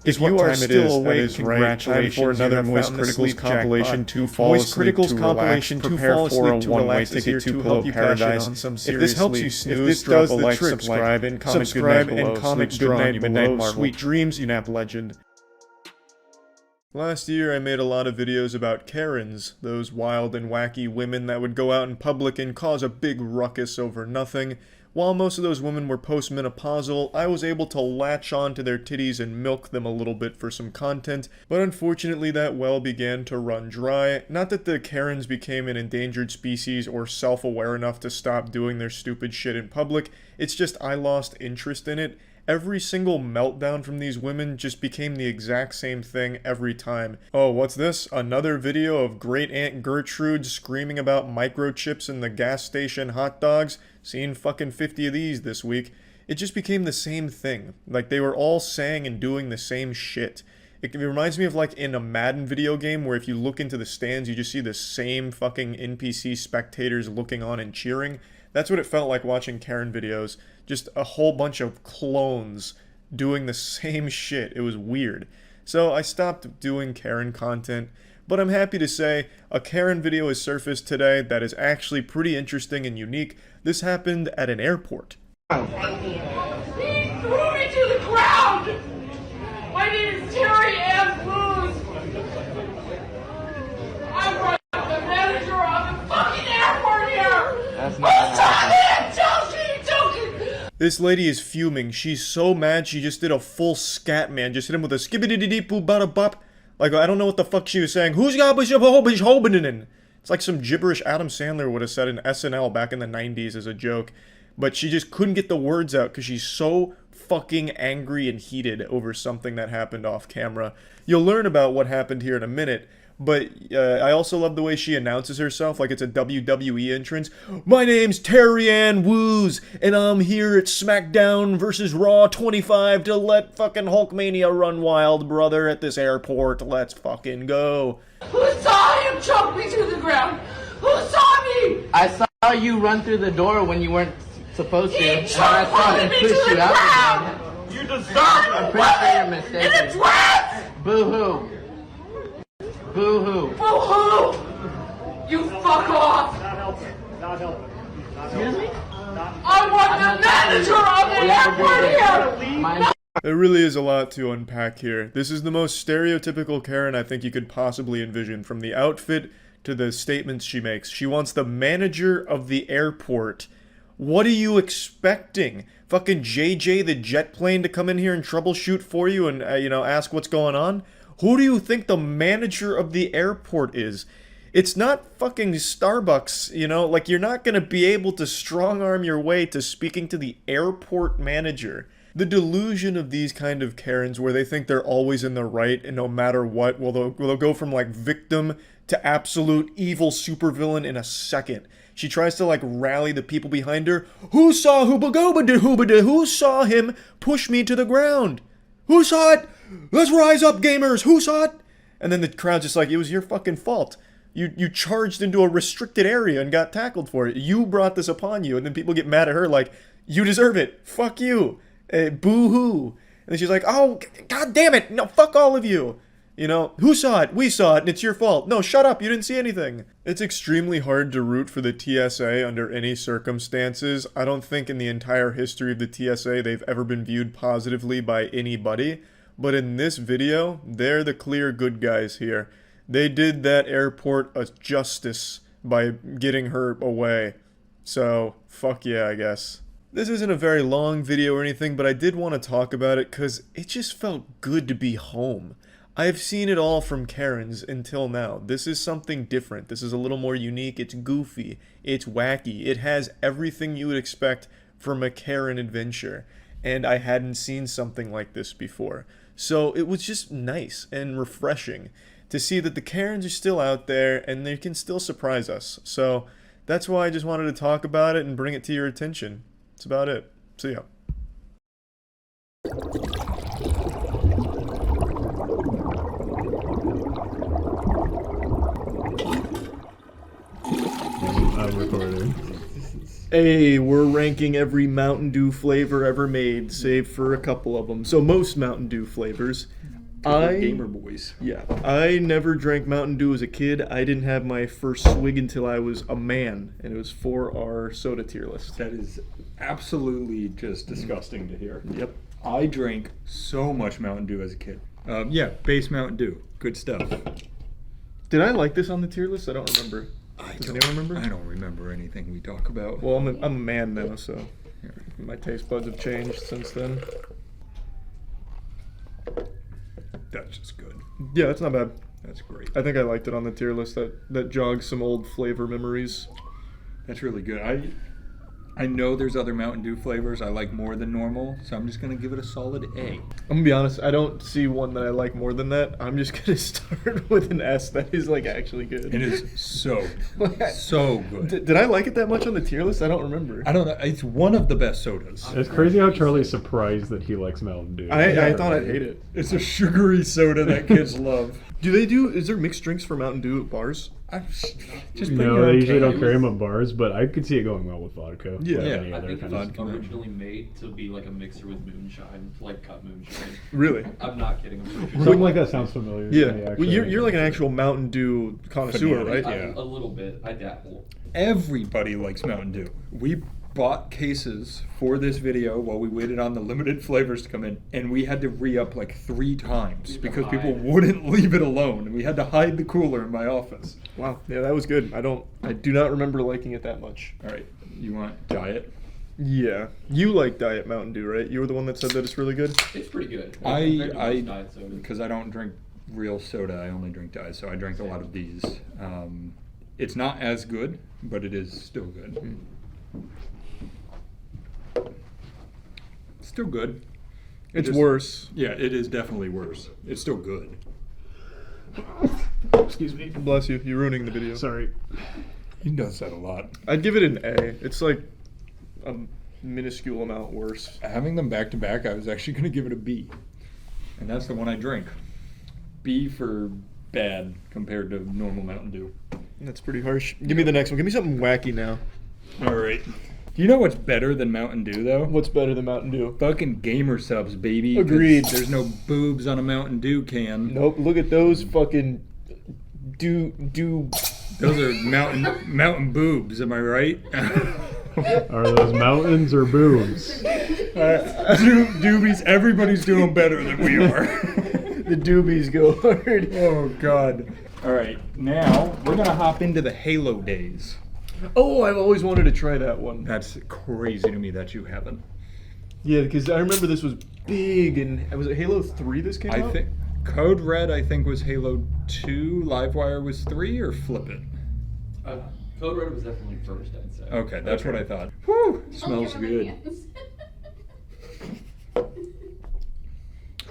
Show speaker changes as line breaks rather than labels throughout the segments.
If you are still awake, congratulations, for another Voice Criticals compilation to fall asleep, to relax, prepare for a one-way ticket to Pillow Paradise. If this helps you snooze, drop a like, subscribe, and comment good night below. Sweet dreams, you nap legend. Last year I made a lot of videos about Karens, those wild and wacky women that would go out in public and cause a big ruckus over nothing. While most of those women were postmenopausal, I was able to latch on to their titties and milk them a little bit for some content, but unfortunately that well began to run dry. Not that the Karens became an endangered species or self-aware enough to stop doing their stupid shit in public, it's just I lost interest in it. Every single meltdown from these women just became the exact same thing every time. Oh, what's this? Another video of Great Aunt Gertrude screaming about microchips in the gas station hot dogs? Seen fucking 50 of these this week. It just became the same thing. Like, they were all saying and doing the same shit. It reminds me of like in a Madden video game where if you look into the stands you just see the same fucking NPC spectators looking on and cheering. That's what it felt like watching Karen videos. Just a whole bunch of clones doing the same shit. It was weird. So I stopped doing Karen content, but I'm happy to say a Karen video has surfaced today that is actually pretty interesting and unique. This happened at an airport.
He threw me to the ground! My name is Terry Ann Booz. I'm the manager of the fucking airport here!
That's not
This lady is fuming. She's so mad she just did a full scat man. Just hit him with a skibbity boo bada bop. Like, I don't know what the fuck she was saying. Who's got hobinin? It's like some gibberish Adam Sandler would have said in SNL back in the 90s as a joke. But she just couldn't get the words out because she's so fucking angry and heated over something that happened off camera. You'll learn about what happened here in a minute. But I also love the way she announces herself like it's a WWE entrance. My name's Terry Ann Woos, and I'm here at SmackDown vs. Raw 25 to let fucking Hulkmania run wild, brother, at this airport. Let's fucking go.
Who saw him choke me to the ground? Who saw me?
I saw you run through the door when you weren't supposed to.
He
And I saw him
me
push
to
you
the
out
ground!
again.
You deserve
I'm pretty sure you're mistaken.
In the dress!
Boo-hoo. Boo-hoo.
Boo-hoo! You fuck off!
Not helping.
Excuse me?
I want the manager of the airport here!
There really is a lot to unpack here. This is the most stereotypical Karen I think you could possibly envision, from the outfit to the statements she makes. She wants the manager of the airport. What are you expecting? Fucking JJ the jet plane to come in here and troubleshoot for you and, ask what's going on? Who do you think the manager of the airport is? It's not fucking Starbucks, like you're not gonna be able to strong-arm your way to speaking to the airport manager. The delusion of these kind of Karens where they think they're always in the right and no matter what, they'll go from like victim to absolute evil supervillain in a second. She tries to like rally the people behind her. Who saw who saw him push me to the ground? Who saw it? Let's rise up, gamers! Who saw it? And then the crowd's just like, it was your fucking fault. You charged into a restricted area and got tackled for it. You brought this upon you. And then people get mad at her like, you deserve it. Fuck you. Boo-hoo. And then she's like, oh, god damn it. No, fuck all of you. Who saw it? We saw it, and it's your fault. No, shut up, you didn't see anything. It's extremely hard to root for the TSA under any circumstances. I don't think in the entire history of the TSA they've ever been viewed positively by anybody. But in this video, they're the clear good guys here. They did that airport a justice by getting her away. So, fuck yeah, I guess. This isn't a very long video or anything, but I did want to talk about it because it just felt good to be home. I've seen it all from Karens until now. This is something different. This is a little more unique. It's goofy. It's wacky. It has everything you would expect from a Karen adventure. And I hadn't seen something like this before. So it was just nice and refreshing to see that the Karens are still out there and they can still surprise us. So that's why I just wanted to talk about it and bring it to your attention. That's about it. See ya. I'm recording. Hey, we're ranking every Mountain Dew flavor ever made, save for a couple of them. So most Mountain Dew flavors.
We're gamer boys.
Yeah, I never drank Mountain Dew as a kid. I didn't have my first swig until I was a man, and it was for our soda tier list.
That is absolutely just disgusting to hear.
Yep.
I drank so much Mountain Dew as a kid. Yeah, base Mountain Dew. Good stuff.
Did I like this on the tier list? I don't remember. Does anyone remember?
I don't remember anything we talk about.
Well, I'm a man now, so my taste buds have changed since then.
That's just good.
Yeah, that's not bad.
That's great.
I think I liked it on the tier list. That jogs some old flavor memories.
That's really good. I know there's other Mountain Dew flavors I like more than normal, so I'm just going to give it a solid A.
I'm gonna be honest, I don't see one that I like more than that. I'm just gonna start with an S. That is like actually good.
It is so good.
Did I like it that much on the tier list? I don't remember.
I don't know. It's one of the best sodas.
It's crazy how Charlie's surprised that he likes Mountain Dew.
I thought I'd hate it.
It's a sugary soda that kids love.
Is there mixed drinks for Mountain Dew at bars?
Just
No, they usually don't carry them at bars, but I could see it going well with vodka.
Yeah.
or
Yeah.
any
I
other
think it
kind
was
of
originally made to be like a mixer with moonshine, like cut moonshine.
Really?
I'm not kidding. I'm pretty sure.
Something like that sounds familiar. to me,
Yeah. Well,
actually.
you're like an actual Mountain Dew connoisseur,
Fanatic,
right?
yeah.
A little bit. I dabble.
Everybody likes Mountain Dew. We bought cases for this video while we waited on the limited flavors to come in, and we had to re-up like 3 times because people wouldn't leave it alone, and we had to hide the cooler in my office.
Wow. Yeah, that was good. I do not remember liking it that much.
All right, you want diet?
Yeah. You like Diet Mountain Dew, right? You were the one that said that it's really good?
It's pretty good. Compared to most diet sodas.
Because I don't drink real soda, I only drink diet, so I drank a lot of these. It's not as good, but it is still good. Still good.
It's
Just-
worse.
Yeah, it is definitely worse. It's still good.
Excuse me.
Bless you. You're ruining the video.
Sorry.
He does that a lot.
I'd give it an A. It's like a minuscule amount worse.
Having them back to back, I was actually going to give it a B. And that's the one I drink. B for bad compared to normal Mountain Dew.
That's pretty harsh. Give me the next one. Give me something wacky now.
All right. Do you know what's better than Mountain Dew, though?
What's better than Mountain Dew?
Fucking gamer subs, baby. 'cause
Agreed.
There's no boobs on a Mountain Dew can.
Nope. Look at those fucking do.
Those are mountain boobs, am I right?
Are those mountains or boobs?
Doobies, everybody's doing better than we are.
The doobies go hard.
Oh, God. All right, now we're going to hop into the Halo days.
Oh, I've always wanted to try that one.
That's crazy to me that you haven't.
Yeah, because I remember this was big, and was it Halo 3 this came
I
out?
think Code Red, I think, was Halo 2, Livewire was 3, or flip it?
Code Red was definitely first, I'd say.
Okay, that's what I thought. Whew, smells good.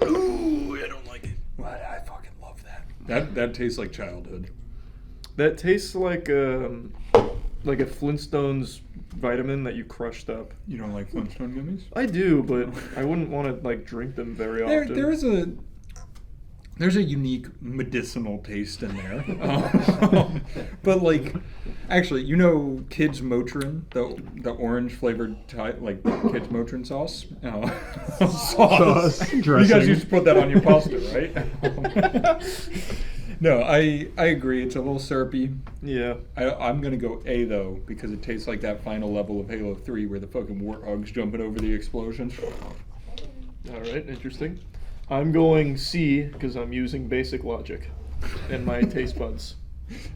Ooh, I don't like it. What? I fucking love that. That tastes like childhood.
That tastes like a Flintstones vitamin that you crushed up.
You don't like Flintstone gummies?
I do, but I wouldn't want to like drink them very often.
There's a unique medicinal taste in there. But like, actually, you know Kids Motrin, the orange flavored like Kids Motrin sauce? Sauce. You guys
Dressing.
used to put that on your pasta, right? No, I agree. It's a little syrupy.
Yeah.
I'm going to go A, though, because it tastes like that final level of Halo 3 where the fucking warthog's jumping over the explosions.
All right, interesting. I'm going C because I'm using basic logic and my taste buds.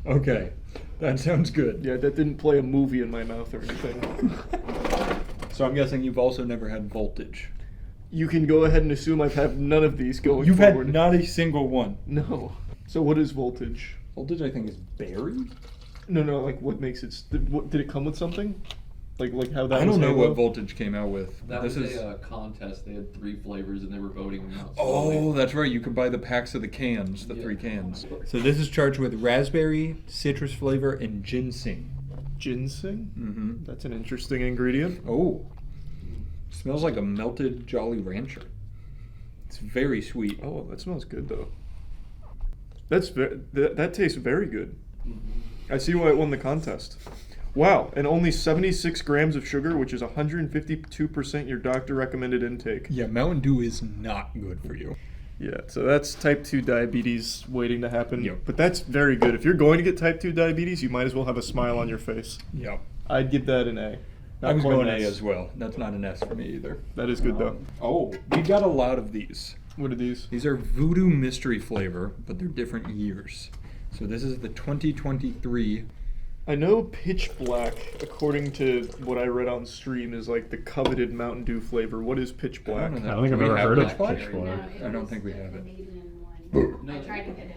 Okay, that sounds good.
Yeah, that didn't play a movie in my mouth or anything.
So I'm guessing you've also never had Voltage.
You can go ahead and assume I've had none of these going
You've
forward.
had not a single one.
No. So what is voltage?
Voltage, I think, is berry?
No, like what makes it? Did it come with something? Like how that?
I
was
don't know
Halo?
what Voltage came out with.
That
This
was
is.
a contest. They had 3 flavors and they were voting them out.
Oh,
slowly.
that's right. You could buy the packs of the cans, the
Yeah.
3 cans. So this is charged with raspberry, citrus flavor, and ginseng.
Ginseng.
Mm-hmm.
That's an interesting ingredient.
Oh, smells like a melted Jolly Rancher. It's very sweet.
Oh, that smells good though. That tastes very good. I see why it won the contest. Wow, and only 76 grams of sugar, which is 152% your doctor recommended intake.
Yeah, Mountain Dew is not good for you.
Yeah, so that's type 2 diabetes waiting to happen.
Yep.
But that's very good. If you're going to get type 2 diabetes, you might as well have a smile on your face.
Yep.
I'd give that an A.
I was
quite
going
an
A
S.
as well. That's not an S for me either.
That is good, though.
Oh, we got a lot of these.
What are these?
These are Voodoo Mystery flavor, but they're different years. So this is the 2023.
I know Pitch Black, according to what I read on stream, is like the coveted Mountain Dew flavor. What is Pitch Black?
I don't think I've ever heard of Pitch
No,
Black.
it
I don't
was
think we have
the
it.
Maiden one. I tried to get it.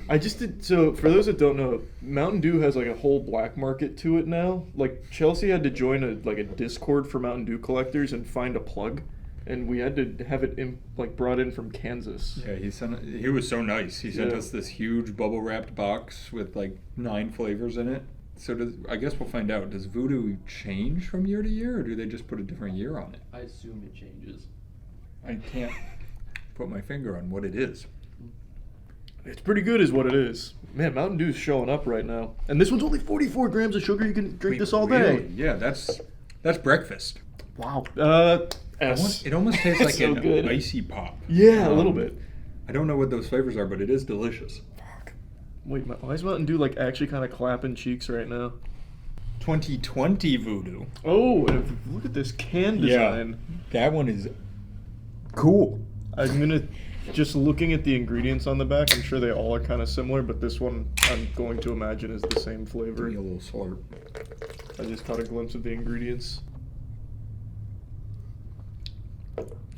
I just did. So, for those that don't know, Mountain Dew has like a whole black market to it now. Like, Chelsea had to join a Discord for Mountain Dew collectors and find a plug. And we had to have it brought in from Kansas.
Yeah, he was so nice. He sent
Yeah.
us this huge bubble wrapped box with like 9 flavors in it. So I guess we'll find out. Does Voodoo change from year to year, or do they just put a different year on it?
I assume it changes.
I can't put my finger on what it is.
It's pretty good, is what it is. Man, Mountain Dew's showing up right now. And this one's only 44 grams of sugar. You can drink this all day.
Really? Yeah, that's breakfast.
Wow. S.
It almost tastes like
So
an
good.
icy pop.
Yeah, a little bit.
I don't know what those flavors are, but it is delicious.
Wait, why is Mountain Dew like actually kind of clapping cheeks right now?
2020 Voodoo.
Oh, and look at this can design.
That one is cool.
I'm gonna just looking at the ingredients on the back. I'm sure they all are kind of similar, but this one I'm going to imagine is the same
Give
flavor.
me a little slurp.
I just caught a glimpse of the ingredients.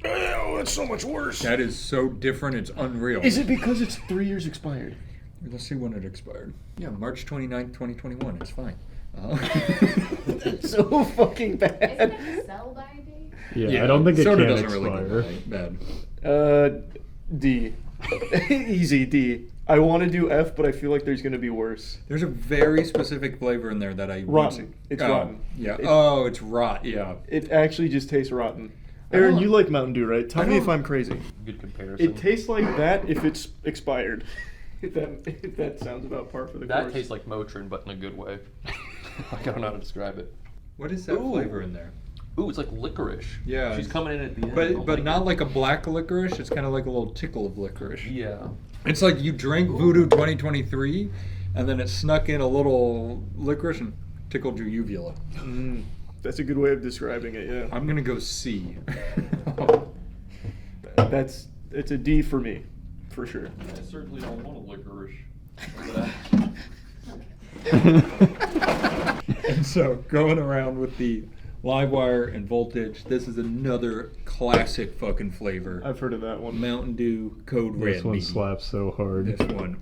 Oh, that's so much worse.
That is so different, it's unreal.
Is it because it's 3 years expired?
Let's see when it expired. Yeah, March 29th, 2021. It's fine.
That's so fucking
Isn't
bad.
it the sell-by date?
Yeah, I don't think it
soda
can
doesn't
expire.
really go bad.
D. Easy D. I want to do F, but I feel like there's gonna be worse.
There's a very specific flavor in there that I
Rotten. It's
Oh,
rotten.
Yeah.
It-
It's rot. Yeah.
It actually just tastes rotten.
I
Aaron,
don't-
you like Mountain Dew, right? Tell
I
me if
don't-
I'm crazy.
Good comparison.
It tastes like that if it's expired. if that sounds about par for the
that
course.
tastes like Motrin, but in a good way. I don't know how to describe it.
What is that
Ooh.
flavor in there?
Ooh, it's like licorice.
Yeah,
She's
it's-
coming in at the end.
But not like a black licorice. It's kind of like a little tickle of licorice.
Yeah.
It's like you drank Voodoo 2023, and then it snuck in a little licorice and tickled your uvula.
That's a good way of describing it. Yeah.
I'm gonna go C.
It's a D for me, for sure.
I certainly don't want a licorice.
And so, going around with the Livewire and Voltage, this is another classic fucking flavor.
I've heard of that one.
Mountain Dew Code Red.
This one
baby.
slaps so hard.
This one.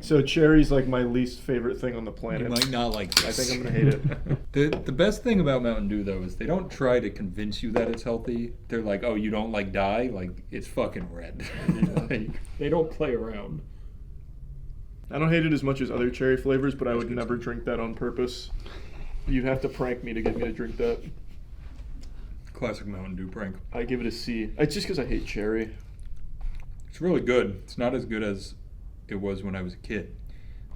So cherry's like my least favorite thing on the
You
planet.
might not like this.
I think I'm gonna hate it.
The best thing about Mountain Dew though is they don't try to convince you that it's healthy. They're like, oh, you don't like dye? Like it's fucking red. Like, they don't play around.
I don't hate it as much as other cherry flavors, but I would never drink that on purpose. You'd have to prank me to get me to drink that.
Classic Mountain Dew prank.
I give it a C. It's just because I hate cherry.
It's really good. It's not as good as it was when I was a kid.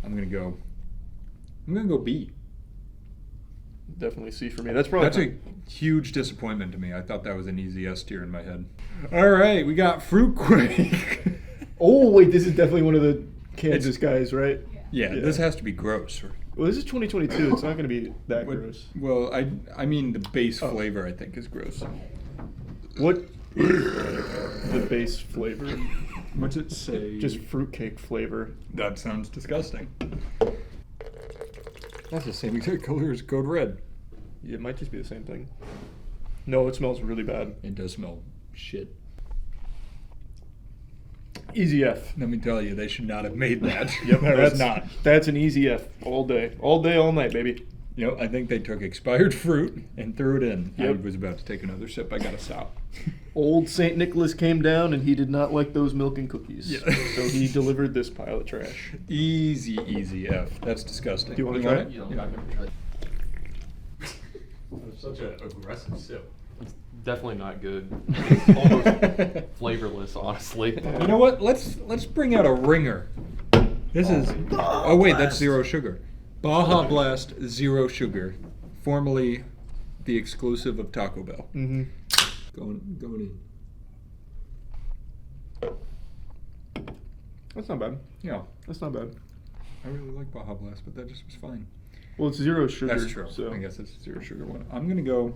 I'm gonna go B.
Definitely C for me. That's probably.
That's a huge disappointment to me. I thought that was an easy S tier in my head. All right, we got Fruit Quake.
Oh wait, this is definitely one of the Kansas guys, right?
Yeah,
Yeah.
this has to be gross.
Well, this is 2022. It's not going to be that
What-
gross.
Well, I mean the base
Oh.
flavor I think is gross.
What is the base flavor?
What's it say?
Just fruitcake flavor.
That sounds disgusting. That's the same exact color as Code Red.
It might just be the same thing. No, it smells really bad.
It does smell shit.
Easy F.
Let me tell you, they should not have made that.
Yep,
that
that's
was not.
That's an easy F all day, all night, baby.
You know, I think they took expired fruit and threw it in. I
Yep.
was about to take another sip. I gotta stop.
Old Saint Nicholas came down and he did not like those milk and cookies.
Yeah.
So he delivered this pile of trash.
Easy F. That's disgusking.
Do you wanna try it?
You know, I've never tried.
Such an aggressive sip.
It's definitely not good. It's almost flavorless, honestly.
You know what? Let's bring out a ringer. This is. Oh wait, that's zero sugar. Baja Blast Zero Sugar, formerly the exclusive of Taco Bell.
Mm-hmm.
Going in.
That's not bad.
Yeah,
That's not bad.
I really like Baja Blast, but that just was fine.
Well, it's 0 sugar.
That's true.
So
I guess it's a 0 sugar one. I'm gonna go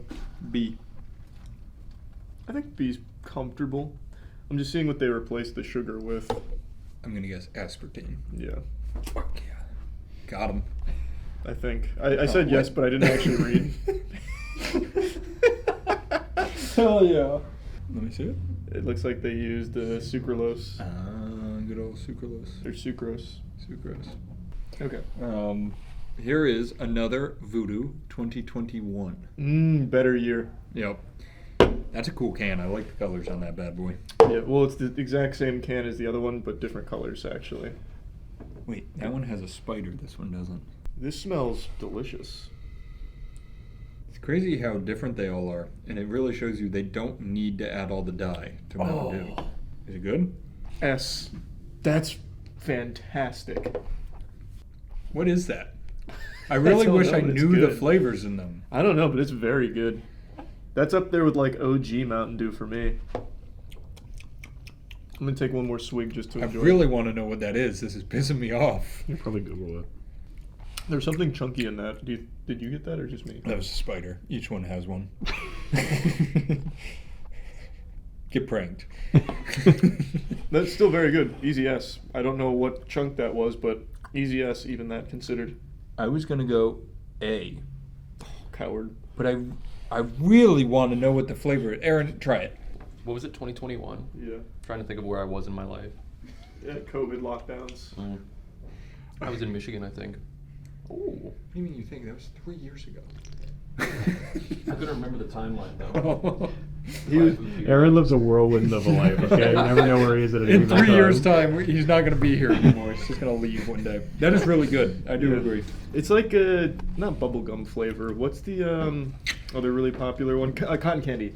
B.
I think B's comfortable. I'm just seeing what they replaced the sugar with.
I'm gonna guess aspartame.
Yeah,
Fuck yeah. Got him.
I think. I said yes, but I didn't actually read.
Hell yeah. Let me see it.
It looks like they used sucralose
Good old sucralose.
or sucrose.
Sucrose.
Okay.
Here is another Voodoo 2021.
Better year.
Yep. That's a cool can. I like the colors on that bad boy.
Yeah, well, it's the exact same can as the other one, but different colors, actually.
Wait, that one has a spider. This one doesn't.
This smells delicious.
It's crazy how different they all are, and it really shows you they don't need to add all the dye to Mountain Dew. Is it good?
S. That's fantastic.
What is that? I really
don't
wish
know,
I
but it's
knew the
good.
flavors in them.
I don't know, but it's very good. That's up there with like OG Mountain Dew for me. I'm gonna take one more swig just to
I
enjoy
really
it.
want to know what that is. This is pissing me off.
You probably Google it.
There's something chunky in that. Did you get that or just me?
That was a spider. Each one has one. Get pranked.
That's still very good. Easy S. I don't know what chunk that was, but easy S, even that considered.
I was gonna go A,
Coward.
but I really want to know what the flavor is. Aaron, try it.
What was it, 2021?
Yeah.
Trying to think of where I was in my life.
Yeah, COVID lockdowns.
I was in Michigan, I think.
Oh.
What do you mean you think? That was 3 years ago.
I couldn't remember the timeline though.
Aaron lives a whirlwind of a life, okay? You never know where he is at any
In
given
3 years'
time.
time, he's not going to be here anymore. He's just going to leave one day. That is really good. I do
Yeah.
agree.
It's like a not bubblegum flavor. What's the other really popular one? Cotton candy.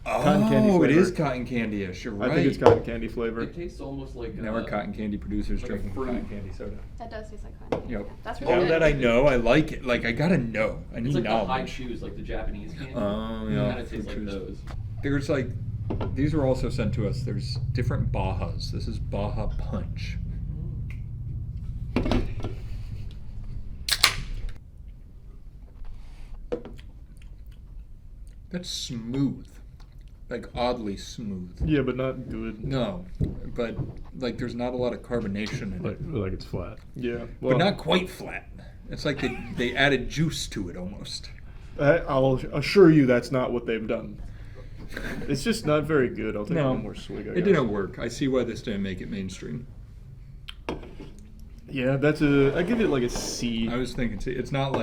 Cotton candy
Oh, it
flavor.
is cotton candy-ish. You're right.
I think it's cotton candy flavor.
It tastes almost like
Now we're cotton candy producers
like a
drinking
fruit.
cotton candy soda.
That does taste like cotton.
Yep.
That's
Now
really good.
that I know, I like it. Like, I gotta know. I need
It's like the high
knowledge.
chews, like the Japanese candy.
Oh, yeah.
Kind of tastes like
Fruit chews.
those.
There's like, these were also sent to us. There's different Bajas. This is Baja Punch. That's smooth. Like, oddly smooth.
Yeah, but not good.
No, but like there's not a lot of carbonation in it.
Like it's flat.
Yeah. Well,
But not quite flat. It's like they added juice to it almost.
I'll assure you that's not what they've done. It's just not very good. I'll take
No,
one more swig. I
it
guess.
didn't work. I see why this didn't make it mainstream.
Yeah, I give it like a C.
I was thinking, see, it's not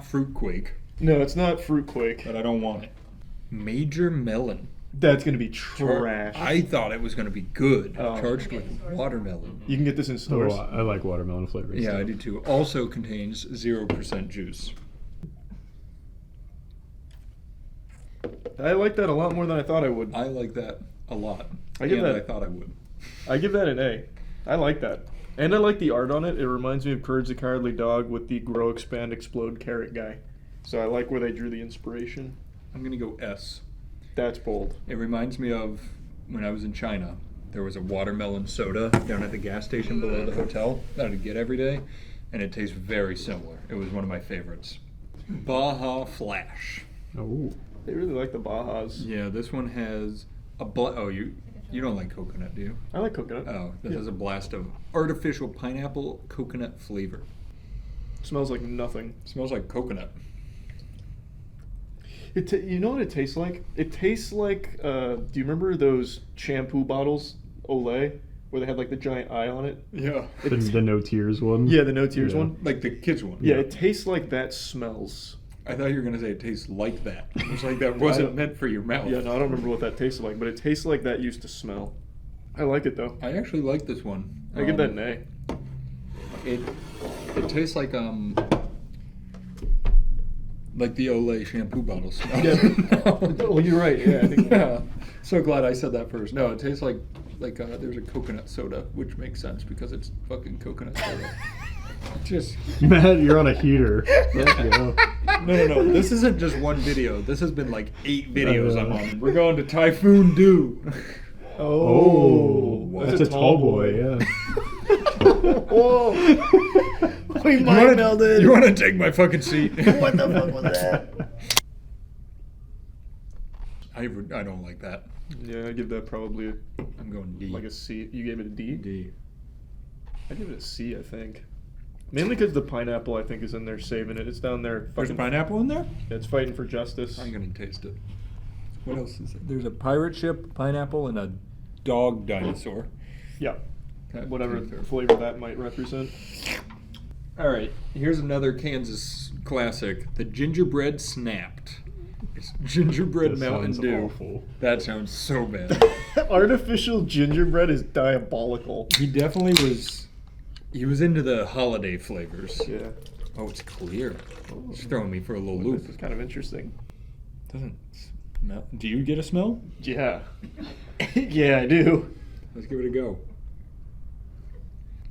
fruit quake,
No, it's not fruit quake.
but I don't want it. Major melon.
That's gonna be trash.
I thought it was going to be good.
Oh.
Charged with watermelon.
You can get this in
Oh,
stores.
I like watermelon flavors.
Yeah,
too.
I do too. Also contains 0% juice.
I like that a lot more than I thought I would.
I like that a lot.
I give
and
that-
I thought I would.
I give that an A. I like that. And I like the art on it. It reminds me of Courage the Cowardly Dog with the Grow, Expand, Explode carrot guy. So I like where they drew the inspiration.
I'm going to go S.
That's bold.
It reminds me of when I was in China. There was a watermelon soda down at the gas station below the hotel that I'd get every day, and it tastes very similar. It was one of my favorites. Baja Flash.
Oh.
They really like the Bajas.
Yeah, this one has a you don't like coconut, do you?
I like coconut.
Oh, this
Yeah.
has a blast of artificial pineapple coconut flavor.
Smells like nothing.
Smells like coconut.
You know what it tastes like? It tastes like, do you remember those shampoo bottles, Olay, where they had like the giant eye on it?
Yeah.
The no tears one.
Yeah, the no tears
Yeah.
one.
Like the kids one.
Yeah, it tastes like that smells.
I thought you were going to say it tastes like that. It was like that wasn't meant for your mouth.
Yeah, no, I don't remember what that tasted like, but it tastes like that used to smell. I like it though.
I actually like this one.
I give that an A.
It tastes like the Olay shampoo bottle smell.
Yeah. Well, you're right. Yeah, I think
Yeah. So glad I said that first. No, it tastes like there's a coconut soda, which makes sense because it's fucking coconut soda. Just
Matt, you're on a heater. Let's go.
no. This isn't just one video. This has been like 8 videos I'm on. We're going to Typhoon Dew.
Oh,
that's a tall boy, yeah.
Whoa. We
You
mind melded.
want to take my fucking seat?
What the fuck was that?
I don't like that.
Yeah, I give that probably
I'm going D.
like a C. You gave it a D?
D.
I give it a C, I think. Mainly because the pineapple, I think, is in there saving it. It's down there.
There's
Fucking,
pineapple in there?
it's fighting for justice.
I'm gonna taste it. What else is there? There's a pirate ship, pineapple, and a dog dinosaur.
Yeah,
Okay,
whatever
fair.
flavor that might represent.
All right, here's another Kansas classic: the gingerbread snapped. It's gingerbread
That
Mountain
sounds
Dew.
awful.
That sounds so bad.
Artificial gingerbread is diabolical.
He definitely was. He was into the holiday flavors.
Yeah.
Oh, it's clear. It's throwing me for a little
This
loop.
is kind of interesting.
Doesn't smell. Do you get a smell?
Yeah. Yeah, I do.
Let's give it a go.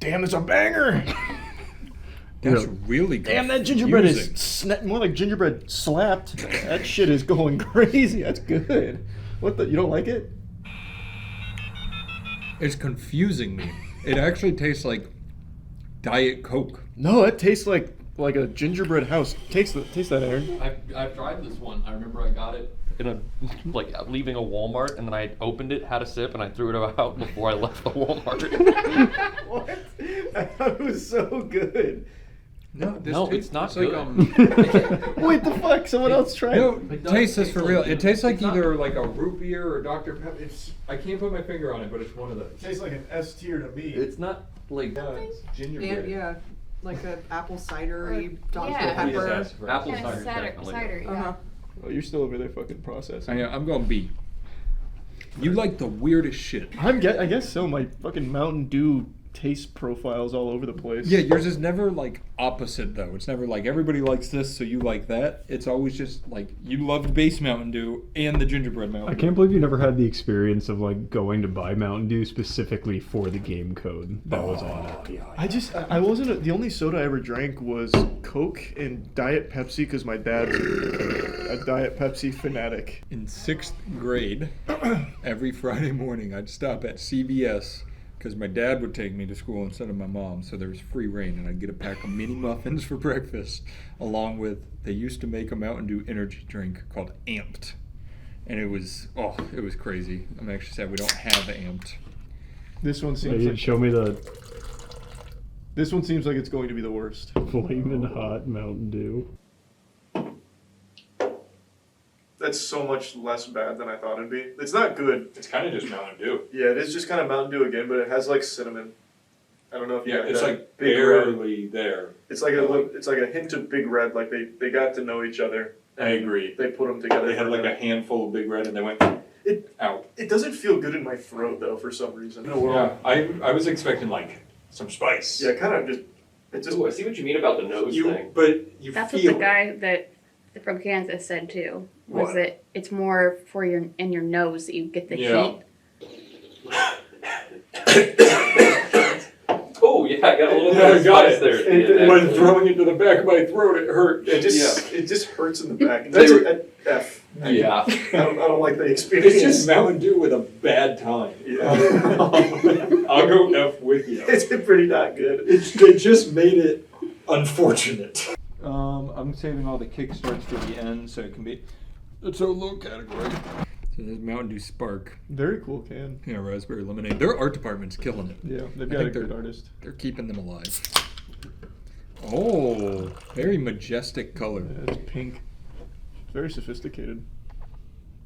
Damn, it's a banger.
That's really good.
Damn, that gingerbread is more like gingerbread slapped. That shit is going crazy. That's good. What the? You don't like it?
It's confusing me. It actually tastes like Diet Coke.
No, it tastes like a gingerbread house. Taste that, Aaron.
I've tried this one. I remember I got it in a like leaving a Walmart, and then I opened it, had a sip, and I threw it out before I left the Walmart.
What? I thought it was so good.
No,
No, it's not
like,
good.
Wait, the fuck? Someone else tried
No,
it.
taste this for real. It tastes like
It's not-
either like a root beer or Dr. Pepper. I can't put my finger on it, but it's one of those.
Tastes like an S tier to me.
It's not like
It's gingerbread.
And yeah, like a apple cidery, Dr.
yeah.
Pepper.
apple
Yeah,
cider.
cider,
definitely.
cider, yeah.
Uh-huh.
Oh, you're still over there fucking processing.
I'm going B. You like the weirdest shit.
I guess so. My fucking Mountain Dew taste profile's all over the place.
Yeah, yours is never like opposite though. It's never like everybody likes this, so you like that. It's always just like you loved base Mountain Dew and the gingerbread Mountain
I
Dew.
can't believe you never had the experience of like going to buy Mountain Dew specifically for the game code that was on it.
I wasn't the only soda I ever drank was Coke and Diet Pepsi because my dad's a Diet Pepsi fanatic.
In 6th grade, every Friday morning I'd stop at CVS because my dad would take me to school instead of my mom, so there was free reign, and I'd get a pack of mini muffins for breakfast, along with, they used to make a Mountain Dew energy drink called Amped. And it was crazy. I'm actually sad we don't have Amped.
This one
So
seems
you'd
like
show me the
it's going to be the worst.
flaming hot Mountain Dew.
That's so much less bad than I thought it'd be. It's not good.
It's kind of just Mountain Dew.
Yeah, it is just kind of Mountain Dew again, but it has like cinnamon. I don't know if you got that. Big Red.
there.
It's like a hint of Big Red. Like they got to know each other.
I agree.
They put them together.
They had like a handful of Big Red and they went out.
It doesn't feel good in my throat though for some reason.
Yeah, I was expecting like some spice.
Yeah, kind of just. It just.
Ooh, I see what you mean about the nose thing.
But you
That's
feel
what the guy that from Kansas said too. Was
What?
that it's more for your nose that you get the
Yeah.
heat.
Oh yeah, I got a little
Yeah, I
bit of
got
spice
it.
there.
When throwing it to the back of my throat, it hurt.
It just hurts in the back.
They
That's
were-
an F.
Yeah.
I don't like the experience.
It's just Mountain Dew with a bad time.
Yeah.
I'll go F with you.
It's pretty not good.
It just made it unfortunate. I'm saving all the kickstarts for the end so it can be it's a low category. So there's Mountain Dew Spark.
Very cool can.
Yeah, raspberry lemonade. Their art department's killing it.
Yeah, they've
I
got a
think
good
they're-
artist.
They're keeping them alive. Oh, very majestic color.
Yeah, it's pink. Very sophisticated.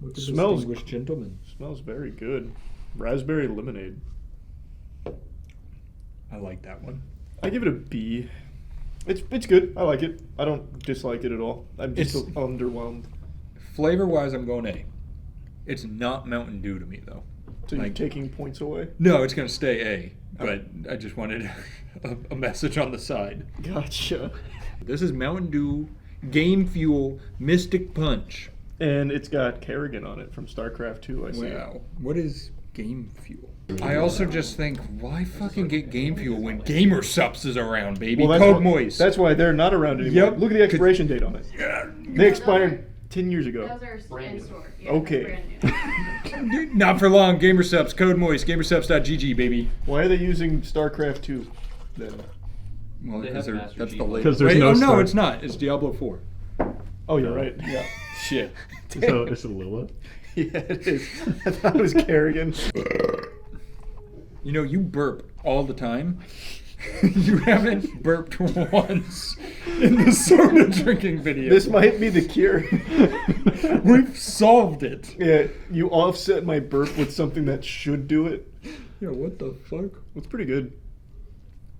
Look at
Smells-
distinguished gentleman.
Smells very good. Raspberry lemonade.
I like that one.
I give it a B. It's good. I like it. I don't dislike it at all. I'm just
It's-
underwhelmed.
Flavor wise, I'm going A. It's not Mountain Dew to me though.
So you're
Like-
taking points away?
No, it's gonna stay A. But I just wanted a message on the side.
Gotcha.
This is Mountain Dew Game Fuel Mystic Punch.
And it's got Kerrigan on it from StarCraft 2, I see.
Wow. What is Game Fuel? I also just think, why fucking get Game Fuel when Gamer Sups is around, baby?
Well,
Code Moist.
that's why they're not around anymore.
Yep.
Look at the expiration date on it.
Yeah.
They expired 10 years ago.
Those are
Brand
in
new.
store. Yeah,
Okay.
Brand new.
Not for long. Gamersubs, code moist, gamersubs.gg, baby.
Why are they using StarCraft 2 then?
Well,
They
because
have Master
that's
Chief
the
on it.
latest.
'Cause there's
Wait,
no
oh, no,
Star-
it's not. It's Diablo 4.
Oh, you're right.
Yeah. Shit.
So it's a Lilith.
Yeah, it is. I thought it was Kerrigan.
You know, you burp all the time. You haven't burped once in the soda drinking video.
This might be the cure.
We've solved it.
Yeah, you offset my burp with something that should do it.
Yeah, what the fuck?
It's pretty good.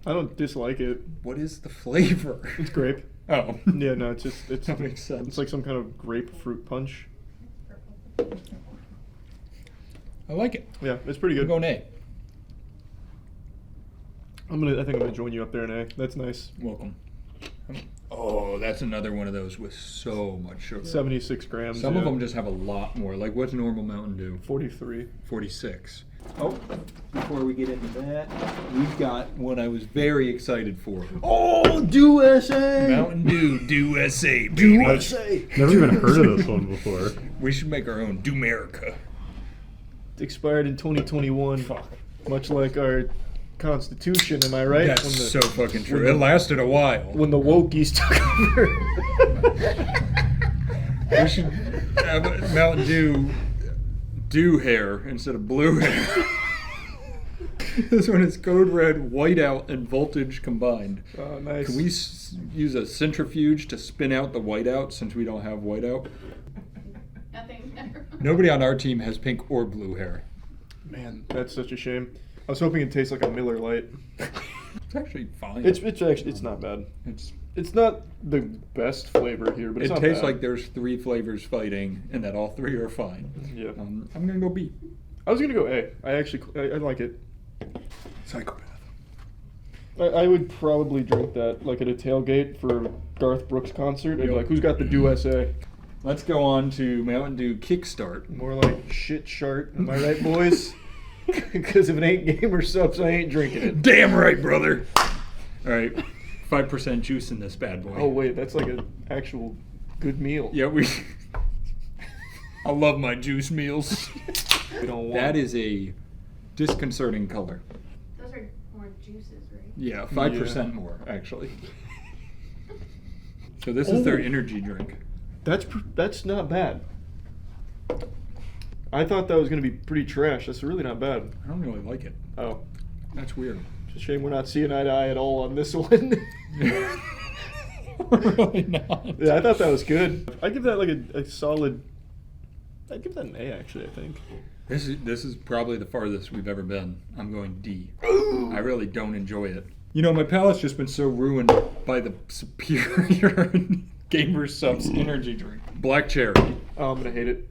I don't dislike it.
What is the flavor?
It's grape.
Oh.
Yeah, no, it's just it's
That makes sense.
It's like some kind of grapefruit punch.
I like it.
Yeah, it's pretty
I'm
good.
going A.
I think I'm gonna join you up there in A. That's nice.
Welcome. Oh, that's another one of those with so much sugar.
76 grams.
Some of
yeah.
them just have a lot more. Like, what's normal Mountain Dew?
43.
46. Oh, before we get into that, we've got what I was very excited for.
Oh, do SA.
Mountain Dew, Do SA, baby.
Never even heard of this one before.
We should make our own Dumerica.
Expired in 2021. Fuck. Much like our Constitution, am I right?
That's
When the-
so fucking true.
when
It
the-
lasted a while.
When the wokies took over.
We should have Mountain Dew do hair instead of blue hair. This one is code red, whiteout, and voltage combined.
Oh, nice.
Can we use a centrifuge to spin out the whiteout since we don't have whiteout?
Nothing.
Nobody on our team has pink or blue hair.
Man, that's such a shame. I was hoping it tastes like a Miller Lite.
It's actually fine.
It's actually it's not bad. It's not the best flavor here, but it's
It
not
tastes
bad.
like there's 3 flavors fighting and that all 3 are fine.
Yeah.
I'm gonna go B.
I was gonna go A. I like it.
Psychopath.
I would probably drink that like at a tailgate for Garth Brooks concert. I'd be
Yep.
like, who's got the Do SA?
Let's go on to Mountain Dew Kickstart.
More like shit shart. Am I right, boys? Because if it ain't Gamer Subs, I ain't drinking it.
Damn right, brother. All right, 5% juice in this bad boy.
Oh wait, that's like an actual good meal.
Yeah, we. I love my juice meals.
We don't want.
That is a disconcerting color.
Those are more juices, right?
Yeah, 5% more actually. So this is their energy drink.
That's not bad. I thought that was gonna be pretty trash. That's really not bad.
I don't really like it.
Oh,
That's weird.
it's a shame we're not seeing eye to eye at all on this one.
Really not.
Yeah, I thought that was good. I give that like a solid. I'd give that an A actually. I think.
This is probably the farthest we've ever been. I'm going D. I really don't enjoy it. You know, my palate's just been so ruined by the superior Gamer Subs energy drink. Black cherry.
Oh, I'm gonna hate it.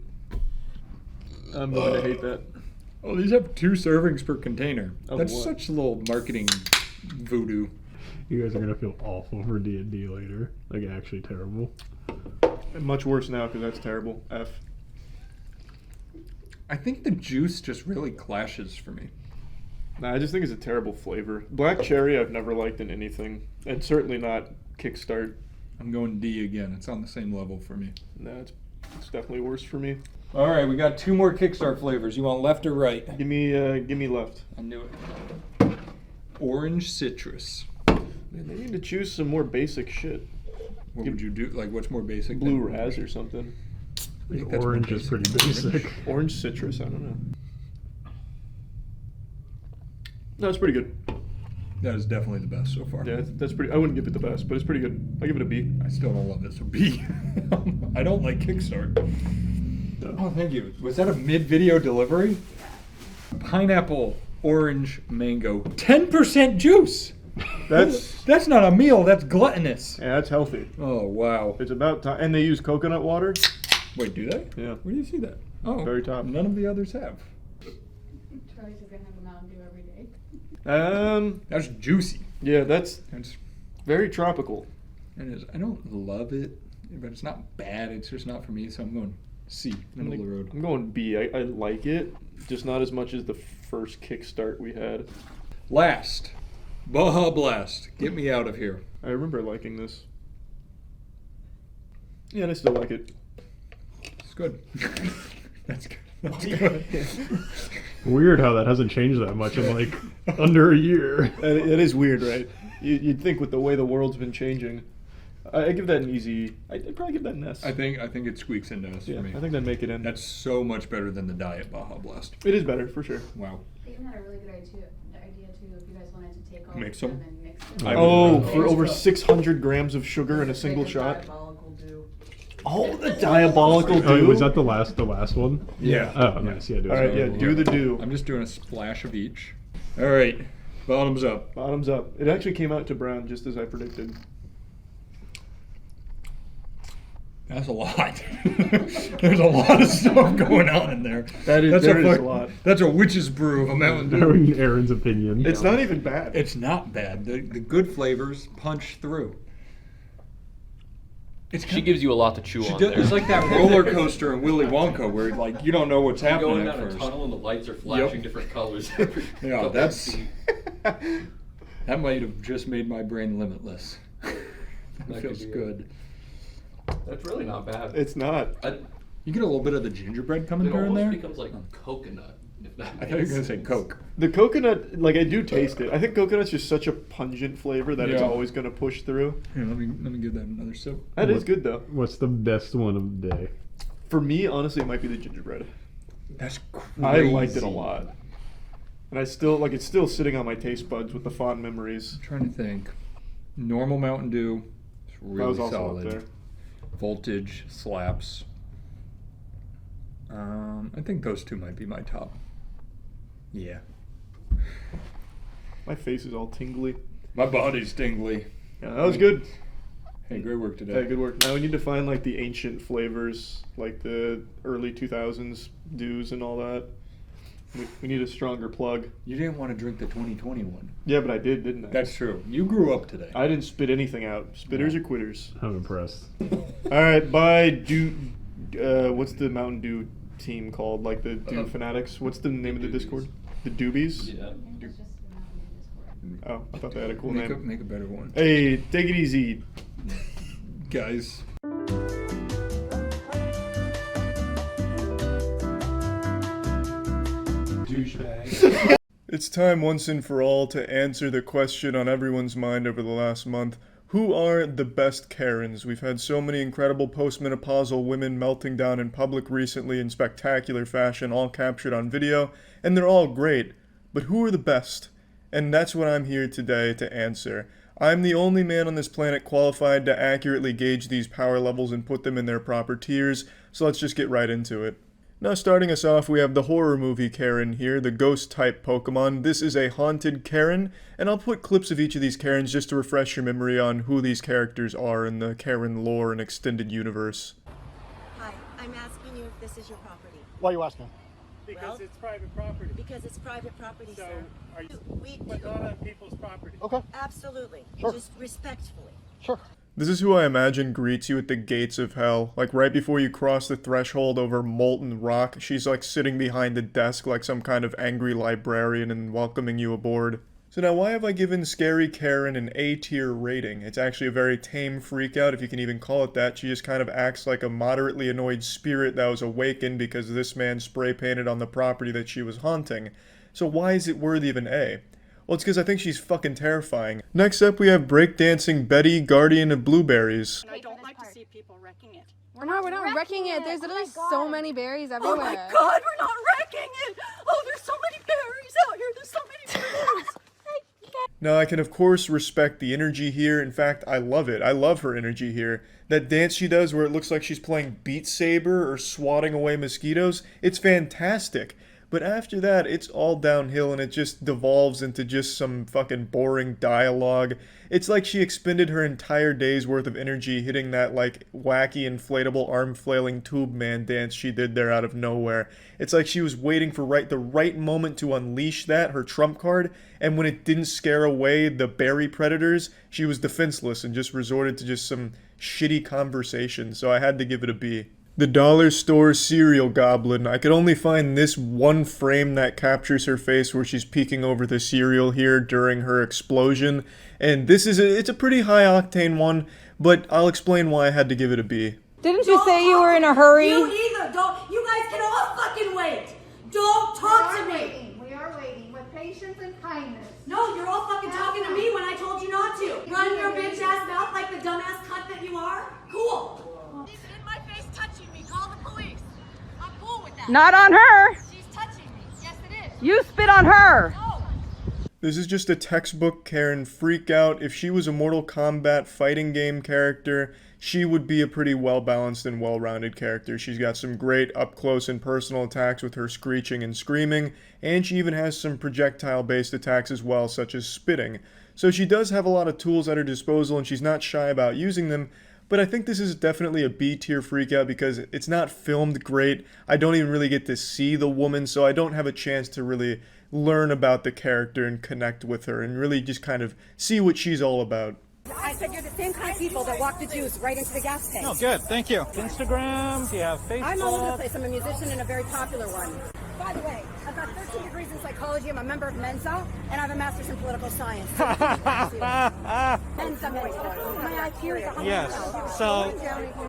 I'm going to hate that.
Oh, these have 2 servings per container.
Of
That's
what?
such little marketing voodoo.
You guys are gonna feel awful for D&D later. Like actually terrible.
And much worse now because that's terrible. F.
I think the juice just really clashes for me.
Nah, I just think it's a terrible flavor. Black cherry I've never liked in anything, and certainly not Kickstart.
I'm going D again. It's on the same level for me.
Nah, it's definitely worse for me.
All right, we got 2 more Kickstart flavors. You want left or right?
Give me left.
I knew it. Orange citrus.
Man, they need to choose some more basic shit.
What would you do? Like, what's more basic?
Blue
than
Raz or something.
I think that's
Orange
more
is pretty
basic.
basic.
Orange citrus. I don't know. No, it's pretty good.
That is definitely the best so far.
Yeah, that's pretty. I wouldn't give it the best, but it's pretty good. I give it a B.
I still don't love it, so B. I don't like Kickstart. Oh, thank you. Was that a mid-video delivery? Pineapple, orange, mango, 10% juice. That's not a meal. That's gluttonous.
Yeah, that's healthy.
Oh wow.
It's about time. And they use coconut water.
Wait, do they?
Yeah.
Where do you see that? Oh,
Very top.
None of the others have.
Charlie's gonna have a Mountain Dew every day.
That's juicy.
Yeah, that's
That's
very tropical.
it is. I don't love it, but it's not bad. It's just not for me. So I'm going C, middle of the road.
I'm going B. I like it, just not as much as the first Kickstart we had.
Last, Baja Blast. Get me out of here.
I remember liking this. Yeah, and I still like it.
good. That's good. That's good.
Weird how that hasn't changed that much in like under a year.
It is weird, right? You'd think with the way the world's been changing. I give that an easy. I'd probably give that an S.
I think it squeaks into S
Yeah,
for me.
I think that'd make it in.
That's so much better than the Diet Baja Blast.
It is better for sure.
Wow.
I think had a really good idea too. If you guys wanted to take all
Mix
of
them?
them and mix them.
I
Oh,
would-
for over 600 grams of sugar in a single
Make
shot.
diabolical do.
Oh, the diabolical
Oh,
do.
was that the last one?
Yeah.
Oh, nice. Yeah, do it.
All right, yeah, do the do.
I'm just doing a splash of each. All right. Bottoms up.
Bottoms up. It actually came out to brown just as I predicted.
That's a lot. There's a lot of stuff going on in there.
There is a lot.
That's a witch's brew of a Mountain Dew.
Knowing Aaron's opinion.
It's not even bad.
It's not bad. The good flavors punch through.
She gives you a lot to chew on there.
It's like that roller coaster in Willy Wonka where like you don't know what's
You're
happening
going
at
down a
first.
tunnel and the lights are flashing different colors.
Yeah,
Couple
that's
feet.
that might have just made my brain limitless.
That
That
could
feels
be it.
good.
That's really not bad.
It's not.
You get a little bit of the gingerbread coming
It
through in
almost
there.
becomes like coconut. If that
I thought you were
makes
gonna say
sense.
Coke.
The coconut, like I do taste it. I think coconut's just such a pungent flavor that it's
Yeah.
always going to push through.
Here, let me give that another sip.
That is good though.
What's the best one of the day?
For me, honestly, it might be the gingerbread.
That's crazy.
I liked it a lot. And I still, like, it's still sitting on my taste buds with the fond memories.
I'm trying to think. Normal Mountain Dew. It's really
That was also
solid.
up there.
Voltage slaps. I think those two might be my top. Yeah.
My face is all tingly.
My body's tingly.
Yeah, that was good.
Hey, great work today.
Hey, good work. Now we need to find, like, the ancient flavors, like the early 2000s dews and all that. We need a stronger plug.
You didn't want to drink the 2021.
Yeah, but I did, didn't I?
That's true. You grew up today.
I didn't spit anything out. Spitters
No.
or quitters.
I'm impressed.
All right, bye. What's the Mountain Dew team called? Like the Dew Fanatics? What's the name of the
Doobies.
Discord? The Doobies?
Yeah.
I think it's just the Mountain Dew Discord.
Oh, I thought they had a cool
make,
name.
make a better one.
Hey, take it easy.
Guys.
It's time once and for all to answer the question on everyone's mind over the last month. Who are the best Karens? We've had so many incredible postmenopausal women melting down in public recently in spectacular fashion, all captured on video, and they're all great. But who are the best? And that's what I'm here today to answer. I'm the only man on this planet qualified to accurately gauge these power levels and put them in their proper tiers, so let's just get right into it. Now starting us off, we have the horror movie Karen here, the ghost-type Pokemon. This is a haunted Karen, and I'll put clips of each of these Karens just to refresh your memory on who these characters are in the Karen lore and extended universe.
Hi, I'm asking you if this is your property.
Why are you asking?
Because
it's private property.
Because it's private property,
So,
sir.
are you,
We
but not on people's property.
Okay,
absolutely.
Sure.
Just respectfully.
sure. This is who I imagine greets you at the gates of hell. Like right before you cross the threshold over molten rock, she's like sitting behind the desk like some kind of angry librarian and welcoming you aboard. So now why have I given Scary Karen an A-tier rating? It's actually a very tame freakout, if you can even call it that. She just kind of acts like a moderately annoyed spirit that was awakened because this man spray painted on the property that she was haunting. So why is it worthy of an A? Well, it's because I think she's fucking terrifying. Next up, we have breakdancing Betty, guardian of blueberries.
I don't like to see people wrecking it.
We're not wrecking it. There's literally so many berries everywhere.
Oh my God, we're not wrecking it! Oh, there's so many berries out here. There's so many berries.
Now, I can of course respect the energy here. In fact, I love it. I love her energy here. That dance she does where it looks like she's playing Beat Saber or swatting away mosquitoes, it's fantastic. But after that, it's all downhill and it just devolves into just some fucking boring dialogue. It's like she expended her entire day's worth of energy hitting that like wacky inflatable arm flailing tube man dance she did there out of nowhere. It's like she was waiting for the right moment to unleash that, her trump card, and when it didn't scare away the berry predators, she was defenseless and just resorted to just some shitty conversation, so I had to give it a B. The dollar store cereal goblin. I could only find this one frame that captures her face where she's peeking over the cereal here during her explosion. And it's a pretty high octane one, but I'll explain why I had to give it a B.
Didn't you say you were in a hurry?
You either don't. You guys can all fucking wait. Don't talk to me.
We are waiting with patience and kindness.
No, you're all fucking talking to me when I told you not to. Run your bitch ass mouth like the dumbass cunt that you are. Cool.
She's in my face touching me. Call the police. I'm cool with that.
Not on her.
She's touching me. Yes, it is.
You spit on her.
No.
This is just a textbook Karen Freakout. If she was a Mortal Kombat fighting game character, she would be a pretty well-balanced and well-rounded character. She's got some great up-close and personal attacks with her screeching and screaming, and she even has some projectile-based attacks as well, such as spitting. So she does have a lot of tools at her disposal, and she's not shy about using them, but I think this is definitely a B-tier Freakout because it's not filmed great. I don't even really get to see the woman, so I don't have a chance to really learn about the character and connect with her and really just kind of see what she's all about.
I said you're the same kind of people that walk the juice right into the gas tank.
Oh, good. Thank you. Instagram, do you have Facebook?
I'm all over the place. I'm a musician and a very popular one. By the way, I've got 13 degrees in psychology. I'm a member of Mensa, and I have a master's in political science. Mensa, Mensa. My IQ is 100.
Yes. So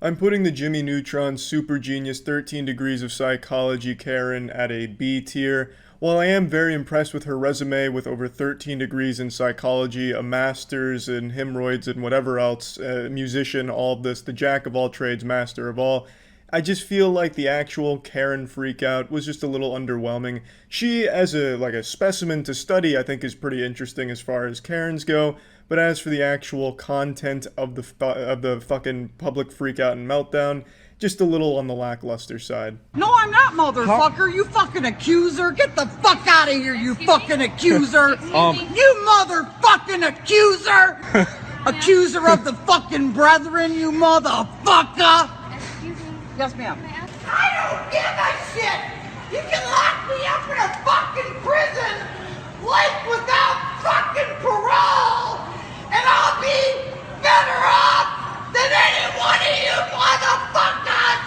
I'm putting the Jimmy Neutron Super Genius 13 Degrees of Psychology Karen at a B tier. While I am very impressed with her resume with over 13 degrees in psychology, a master's in hemorrhoids and whatever else, a musician, all of this, the jack of all trades, master of all, I just feel like the actual Karen Freakout was just a little underwhelming. She, as a specimen to study, I think is pretty interesting as far as Karens go, but as for the actual content of the fucking public freakout and meltdown, just a little on the lackluster side.
No, I'm not, motherfucker. You fucking accuser. Get the fuck out of here, you fucking accuser. You motherfucking accuser. Accuser of the fucking brethren, you motherfucker. Yes, ma'am.
I don't give a shit. You can lock me up in a fucking prison, life without fucking parole, and I'll be better off than any one of you motherfuckers!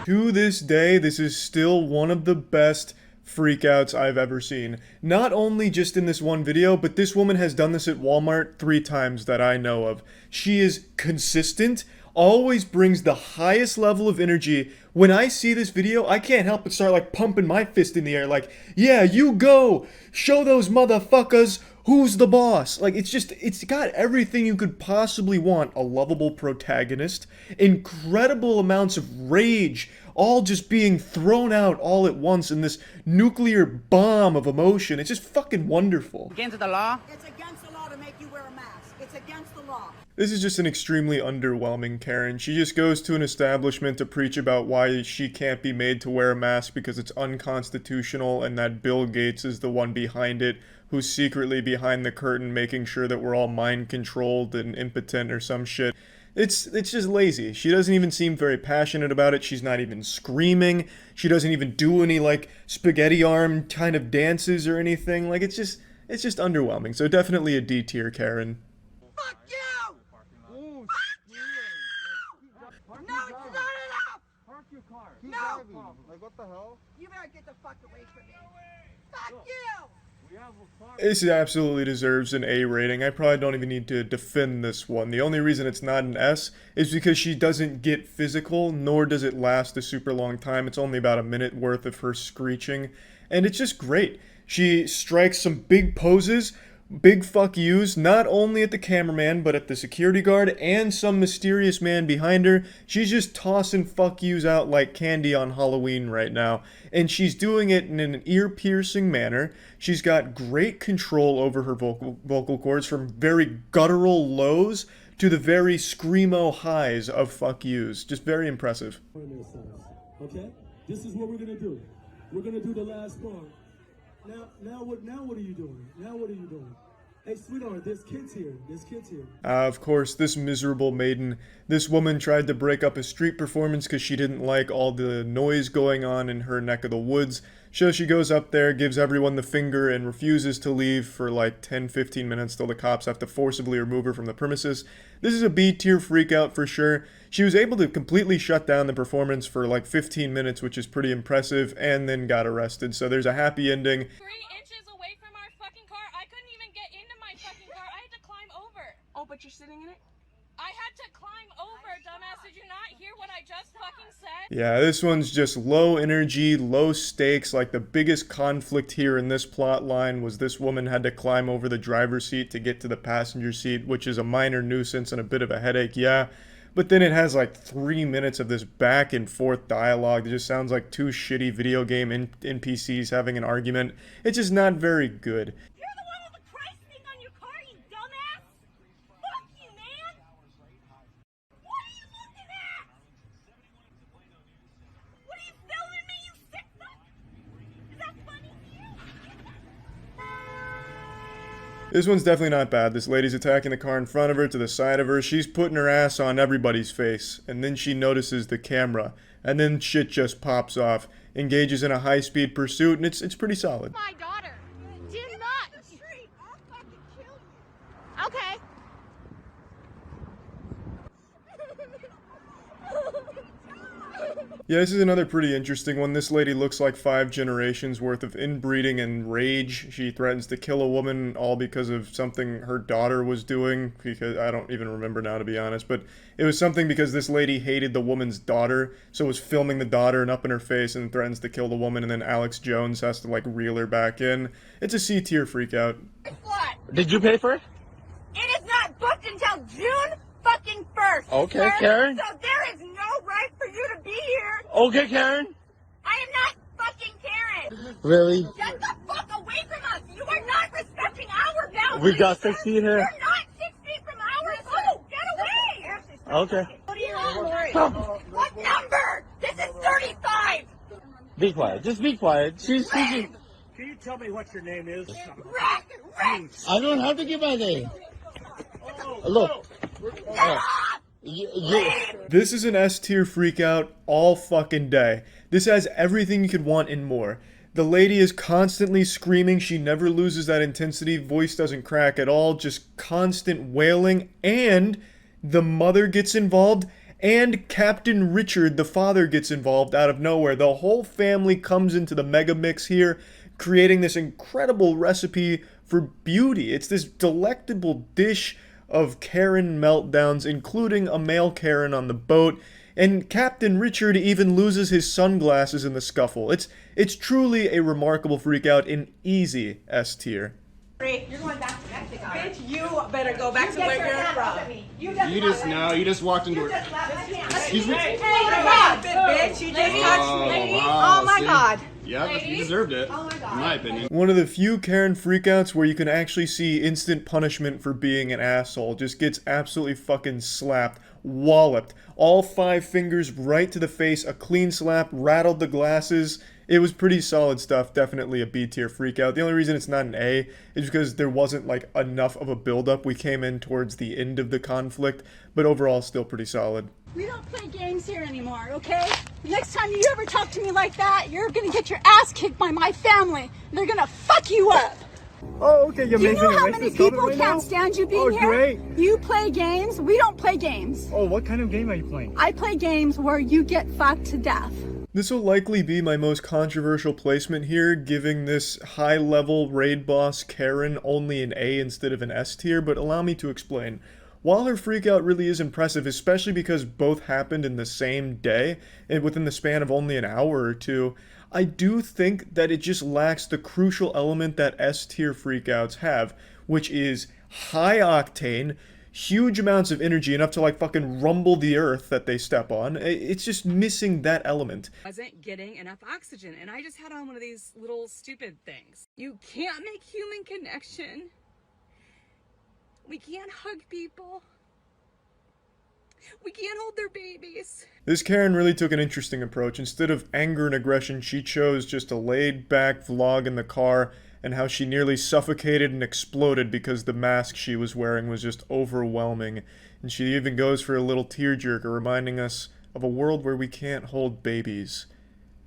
To this day, this is still one of the best freakouts I've ever seen. Not only just in this one video, but this woman has done this at Walmart 3 times that I know of. She is consistent, always brings the highest level of energy. When I see this video, I can't help but start like pumping my fist in the air like, yeah, you go! Show those motherfuckers who's the boss. Like, it's got everything you could possibly want. A lovable protagonist, incredible amounts of rage, all just being thrown out all at once in this nuclear bomb of emotion. It's just fucking wonderful.
Against the law? It's against the law to make you wear a mask. It's against the law.
This is just an extremely underwhelming Karen. She just goes to an establishment to preach about why she can't be made to wear a mask because it's unconstitutional and that Bill Gates is the one behind it, who's secretly behind the curtain making sure that we're all mind controlled and impotent or some shit. It's just lazy. She doesn't even seem very passionate about it. She's not even screaming. She doesn't even do any like spaghetti arm kind of dances or anything. Like it's just underwhelming. So definitely a D tier Karen.
Fuck you! No, it's not enough!
park your car.
No!
Like what the hell?
You better get the fuck away from me. Fuck you!
This absolutely deserves an A rating. I probably don't even need to defend this one. The only reason it's not an S is because she doesn't get physical, nor does it last a super long time. It's only about a minute worth of her screeching, and it's just great. She strikes some big poses, big fuck yous, not only at the cameraman, but at the security guard and some mysterious man behind her. She's just tossing fuck yous out like candy on Halloween right now. And she's doing it in an ear-piercing manner. She's got great control over her vocal cords, from very guttural lows to the very screamo highs of fuck yous. Just very impressive.
Okay? This is what we're gonna do. We're gonna do the last part. Now what are you doing? Now what are you doing? Hey, sweetheart, there's kids here.
Of course, this miserable maiden, this woman tried to break up a street performance because she didn't like all the noise going on in her neck of the woods. So she goes up there, gives everyone the finger, and refuses to leave for like 10-15 minutes till the cops have to forcibly remove her from the premises. This is a B-tier freakout for sure. She was able to completely shut down the performance for like 15 minutes, which is pretty impressive, and then got arrested. So there's a happy ending.
3 inches away from our fucking car. I couldn't even get into my fucking car. I had to climb over.
Oh, but you're sitting in it?
I had to climb over, dumbass. Did you not hear what I just fucking
Yeah, this one's just low energy, low stakes. Like, the biggest conflict here in this plot line was this woman had to climb over the driver's seat to get to the passenger seat, which is a minor nuisance and a bit of a headache, yeah. But then it has like 3 minutes of this back and forth dialogue that just sounds like two shitty video game NPCs having an argument. It's just not very good.
You're the one with the Christ thing on your car, you dumbass! Fuck you, man! What are you looking at? What are you filming me, you sick fuck? Is that funny to you?
This one's definitely not bad. This lady's attacking the car in front of her, to the side of her. She's putting her ass on everybody's face. And then she notices the camera. And then shit just pops off. Engages in a high-speed pursuit, and it's pretty solid.
My daughter. Do not. I'll fucking kill you. Okay.
Yeah, this is another pretty interesting one. This lady looks like 5 generations worth of inbreeding and rage. She threatens to kill a woman all because of something her daughter was doing, because I don't even remember now, to be honest, but it was something because this lady hated the woman's daughter, so was filming the daughter and up in her face and threatens to kill the woman, and then Alex Jones has to like reel her back in. It's a C-tier freakout.
What?
Did you pay for it?
It is not booked until June fucking 1st.
Okay,
sir.
Karen.
So there is no right for you to be here.
Okay, Karen.
I am not fucking Karen.
Really?
Get the fuck away from us. You are not respecting our boundaries.
We got 6 feet here.
You're not 6 feet from ours. Oh, get away.
Okay.
What are you on? What number? This is 35.
Be quiet. Just be quiet. She's speaking.
Can you tell me what your name is?
Rick.
I don't have to give my name. Look.
This is an S-tier freakout all fucking day. This has everything you could want and more. The lady is constantly screaming. She never loses that intensity. Voice doesn't crack at all. Just constant wailing. And the mother gets involved. And Captain Richard, the father, gets involved out of nowhere. The whole family comes into the mega mix here, creating this incredible recipe for beauty. It's this delectable dish of Karen meltdowns, including a male Karen on the boat, and Captain Richard even loses his sunglasses in the scuffle. It's truly a remarkable freakout in easy S tier.
You're going back to Mexico.
Bitch, you better go back to where you're from.
You
just walked into it.
Excuse me.
Hey, bitch, you just touched me.
Wow,
Oh my
see?
God.
Yeah, you deserved it, in my opinion.
One of the few Karen freakouts where you can actually see instant punishment for being an asshole. Just gets absolutely fucking slapped, walloped. All 5 fingers right to the face, a clean slap, rattled the glasses. It was pretty solid stuff, definitely a B tier freakout. The only reason it's not an A is because there wasn't like enough of a build-up. We came in towards the end of the conflict, but overall still pretty solid.
We don't play games here anymore, okay? Next time you ever talk to me like that, you're gonna get your ass kicked by my family. They're gonna fuck you up.
Oh, okay, you're
Do you
making
know
a
how
racist
many
comment
people
right
can't
now?
stand you being
Oh,
here?
great.
You play games. We don't play games.
Oh, what kind of game are you playing?
I play games where you get fucked to death.
This will likely be my most controversial placement here, giving this high-level raid boss Karen only an A instead of an S tier, but allow me to explain. While her freakout really is impressive, especially because both happened in the same day, and within the span of only an hour or two, I do think that it just lacks the crucial element that S-tier freakouts have, which is high octane, huge amounts of energy, enough to like fucking rumble the earth that they step on. It's just missing that element.
Wasn't getting enough oxygen, and I just had on one of these little stupid things. You can't make human connection. We can't hug people. We can't hold their babies.
This Karen really took an interesting approach. Instead of anger and aggression, she chose just a laid-back vlog in the car and how she nearly suffocated and exploded because the mask she was wearing was just overwhelming. And she even goes for a little tearjerker, reminding us of a world where we can't hold babies.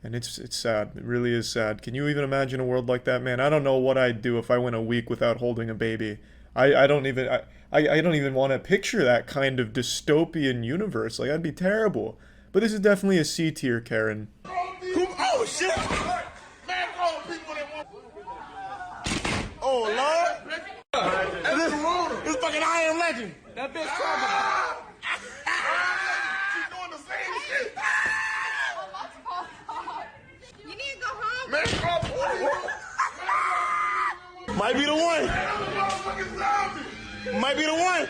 And it's sad. It really is sad. Can you even imagine a world like that, man? I don't know what I'd do if I went a week without holding a baby. I don't even want to picture that kind of dystopian universe. Like, that'd be terrible. But this is definitely a C tier, Karen.
Oh shit! Oh Lord! This fucking I Am Legend. That bitch coming. She's doing the same shit.
Might be the one. Might be the one.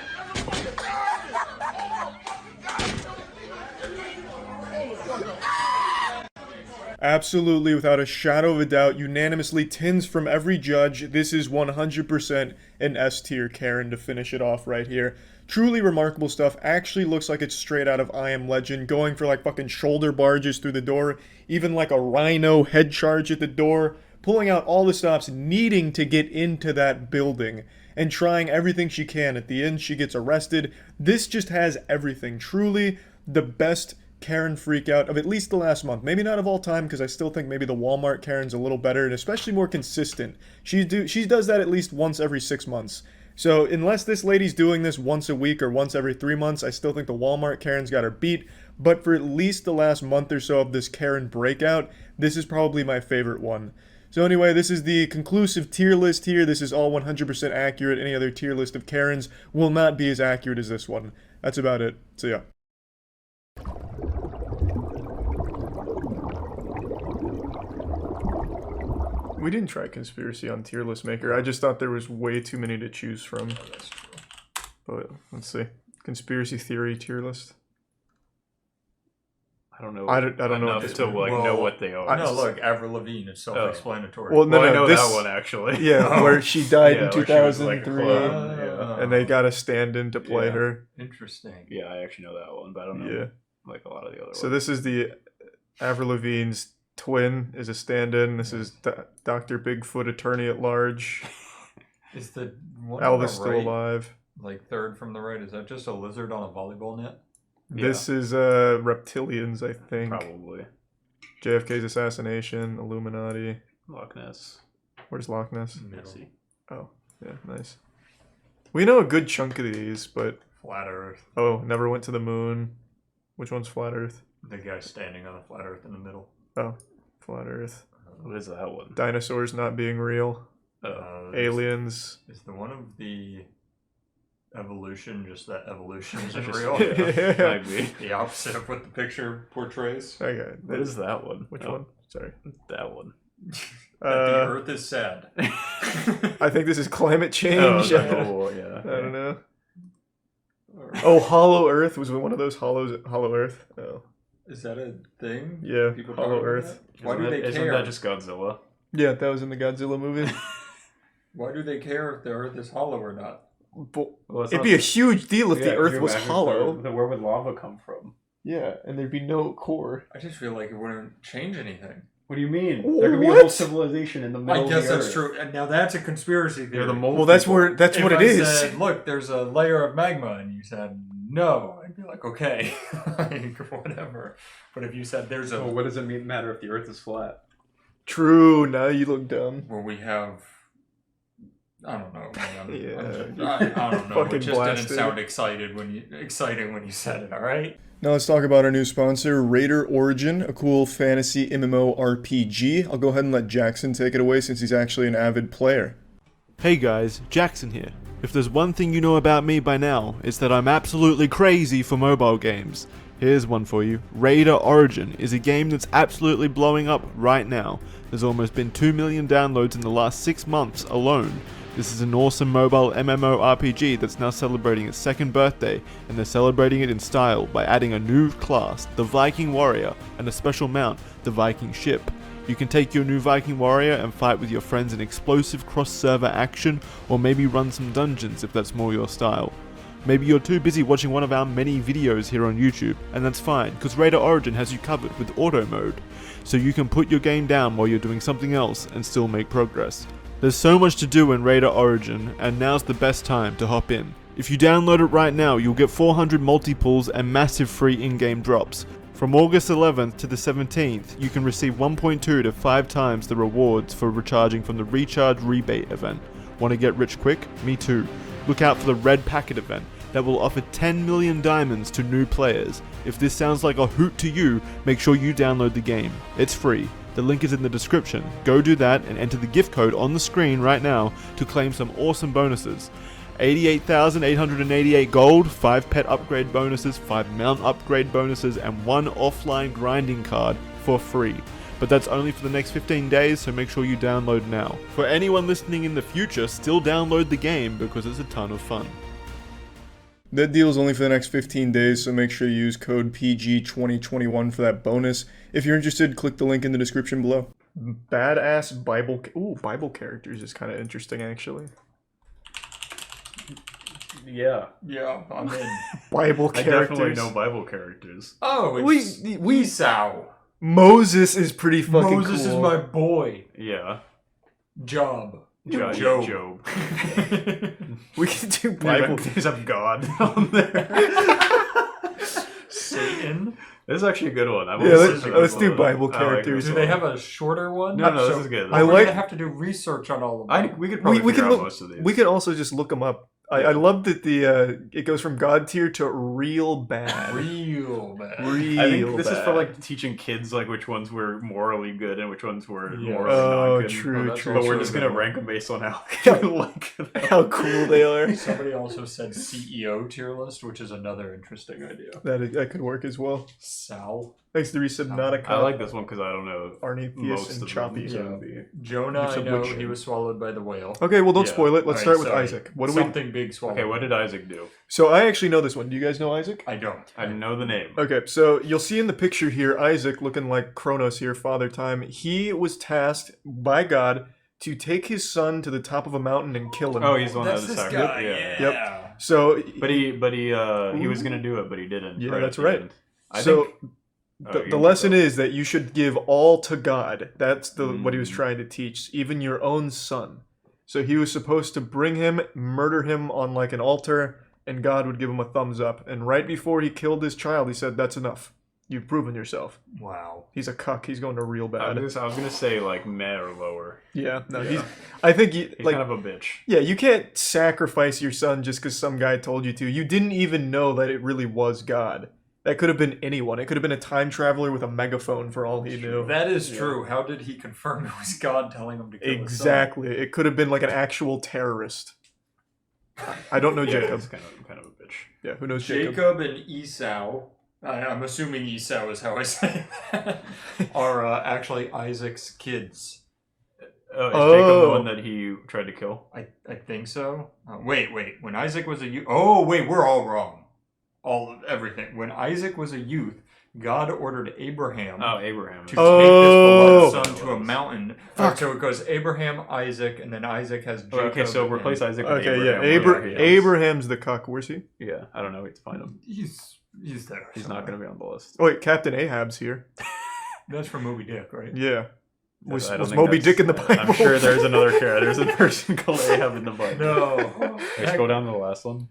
Absolutely, without a shadow of a doubt, unanimously, tins from every judge. This is 100% an S tier Karen to finish it off right here. Truly remarkable stuff. Actually looks like it's straight out of I Am Legend, going for like fucking shoulder barges through the door, even like a rhino head charge at the door, pulling out all the stops, needing to get into that building, and trying everything she can. At the end, she gets arrested. This just has everything. Truly the best Karen Freakout of at least the last month. Maybe not of all time, because I still think maybe the Walmart Karen's a little better, and especially more consistent. She does that at least once every 6 months. So unless this lady's doing this once a week or once every 3 months, I still think the Walmart Karen's got her beat. But for at least the last month or so of this Karen breakout, this is probably my favorite one. So anyway, this is the conclusive tier list here. This is all 100% accurate. Any other tier list of Karens will not be as accurate as this one. That's about it. So yeah. We didn't try conspiracy on tier list maker. I just thought there was way too many to choose from.
Oh, that's true.
But let's see. Conspiracy theory tier list.
I don't know.
I don't know
enough to like know what they are.
No, look, Avril Lavigne is self-explanatory.
Well, no,
I
no,
know
this,
that one actually.
Yeah, where she died in
where she was,
2003,
like, yeah.
and they got a stand-in to play her.
Interesting.
Yeah, I actually know that one, but I don't know like a lot of the other ones.
So this is the Avril Lavigne's twin is a stand-in. This is Dr. Bigfoot, attorney at large.
Is the one
Elvis
on the
still
right,
alive?
like third from the right, is that just a lizard on a volleyball net?
This is reptilians, I think.
Probably.
JFK's assassination, Illuminati.
Loch Ness.
Where's Loch Ness?
Messy.
Oh, yeah, nice. We know a good chunk of these, but...
Flat Earth.
Oh, never went to the moon. Which one's Flat Earth?
The guy standing on a flat Earth in the middle.
Oh, Flat Earth.
What is that one?
Dinosaurs not being real. Aliens.
Is the one of the evolution just that evolution isn't real?
Yeah.
The opposite of what the picture portrays.
Okay.
What is that one?
Which one? Sorry.
That one.
That the Earth is sad.
I think this is climate change.
Oh, yeah.
I don't know. Oh, Hollow Earth was one of those Hollow Earth. Oh.
Is that a thing?
Yeah,
People
Hollow
talk about
Earth.
that? Why do they
Isn't
care?
that just Godzilla?
Yeah, that was in the Godzilla movie.
Why do they care if the Earth is hollow or not?
Well,
it'd be a huge deal if the Earth was hollow.
Where would lava come from?
Yeah, and there'd be no core.
I just feel like it wouldn't change anything.
What do you mean? There could be a whole civilization in the middle of the Earth.
I guess that's true. And now that's a conspiracy theory.
Well, that's what it is.
Said, look, there's a layer of magma, and you said no, I'd be like, okay, like, whatever. But if you said there's a...
Well, what does it matter if the Earth is flat?
True, now you look dumb.
Where we have... I don't know, man.
Yeah.
I don't know.
Fucking
It just
blasted.
didn't sound exciting when you said it, alright?
Now let's talk about our new sponsor, Raider Origin, a cool fantasy MMO RPG. I'll go ahead and let Jackson take it away since he's actually an avid player.
Hey guys, Jackson here. If there's one thing you know about me by now, it's that I'm absolutely crazy for mobile games. Here's one for you. Raider Origin is a game that's absolutely blowing up right now. There's almost been 2 million downloads in the last 6 months alone. This is an awesome mobile MMORPG that's now celebrating its 2nd birthday, and they're celebrating it in style by adding a new class, the Viking Warrior, and a special mount, the Viking Ship. You can take your new Viking Warrior and fight with your friends in explosive cross-server action, or maybe run some dungeons if that's more your style. Maybe you're too busy watching one of our many videos here on YouTube, and that's fine, because Raider Origin has you covered with auto mode, so you can put your game down while you're doing something else and still make progress. There's so much to do in Raider Origin, and now's the best time to hop in. If you download it right now, you'll get 400 multi-pulls and massive free in-game drops. From August 11th to the 17th, you can receive 1.2 to 5 times the rewards for recharging from the Recharge Rebate event. Want to get rich quick? Me too. Look out for the Red Packet event that will offer 10 million diamonds to new players. If this sounds like a hoot to you, make sure you download the game. It's free. The link is in the description. Go do that and enter the gift code on the screen right now to claim some awesome bonuses. 88,888 gold, 5 pet upgrade bonuses, 5 mount upgrade bonuses, and 1 offline grinding card for free. but that's only for the next 15 days, so make sure you download now. For anyone listening in the future, still download the game because it's a ton of fun.
That deal is only for the next 15 days, so make sure you use code PG2021 for that bonus. If you're interested, click the link in the description below. Badass Bible characters is kind of interesting, actually.
Yeah, I'm in.
Bible characters.
I definitely know Bible characters.
Oh, it's Esau.
Moses is pretty fucking cool.
Moses is my boy.
Yeah.
Job.
Job.
We can do Bible.
There's a God on there.
Satan.
This is actually a good one.
Let's do Bible characters.
Do they have a shorter one?
No, this is good.
We're
gonna have to do research on all of them.
We could probably figure out most of these.
We could also just look them up. I love that it goes from God tier to real bad.
Real bad.
I think this is for like teaching kids like which ones were morally good and which ones were morally not good.
True.
But we're just gonna rank them based on how
how cool they are.
Somebody also said CEO tier list, which is another interesting idea.
That could work as well.
Sal.
Thanks to Resubnautica.
I like this one because I don't know
Arnetheus and Choppy.
Jonah, I know he was swallowed by the whale.
Okay, well don't spoil it. Let's start with Isaac.
Something big swallowed.
Okay, what did Isaac do?
So I actually know this one. Do you guys know Isaac?
I don't.
I know the name.
Okay, so you'll see in the picture here, Isaac, looking like Kronos here, Father Time. He was tasked by God to take his son to the top of a mountain and kill him.
Oh, he's the one that
That's
was
this
attacked.
guy.
Yeah.
Yep. So,
But he was gonna do it, but he didn't.
Yeah,
right
that's
at the
right.
end.
The lesson is that you should give all to God. That's what he was trying to teach, even your own son. So he was supposed to bring him, murder him on like an altar, and God would give him a thumbs up. And right before he killed his child, he said, "That's enough. You've proven yourself."
Wow.
He's a cuck. He's going to real bad.
I was gonna say like meh or lower.
Yeah, no, I think he's like,
kind of a bitch.
Yeah, you can't sacrifice your son just because some guy told you to. You didn't even know that it really was God. That could have been anyone. It could have been a time traveler with a megaphone for all he knew.
That is true. How did he confirm it was God telling him to kill
Exactly. It could have been like an actual terrorist. I don't know Jacob.
He's kind of a bitch.
Yeah, who knows Jacob?
Jacob and Esau, I'm assuming Esau is how I say that, are actually Isaac's kids.
Is Jacob the one that he tried to kill?
I think so. Wait. When Isaac was a youth... Oh, wait, we're all wrong. Everything. When Isaac was a youth, God ordered Abraham to take his beloved son to a mountain. So it goes Abraham, Isaac, and then Isaac has Jacob.
Okay, so replace Isaac with
Abraham.
Yeah,
Abraham's the cuck. Where's he?
Yeah, I don't know. Wait to find him.
He's there.
He's not going to be on the list.
Oh, wait, Captain Ahab's here.
That's from Moby Dick, right?
Yeah. Was Moby Dick in the Bible?
I'm sure there's another character. There's a person called Ahab in the Bible.
No.
Let's go down to the last one.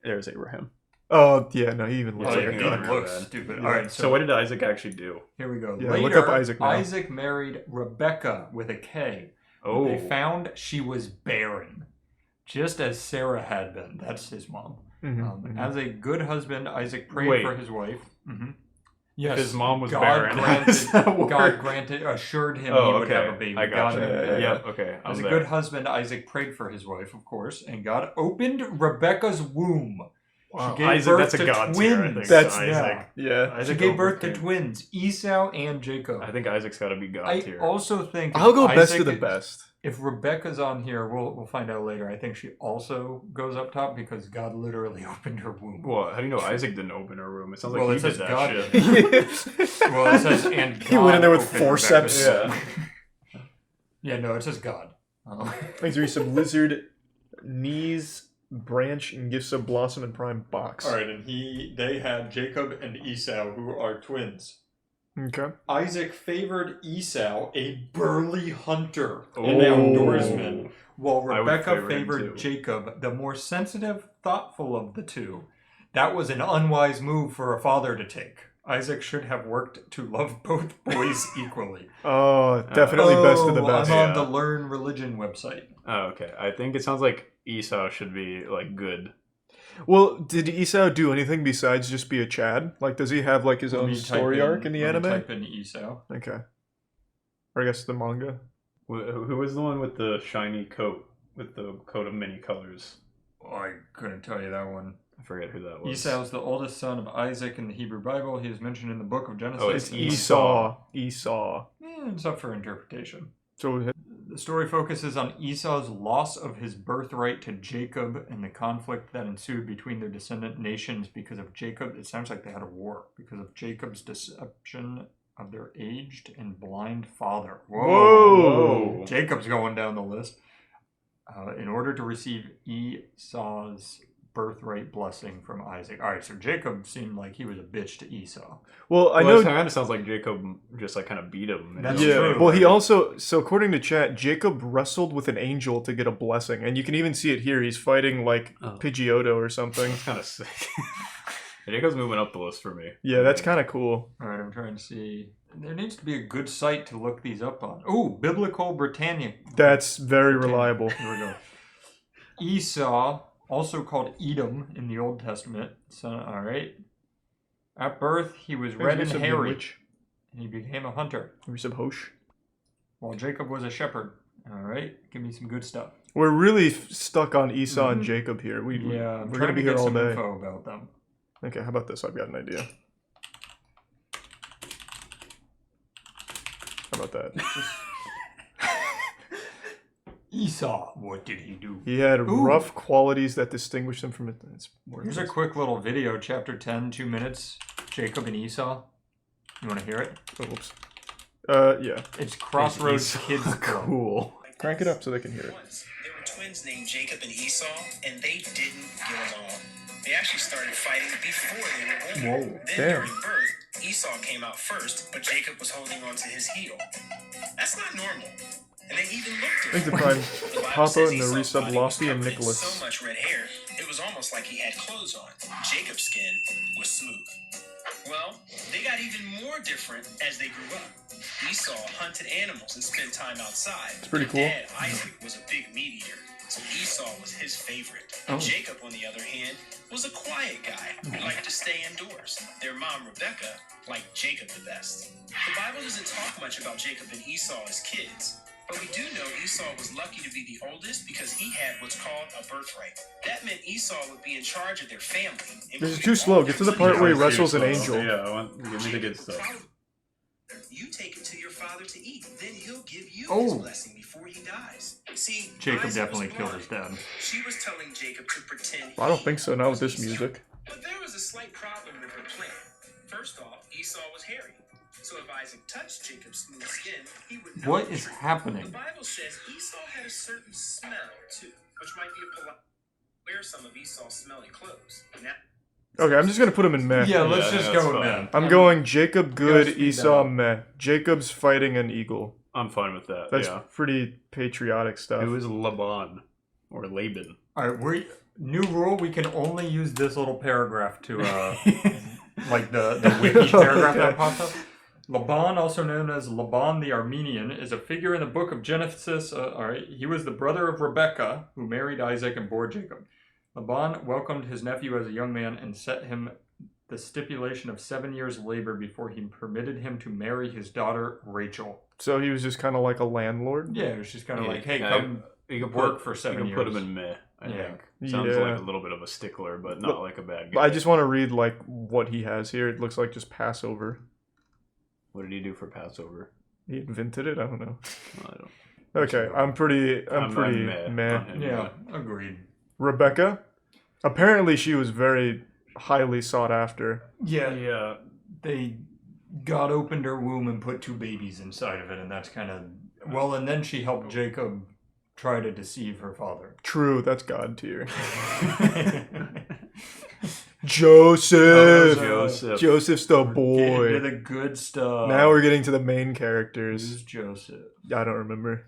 There's Abraham.
Oh, yeah, no, he even looks like
he
a
even looks stupid.
Yeah.
All right,
so what did Isaac actually do?
Here we go.
Yeah,
Later,
look up Isaac now.
Isaac married Rebecca with a K.
Oh.
They found she was barren, just as Sarah had been. That's his mom. As a good husband, Isaac prayed for his wife. Yes,
his mom was
God
barren.
assured him he would have a baby.
I got you. Yeah, okay.
As a good husband, Isaac prayed for his wife, of course, and God opened Rebecca's womb.
Wow.
She gave
Isaac,
birth
that's
to
a god
twins.
tier, I think.
That's
Isaac.
Yeah.
She gave birth to twins, Esau and Jacob.
I think Isaac's got to be god
I
tier.
also think
I'll go best to the best.
If Rebecca's on here, we'll find out later. I think she also goes up top because God literally opened her womb.
Well, how do you know Isaac didn't open her womb? It sounds like
Well,
he
it says
did that
God
shit.
Well, it says and God
He went in there with
opened
forceps.
Rebecca's womb. Yeah, no, it says God.
Thanks for some lizard knees, branch, and gifts of blossom and prime box.
All right, and they had Jacob and Esau, who are twins.
Okay.
Isaac favored Esau, a burly hunter and outdoorsman, while Rebecca favored Jacob, the more sensitive, thoughtful of the two. That was an unwise move for a father to take. Isaac should have worked to love both boys equally.
Oh, definitely best of the best.
I'm on the Learn Religion website.
Oh, okay. I think it sounds like Esau should be, like, good.
Well, did Esau do anything besides just be a Chad? Like, does he have, like, his own story arc in the anime?
Type in Esau.
Okay. Or I guess the manga.
Who was the one with the shiny coat? With the coat of many colors?
Oh, I couldn't tell you that one.
I forget who that was.
Esau is the oldest son of Isaac in the Hebrew Bible. He is mentioned in the book of Genesis.
Oh, it's
Esau.
Yeah, It's up for interpretation.
So
The story focuses on Esau's loss of his birthright to Jacob and the conflict that ensued between their descendant nations because of Jacob. It sounds like they had a war because of Jacob's deception of their aged and blind father. Whoa. Jacob's going down the list. In order to receive Esau's birthright blessing from Isaac. All right, so Jacob seemed like he was a bitch to Esau.
Well, I know
it kind of sounds like Jacob just like kind of beat him.
That's
yeah.
true.
Well, he also, so according to chat, Jacob wrestled with an angel to get a blessing, and you can even see it here. He's fighting like Pidgeotto or something.
That's kind of sick. Jacob's moving up the list for me.
Yeah, that's kind of cool.
All right, I'm trying to see. There needs to be a good site to look these up on. Oh, Biblical Britannia.
That's very reliable.
Here we go. Esau, also called Edom in the Old Testament. So, all right. At birth, he was red and hairy, and he became a hunter. While Jacob was a shepherd. All right, give me some good stuff.
We're really stuck on Esau and Jacob here. We're gonna be here all day.
Info about them.
Okay, how about this? I've got an idea. How about that?
Esau, what did he do?
He had rough qualities that distinguished him from it.
Here's a quick little video, chapter 10, 2 minutes. Jacob and Esau. You want to hear it?
Oh, whoops. Yeah.
It's Crossroads Kids Club.
Cool. Crank it up so they can hear it.
There were twins named Jacob and Esau, and they didn't get along. They actually started fighting before they were born.
Whoa,
Then
damn.
during birth, Esau came out first, but Jacob was holding on to his heel. That's not normal. And they even looked
Thanks to
different.
Prime
The Bible
Papa
says
and the
Esau's
resub
body was
Lofty and
covered in
Nicholas.
so much red hair, it was almost like he had clothes on. Jacob's skin was smooth. Well, they got even more different as they grew up. Esau hunted animals and spent time outside.
It's pretty cool.
Dad, Isaac, was a big meat eater, so Esau was his favorite.
Oh.
Jacob, on the other hand, was a quiet guy who liked to stay indoors. Their mom, Rebecca, liked Jacob the best. The Bible doesn't talk much about Jacob and Esau as kids, but we do know Esau was lucky to be the oldest because he had what's called a birthright. That meant Esau would be in charge of their family.
This is too slow. Get to the part where he wrestles an angel.
Yeah, give me the good stuff.
You take it to your father to eat, then he'll give you his
Oh.
blessing before he dies. See,
Jacob
Isaac
definitely
was
killed his
blind.
dad.
She was telling Jacob to pretend.
I don't think so, not with this music.
But there was a slight problem with her plan. First off, Esau was hairy. So if Isaac touched Jacob's smooth skin, he would know.
What is happening?
The Bible says Esau had a certain smell, too, which might be a polite. Wear some of Esau's smelly clothes. Now,
Okay, I'm just gonna put him in meh.
Yeah, let's just go with that.
I'm going Jacob good,
speed that
Esau
up.
meh. Jacob's fighting an eagle.
I'm fine with that.
That's
yeah.
pretty patriotic stuff.
It was Laban or Laban.
All right, new rule: we can only use this little paragraph to, like the wiki paragraph that popped up. Laban, also known as Laban the Armenian, is a figure in the book of Genesis. All right, he was the brother of Rebekah, who married Isaac and bore Jacob. Laban welcomed his nephew as a young man and set him the stipulation of 7 years' labor before he permitted him to marry his daughter Rachel.
So he was just kind of like a landlord?
Yeah, it was just kind of like, hey,
Yeah,
come
you can
work
put,
for 7
you
years.
can put him in meh, I
Yeah.
think. Sounds
Yeah.
like a little bit of a stickler, but not like a bad guy.
I just want to read like what he has here. It looks like just Passover.
What did he do for Passover?
He invented it? I don't know.
I don't.
Okay, I'm pretty
I'm
meh.
on him,
Yeah, agreed.
Rebecca? Apparently she was very highly sought after.
Yeah, they God opened her womb and put 2 babies inside of it, and that's kind of well. And then she helped Jacob try to deceive her father.
True, that's God tier. Joseph! Joseph's the boy.
Get into the good stuff.
Now we're getting to the main characters.
Who's Joseph?
I don't remember.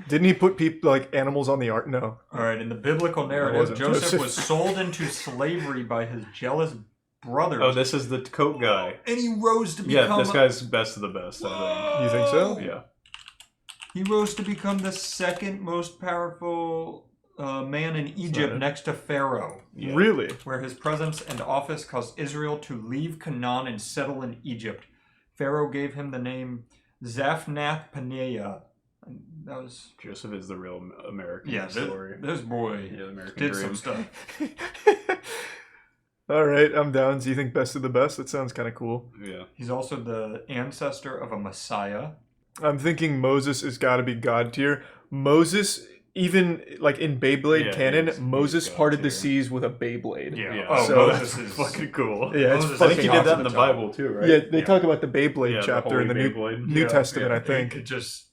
Didn't he put people like animals on the ark? No.
All right, in the biblical narrative,
wasn't
Joseph
Joseph.
was sold into slavery by his jealous brothers.
Oh, this is the coat guy.
And he rose to become...
Yeah, this guy's best of the best, I think.
You think so?
Yeah.
He rose to become the second most powerful man in Egypt next to Pharaoh.
Yeah. Really?
Where his presence and office caused Israel to leave Canaan and settle in Egypt. Pharaoh gave him the name Zaphnath-Paneah. That was...
Joseph is the real American story.
This boy
Yeah, the American
did
dream.
some stuff.
All right, I'm down. Do you think best of the best? That sounds kind of cool.
Yeah.
He's also the ancestor of a Messiah.
I'm thinking Moses has got to be God tier. Moses, even like in Beyblade canon, Moses parted the seas with a Beyblade.
Yeah.
Oh,
So Moses is fucking cool.
Yeah, it's
Moses,
fucking
I think he did that in the
awesome.
Bible too, right?
Yeah, they talk about the Beyblade
the
chapter in the
Holy
New,
Beyblade.
New Testament, I think.
It just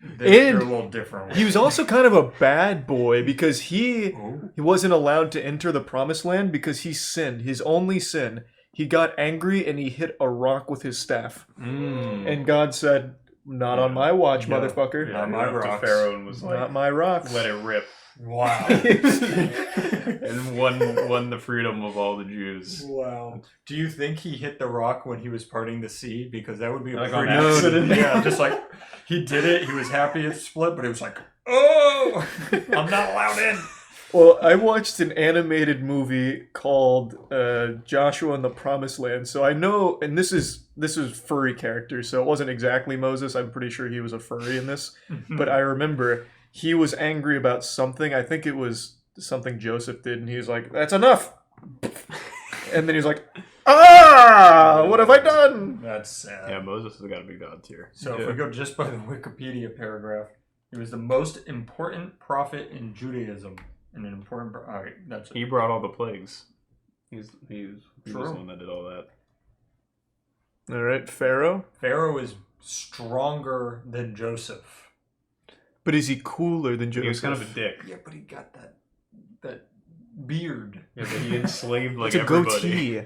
They're
a little different.
He was also kind of a bad boy because he wasn't allowed to enter the promised land because he sinned. His only sin. He got angry and he hit a rock with his staff. And God said, "Not on my watch, motherfucker.
Not my rocks." Pharaoh and was like,
"Not my rocks.
Let it rip."
Wow.
And won the freedom of all the Jews.
Wow. Do you think he hit the rock when he was parting the sea? Because that would be a
Like on
pretty
accident?
Yeah, just like he did it. He was happy it split, but it was like, oh, I'm not allowed in.
Well, I watched an animated movie called Joshua and the Promised Land, so I know, and this is furry characters, so it wasn't exactly Moses. I'm pretty sure he was a furry in this, but I remember he was angry about something. I think it was something Joseph did, and he was like, "That's enough," and then he was like, "Ah, what have I done?"
That's sad.
Yeah, Moses has got to be God tier.
So if we go just by the Wikipedia paragraph, he was the most important prophet in Judaism. And an important. All right, that's it.
He brought all the plagues. He was the
True.
one that did all that.
All right, Pharaoh.
Pharaoh is stronger than Joseph.
But is he cooler than Joseph?
He was kind of a dick.
Yeah, but he got that beard.
Yeah, but he enslaved like
It's a
everybody.
goatee.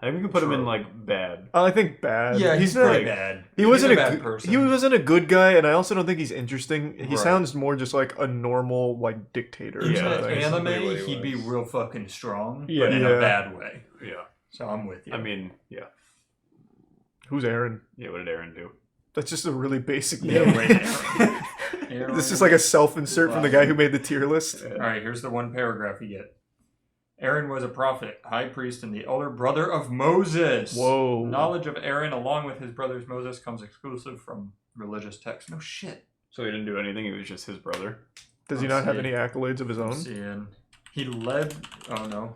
I think we can put him in like bad.
I think bad.
Yeah, he's
not
pretty bad.
He wasn't
a bad
good,
person.
He wasn't a good guy, and I also don't think he's interesting. He
Right.
sounds more just like a normal like dictator. Or
In
something.
the
basically what
anime,
he
he'd be
was.
real fucking strong,
Yeah.
but in
Yeah.
a bad way.
Yeah.
So I'm with you.
I mean, yeah.
Who's Aaron?
Yeah, what did Aaron do?
That's just a really basic
Yeah,
name.
wait, Aaron.
This is like a self-insert from the guy who made the tier list.
All right, here's the one paragraph you get. Aaron was a prophet, high priest, and the elder brother of Moses.
Whoa.
Knowledge of Aaron, along with his brother's Moses, comes exclusive from religious texts. No shit.
So he didn't do anything. He was just his brother.
Does he
Let's
not have
see.
any accolades of his own?
Seeing. He led. Oh no.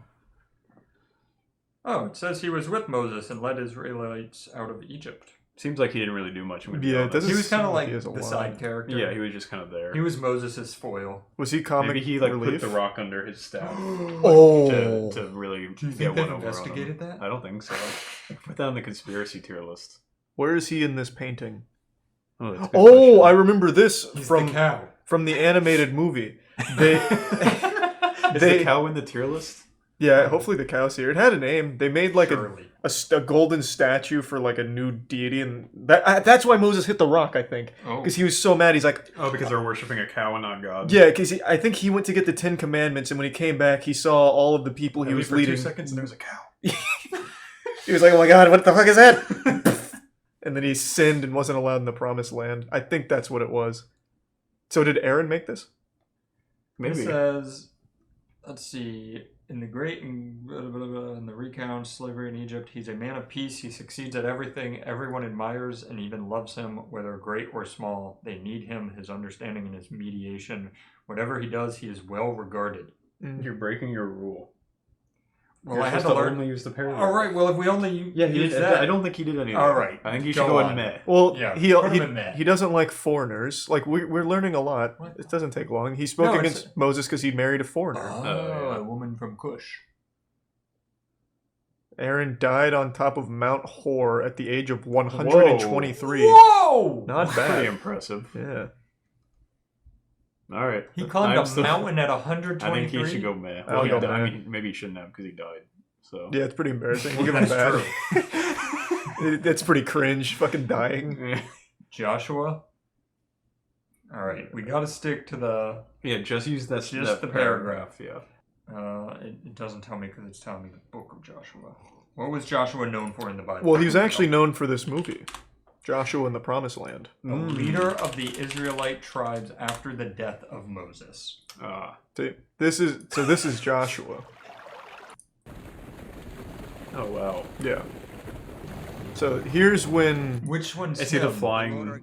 Oh, it says he was with Moses and led Israelites out of Egypt.
Seems like he didn't really do much. I'm gonna be
Yeah, it
honest.
doesn't
He was kind
seem
of
like
like
he has a
the
lot.
side character.
Yeah, he was just kind of there.
He was Moses' foil.
Was he comic
Maybe he like
relief?
put the rock under his staff.
Oh.
to really
Do you
get
think
one
they've
over on him.
investigated that?
I don't think so. Put that on the conspiracy tier list.
Where is he in this painting?
Oh, that's a good
Oh,
question.
I remember this
He's
from
the cow.
from the animated movie. They
Is
they
the cow in the tier list?
yeah, hopefully the cow's here. It had a name. They made like
Surely.
a golden statue for like a new deity, and that's why Moses hit the rock. I think
Oh.
because he was so mad. He's like,
Oh, because they're worshiping a cow and not God.
yeah, because I think he went to get the 10 Commandments, and when he came back, he saw all of the people he
Only
was
for
leading.
2 seconds, and there was a cow.
He was like, "Oh my God, what the fuck is that?" And then he sinned and wasn't allowed in the Promised Land. I think that's what it was. So did Aaron make this?
Maybe.
It says, let's see, in the great in the recount slavery in Egypt, he's a man of peace. He succeeds at everything. Everyone admires and even loves him, whether great or small. They need him, his understanding, and his mediation. Whatever he does, he is well regarded.
You're breaking your rule.
Well,
You're
I had
supposed
to
to
learn.
only use the paragraph.
All right. Well, if we only
Yeah, he
use
did.
that,
I don't think he did anything.
All right.
I think you should
Go
go
on.
in meh.
Well,
Yeah,
he
put him in meh.
he doesn't like foreigners. Like we're learning a lot. It doesn't take long. He spoke
No,
against Moses because he married a foreigner.
Oh,
yeah.
a woman from Cush.
Aaron died on top of Mount Hor at the age of 123.
Whoa!
Not bad.
Pretty impressive.
Yeah.
All right.
He climbed
I'm
a
still-
mountain at
I
123.
think he should go meh.
I'll
Well,
go
I
meh.
mean, maybe he shouldn't have because he died. So
Yeah, it's pretty embarrassing. We'll give him
That's
bad. That's pretty cringe. Fucking dying.
Joshua. All right, we got to stick to the.
Yeah, just use that.
Just
that
the paragraph.
Yeah.
It doesn't tell me because it's telling me the book of Joshua. What was Joshua known for in the Bible?
Well, he was actually known for this movie, Joshua in the Promised Land.
a leader of the Israelite tribes after the death of Moses.
See, this is Joshua.
Oh wow.
Yeah. So here's when.
Which one's
Is he the
him?
flying?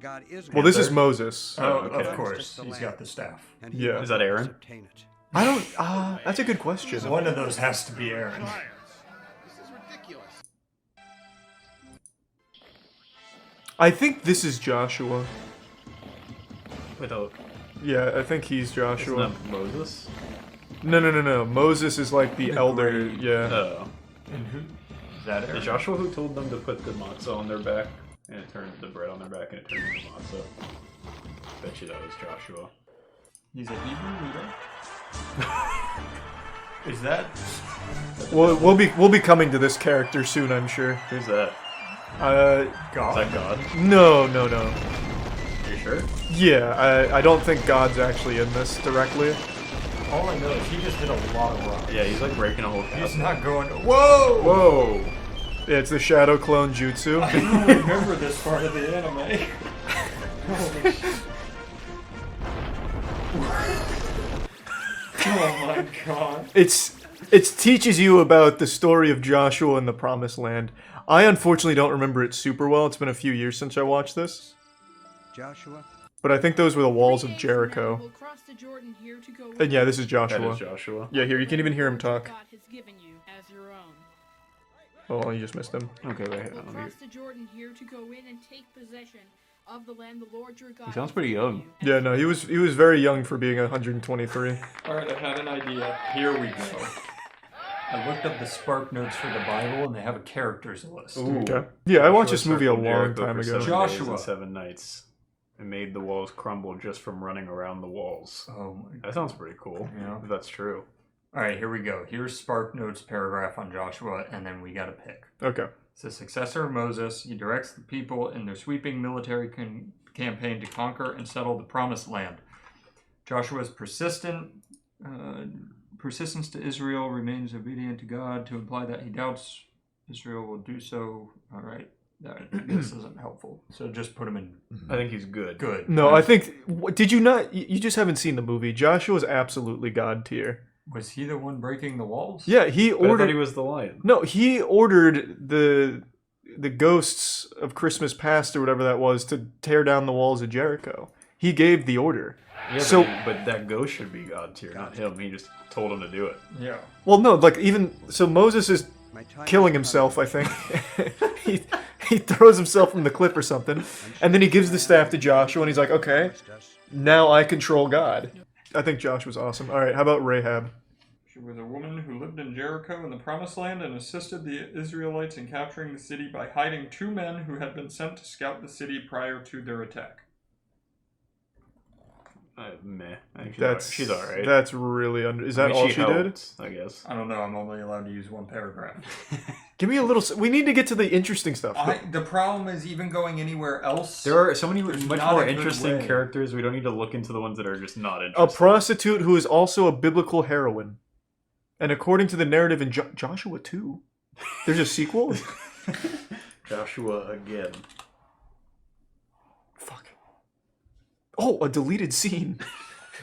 Well, this is Moses.
Oh,
okay.
of course. He's got the staff.
Yeah.
Is that Aaron?
I don't. That's a good question.
One of those has to be Aaron.
I think this is Joshua.
Without.
Yeah, I think he's Joshua.
Isn't that Moses?
No. Moses is like the elder.
great-
Yeah.
Oh.
And who? Is that
Is
Aaron?
Joshua who told them to put the matzah on their back? And it turned the bread on their back and it turned into matzah. Bet you that was Joshua.
He's a Hebrew leader. Is that?
We'll be coming to this character soon, I'm sure.
Who's that?
God.
Is that God?
No.
Are you sure?
Yeah, I don't think God's actually in this directly.
All I know is he just hit a lot of rocks.
Yeah, he's like breaking a whole castle.
He's not going. Whoa!
Whoa!
Yeah, it's the Shadow Clone Jutsu.
I don't remember this part of the anime. Holy shit. Oh my god.
It teaches you about the story of Joshua and the Promised Land. I unfortunately don't remember it super well. It's been a few years since I watched this.
Joshua.
But I think those were the walls of Jericho.
We'll cross the Jordan here to go
And yeah, this is Joshua.
That is Joshua.
Yeah, here, you can even hear him talk.
God has given you as your own.
Oh, you just missed him.
Okay, wait.
We'll cross the Jordan here to go in and take possession of the land the Lord your God.
He sounds pretty young.
Yeah, no, he was very young for being 123.
Alright, I had an idea. Here we go. I looked up the spark notes for the Bible and they have a characters list.
Ooh.
Okay. Yeah, I watched this
Joshua
movie a
circled
long
Jericho
time
for
ago.
7 days
Joshua.
and 7 nights. And made the walls crumble just from running around the walls.
Oh my god.
That sounds pretty cool.
Yeah.
If that's true.
Alright, here we go. Here's Spark Notes paragraph on Joshua, and then we gotta pick.
Okay.
It's the successor of Moses. He directs the people in their sweeping military campaign to conquer and settle the Promised Land. Joshua's persistence to Israel remains obedient to God to imply that he doubts Israel will do so. Alright. This isn't helpful. So just put him in.
I think he's good.
Good.
No, I think... Did you not... You just haven't seen the movie. Joshua's absolutely God tier.
Was he the one breaking the walls?
Yeah, he
But I
ordered...
thought he was the lion.
No, he ordered the ghosts of Christmas past or whatever that was to tear down the walls of Jericho. He gave the order.
Yeah,
So...
but that ghost should be God tier, not him. He just told him to do it.
Yeah.
Well, no, like even... So Moses is killing himself, I think. He throws himself from the cliff or something, and then he gives the staff to Joshua, and he's like, okay, now I control God. I think Joshua's awesome. All right, how about Rahab?
She was a woman who lived in Jericho in the Promised Land and assisted the Israelites in capturing the city by hiding 2 men who had been sent to scout the city prior to their attack.
Meh. I think she's
She's
alright.
That's really under... Is that all she did?
I guess.
I don't know, I'm only allowed to use 1 paragraph.
Give me a little... We need to get to the interesting stuff.
The problem is even going anywhere else...
There are so many much
not
more
a good
interesting
way.
characters. We don't need to look into the ones that are just not
A
interesting.
prostitute who is also a biblical heroine. And according to the narrative in Joshua 2, there's a sequel?
Joshua again.
Fuck. Oh, a deleted scene.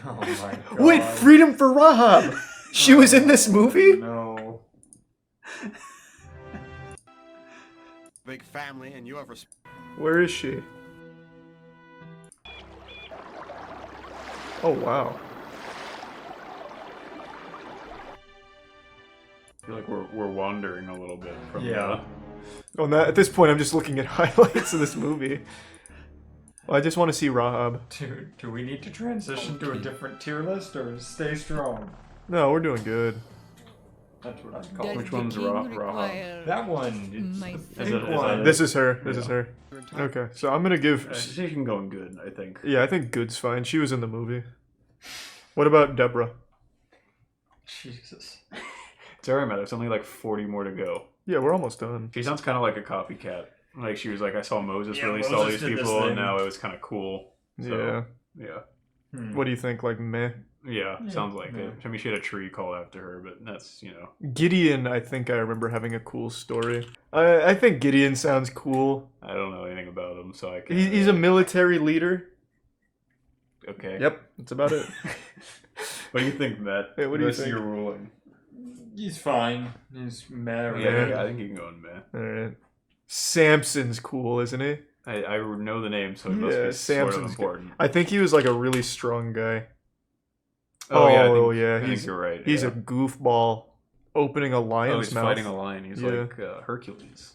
Oh my god.
Wait, Freedom for Rahab! She was in this movie?
No.
Big family, and you have
Where is she? Oh, wow.
I feel like we're wandering a little bit from
Oh, at this point, I'm just looking at highlights of this movie. Well, I just want to see Rahab.
Do we need to transition to a different tier list or stay strong?
No, we're doing good.
That's what I call it.
Which one's Rahab?
That one.
This is her. This is her. Okay, so I'm gonna give...
She can go in good, I think.
Yeah, I think good's fine. She was in the movie. What about Deborah?
Jesus.
It's alright, man. There's only like 40 more to go.
Yeah, we're almost done.
She sounds kind of like a copycat. Like she was like, I saw Moses release
Moses
all these
did this
people, and
thing.
now it was kind of cool. So, yeah.
What do you think? Like, meh?
Yeah, sounds like it. I mean, she had a tree called after her, but that's,
Gideon, I think I remember having a cool story. I think Gideon sounds cool.
I don't know anything about him, so I can't.
He's a military leader.
Okay.
Yep, that's about it.
What do you think, Matt?
Hey, what do you
What's
think?
your ruling?
He's fine. He's meh.
Yeah, I think you can go in meh.
Alright. Samson's cool, isn't he?
I know the name, so it must be
Samson's
sort of important.
I think he was like a really strong guy.
Oh, yeah, I think
he's
you're right.
He's
yeah.
a goofball opening a lion's
he's
mouth.
fighting a lion. He's like Hercules.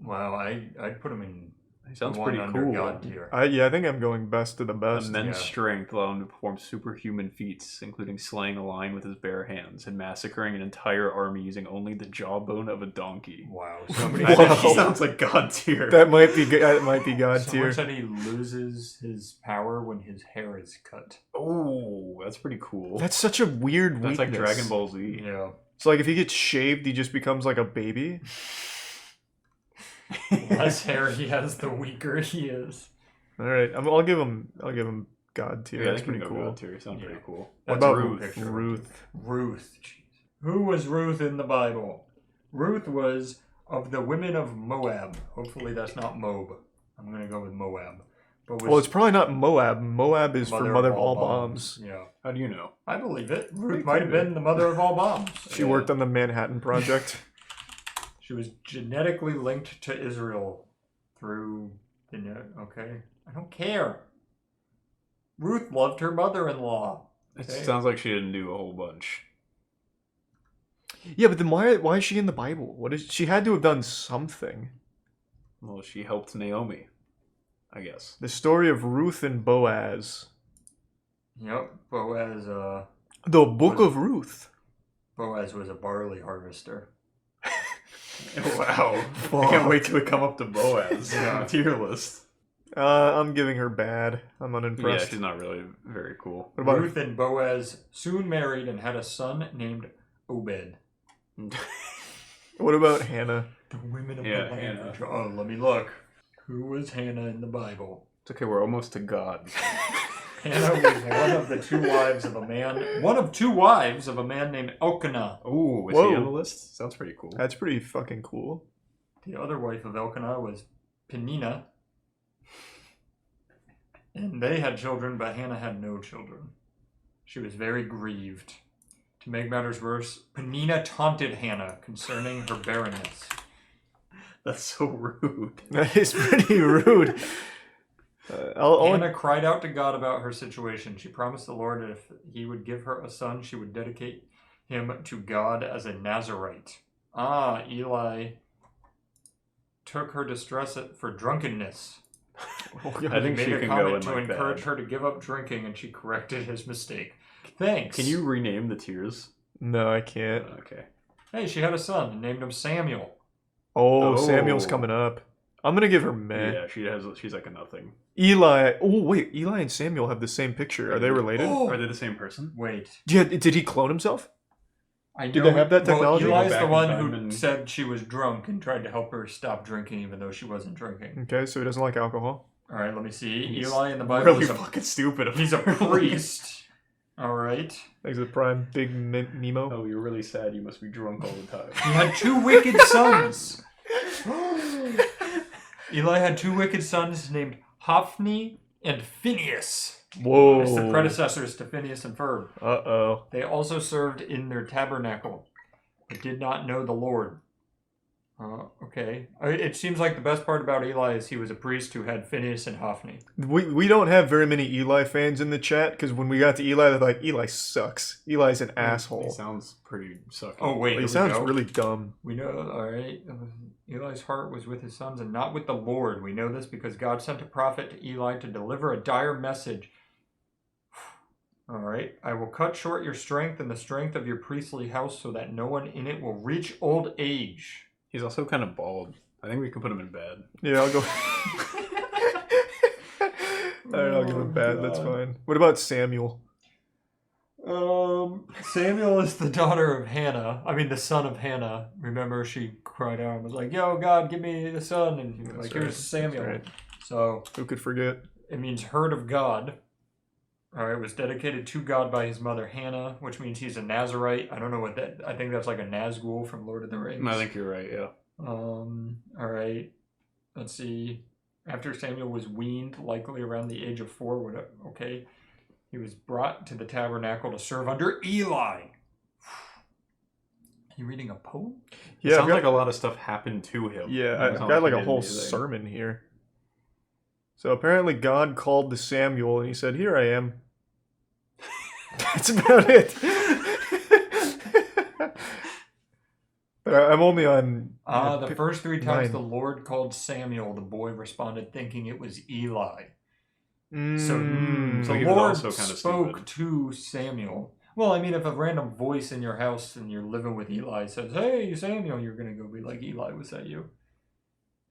Wow, I'd put him in.
He sounds
the one
pretty
under
cool.
God tier.
I think I'm going best to the best.
Immense strength allowed him to perform superhuman feats, including slaying a lion with his bare hands and massacring an entire army using only the jawbone of a donkey.
Wow,
somebody said he sounds like God tier.
That might be God tier.
Someone said he loses his power when his hair is cut.
Oh, that's pretty cool.
That's such a weird weakness.
That's like Dragon Ball Z.
Yeah.
It's like if he gets shaved, he just becomes like a baby.
Less hair he has, the weaker he is.
All right, I'll give him God tier.
Yeah,
That's
that's pretty
pretty
cool.
cool.
God tier sounds pretty cool.
What
That's
about
a cool
Ruth?
picture.
Ruth.
Ruth. Jeez. Who was Ruth in the Bible? Ruth was of the women of Moab. Hopefully that's not Moab. I'm going to go with Moab. But
Well, it's probably not Moab. Moab is for Mother of All Bombs.
Yeah.
How do you know?
I believe it. Ruth might have been the mother of all bombs.
She worked on the Manhattan Project.
She was genetically linked to Israel through the okay. I don't care. Ruth loved her mother-in-law.
It sounds like she didn't do a whole bunch.
Yeah, but then why is she in the Bible? She had to have done something.
Well, she helped Naomi, I guess.
The story of Ruth and Boaz.
Yep, Boaz.
The Book of Ruth.
Boaz was a barley harvester.
Wow. I can't wait till we come up to Boaz. Tier list.
I'm giving her bad. I'm
Yeah,
unimpressed.
she's not really very cool.
What about
Ruth and Boaz soon married and had a son named Obed.
What about Hannah?
The women of
Yeah,
the land.
Hannah.
Oh, let me look. Who was Hannah in the Bible?
It's okay, we're almost to God.
Hannah was one of two wives of a man named Elkanah.
Ooh, is
Whoa.
he on the list? Sounds pretty cool.
That's pretty fucking cool.
The other wife of Elkanah was Peninnah. And they had children, but Hannah had no children. She was very grieved. To make matters worse, Peninnah taunted Hannah concerning her barrenness.
That's so rude.
That is pretty rude.
Hannah cried out to God about her situation. She promised the Lord that if he would give her a son, she would dedicate him to God as a Nazarite. Eli took her distress for drunkenness.
I think
He
she
made a
can go
comment
in
to
like
encourage
that.
her to give up drinking, and she corrected his mistake. Thanks.
Can you rename the tiers?
No, I can't.
Okay.
Hey, she had a son and named him Samuel.
Oh, Samuel's coming up. I'm gonna give her meh.
Yeah, she's like a nothing.
Eli. Oh wait, Eli and Samuel have the same picture. Are they related?
Are they the same person?
Wait.
Yeah. Did he clone himself?
Did
they have that technology?
Well, Eli's
Back
the
in
one
time
who
and-
said she was drunk and tried to help her stop drinking even though she wasn't drinking.
Okay, so he doesn't like alcohol.
All right, let me see.
He's
Eli in the Bible
really
is
fucking stupid.
He's a priest. All right.
He's the prime big Nemo.
Oh, you're really sad. You must be drunk all the time.
He had two wicked sons. Eli had two wicked sons named Hophni and Phinehas.
Whoa.
It's the predecessors to Phineas and Ferb.
Uh-oh.
They also served in their tabernacle, but did not know the Lord. Okay. It seems like the best part about Eli is he was a priest who had Phineas and Hophni.
We don't have very many Eli fans in the chat because when we got to Eli, they're like, Eli sucks. Eli's an
He
asshole.
sounds pretty sucky.
Oh, wait.
He
here we
sounds
go.
really dumb.
We know, all right. Eli's heart was with his sons and not with the Lord. We know this because God sent a prophet to Eli to deliver a dire message. All right. I will cut short your strength and the strength of your priestly house so that no one in it will reach old age.
He's also kind of bald. I think we can put him in bed.
Yeah, I'll go. Alright, I'll give him bad. That's fine. What about Samuel?
Samuel is the daughter of Hannah. I mean, the son of Hannah. Remember, she cried out and was like, "Yo, God, give me the son." And he was like,
right.
"Here's Samuel."
That's right.
So
Who could forget?
it means heard of God. All right, was dedicated to God by his mother Hannah, which means he's a Nazarite. I don't know what that. I think that's like a Nazgul from Lord of the Rings.
I think you're right. Yeah.
All right. Let's see. After Samuel was weaned, likely around the age of 4, okay, he was brought to the tabernacle to serve under Eli. You reading a poem?
Yeah, it sounds like a lot of stuff happened to him.
Yeah,
It's
I've
not
got like
he
a
did
whole
anything.
sermon here. So apparently God called to Samuel and he said, "Here I am." That's about it. I'm only on.
The first 3 times
9.
the Lord called Samuel, the boy responded thinking it was Eli. So
So
the
he was
Lord
also kinda
spoke
stupid.
to Samuel. Well, I mean, if a random voice in your house and you're living with Eli says, "Hey, Samuel," you're gonna go be like, "Eli, was that you?"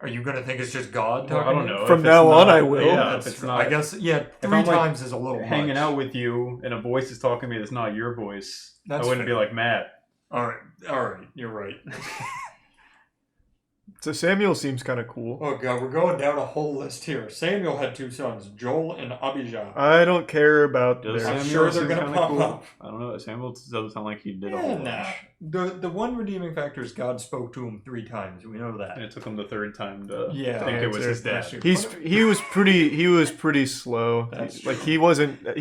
Are you gonna think it's just God
Well,
talking?
I don't
to you?
know.
From
If
now
it's
on,
not-
I will.
Yeah,
That's
if it's
true.
not,
I guess, yeah,
if
3
I'm, like,
times is a little
hanging
much.
out with you and a voice is talking to me that's not your voice,
That's
I wouldn't
fair.
be like Matt.
All right, you're right.
So Samuel seems kind of cool.
Oh god, we're going down a whole list here. Samuel had 2 sons, Joel and Abijah.
I don't care about
Does
their.
I'm
Samuel
sure they're
seem
gonna
kinda
pop
cool?
up.
I don't know. Samuel doesn't sound like he did a
Yeah,
whole
nah.
bunch.
The one redeeming factor is God spoke to him 3 times. We know that.
And it took him the 3rd time to
Yeah.
think it was his dad.
That's true.
He was pretty slow.
That's
Like
true.
he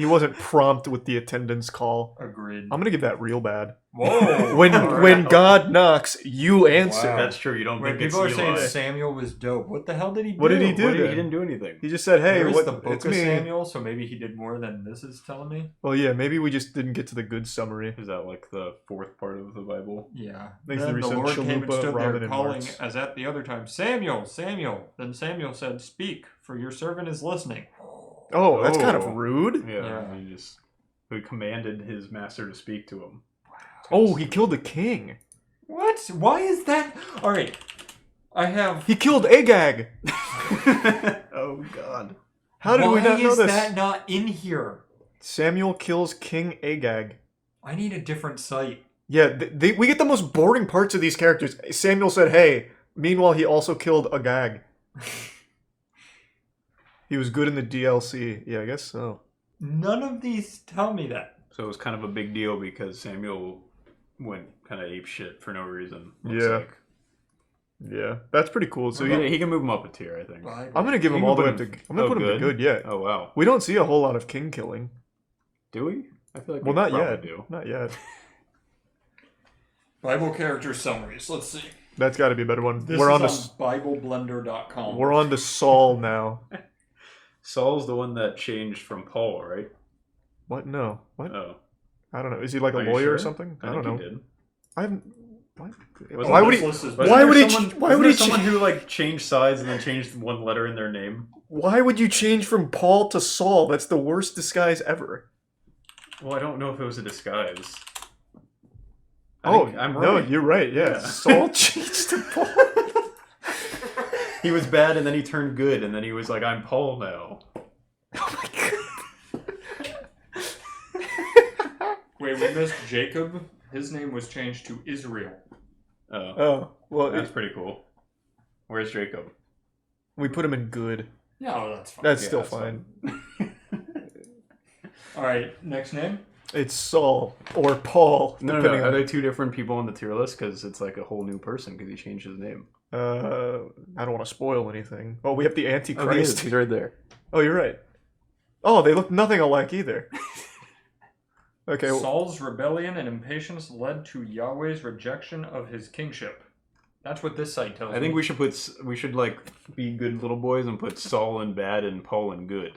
wasn't prompt with the attendance call.
Agreed.
I'm gonna give that real bad.
Whoa!
When God knocks, you answer.
Wow.
That's true. You don't
Wait,
think it's
people are
Eli.
saying Samuel was dope. What the hell did he do?
What did he do?
He
then?
didn't do anything.
He just said, "Hey,
There is
what?
the book
It's
of
me."
Samuel, so maybe he did more than this is telling me.
Well, yeah, maybe we just didn't get to the good summary.
Is that like the 4th part of the Bible?
Yeah.
Thanks
Then
to
the
research,
Lord came and
Chalupa,
stood
Robin,
there
and
calling,
Marks.
as at the other time, Samuel, Samuel. Then Samuel said, "Speak, for your servant is listening."
Oh, that's kind of
Oh.
rude.
Yeah. He commanded his master to speak to him.
Oh, he killed the king.
What? Why is that? All right. I have.
He killed Agag.
Oh God.
How did we not know
Why is
this?
that not in here?
Samuel kills King Agag.
I need a different site.
Yeah, we get the most boring parts of these characters. Samuel said, "Hey." Meanwhile, he also killed Agag. He was good in the DLC. Yeah, I guess so.
None of these tell me that.
So it was kind of a big deal because Samuel went kind of ape shit for no reason.
Yeah. Yeah, that's pretty cool. So
he can move him up a tier, I think.
I'm gonna give him all the way up to. I'm gonna put him to good. Yeah.
Oh wow.
We don't see a whole lot of king killing.
Do we? I feel like
Well,
we
not
probably
yet.
do.
Not yet.
Bible character summaries. Let's see.
That's got to be a better one.
This
We're on
is
to
on BibleBlender.com.
We're on to Saul now.
Saul's the one that changed from Paul, right?
What? No. What?
Oh.
I don't know. Is he like a
Are you
lawyer or
sure?
something? I
think
don't know.
He did.
I haven't. What?
Wasn't
Why would
this
he?
list is-
Why would he?
Wasn't
Why
there
would he?
someone who like changed sides and then changed one letter in their name?
Why would you change from Paul to Saul? That's the worst disguise ever.
Well, I don't know if it was a disguise.
I'm
right.
No, you're right. Yeah,
Yeah.
Saul changed to Paul.
He was bad and then he turned good and then he was like, "I'm Paul now."
Wait, we missed Jacob. His name was changed to Israel.
Oh, well,
That's pretty cool. Where's Jacob?
we put him in good.
No, that's fine.
That's
Yeah,
still
that's
fine.
All right, next name.
It's Saul or Paul,
No,
depending
Are
on.
they two different people on the tier list? Because it's like a whole new person because he changed his name.
I don't want to spoil anything. Oh, we have the Antichrist.
He's right there.
Oh, you're right. Oh, they look nothing alike either. Okay.
Saul's rebellion and impatience led to Yahweh's rejection of his kingship. That's what this site tells me.
I think we should like be good little boys and put Saul in bad and Paul in good.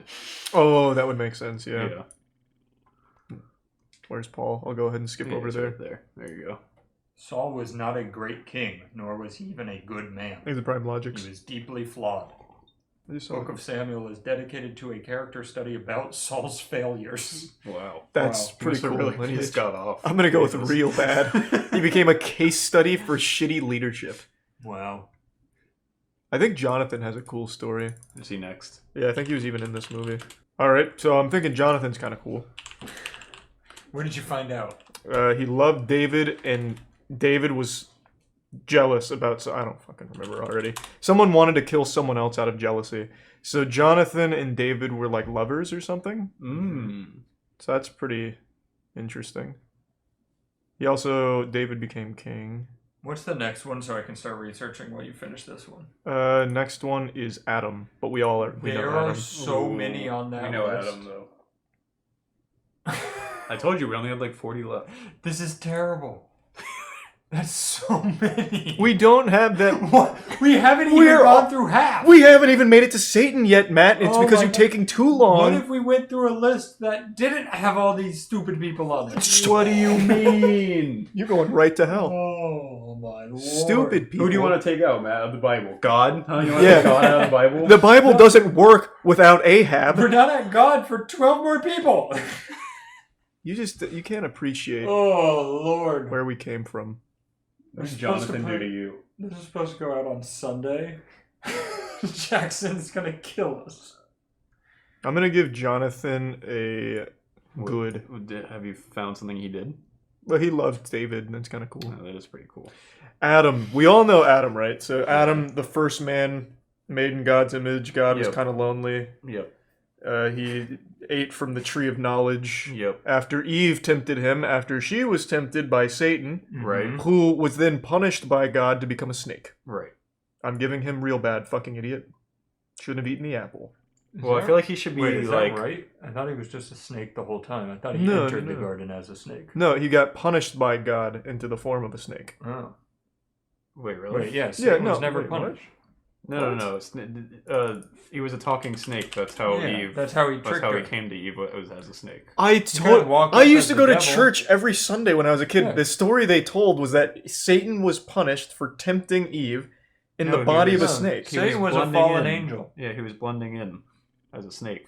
Oh, that would make sense. Yeah.
Yeah.
Where's Paul? I'll go ahead and skip
Yeah,
over
he's
there.
right there. There you go.
Saul was not a great king, nor was he even a good man.
He's the Prime Logics.
He was deeply flawed.
I just saw
Book of Samuel is dedicated to a character study about Saul's failures.
Wow.
That's
Wow.
pretty
Must have
cool.
really
lineage.
pissed God off.
I'm gonna go with
Jesus.
real bad. He became a case study for shitty leadership.
Wow.
I think Jonathan has a cool story.
Is he next?
Yeah, I think he was even in this movie. Alright, so I'm thinking Jonathan's kind of cool.
Where did you find out?
He loved David, and David was jealous about... I don't fucking remember already. Someone wanted to kill someone else out of jealousy. So Jonathan and David were like lovers or something. So that's pretty interesting. He also... David became king.
What's the next one so I can start researching while you finish this one?
Next one is Adam, but we know
There are
Adam.
so many on that
We know
list.
Adam though. I told you we only had like 40 left.
This is terrible. That's so many.
We don't have that.
What? We haven't even gone through half.
We haven't even made it to Satan yet, Matt. It's because
my
you're taking too long.
What if we went through a list that didn't have all these stupid people on it?
What do you mean? You're going right to hell.
Oh my lord.
Stupid people.
Who do you want to take out, Matt, of the Bible? God? Huh? You want to
Yeah.
take God out of the Bible?
The Bible doesn't work without Ahab.
We're not at God for 12 more people.
You can't appreciate
Oh lord.
where we came from.
What does Jonathan do to you?
This is supposed to go out on Sunday. Jackson's gonna kill us.
I'm gonna give Jonathan a good.
Have you found something he did?
Well, he loved David, and that's kind of cool.
Oh, that is pretty cool.
Adam. We all know Adam, right? So Adam, the first man made in God's image. God was kind of lonely.
Yep.
He ate from the tree of knowledge.
Yep.
After Eve tempted him, after she was tempted by Satan,
Right.
who was then punished by God to become a snake.
Right.
I'm giving him real bad, fucking idiot. Shouldn't have eaten the apple.
Well, I feel like he should be
Wait, is
like.
that right? I thought he was just a snake the whole time. I thought he
No,
entered the
no.
garden as a snake.
No, he got punished by God into the form of a snake.
Oh.
Wait, really?
Wait, yeah, Satan was never punished.
No. He was a talking snake. That's how
Yeah,
Eve.
that's how he
That's
tricked
how
her.
he came to Eve. Was as a snake.
I used to go to church every Sunday when I was a kid.
Yeah.
The story they told was that Satan was punished for tempting Eve in the body of a snake.
Satan was a
blending
fallen
in.
angel.
Yeah, he was blending in as a snake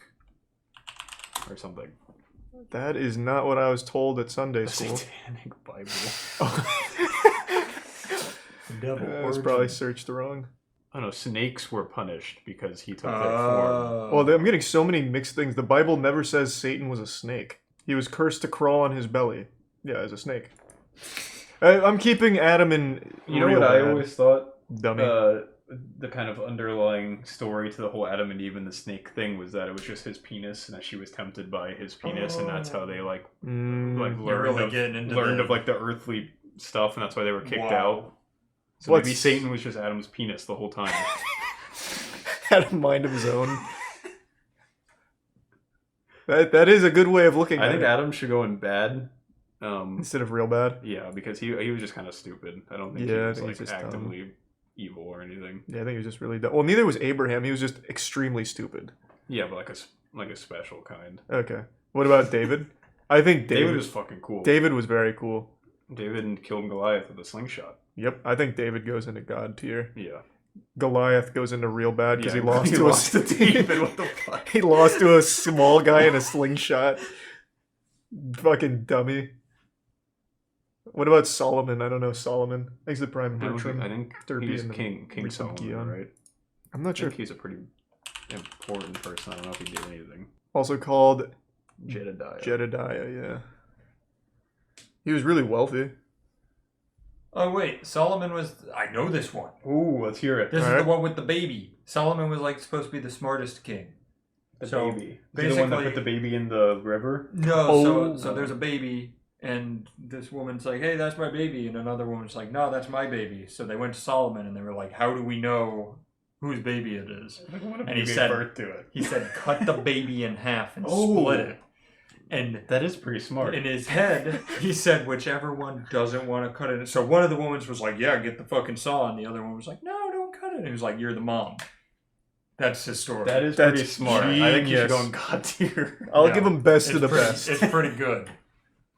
or something.
That is not what I was told at Sunday school.
Satanic Bible.
Devil.
I was probably searched wrong.
I don't know. Snakes were punished because he took their form.
Well, I'm getting so many mixed things. The Bible never says Satan was a snake. He was cursed to crawl on his belly. Yeah, as a snake. I'm keeping Adam in.
You know what I always thought?
Dummy.
The kind of underlying story to the whole Adam and Eve and the snake thing was that it was just his penis and that she was tempted by his penis and that's how they like learned of like the earthly stuff and that's why they were kicked out. So maybe Satan was just Adam's penis the whole time.
Had a mind of his own. That is a good way of looking at it.
I think Adam should go in bad.
Instead of real bad?
Yeah, because he was just kind of stupid. I don't think he was like actively evil or anything.
Yeah, I think he was just really dumb. Well, neither was Abraham. He was just extremely stupid.
Yeah, but like a special kind.
Okay. What about David? I think
David was fucking cool.
David was very cool.
David killed Goliath with a slingshot.
Yep, I think David goes into God tier.
Yeah.
Goliath goes into real bad because
Yeah,
he lost
he
to
lost to David. What the fuck?
He lost to a small guy in a slingshot. Fucking dummy. What about Solomon? I don't know Solomon. I think he's the prime Bertram.
I think he's King Solomon, right?
I'm not sure.
I think he's a pretty important person. I don't know if he did anything.
Also called
Jedediah.
Jedediah, yeah. He was really wealthy.
Oh wait, Solomon was. I know this one.
Ooh, let's hear it.
This is the one with the baby. Solomon was like supposed to be the smartest king.
The
so
baby.
Basically,
the one that put the baby in the river.
No, so there's a baby, and this woman's like, "Hey, that's my baby," and another woman's like, "No, that's my baby." So they went to Solomon, and they were like, "How do we know whose baby it is?" And he said,
birth to it.
He said, "Cut the baby in half and split it." And
that is pretty smart.
In his head, he said, whichever one doesn't want to cut it. So one of the women was like, "Yeah, get the fucking saw," and the other one was like, "No, don't cut it." And he was like, "You're the mom." That's his story.
That's pretty smart. I think you should go in God tier.
I'll give him best of the best.
It's pretty good.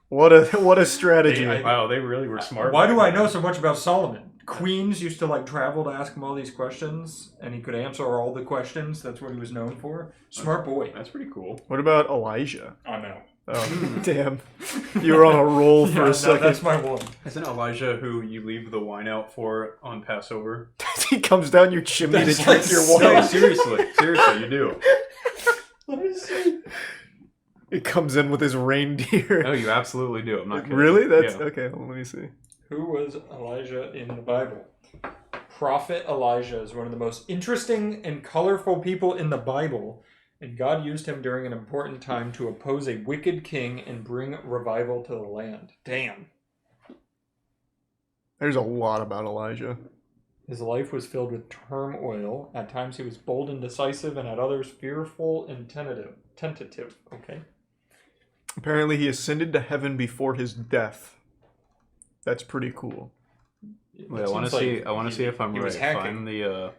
What a strategy.
Wow, they really were smart.
Why do I know so much about Solomon? Queens used to like travel to ask him all these questions, and he could answer all the questions. That's what he was known for. Smart boy.
That's pretty cool.
What about Elijah?
I know.
Oh, damn. You were on a roll for a second.
That's my one.
Isn't Elijah who you leave the wine out for on Passover?
He comes down your chimney to drink your wine.
No, seriously, you do.
Let me see.
It comes in with his reindeer.
No, you absolutely do. I'm not kidding.
Really? That's
Yeah.
okay. Well, let me see.
Who was Elijah in the Bible? Prophet Elijah is one of the most interesting and colorful people in the Bible, and God used him during an important time to oppose a wicked king and bring revival to the land. Damn.
There's a lot about Elijah.
His life was filled with turmoil. At times he was bold and decisive, and at others fearful and tentative. Okay.
Apparently he ascended to heaven before his death. That's pretty cool.
Wait, I want to see. I want to see if I'm
he
right.
was hacking.
Find the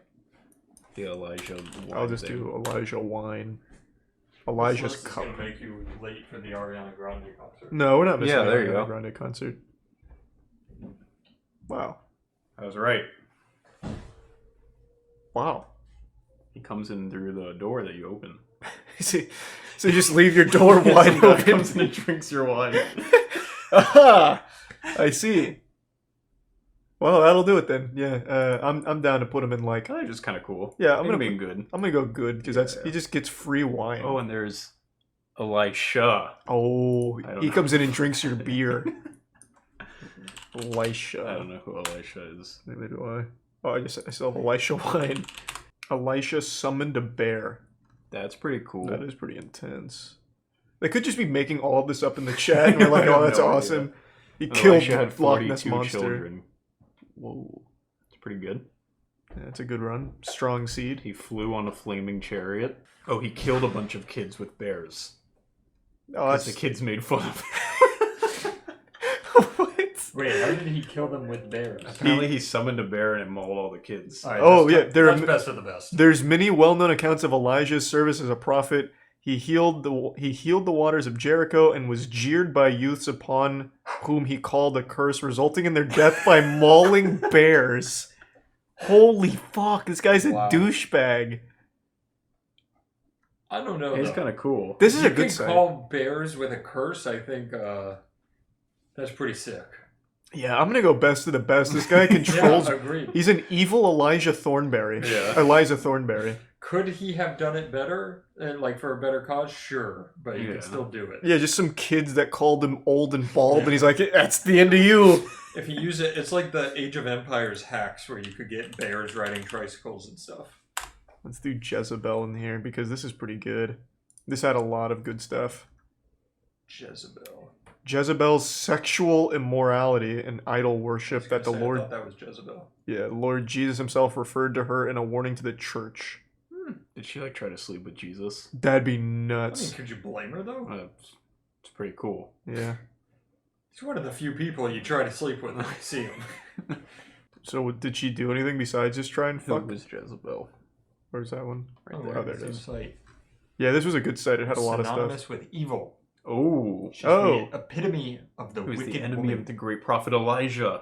Elijah. Wine
I'll just
thing.
do Elijah wine. Elijah's
This list is
cup.
gonna make you late for the Ariana Grande concert.
No, we're not missing
Yeah,
the
there you
Ariana
go.
Grande concert. Wow.
I was right.
Wow.
He comes in through the door that you open.
So you just leave your door wide
Some guy
open.
comes in and drinks your wine.
Aha! I see. Well, that'll do it then. Yeah, I'm down to put him in like.
Kind of just kind of cool.
Yeah, I'm
Ain't
gonna
being good.
I'm gonna go good because he just gets free wine.
Oh, and there's Elisha.
Oh,
I don't
he
know.
comes in and drinks your beer. Elisha.
I don't know who Elisha is.
Neither do I. Oh, I still have Elisha wine. Elisha summoned a bear.
That's pretty cool.
That is pretty intense. They could just be making all of this up in the chat, and we're like,
I have
"Oh, that's
no
awesome."
idea.
He killed
Elisha had
Loch Ness
42
monster.
children.
Whoa,
It's pretty good.
yeah, that's a good run. Strong seed.
He flew on a flaming chariot. Oh, he killed a bunch of kids with bears.
Oh,
Because
that's
the kids made fun of him.
Wait, how did he kill them with bears?
Apparently he summoned a bear and it mauled all the kids.
All right,
Oh
that's
yeah,
that's best of the best.
There's many well-known accounts of Elijah's service as a prophet. He healed the waters of Jericho and was jeered by youths upon whom he called a curse, resulting in their death by mauling bears. Holy fuck! This guy's a douchebag.
I don't know.
He's
though.
kind of cool.
This is
You
a good
can
site.
call bears with a curse. I think that's pretty sick.
Yeah, I'm gonna go best of the best. This guy controls.
Yeah, agreed.
He's an evil Elijah Thornberry.
Yeah.
Eliza Thornberry.
Could he have done it better, and like for a better cause? Sure, but you
Yeah.
can still do it.
Yeah, just some kids that called him old and bald, and he's like, "That's the end of you."
If you use it, it's like the Age of Empires hacks where you could get bears riding tricycles and stuff.
Let's do Jezebel in here because this is pretty good. This had a lot of good stuff.
Jezebel.
Jezebel's sexual immorality and idol worship that the
I
Lord,
thought that was Jezebel.
yeah, Lord Jesus himself referred to her in a warning to the church.
Did she like try to sleep with Jesus?
That'd be
I mean,
nuts.
could you blame her though?
It's pretty cool.
Yeah.
He's one of the few people you try to sleep with when you see him.
So did she do anything besides just try and
Who
fuck?
was Jezebel?
Where's that one?
Oh,
Oh, there it
same
is.
site.
Yeah, this was a good site. It had a lot of
Synonymous
stuff.
with evil.
Oh.
She's
Oh.
the epitome of the
Who was
wicked
the enemy
woman.
of the great prophet Elijah?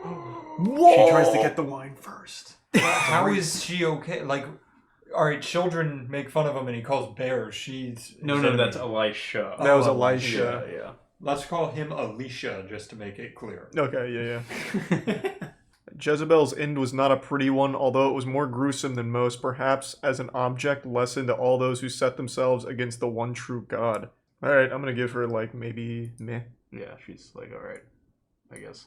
Whoa!
She tries to get the wine first.
How is she okay? Like, all right, children make fun of him, and he calls bears. She's
No, that's Elisha.
That was
Oh,
Elisha.
Yeah.
Let's call him Alicia just to make it clear.
Okay, yeah. Jezebel's end was not a pretty one, although it was more gruesome than most, perhaps as an object lesson to all those who set themselves against the one true God. Alright, I'm gonna give her, like, maybe meh.
Yeah, she's like, alright, I guess.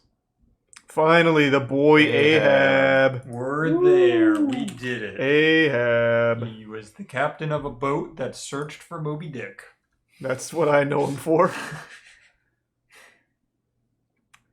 Finally, the boy Ahab.
We're there. We did it.
Ahab.
He was the captain of a boat that searched for Moby Dick.
That's what I know him for.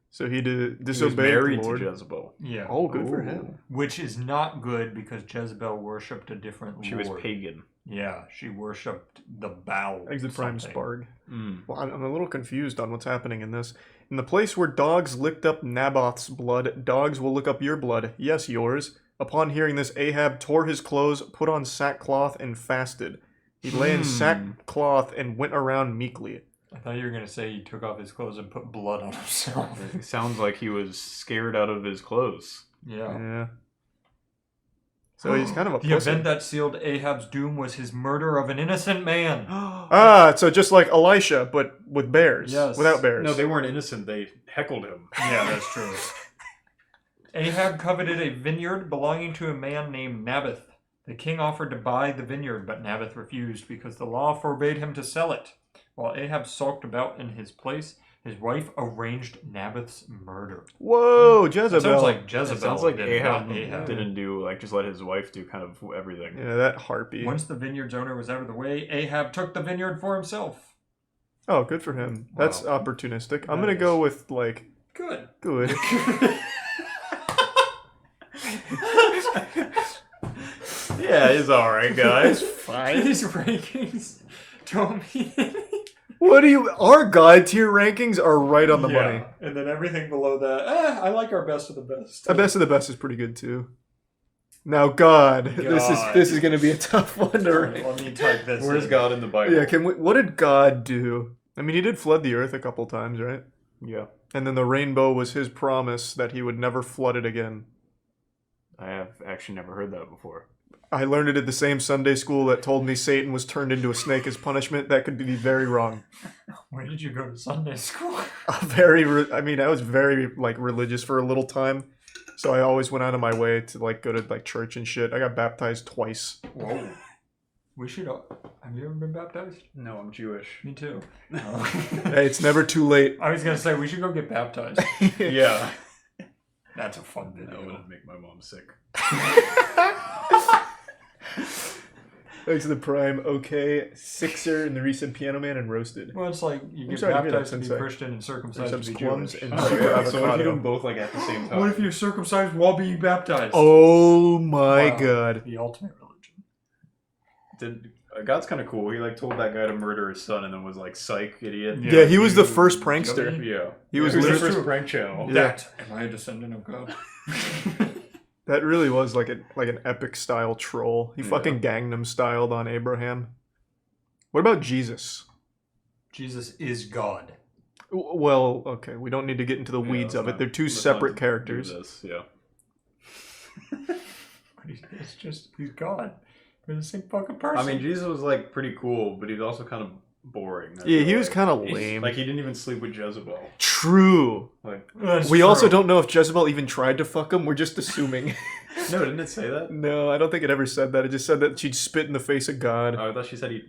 So he
He was
disobeyed
married
the Lord.
to Jezebel.
Yeah.
Oh, good for him.
Which is not good because Jezebel worshipped a different
She
lord.
was pagan.
Yeah, she worshipped the Baal.
Exit Prime
something.
Sparg.
Mm.
Well, I'm a little confused on what's happening in this. In the place where dogs licked up Naboth's blood, dogs will lick up your blood. Yes, yours. Upon hearing this, Ahab tore his clothes, put on sackcloth, and fasted. He lay in sackcloth and went around meekly.
I thought you were going to say he took off his clothes and put blood on himself.
It sounds like he was scared out of his clothes.
Yeah. So he's kind of a
The
pussy.
event that sealed Ahab's doom was his murder of an innocent man.
So just like Elisha, but with bears.
Yes.
Without bears.
No, they weren't innocent. They heckled him.
Yeah, that's true. Ahab coveted a vineyard belonging to a man named Naboth. The king offered to buy the vineyard, but Naboth refused because the law forbade him to sell it. While Ahab sulked about in his place, his wife arranged Naboth's murder.
Whoa, Jezebel.
That sounds like Jezebel.
It sounds like
did,
Ahab,
not Ahab.
didn't do, like, just let his wife do kind of everything.
Yeah, that harpy.
Once the vineyard's owner was out of the way, Ahab took the vineyard for himself.
Oh, good for him. That's
Wow.
opportunistic. I'm
That
gonna
is.
go with, like...
Good.
Good.
Yeah, he's alright, guys.
Fine.
These rankings don't mean anything.
What do you? Our God tier rankings are right on the money.
And then everything below that, I like our best of the best.
The best of the best is pretty good too. Now, God. This is going to be a tough one to rank.
Let me type this.
Where's God in the Bible?
Yeah, what did God do? I mean, he did flood the earth a couple times, right?
Yeah.
And then the rainbow was his promise that he would never flood it again.
I have actually never heard that before.
I learned it at the same Sunday school that told me Satan was turned into a snake as punishment. That could be very wrong.
Where did you go to Sunday school?
I was very religious for a little time, so I always went out of my way to go to church and shit. I got baptized twice.
Whoa. We should. Have you ever been baptized?
No, I'm Jewish.
Me too.
Hey, it's never too late.
I was gonna say we should go get baptized.
Yeah.
That's a fun video.
That would make my mom sick.
Thanks to the Prime. Okay, Sixer and the recent Piano Man and Roasted.
Well, it's like you get
sorry to hear
baptized
that,
to be
Sensei.
Christian and circumcised to be
Plums
Jewish.
and
So if you
avocado.
do them both at the same time.
What if you're circumcised while being baptized?
Oh my God.
The ultimate religion.
God's kind of cool. He told that guy to murder his son and then was like, "Psych, idiot."
Yeah, he was the first prankster.
Yeah,
He was
the
literally-
first prank channel.
Yeah.
Am I a descendant of God?
That really was like an epic style troll. He fucking Gangnam styled on Abraham. What about Jesus?
Jesus is God.
Well, okay, we don't need to get into the weeds of it. They're two separate characters.
Yeah.
He's God. They're the same fucking person.
I mean, Jesus was pretty cool, but he was also kind of boring.
Yeah, he was kind of lame.
He didn't even sleep with Jezebel.
True. We also don't know if Jezebel even tried to fuck him. We're just assuming.
No, didn't it say that?
No, I don't think it ever said that. It just said that she'd spit in the face of God.
Oh, I thought she said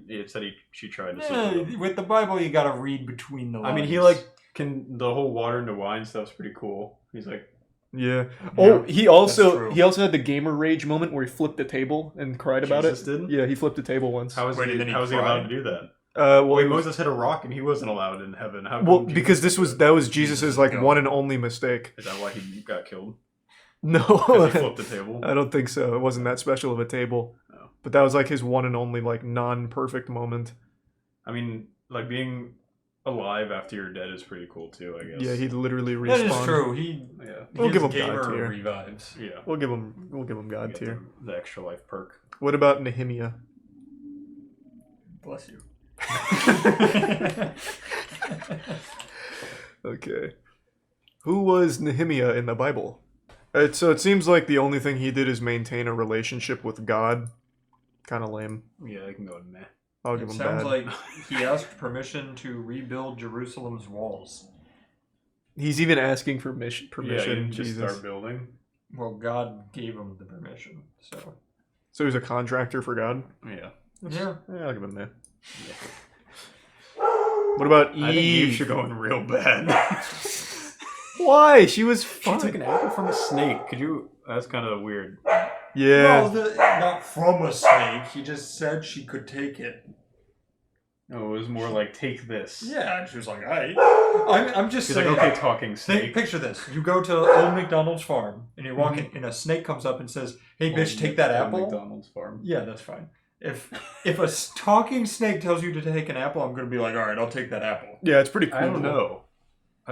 she tried to sleep with him.
With the Bible, you gotta read between the lines.
I mean, he the whole water into wine stuff's pretty cool. He's like.
Yeah. Oh, he also had the gamer rage moment where he flipped the table and cried about it.
Did?
Yeah, he flipped the table once.
How was he allowed to do that? Moses hit a rock and he wasn't allowed in heaven.
Because that was Jesus's one and only mistake.
Is that why he got killed?
No,
he flipped the table.
I don't think so. It wasn't that special of a table.
No.
But that was his one and only non-perfect moment.
I mean, being alive after you're dead is pretty cool too, I guess.
Yeah, he literally respawned.
That is true.
We'll give him God tier.
Revives.
Yeah.
We'll give him God tier.
The extra life perk.
What about Nehemiah?
Bless you.
Okay. Who was Nehemiah in the Bible? So it seems like the only thing he did is maintain a relationship with God. Kind of lame.
Yeah, I can go with meh.
I'll give
It
him
sounds
bad.
like he asked permission to rebuild Jerusalem's walls.
He's even asking for permission.
Yeah, he didn't
Jesus.
just start building.
Well, God gave him the permission, so.
So he's a contractor for God?
Yeah.
Yeah, I'll give him that. What about Eve?
I think Eve should go in real bad.
Why? She was fine.
She took an apple from a snake. That's kind of weird.
Yeah.
Well, not from a snake. He just said she could take it.
No, it was more like, take this.
Yeah, and she was like, alright. I'm just
She's
saying.
like, okay, talking snake.
Picture this. You go to Old McDonald's farm, and you're walking, and a snake comes up and says, hey, bitch, take that apple.
Old McDonald's farm.
Yeah, that's fine. If a talking snake tells you to take an apple, I'm going to be like, alright, I'll take that apple.
Yeah, it's pretty cool.
I don't know.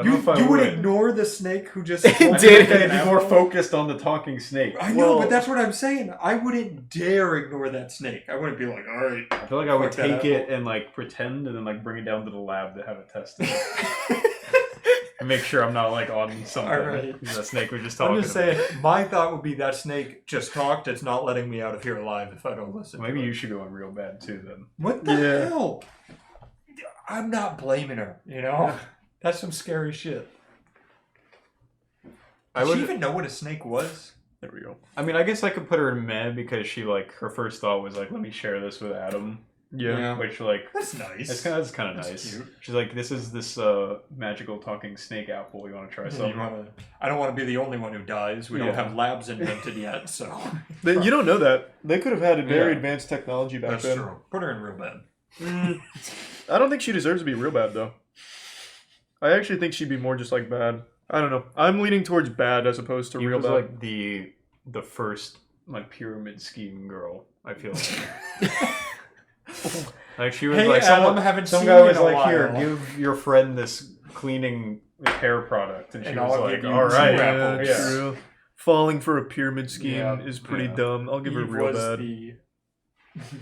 You would ignore the snake who just
I'd be more focused on the talking snake.
I know, but that's what I'm saying. I wouldn't dare ignore that snake. I wouldn't be like, all right.
I feel like I would take it and pretend and then bring it down to the lab to have it tested. And make sure I'm not on something.
All right.
That snake was just talking.
I'm just saying, my thought would be that snake just talked. It's not letting me out of here alive if I don't listen.
Maybe you should go in real bad too then.
What the hell? I'm not blaming her, That's some scary shit. Did she even know what a snake was?
There we go.
I mean, I guess I could put her in meh because she her first thought was let me share this with Adam.
Yeah.
Which
that's nice.
That's kind of nice.
Cute.
She's like, this is this magical talking snake apple. You want to try some?
I don't want to be the only one who dies. We don't have labs invented yet, so.
You don't know that. They could have had a very advanced technology back then.
That's true. Put her in real bad.
I don't think she deserves to be real bad though. I actually think she'd be more just bad. I don't know. I'm leaning towards bad as opposed to real bad.
Like the first pyramid scheme girl. I feel like. Like she was
Hey,
like,
Adam, haven't
some
seen
guy
you
was
in a
like, "Here,
while."
give your friend this cleaning hair product," and she
And
was
I'll
like,
give you
"All right,
two
Yeah,
apples.
yeah."
true. Falling for a pyramid scheme
Yeah,
is pretty
yeah.
dumb. I'll give her
Eve
real
was
bad.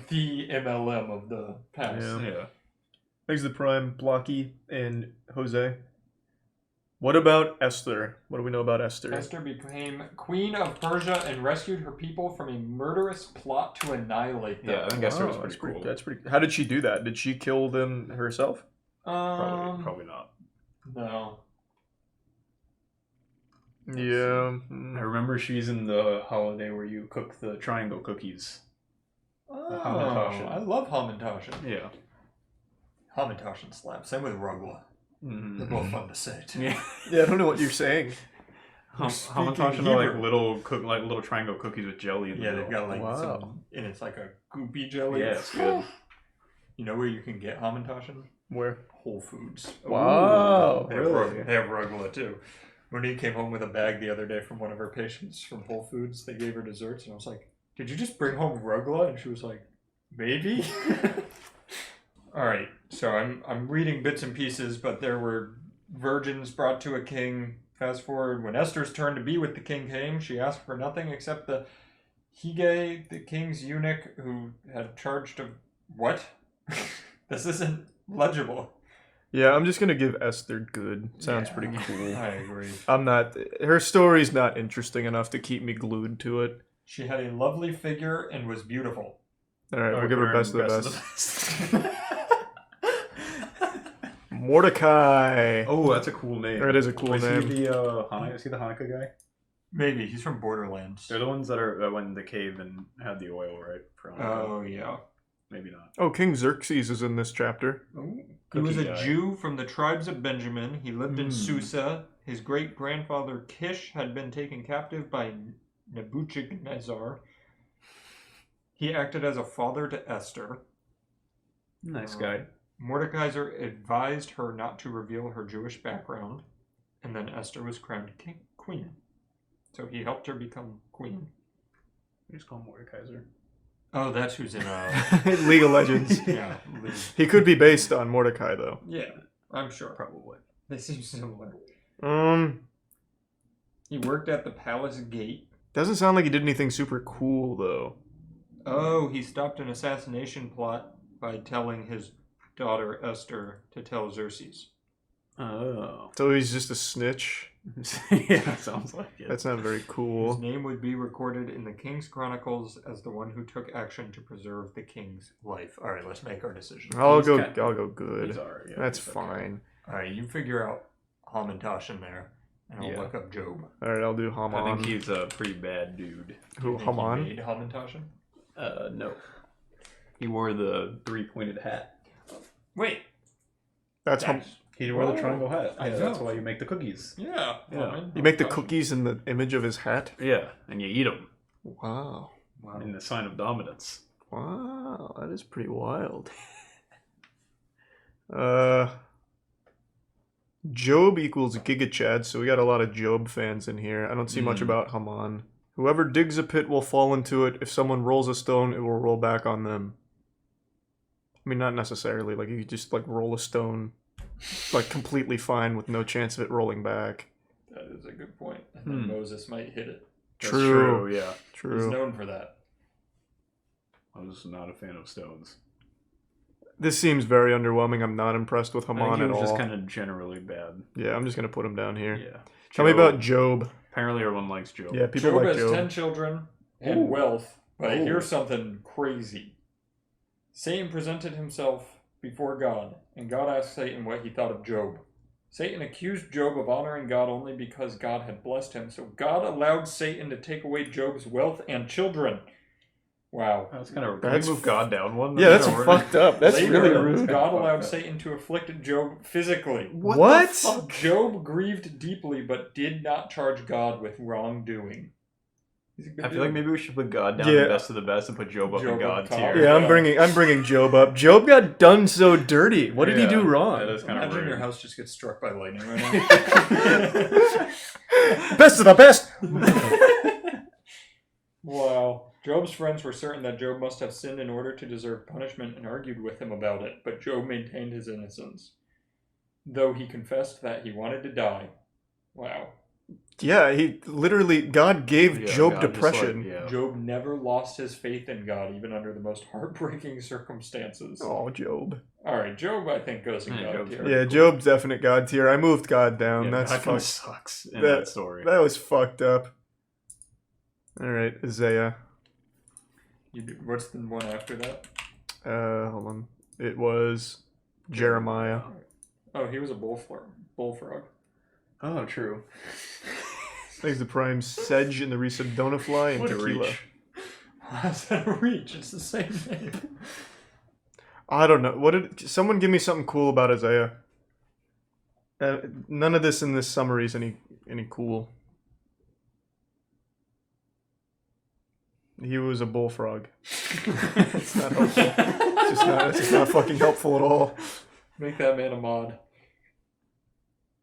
the MLM of the past.
Yeah.
Yeah.
Thanks to Prime, Blocky, and Jose. What about Esther? What do we know about Esther?
Esther became queen of Persia and rescued her people from a murderous plot to annihilate them.
Yeah, I think Esther was
Wow,
pretty cool.
That's pretty. How did she do that? Did she kill them herself?
Probably not.
No.
Yeah.
I remember she's in the holiday where you cook the triangle cookies.
Oh,
Hamantaschen.
I love Hamantaschen.
Yeah.
Hamantaschen slap. Same with Rugla.
Mm-hmm.
They're both fun to say too.
Yeah.
Yeah, I don't know what you're saying.
Hamantaschen are like little triangle cookies with jelly in the
Yeah,
middle.
they've got like
Wow.
some, and it's like a goopy jelly.
Yeah, it's good.
You know where you can get Hamantaschen?
Where?
Whole Foods.
Wow,
They have,
really?
They have Rugla too. Monique came home with a bag the other day from one of her patients from Whole Foods. They gave her desserts, and I was like, "Did you just bring home Rugla?" And she was like, "Maybe." All right, so I'm reading bits and pieces, but there were virgins brought to a king. Fast forward, when Esther's turn to be with the king came, she asked for nothing except the Hige, the king's eunuch, who had charged of what? This isn't legible.
Yeah, I'm just gonna give Esther good. Sounds pretty cool.
I agree.
I'm not. Her story's not interesting enough to keep me glued to it.
She had a lovely figure and was beautiful.
All right, we'll give her best of the best.
best.
Mordecai.
Oh, that's a cool name.
That is a cool name.
Is he the Hanukkah guy?
Maybe he's from Borderlands.
They're the ones that went in the cave and had the oil, right? For Hanukkah.
Oh yeah.
Maybe not.
Oh, King Xerxes is in this chapter.
He was a
guy.
Jew from the tribes of Benjamin. He lived in
Hmm.
Susa. His great-grandfather Kish had been taken captive by Nebuchadnezzar. He acted as a father to Esther.
Nice guy.
Mordekaiser advised her not to reveal her Jewish background, and then Esther was crowned queen. So he helped her become queen.
We just call him Mordekaiser.
Oh, that's who's in
League of Legends.
Yeah.
He could be based on Mordecai though.
Yeah, I'm sure.
Probably.
They seem similar.
He
worked at the palace gate.
Doesn't sound like he did anything super cool though.
Oh, he stopped an assassination plot by telling his daughter Esther to tell Xerxes.
Oh.
So he's just a snitch.
Yeah, sounds like it.
That's not very cool.
His name would be recorded in the King's Chronicles as the one who took action to preserve the king's life. All right, let's make our decision.
I'll go good.
he's alright, yeah,
That's
he's
fine.
All right, you figure out Hamantaschen there, and I'll
Yeah.
look up Job.
All right, I'll do Haman.
I think he's a pretty bad dude.
Who,
Think he
Haman?
made Hamantaschen?
No. He wore the three-pointed hat.
Wait.
That's
He wore the
Whoa.
triangle hat.
I
Yeah, that's
know.
why you make the cookies.
Yeah.
Yeah.
You make the cookies in the image of his hat?
Yeah, and you eat them.
Wow.
In the sign of dominance.
Wow, that is pretty wild. Job equals Giga Chad, so we got a lot of Job fans in here. I don't see much about Haman. Whoever digs a pit will fall into it. If someone rolls a stone, it will roll back on them. I mean, not necessarily. Like, you could just, like, roll a stone, like, completely fine with no chance of it rolling back.
That is a good point. And then Moses might hit it.
That's
True.
Yeah.
True.
He's known for that.
I was not a fan of stones.
This seems very underwhelming. I'm not impressed with
I think
Haman
he
at
was
all.
just kind of generally bad.
Yeah, I'm just going to put him down here.
Yeah.
Tell me about Job.
Apparently everyone likes Job.
Yeah, people
Job
like
has
Job.
10 children and
Ooh.
wealth, but
Ooh.
here's something crazy. Satan presented himself before God, and God asked Satan what he thought of Job. Satan accused Job of honoring God only because God had blessed him, so God allowed Satan to take away Job's wealth and children. Wow.
That's kind of...
That's
Can we move God down one?
Yeah, that's fucked up. That's
Later,
really rude.
God allowed Satan to afflict Job physically.
What?
the fuck? Job grieved deeply, but did not charge God with wrongdoing. He's a good
I feel
dude.
like maybe we should put God down
Yeah.
the best of the best and put Job up
Job
in God
up top.
tier.
Yeah, I'm bringing Job up. Job got done so dirty. What did he do wrong?
That is kind of
Imagine
rude.
your house just gets struck by lightning right now.
Best of the best.
Wow. Job's friends were certain that Job must have sinned in order to deserve punishment and argued with him about it, but Job maintained his innocence, though he confessed that he wanted to die. Wow.
Yeah, he literally, God gave Job depression.
Job never lost his faith in God, even under the most heartbreaking circumstances.
Oh, Job.
Alright, Job, I think, goes in God tier.
Yeah, Job's definite God tier. I moved God down. That's
God kinda
fucked.
sucks in that story.
That was fucked up. Alright, Isaiah.
What's the one after that?
Hold on. It was Jeremiah.
Oh, he was a bullfrog.
Oh, true.
Thanks to Prime Sedge in the Reset Donafly and
What a
Tequila.
reach.
How's that a reach? It's the same name.
I don't know. Someone give me something cool about Isaiah. None of this in this summary is any cool. He was a bullfrog. It's not helpful. It's just not fucking helpful at all.
Make that man a mod.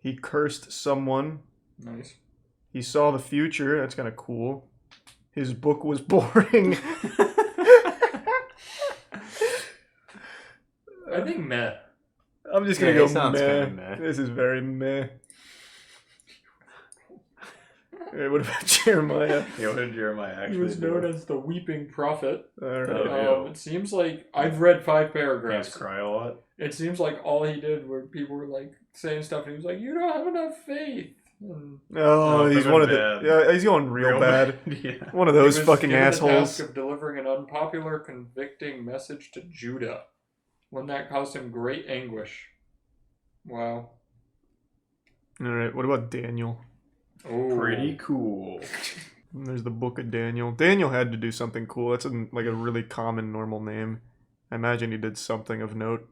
He cursed someone.
Nice.
He saw the future. That's kind of cool. His book was boring.
I think meh.
I'm just gonna go meh. This is very meh. Alright, what about Jeremiah?
Yeah, what did Jeremiah actually
He was
do?
known as the weeping prophet.
Alright.
It seems like I've read 5 paragraphs.
He cry a lot.
It seems like all he did were people were like saying stuff, and he was like, "You don't have enough faith." And
Oh, he's one of the. Yeah, he's going real bad.
Yeah.
One of those
he was
fucking
given
assholes.
The task of delivering an unpopular, convicting message to Judah, one that caused him great anguish. Wow.
Alright, what about Daniel?
Oh,
Pretty cool.
And there's the Book of Daniel. Daniel had to do something cool. That's like a really common, normal name. I imagine he did something of note.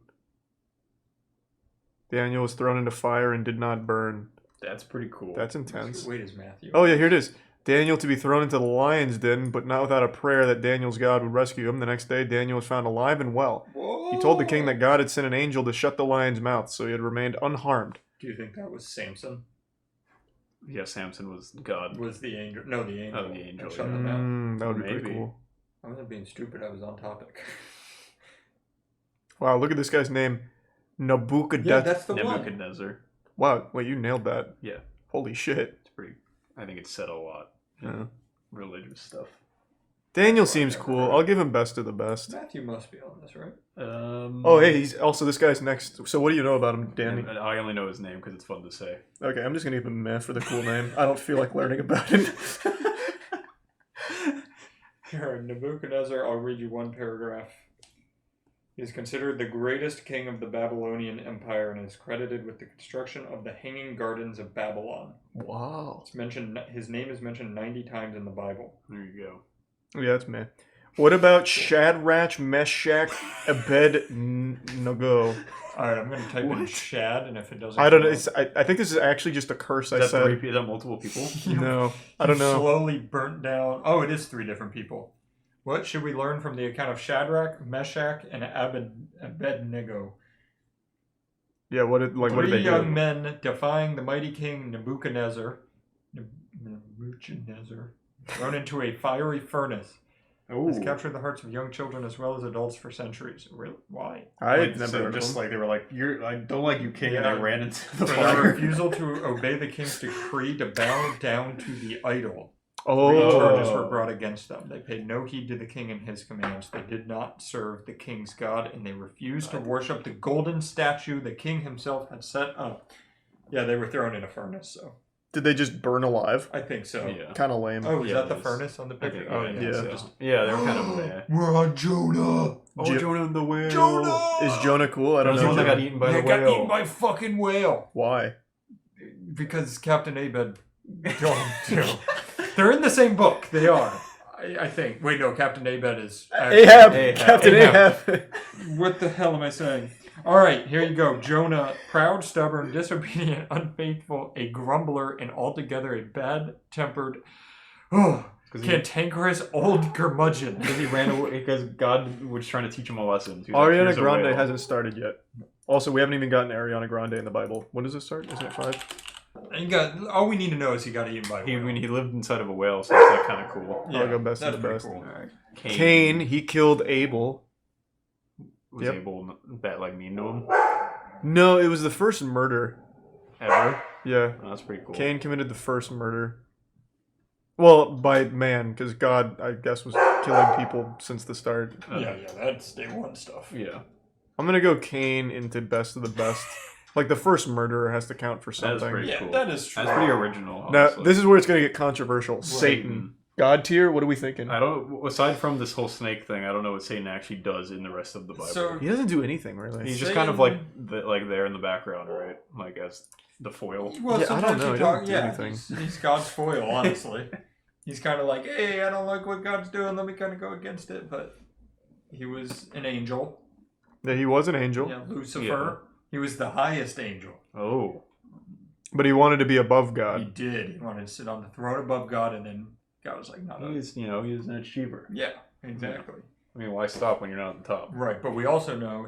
Daniel was thrown into fire and did not burn.
That's pretty cool.
That's intense.
Wait, is Matthew?
Oh yeah, here it is. Daniel to be thrown into the lion's den, but not without a prayer that Daniel's God would rescue him. The next day, Daniel was found alive and well.
Whoa.
He told the king that God had sent an angel to shut the lion's mouth, so he had remained unharmed.
Do you think that was Samson?
Yeah, Samson was God.
Was the angel? No, the angel.
Oh, the angel.
Shut them out.
That would be
Maybe.
pretty cool.
I wasn't being stupid. I was on topic.
Wow, look at this guy's name. Nebuchadnezzar.
Yeah, that's the one.
Nebuchadnezzar.
Wow, wait, you nailed that.
Yeah.
Holy shit.
It's pretty. I think it said a lot.
Yeah.
Religious stuff.
Daniel seems cool. I'll give him best of the best.
Matthew must be on this, right?
Oh, hey, he's also this guy's next. So what do you know about him, Danny?
I only know his name because it's fun to say.
Okay, I'm just gonna give him meh for the cool name. I don't feel like learning about it.
Here, Nebuchadnezzar, I'll read you one paragraph. He is considered the greatest king of the Babylonian Empire and is credited with the construction of the Hanging Gardens of Babylon.
Wow.
It's mentioned. His name is mentioned 90 times in the Bible.
There you go.
Yeah, that's meh. What about Shadrach, Meshach, Abednego?
Alright, I'm going to type in Shad, and if it doesn't...
I don't know. I think this is actually just a curse I said.
Is that multiple people?
No, I don't know.
Slowly burnt down... Oh, it is 3 different people. What should we learn from the account of Shadrach, Meshach, and Abednego?
Yeah, what did they
Three
do?
young men defying the mighty king Nebuchadnezzar, thrown into a fiery furnace. Has captured the hearts of young children as well as adults for centuries. Really? Why?
I've never
So
heard of
just
them.
like they were like, I don't like you, king, and
Yeah.
they ran into the
For
fire.
their refusal to obey the king's decree to bow down to the idol.
Oh.
3 charges were brought against them. They paid no heed to the king and his commands. They did not serve the king's God, and they refused to worship the golden statue the king himself had set up. Yeah, they were thrown in a furnace, so...
Did they just burn alive?
I think so.
Yeah.
Kind of lame.
Oh, is
Yeah,
that the
it is.
furnace on the picture?
think-
Oh,
I
yeah.
think
Yeah.
so. Yeah, they were kind of there.
We're on Jonah!
Oh, Jonah and the whale.
Jonah!
Is Jonah cool? I don't
He's
know.
the one that got
Jonah.
eaten by
They
the
got
whale.
eaten by a fucking whale!
Why?
Because Captain Abed told him to. They're in the same book. They are. I think. Wait, no. Captain Abed is...
Ahab! Captain Ahab!
What the hell am I saying? Alright, here you go. Jonah, proud, stubborn, disobedient, unfaithful, a grumbler, and altogether a bad-tempered, cantankerous old curmudgeon.
Because he ran away, because God was trying to teach him a lesson. He was like,
Ariana
"Here's a
Grande
whale."
hasn't started yet. Also, we haven't even gotten Ariana Grande in the Bible. When does it start? Isn't it 5?
All we need to know is he got eaten by a whale.
He lived inside of a whale, so that's like kind of cool.
I'll go best of
that's
the
pretty
best.
cool.
Alright.
Cain, he killed Abel.
Was Abel that like mean to him?
No, it was the first murder.
Ever?
Yeah.
Oh, that's pretty cool.
Cain committed the first murder. Well, by man, because God, I guess, was killing people since the start.
Yeah, that's day one stuff.
Yeah.
I'm gonna go Cain into best of the best. Like, the first murderer has to count for something.
That is pretty cool.
that is true.
That's pretty original.
Now,
Honestly.
this is where it's gonna get controversial. Satan. God tier? What are we thinking?
I don't. Aside from this whole snake thing, I don't know what Satan actually does in the rest of the Bible.
So-
He doesn't do anything, really.
He's just kind of like there in the background, right? Like as the foil.
Well,
Yeah, I don't
sometimes
know.
you
He
talk,
doesn't do
yeah,
anything.
he's God's foil, honestly. He's kind of like, hey, I don't like what God's doing. Let me kind of go against it. But he was an angel.
Yeah, he was an angel.
Yeah, Lucifer. He was the highest angel.
Oh.
But he wanted to be above
He
God.
did. He wanted to sit on the throne above God, and then God was like, no, no.
He's he's an achiever.
Yeah, exactly.
I mean, why stop when you're not at the top?
Right, but we also know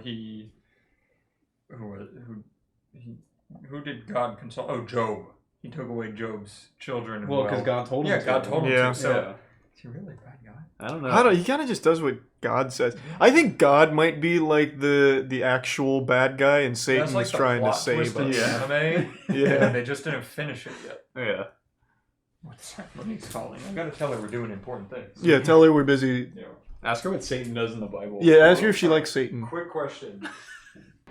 who did God consult? Oh, Job. He took away Job's children.
Well, because God told him.
Yeah, God told him
Yeah.
to. So is he really a bad guy?
I don't know.
He kind of just does what God says. I think God might be like the actual bad guy, and Satan
That's like
is
the
trying to
plot
save
twist in
us.
the anime.
Yeah.
And they just didn't finish it yet.
Yeah.
What's that? Money's calling. I gotta tell her we're doing important things.
Yeah, tell her we're busy.
Yeah.
Ask her what Satan does in the Bible.
Yeah, ask her if she likes Satan.
Quick question.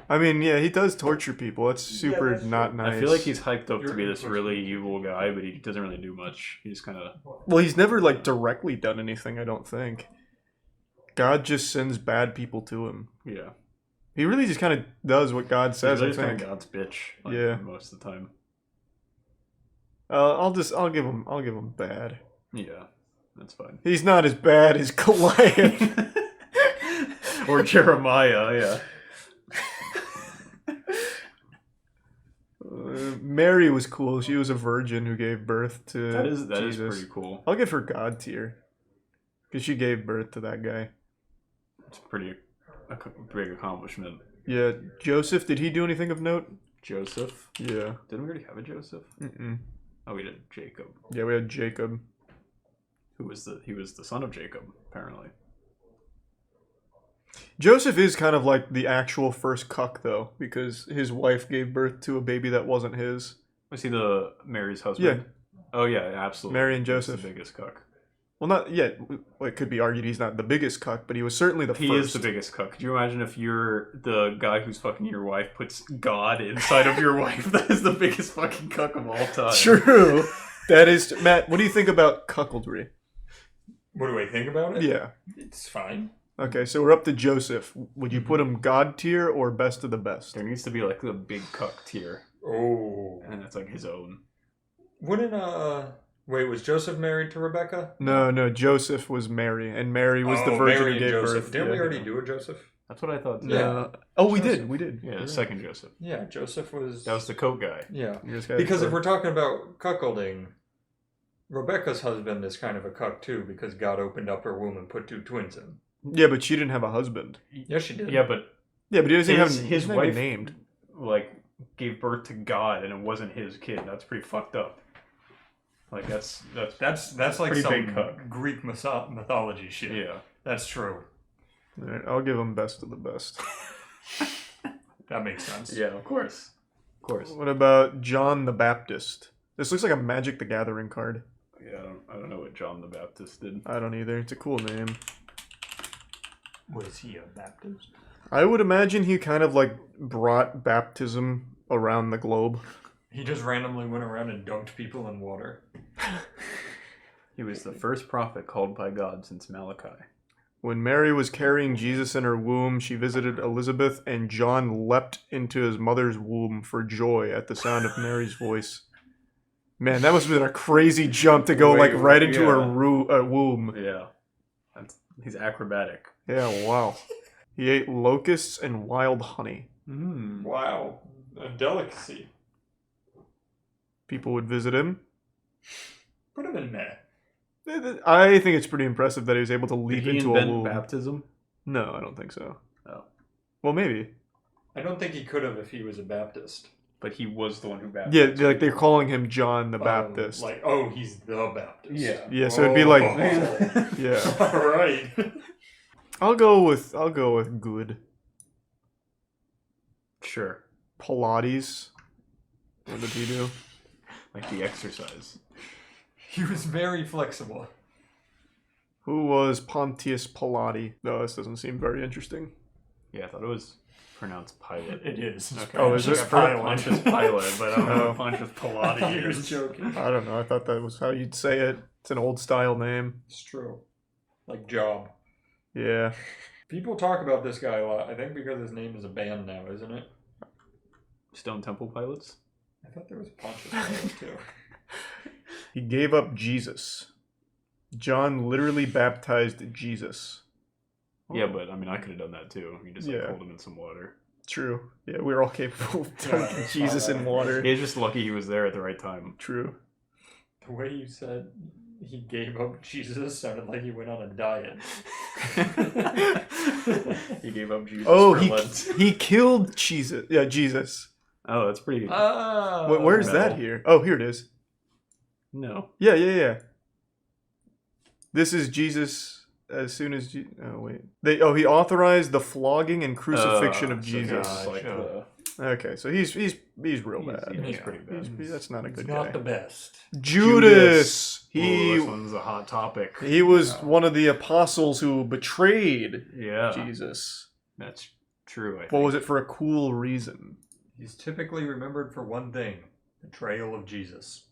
I mean, yeah, he does torture people. That's super
that's
not
true.
nice.
I feel like he's hyped up to be
You're
this really evil guy, but he doesn't really do much. He just kind of.
Well, he's never like directly done anything. I don't think. God just sends bad people to him.
Yeah.
He really just kind of does what God says. I
He's
think.
God's bitch. Like,
Yeah.
Most of the time.
I'll give him bad.
Yeah. That's fine.
He's not as bad as Goliath.
Or Jeremiah. Yeah.
Mary was cool. She was a virgin who gave birth to
That is
Jesus.
pretty cool.
I'll give her God tier. Because she gave birth to that guy.
It's pretty a big accomplishment.
Yeah, Joseph, did he do anything of note?
Joseph.
Yeah.
Didn't we already have a Joseph?
Mm-mm.
Oh, we did Jacob.
Yeah, we had Jacob.
He was the son of Jacob, apparently.
Joseph is kind of like the actual first cuck, though, because his wife gave birth to a baby that wasn't his.
Was he the Mary's husband?
Yeah.
Oh yeah, absolutely.
Mary and
He's
Joseph.
the biggest cuck.
Well, not yet. Well, it could be argued he's not the biggest cuck, but he was certainly the
He
first.
is the biggest cuck. Could you imagine if you're the guy who's fucking your wife puts God inside of your wife? That is the biggest fucking cuck of all time.
True. That is... Matt, what do you think about cuckoldry?
What do I think about it?
Yeah.
It's fine.
Okay, so we're up to Joseph. Would you put him God tier or best of the best?
There needs to be like a big cuck tier.
Oh.
And it's like his own.
Wouldn't wait, was Joseph married to Rebecca?
No, Joseph was Mary, and Mary was the virgin
Mary
who
and
gave
Joseph.
birth.
Didn't we already do a Joseph?
That's what I thought.
Yeah.
Oh, we
Joseph.
did. We did.
Yeah,
You're
the
right.
second Joseph.
Yeah, Joseph was...
That was the coat guy.
Yeah.
You just gotta
Because if
go.
we're talking about cuckolding, Rebecca's husband is kind of a cuck too, because God opened up her womb and put two twins in.
Yeah, but she didn't have a husband.
Yes, she did.
Yeah, but
Yeah, but he doesn't have
his
he's not
wife
even named.
like gave birth to God, and it wasn't his kid. That's pretty fucked up. Like that's
like
pretty
some
big cuck.
Greek mythology shit.
Yeah,
that's true.
All right, I'll give him best of the best.
That makes sense.
Yeah, of course.
What about John the Baptist? This looks like a Magic the Gathering card.
Yeah, I don't know what John the Baptist did.
I don't either. It's a cool name.
Was he a Baptist?
I would imagine he kind of like brought baptism around the globe.
He just randomly went around and dunked people in water.
He was the first prophet called by God since Malachi.
When Mary was carrying Jesus in her womb, she visited Elizabeth, and John leapt into his mother's womb for joy at the sound of Mary's voice. Man, that must have been a crazy jump to go like right into her womb.
Yeah, he's acrobatic.
Yeah, wow. He ate locusts and wild honey.
Wow, a delicacy.
People would visit him.
Put him in there.
I think it's pretty impressive that he was able to leap
Did he
into a
invent
womb.
baptism?
No, I don't think so.
Oh.
Well, maybe.
I don't think he could have if he was a Baptist.
But he was the one who baptized.
Yeah, like they're calling him John the Baptist.
Like, he's the Baptist.
Yeah.
Yeah, so it'd be like, yeah.
All right.
I'll go with good.
Sure.
Pilates. What did he do?
Like the exercise.
He was very flexible.
Who was Pontius Pilate? No, this doesn't seem very interesting.
Yeah, I thought it was pronounced Pilate.
It is.
Okay.
Oh, is it
Pontius Pilate? But I don't know if Pontius
He
Pilate
was
is.
joking.
I don't know. I thought that was how you'd say it. It's an old style name.
It's true. Like Job.
Yeah.
People talk about this guy a lot. I think because his name is a band now, isn't it?
Stone Temple Pilots?
I thought there was Pontius Pilate too.
He gave up Jesus. John literally baptized Jesus.
Yeah, but I mean, I could have done that too. You just like
Yeah.
hold him in some water.
True. Yeah, we're all capable of dunking Jesus in water.
He's just lucky he was there at the right time.
True.
The way you said he gave up Jesus sounded like he went on a diet.
He gave up Jesus.
Oh,
for Lent.
he killed Jesus. Yeah, Jesus.
Oh, that's pretty.
Where's
no.
that here? Oh, here it is.
No.
Yeah. This is Jesus as soon as... oh, wait. He authorized the flogging and crucifixion of
so
Jesus.
he's like the-
Okay, so he's real bad.
He's pretty bad.
That's not a good
Not
guy.
the best.
Judas!
Ooh, this one's a hot topic.
He was one of the apostles who betrayed Jesus.
That's true, I think.
What was it for a cool reason?
He's typically remembered for one thing: betrayal of Jesus.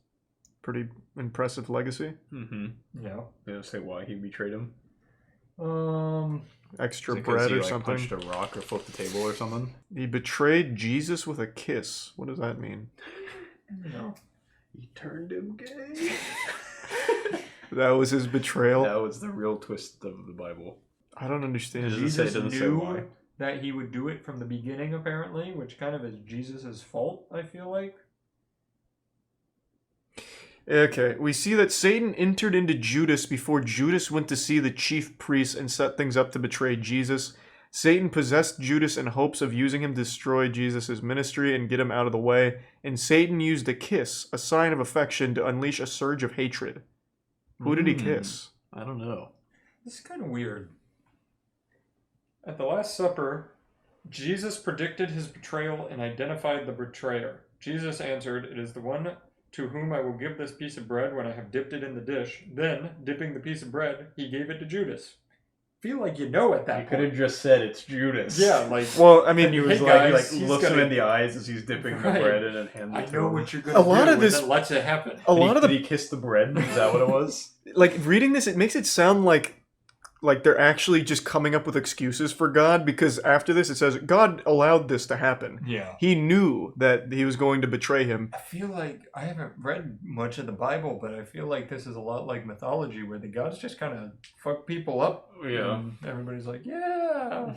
Pretty impressive legacy.
Mm-hmm.
Yeah.
Did it say why he betrayed him?
Extra
Is it 'cause
bread
he,
or
like,
something.
punched a rock or flipped the table or something?
He betrayed Jesus with a kiss. What does that mean?
No.
He turned him gay.
That was his betrayal.
That was the real twist of the Bible.
I don't understand.
It doesn't
Jesus
say
knew
why.
that he would do it from the beginning, apparently, which kind of is Jesus' fault, I feel like.
Okay, we see that Satan entered into Judas before Judas went to see the chief priests and set things up to betray Jesus. Satan possessed Judas in hopes of using him to destroy Jesus' ministry and get him out of the way, and Satan used a kiss, a sign of affection, to unleash a surge of hatred. Who did he kiss?
I don't know.
This is kind of weird. At the Last Supper, Jesus predicted his betrayal and identified the betrayer. Jesus answered, "It is the one to whom I will give this piece of bread when I have dipped it in the dish." Then, dipping the piece of bread, he gave it to Judas. Feel like you know at that
You
point.
could have just said it's Judas.
Yeah, like...
Well, I mean,
He was
Hey,
like,
guys,
he
he's
looks him
gonna-
in the eyes as he's dipping the
Right.
bread in and hands it
I
to
know
him.
what you're
A
going to do,
lot of
and
this-
then lets it happen.
Did he kiss the bread? Is that what it was?
Like, reading this, it makes it sound like they're actually just coming up with excuses for God, because after this it says God allowed this to happen.
Yeah.
He knew that he was going to betray him.
I feel like I haven't read much of the Bible, but I feel like this is a lot like mythology, where the gods just kind of fuck people up.
Yeah.
And everybody's like, yeah.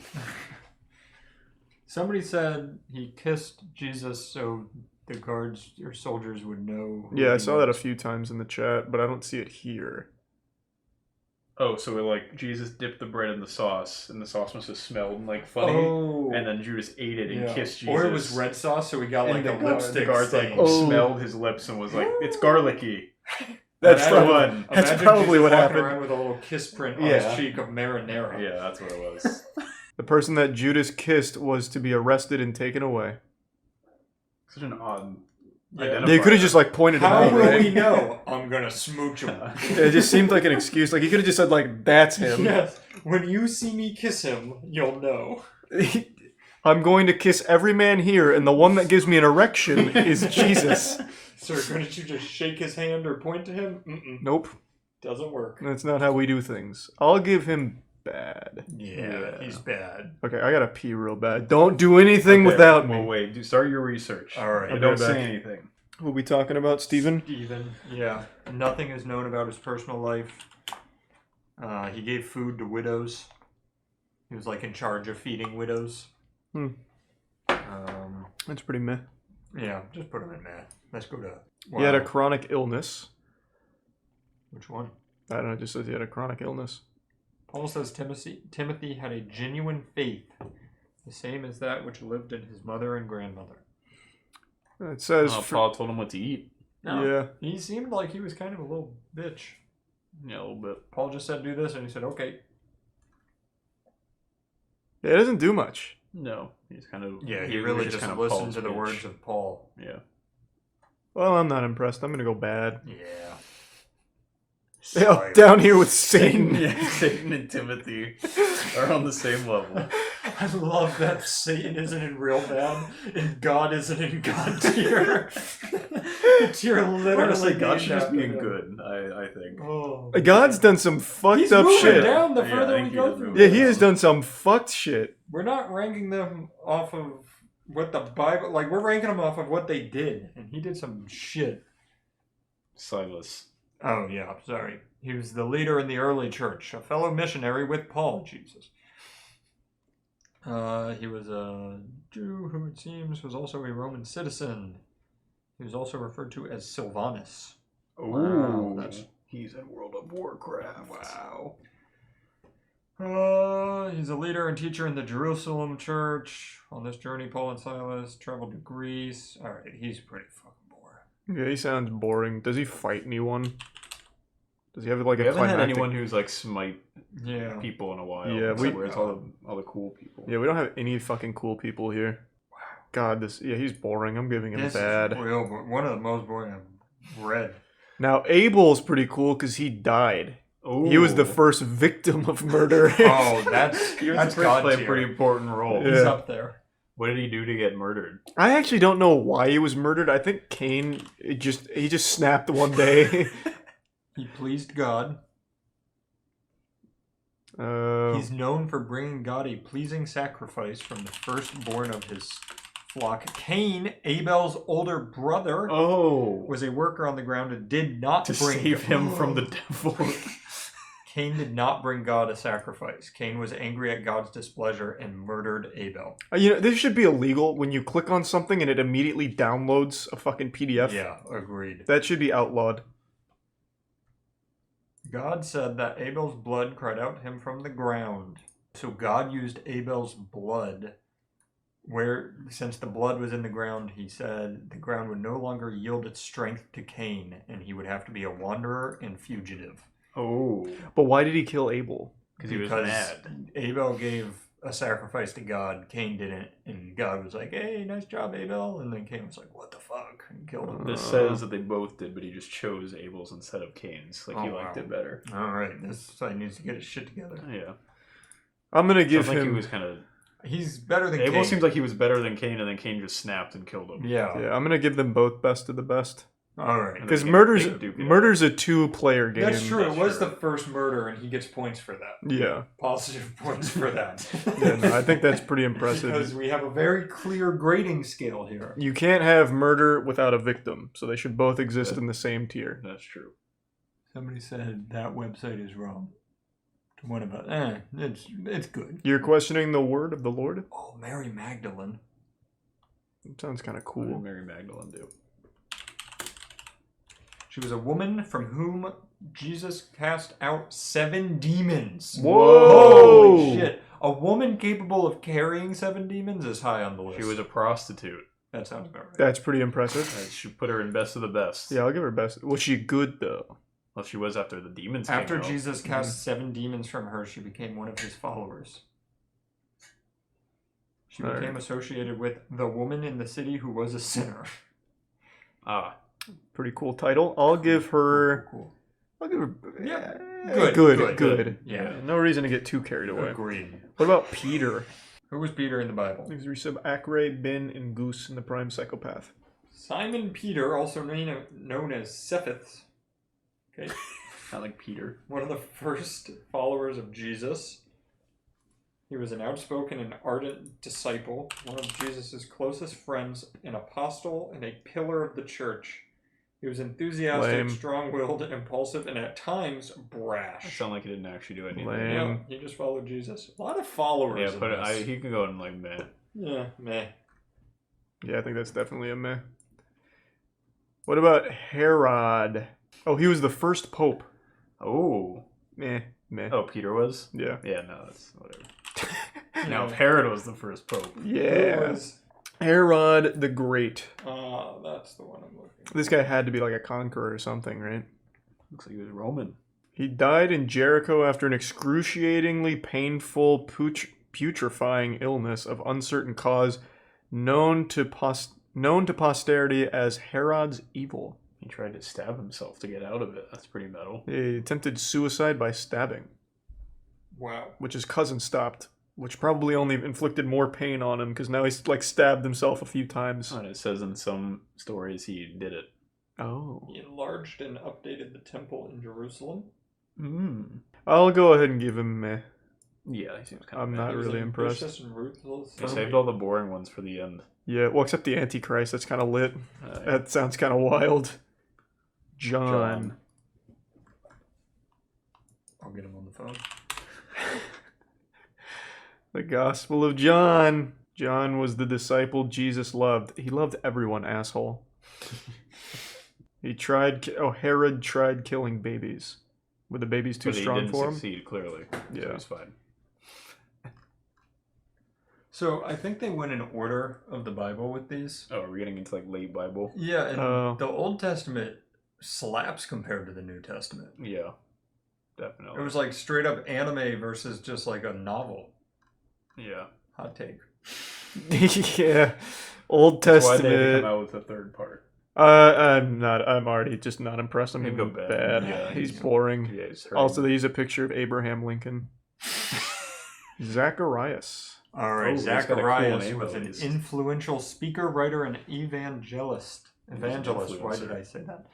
Somebody said he kissed Jesus so the guards or soldiers would know. who
Yeah, I
he
saw that a
was.
few times in the chat, but I don't see it here.
Oh, so like Jesus dipped the bread in the sauce, and the sauce must have smelled like funny,
Oh.
and then Judas ate it and
Yeah.
kissed Jesus.
Or it was red sauce, so we got
And
like
the
a
guard-
lipstick
The guards like
stain.
Oh.
smelled his lips and was like, "It's garlicky."
That's
the
probably,
one.
that's
Imagine
probably
Jesus
what
walking
happened.
around with a little kiss print on
Yeah.
his cheek of marinara.
Yeah, that's what it was.
The person that Judas kissed was to be arrested and taken away.
Such an odd.
Yeah.
They could have just like pointed him
How
out,
will
right?
we know? I'm gonna smooch him.
It just seemed like an excuse. Like he could have just said like, "That's him."
Yes. When you see me kiss him, you'll know.
I'm going to kiss every man here, and the one that gives me an erection is Jesus.
Sir, couldn't you just shake his hand or point to him? Mm-mm.
Nope,
Doesn't work.
that's not how we do things. I'll give him bad.
Yeah, he's bad.
Okay, I gotta pee real bad. Don't do anything
Okay,
without me.
Well, wait. Start your research.
All right.
And
I'll
don't
be
say
back.
anything.
Who are we talking about, Steven?
Steven, yeah. Nothing is known about his personal life. He gave food to widows. He was like in charge of feeding widows.
That's pretty meh.
Yeah, just put him in meh. Let's go to...
He had a chronic illness.
Which one?
I don't know, it just says he had a chronic illness.
Paul says Timothy had a genuine faith, the same as that which lived in his mother and grandmother.
It says...
Paul told him what to eat.
No,
Yeah.
he seemed like he was kind of a little bitch.
Yeah, a little bit.
Paul just said do this, and he said, okay.
Yeah, it doesn't do much.
No, he's kind of...
Yeah, he really just
kind of
listened
Paul's
to the
bitch.
words of Paul.
Yeah.
Well, I'm not impressed. I'm gonna go bad.
Yeah.
Yeah, down here with Satan.
Yeah, Satan and Timothy are on the same level.
I love that Satan isn't in real bad, and God isn't in God tier. Tier literally.
Honestly, God should just be
named after
good, I think.
Oh.
God's done some fucked
He's
up
moving
shit.
down the
Yeah,
further
I
we
think
go
he
through.
is
Yeah, he has done some fucked shit.
We're not ranking them off of what the Bible... Like, we're ranking them off of what they did, and he did some shit.
Silas.
Oh, yeah, sorry. He was the leader in the early church, a fellow missionary with Paul, Jesus. He was a Jew who, it seems, was also a Roman citizen. He was also referred to as Sylvanus.
Ooh,
that's...
he's in World of Warcraft.
Wow. He's a leader and teacher in the Jerusalem church. On this journey, Paul and Silas traveled to Greece. Alright, he's pretty fucking boring.
Yeah, he sounds boring. Does he fight anyone? Does he have like
We
a
haven't had
climactic...
anyone who's like smite
Yeah.
people in a while.
Yeah,
where's all the cool people?
Yeah, we don't have any fucking cool people here. God, this... Yeah, he's boring. I'm giving him
This
bad.
is real, one of the most boring I've read.
Now, Abel's pretty cool because he died. He was the first victim of murder.
Oh, that's
He was
that's
the first
God
play a
tier.
pretty important role.
He's
Yeah.
up there.
What did he do to get murdered?
I actually don't know why he was murdered. I think Cain he just snapped one day.
He pleased God. He's known for bringing God a pleasing sacrifice from the firstborn of his flock. Cain, Abel's older brother, was a worker on the ground and did not
To
bring
save him from the devil.
Cain did not bring God a sacrifice. Cain was angry at God's displeasure and murdered Abel.
You know, this should be illegal when you click on something and it immediately downloads a fucking PDF.
Yeah, agreed.
That should be outlawed.
God said that Abel's blood cried out to him from the ground. So God used Abel's blood, since the blood was in the ground, he said the ground would no longer yield its strength to Cain, and he would have to be a wanderer and fugitive.
Oh.
But why did he kill Abel?
Because he was mad.
Abel gave a sacrifice to God, Cain didn't, and God was like, hey, nice job, Abel, and then Cain was like, what the fuck, and killed him.
This says that they both did, but he just chose Abel's instead of Cain's. Like, he liked it better.
Alright, this side needs to get his shit together.
Yeah.
I'm gonna give
Sounds like
him...
he was kind of...
He's better than
Abel
Cain.
seems like he was better than Cain, and then Cain just snapped and killed him.
Yeah.
Yeah, I'm gonna give them both best of the best.
Alright.
Because murder's a two-player game.
That's true. It was the first murder, and he gets points for that.
Yeah.
Positive points for that.
Yeah, no, I think that's pretty impressive.
Because we have a very clear grading scale here.
You can't have murder without a victim, so they should both exist in the same tier.
That's true.
Somebody said that website is wrong. What about it's good.
You're questioning the word of the Lord?
Oh, Mary Magdalene.
That sounds kind of
What
cool.
did Mary Magdalene do?
She was a woman from whom Jesus cast out 7 demons.
Whoa!
Holy shit. A woman capable of carrying 7 demons is high on the list.
She was a prostitute.
That sounds about right.
That's pretty impressive.
That should put her in best of the best.
Yeah, I'll give her best. Was she good, though?
Well, she was after the demons
After
came out.
Jesus cast 7 demons from her, she became one of his followers. She
All
became
right.
associated with the woman in the city who was a sinner.
Ah.
Pretty cool title. I'll give her...
Cool.
I'll give her...
Yeah.
Good.
Yeah.
No reason to get too carried away.
Agreed.
What about Peter?
Who was Peter in the Bible?
These are sub Acre, Ben, and Goose in the Prime Psychopath.
Simon Peter, also known as Cephas. Okay.
Not like Peter.
One of the first followers of Jesus. He was an outspoken and ardent disciple, one of Jesus' closest friends, an apostle, and a pillar of the church. He was enthusiastic,
Lame.
strong-willed, impulsive, and at times
That
brash.
sounded like he didn't actually do anything.
Lame.
Yeah, he just followed Jesus. A lot of followers.
Yeah,
in
but
this.
he can go in like meh.
Yeah, meh.
Yeah, I think that's definitely a meh. What about Herod? Oh, he was the first pope.
Oh.
Meh.
Oh, Peter was?
Yeah.
Yeah, no, that's whatever. Now, if Herod was the first pope.
Yeah.
Who was
Herod the Great.
That's the one I'm looking for.
This guy had to be like a conqueror or something, right?
Looks like he was Roman.
He died in Jericho after an excruciatingly painful putrefying illness of uncertain cause, known to posterity as Herod's evil.
He tried to stab himself to get out of it. That's pretty metal.
He attempted suicide by stabbing.
Wow.
Which his cousin stopped, which probably only inflicted more pain on him because now he's like stabbed himself a few times.
And it says in some stories he did it.
Oh.
He enlarged and updated the temple in Jerusalem.
I'll go ahead and give him meh.
Yeah, he seems kind of
I'm not really impressed.
And ruthless.
He saved all the boring ones for the end.
Yeah, well, except the Antichrist. That's kind of lit. That sounds kind of wild. John.
I'll get him on the phone.
The Gospel of John. John was the disciple Jesus loved. He loved everyone, asshole. Herod tried killing babies. Were the babies too strong for him?
Succeed, clearly.
Yeah.
So he's fine.
So I think they went in order of the Bible with these.
Oh, are we getting into like late Bible?
Yeah, and the Old Testament slaps compared to the New Testament.
Yeah, definitely.
It was like straight up anime versus just like a novel.
Yeah.
Hot take.
Yeah. Old Testament.
Why they had to come out with a third part?
I'm already just not impressed. I'm gonna go bad.
Yeah,
he's boring.
Yeah, he's
also, they use a picture of Abraham Lincoln. Zacharias.
All right,
Oh, he's got a cool
Zacharias
name,
was
at
an
least.
influential speaker, writer, and evangelist. Evangelist. Why
influencer.
did I say that?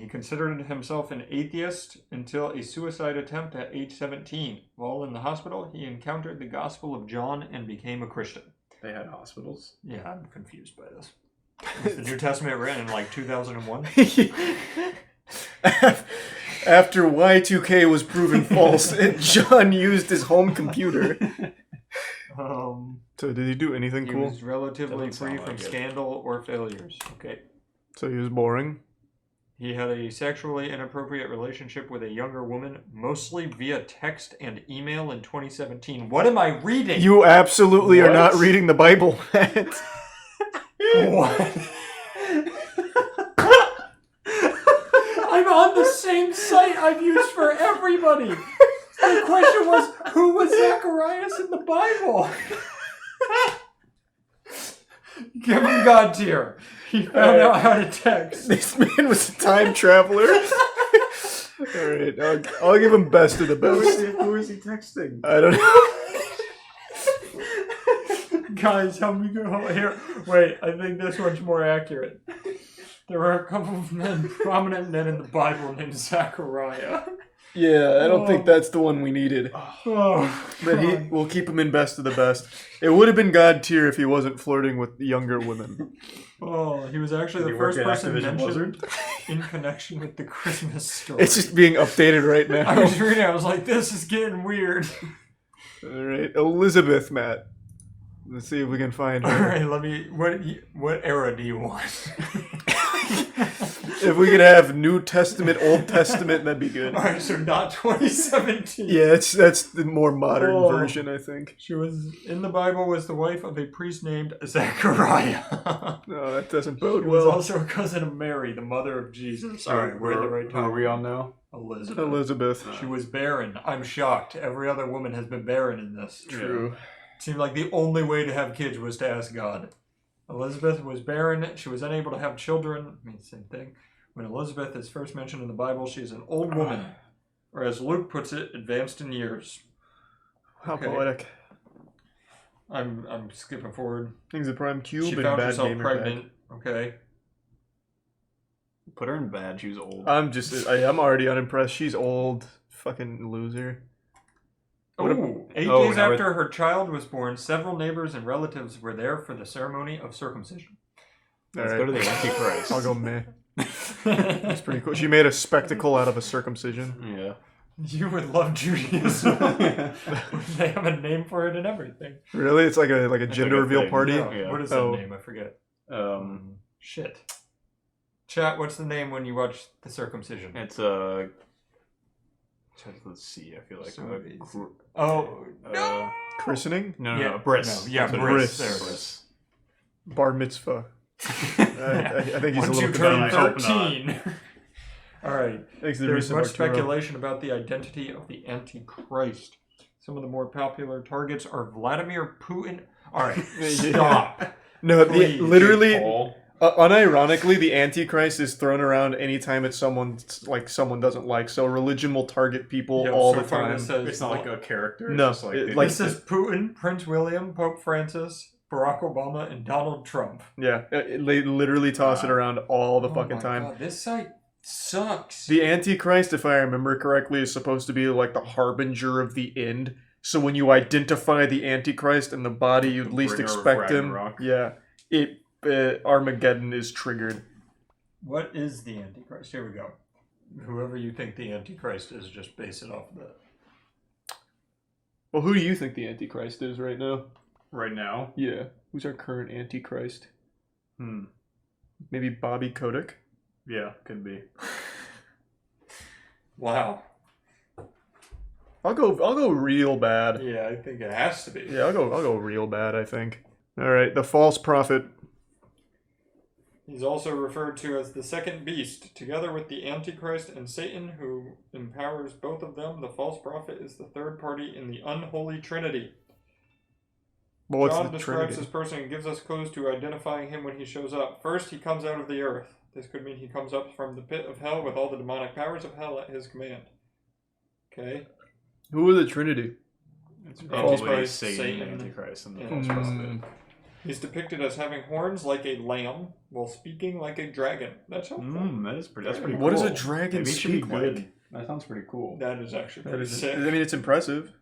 He considered himself an atheist until a suicide attempt at age 17. While in the hospital, he encountered the Gospel of John and became a Christian.
They had hospitals?
Yeah, I'm confused by this. Was the New Testament written in like 2001?
After Y2K was proven false, John used his home computer. So did he do anything
He
cool?
was relatively
Doesn't
free
sound
from
like it.
scandal or failures. Okay.
So he was boring.
He had a sexually inappropriate relationship with a younger woman, mostly via text and email in 2017. What am I reading?
You absolutely are not
What?
reading the Bible, Matt.
What? I'm on the same site I've used for everybody. The question was, who was Zacharias in the Bible? Give him God tier. He found out how to text.
This man was a time traveler. Alright, I'll give him best of the best.
Who is he texting?
I don't know.
Guys, help me go here. Wait, I think this one's more accurate. There were a couple of prominent men in the Bible named Zachariah.
Yeah, I don't think that's the one we needed.
Oh,
But we'll keep him in best of the best. It would have been God tier if he wasn't flirting with younger women.
Oh, he was actually
Did
the
he work
first
at
person
Activision
mentioned
Blizzard?
in connection with the Christmas story.
It's just being updated right now.
I was reading it, I was like, this is getting weird.
Alright, Elizabeth, Matt. Let's see if we can find her.
Alright, let me... What era do you want?
If we could have New Testament, Old Testament, that'd be good.
Alright, so not 2017.
Yeah, that's the more modern version, I think.
She was in the Bible was the wife of a priest named Zachariah.
No, that doesn't bode
She was
well.
also a cousin of Mary, the mother of Jesus. Alright, we're in the right
Who are we on now?
Elizabeth. She was barren. I'm shocked. Every other woman has been barren in this.
True.
It seemed like the only way to have kids was to ask God. Elizabeth was barren. She was unable to have children. I mean, same thing. When Elizabeth is first mentioned in the Bible, she is an old woman. Or as Luke puts it, advanced in years.
How
Okay.
poetic.
I'm skipping forward.
Things at Prime Cube
She
and
found
Bad
herself
Gamer
pregnant.
Tag.
Okay.
Put her in bad. She was old.
I'm already unimpressed. She's old. Fucking loser.
Ooh, 8
Oh,
days
now
after her child was born, several neighbors and relatives were there for the ceremony of circumcision.
Let's go to the Antichrist.
I'll go meh. That's pretty cool. She made a spectacle out of a circumcision.
Yeah.
You would love Judaism. They have a name for it and everything.
Really? It's like a
It's
gender
like a
reveal
thing.
party?
No,
Yeah.
what is that name? I forget. Shit. Chat, what's the name when you watch the circumcision?
It's let's see. I feel like
Oh, no!
Christening?
No,
Yeah,
Bris.
no, yeah,
That's what it
Bris.
is.
There it is.
Bar mitzvah. I think he's
Once
a
you
little
turn
confused.
13. All right.
Thanks to the
There's
recent
much
Mark Turo.
speculation about the identity of the Antichrist. Some of the more popular targets are Vladimir Putin. All right, stop.
No,
Please.
literally,
Jake Paul.
unironically, the Antichrist is thrown around anytime it's someone doesn't like. So religion will target people
Yeah,
all
so
the
far
time.
this says-
It's not like a character.
No,
it's just
This is Putin, Prince William, Pope Francis, Barack Obama, and Donald Trump.
yeah, they literally toss it around all the fucking
my
time.
God, this site sucks.
The Antichrist, if I remember correctly, is supposed to be like the harbinger of the end. So when you identify the Antichrist in the body you'd least
bringer of
expect him,
Ragnarok.
yeah, Armageddon is triggered.
What is the Antichrist? Here we go. Whoever you think the Antichrist is, just base it off of that.
Well, who do you think the Antichrist is right now?
Right now?
Yeah, who's our current Antichrist? Maybe Bobby Kotick?
Yeah, could be.
Wow.
I'll go real bad.
Yeah, I think it has to be.
Yeah, I'll go real bad, I think. All right, the false prophet.
He's also referred to as the second beast, together with the Antichrist and Satan, who empowers both of them. The false prophet is the third party in the unholy trinity.
Well, what's
John
the
describes
Trinity?
this person and gives us clues to identifying him when he shows up. First, he comes out of the earth. This could mean he comes up from the pit of hell with all the demonic powers of hell at his command. Okay.
Who are the Trinity?
It's
Antichrist,
probably Satan, Antichrist, and the false prophet.
He's depicted as having horns like a lamb while speaking like a dragon. That's helpful.
That's pretty cool.
What does a dragon
Maybe it should be
speak
good.
like?
That sounds pretty cool.
That is actually
That
pretty
is,
sick.
I mean, it's impressive.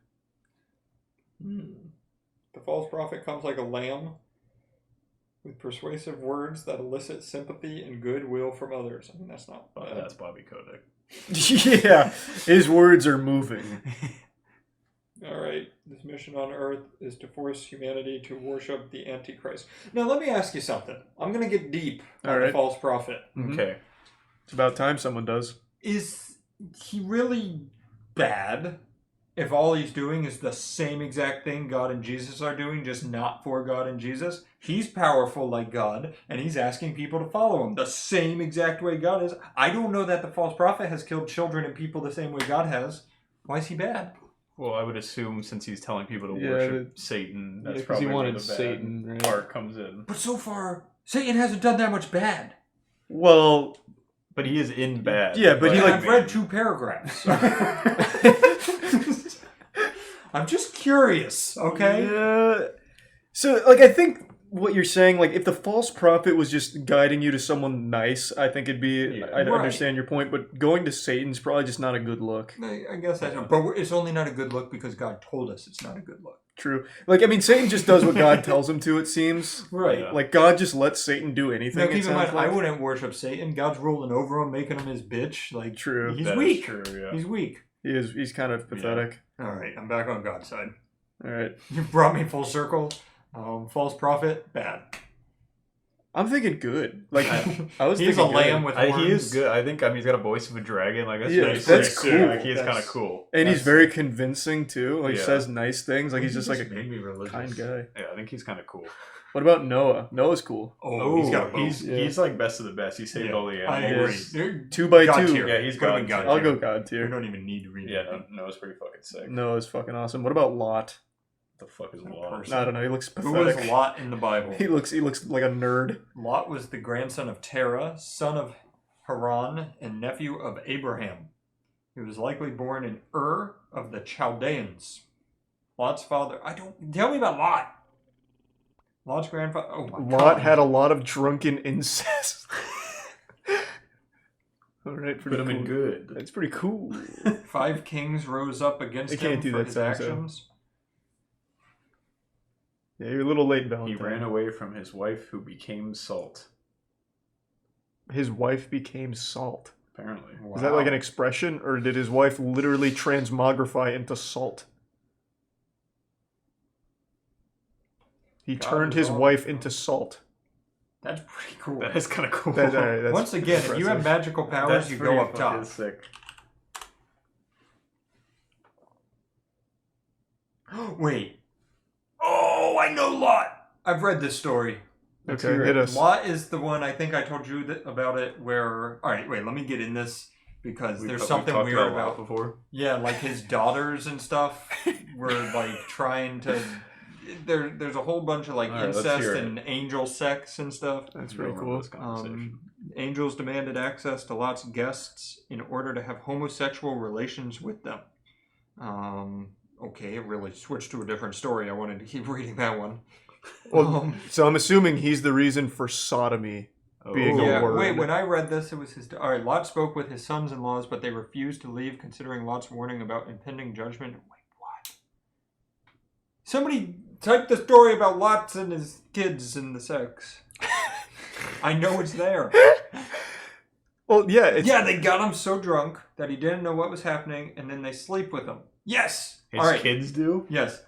The false prophet comes like a lamb with persuasive words that elicit sympathy and goodwill from others. I mean, that's not bad.
That's Bobby Kotick.
Yeah, his words are moving.
All right, this mission on Earth is to force humanity to worship the Antichrist. Now, let me ask you something. I'm going to get deep on
All
the
right.
false prophet.
Okay.
It's about time someone does.
Is he really bad if all he's doing is the same exact thing God and Jesus are doing, just not for God and Jesus? He's powerful like God, and he's asking people to follow him the same exact way God is. I don't know that the false prophet has killed children and people the same way God has. Why is he bad?
Well, I would assume since he's telling people to
Yeah,
worship Satan, that's
'cause
probably
he wanted
where the bad
Satan, right?
part comes in.
But so far, Satan hasn't done that much bad.
Well,
but he is in bad.
Yeah, but he like
I've read 2 paragraphs. I'm just curious, okay?
Yeah. So, like, I think what you're saying, like, if the false prophet was just guiding you to someone nice, I think it'd be, I'd
Right.
understand your point, but going to Satan's probably just not a good look.
I guess that's not, but it's only not a good look because God told us it's not a good look.
True. Like, I mean, Satan just does what God tells him to, it seems.
Right. Yeah.
Like, God just lets Satan do anything,
Now,
it
keep in
sounds
mind,
like.
I wouldn't worship Satan. God's ruling over him, making him his bitch. Like,
True.
He's
That is
weak.
true, yeah.
He's weak.
He's kind of pathetic.
All right, I'm back on God's side.
All right.
You brought me full circle. False prophet, bad.
I'm thinking good. Like, I was
He's
thinking
a lamb
good.
with
He is good. I think he's got a voice of a dragon. Like
Yeah,
that's
that's
pretty
cool.
Like, he is kind of
That's-
cool.
And he's very convincing, too. Like, he
Yeah.
says nice things. Like, he's
He
just like a
made me religious.
kind guy.
Yeah, I think he's kind of cool.
What about Noah? Noah's cool.
Oh, he's like best of the best. He saved all the animals.
He is. 2 by 2.
Yeah, he's
Put him
God
in God
tier.
I'll go God tier.
You don't even need to read
Yeah,
it.
Noah's pretty fucking sick.
Noah's fucking awesome. What about Lot?
What the fuck is Lot?
I don't know. He looks
Who was
pathetic.
Lot in the Bible?
He looks like a nerd.
Lot was the grandson of Terah, son of Haran, and nephew of Abraham. He was likely born in Ur of the Chaldeans. Lot's father... Tell me about Lot. Lot's grandfather... Oh my God.
Lot had a lot of drunken incest. All right, pretty
Put him
cool.
in good.
That's pretty cool.
5 kings rose up against
They can't
him
do
for
that,
his
so-so.
actions.
Yeah, you're a little late,
He
Valentine.
ran away from his wife, who became salt.
His wife became salt.
Apparently.
Is that like an expression, or did his wife literally transmogrify into salt? He
God
turned
was
his
all-
wife into salt.
That's pretty cool.
That is kind of cool.
That's, all right, that's
Once again, if you have
impressive.
magical powers,
That's
you
pretty
go up
fucking
top.
Sick.
Wait. Oh, I know Lot. I've read this story.
Okay, hit us.
Lot is the one I think I told you about it where... Alright, wait, let me get in this because there's something weird about...
before.
Yeah, like his daughters and stuff were like trying to... There's a whole bunch of like incest and angel sex and stuff.
That's pretty cool.
Angels demanded access to Lot's guests in order to have homosexual relations with them. Okay, it really switched to a different story. I wanted to keep reading that one.
Well, so I'm assuming he's the reason for sodomy being a word.
Wait, when I read this, it was his... Alright, Lot spoke with his sons-in-laws, but they refused to leave considering Lot's warning about impending judgment. Wait, what? Somebody type the story about Lot and his kids and the sex. I know it's there.
Well, yeah.
Yeah, they got him so drunk that he didn't know what was happening, and then they sleep with him. Yes!
His kids do?
Yes.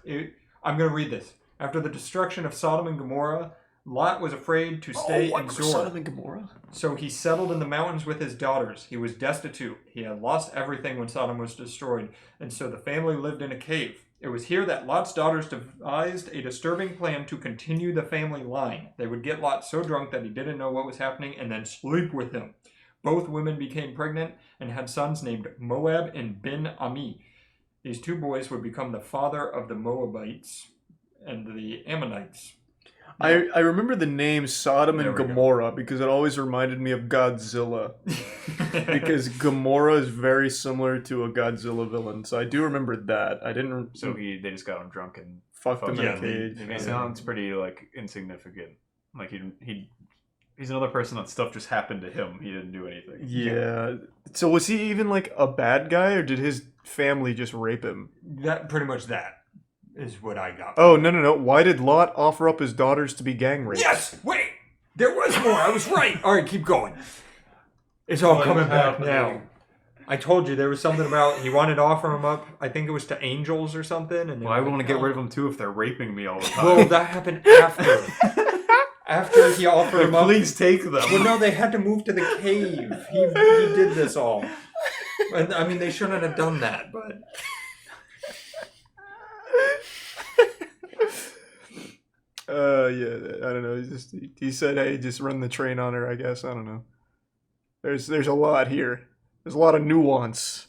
I'm going to read this. After the destruction of Sodom and Gomorrah, Lot was afraid to stay in Zoar.
Sodom and Gomorrah?
So he settled in the mountains with his daughters. He was destitute. He had lost everything when Sodom was destroyed, and so the family lived in a cave. It was here that Lot's daughters devised a disturbing plan to continue the family line. They would get Lot so drunk that he didn't know what was happening and then sleep with him. Both women became pregnant and had sons named Moab and Ben-Ami. These two boys would become the father of the Moabites and the Ammonites.
I remember the name Sodom and Gomorrah because it always reminded me of Godzilla. Because Gomorrah is very similar to a Godzilla villain, so I do remember that. I didn't.
So they just got him drunk and
fucked him in a cage.
It sounds pretty like insignificant. Like he's another person that stuff just happened to him. He didn't do anything.
Yeah. So was he even like a bad guy, or did his family just rape him?
That pretty much that is what I got.
Oh, no. Why did Lot offer up his daughters to be gang raped?
Yes! Wait! There was more! I was right! Alright, keep going. It's all coming back now. I told you there was something about he wanted to offer them up. I think it was to angels or something. And
I want to get rid of them too if they're raping me all the time.
Well, that happened after. After he offered them up.
Please take them.
Well, no, they had to move to the cave. He did this all. And, I mean, they shouldn't have done that, but...
Yeah, I don't know. He said, "Hey, just run the train on her." I guess I don't know. There's a lot here. There's a lot of nuance.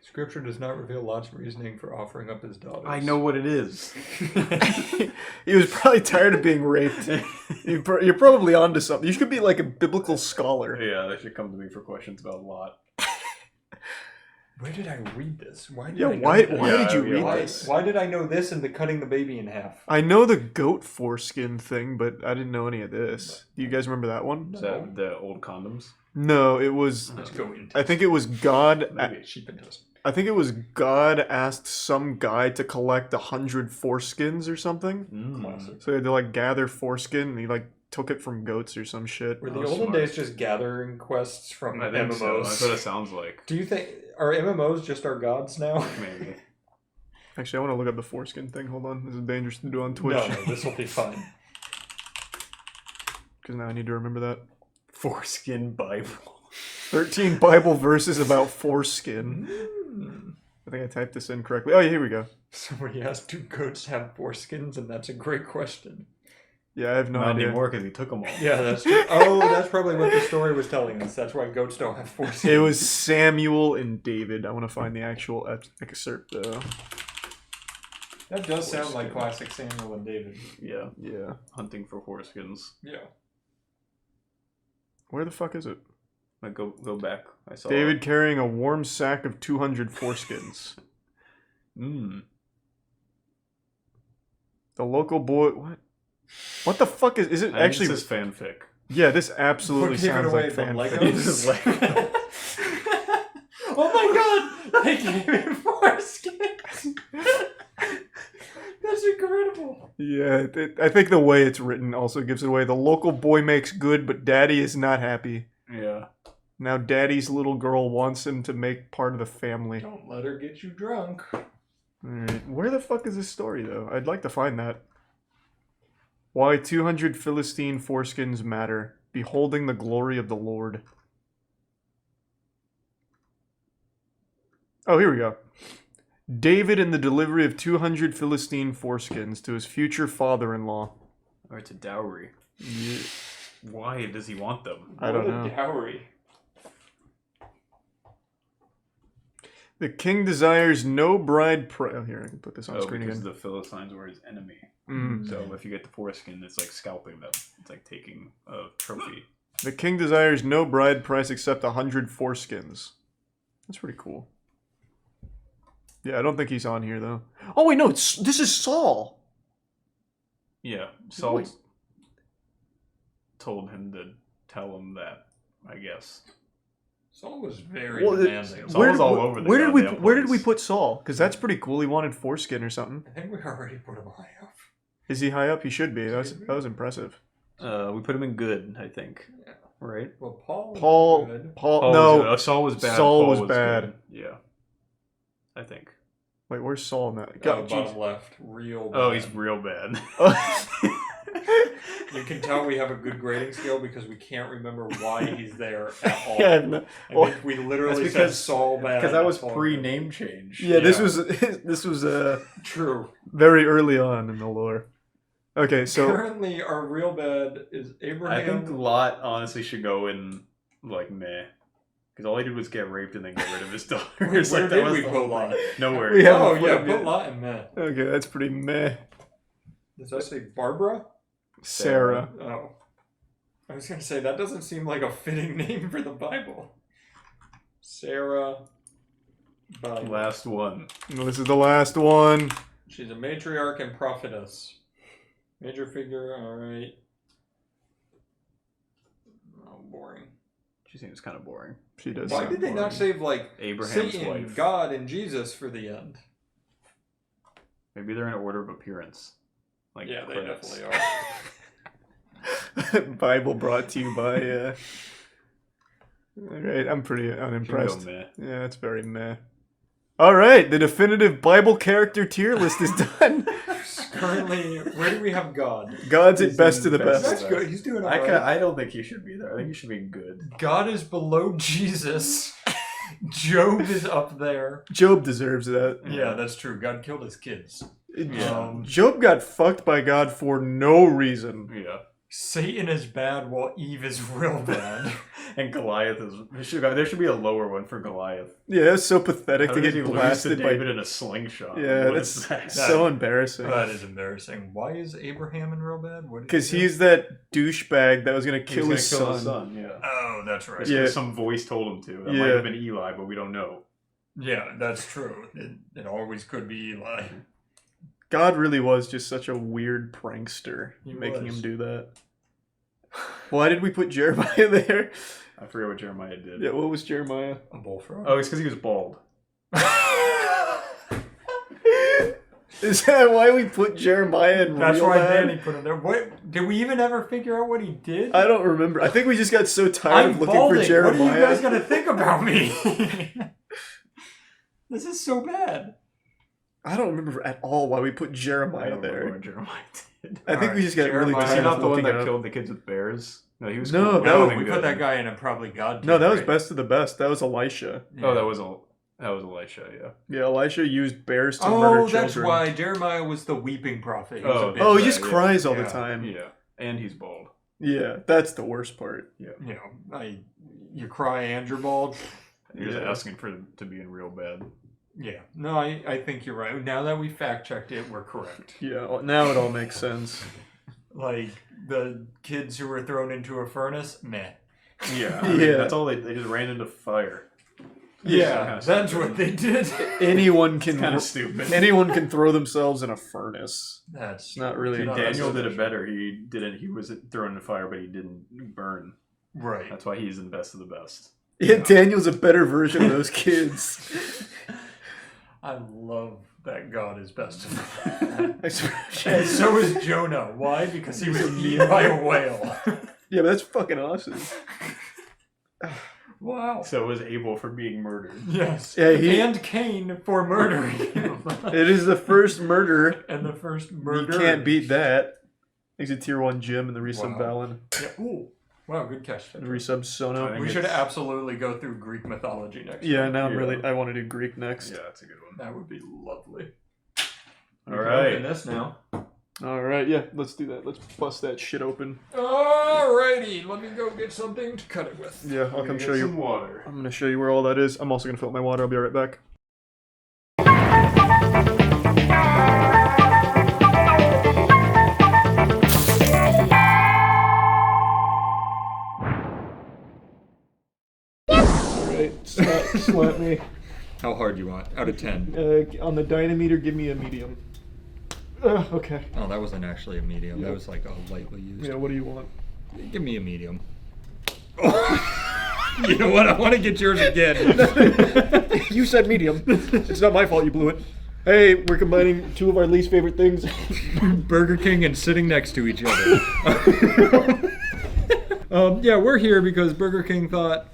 Scripture does not reveal Lot's reasoning for offering up his daughters.
I know what it is.
He was probably tired of being raped. You're probably onto something. You should be like a biblical scholar.
Yeah, they should come to me for questions about Lot.
Where did I read this? Why did
did you read this?
Why did I know this and the cutting the baby in half?
I know the goat foreskin thing, but I didn't know any of this. Do you guys remember that one?
Is that the old condoms?
No, it was... I think it was God...
Maybe sheep intestine.
I think it was God asked some guy to collect 100 foreskins or something.
Classic.
So he had to like gather foreskin, and he like took it from goats or some shit.
Were the olden days just gathering quests from MMOs?
So. That's what it sounds like.
Do you think... Are MMOs just our gods now?
Maybe.
Actually, I want to look up the foreskin thing. Hold on. This is dangerous to do on Twitch.
No, this will be fine.
Because now I need to remember that.
Foreskin Bible.
13 Bible verses about foreskin. I think I typed this in correctly. Oh, yeah, here we go.
Somebody asked, do goats have foreskins? And that's a great question.
Yeah, I have no idea.
Not anymore because he took them all.
Yeah, that's true. Oh, that's probably what the story was telling us. That's why goats don't have foreskins.
It was Samuel and David. I want to find the actual excerpt, though.
That does sound like classic Samuel and David.
Yeah.
Yeah.
Hunting for foreskins.
Yeah.
Where the fuck is it?
Go back. I saw
David carrying a warm sack of 200 foreskins. The local boy... What? What the fuck is it actually...
This is fanfic.
Yeah, this absolutely sounds like fanfic.
Oh my god! They gave him foreskins! That's incredible!
Yeah, I think the way it's written also gives it away. The local boy makes good, but daddy is not happy.
Yeah.
Now daddy's little girl wants him to make part of the family.
Don't let her get you drunk.
Alright, where the fuck is this story, though? I'd like to find that. Why 200 Philistine foreskins matter. Beholding the glory of the Lord. Oh, here we go. David and the delivery of 200 Philistine foreskins to his future father-in-law.
Or it's a dowry.
Yeah.
Why does he want them?
I don't know.
Dowry.
The king desires no bride price. Oh, here, I can put this on screen
because
again.
the Philistines were his enemy.
Mm.
So if you get the foreskin, it's like scalping them. It's like taking a trophy.
The king desires no bride price except 100 foreskins. That's pretty cool. Yeah, I don't think he's on here, though. Oh, wait, no, this is Saul.
Yeah, Saul told him to tell him that, I guess.
Saul was very
Well,
demanding.
Saul was all over the
where did we put Saul? Because that's pretty cool. He wanted foreskin or something.
I think we already put him high up.
Is he high up? He should be. That was impressive.
We put him in good, I think.
Yeah.
Right?
Well, Paul
Saul no.
Saul was bad.
Saul
Paul
was bad.
Good. Yeah. I think.
Wait, where's Saul now?
Bottom left. Real bad.
Oh, he's real bad.
You can tell we have a good grading scale because we can't remember why he's there at all.
Yeah, no.
I think we literally said Saul bad.
Because that was
Saul
pre-name change.
Yeah, this was
true.
Very early on in the lore. Okay, so
currently our real bad is Abraham.
I think Lot honestly should go in like meh. Because all he did was get raped and then get rid of his daughter.
Where did we put Lot?
Nowhere.
Put Lot in meh.
Okay, that's pretty meh.
Does that say Barbara?
Sarah.
Oh. I was going to say, that doesn't seem like a fitting name for the Bible. Sarah. Bible.
Last one.
No, this is the last one.
She's a matriarch and prophetess. Major figure, alright. Oh, boring.
She seems kind of boring.
She does.
Why did they not save, like,
Abraham's
Satan,
wife?
God, and Jesus for the end?
Maybe they're in order of appearance. Like
yeah, they
credits.
definitely are.
Bible brought to you by. Alright, I'm pretty unimpressed.
Should go meh.
Yeah, it's very meh. Alright, the definitive Bible character tier list is done.
Currently, where do we have God?
God's at best of the best.
That's good. He's doing alright.
I don't think he should be there. I think he should be good.
God is below Jesus. Job is up there.
Job deserves that.
Yeah, that's true. God killed his kids.
Job got fucked by God for no reason.
Yeah.
Satan is bad while Eve is real bad.
And Goliath is... There should be a lower one for Goliath.
Yeah, that's so pathetic
How
to
does
get
he
blasted
lose to
by...
David in a slingshot?
Yeah,
What
that's
is that?
so embarrassing.
That is embarrassing. Why is Abraham in real bad?
Because he's that douchebag that was going to kill his son.
Yeah.
Oh, that's right.
Yeah.
Some voice told him to. That
Yeah.
might have been Eli, but we don't know.
Yeah, that's true. It always could be Eli.
God really was just such a weird prankster, making him do that. Why did we put Jeremiah there?
I forget what Jeremiah did.
Yeah, what was Jeremiah?
A bullfrog.
Oh, it's because he was bald.
Is that why we put Jeremiah in
That's
real
why
bad?
Danny put him there. What? Did we even ever figure out what he did?
I don't remember. I think we just got so tired of looking
balding.
for Jeremiah.
What are you guys gonna think about me? This is so bad.
I don't remember at all why we put Jeremiah there.
What Jeremiah did.
I think we just got really
Was he
tired
not
of
the one
looking
that
it up.
killed the kids with bears? No, he was.
No,
cool.
that was-
been
We
good.
put that guy in a probably God.
No, that was
right?
best of the best. That was Elisha.
Oh, that was Elisha. Yeah.
Yeah, Elisha used bears to murder
Oh,
children.
that's why Jeremiah was the weeping prophet. He was a bitch.
Oh, he just
yeah.
cries all the
Yeah.
time.
Yeah, and he's bald.
Yeah, that's the worst part.
Yeah.
You know, you cry and you're bald.
You're just asking for them to be in real bad.
Yeah. No, I think you're right. Now that we fact checked it, we're correct.
Yeah, now it all makes sense.
Like the kids who were thrown into a furnace, meh.
Yeah, I mean, that's all they just ran into fire.
Yeah, that's what they did.
Anyone can
kind of stupid.
Anyone can throw themselves in a furnace.
That's
not really.
See,
not
Daniel
really
did it better. He didn't. He was thrown in the fire, but he didn't burn.
Right.
That's why he's the best of the best.
Yeah, Daniel's a better version of those kids.
I love that God is best.
I swear.
And so is Jonah. Why? Because he was eaten by a whale.
Yeah, but that's fucking awesome.
Wow.
So was Abel for being murdered.
Yes.
Yeah,
and Cain for murdering him.
It is the first murder.
And the first murder.
You can't beat that. He's a tier 1 Jim and the resub Valen.
Yeah. Ooh. Wow, good catch.
The resub Sono.
We should absolutely go through Greek mythology next
Yeah,
time.
now I want to do Greek next.
Yeah, that's a good one.
That would be lovely.
All right.
This now.
Alright, yeah, let's do that. Let's bust that shit open.
Alrighty, let me go get something to cut it with.
Yeah, I'll come show you.
Some water.
I'm gonna show you where all that is. I'm also gonna fill up my water. I'll be right back. Alright, slap me.
How hard you want? Out of 10.
On the dynameter, give me a medium. Okay.
Oh, that wasn't actually a medium. That was like a lightly used.
Yeah, what do you want?
Give me a medium. You know what? I want to get yours again.
You said medium. It's not my fault you blew it. Hey, we're combining two of our least favorite things.
Burger King and sitting next to each other. Yeah, we're here because Burger King thought,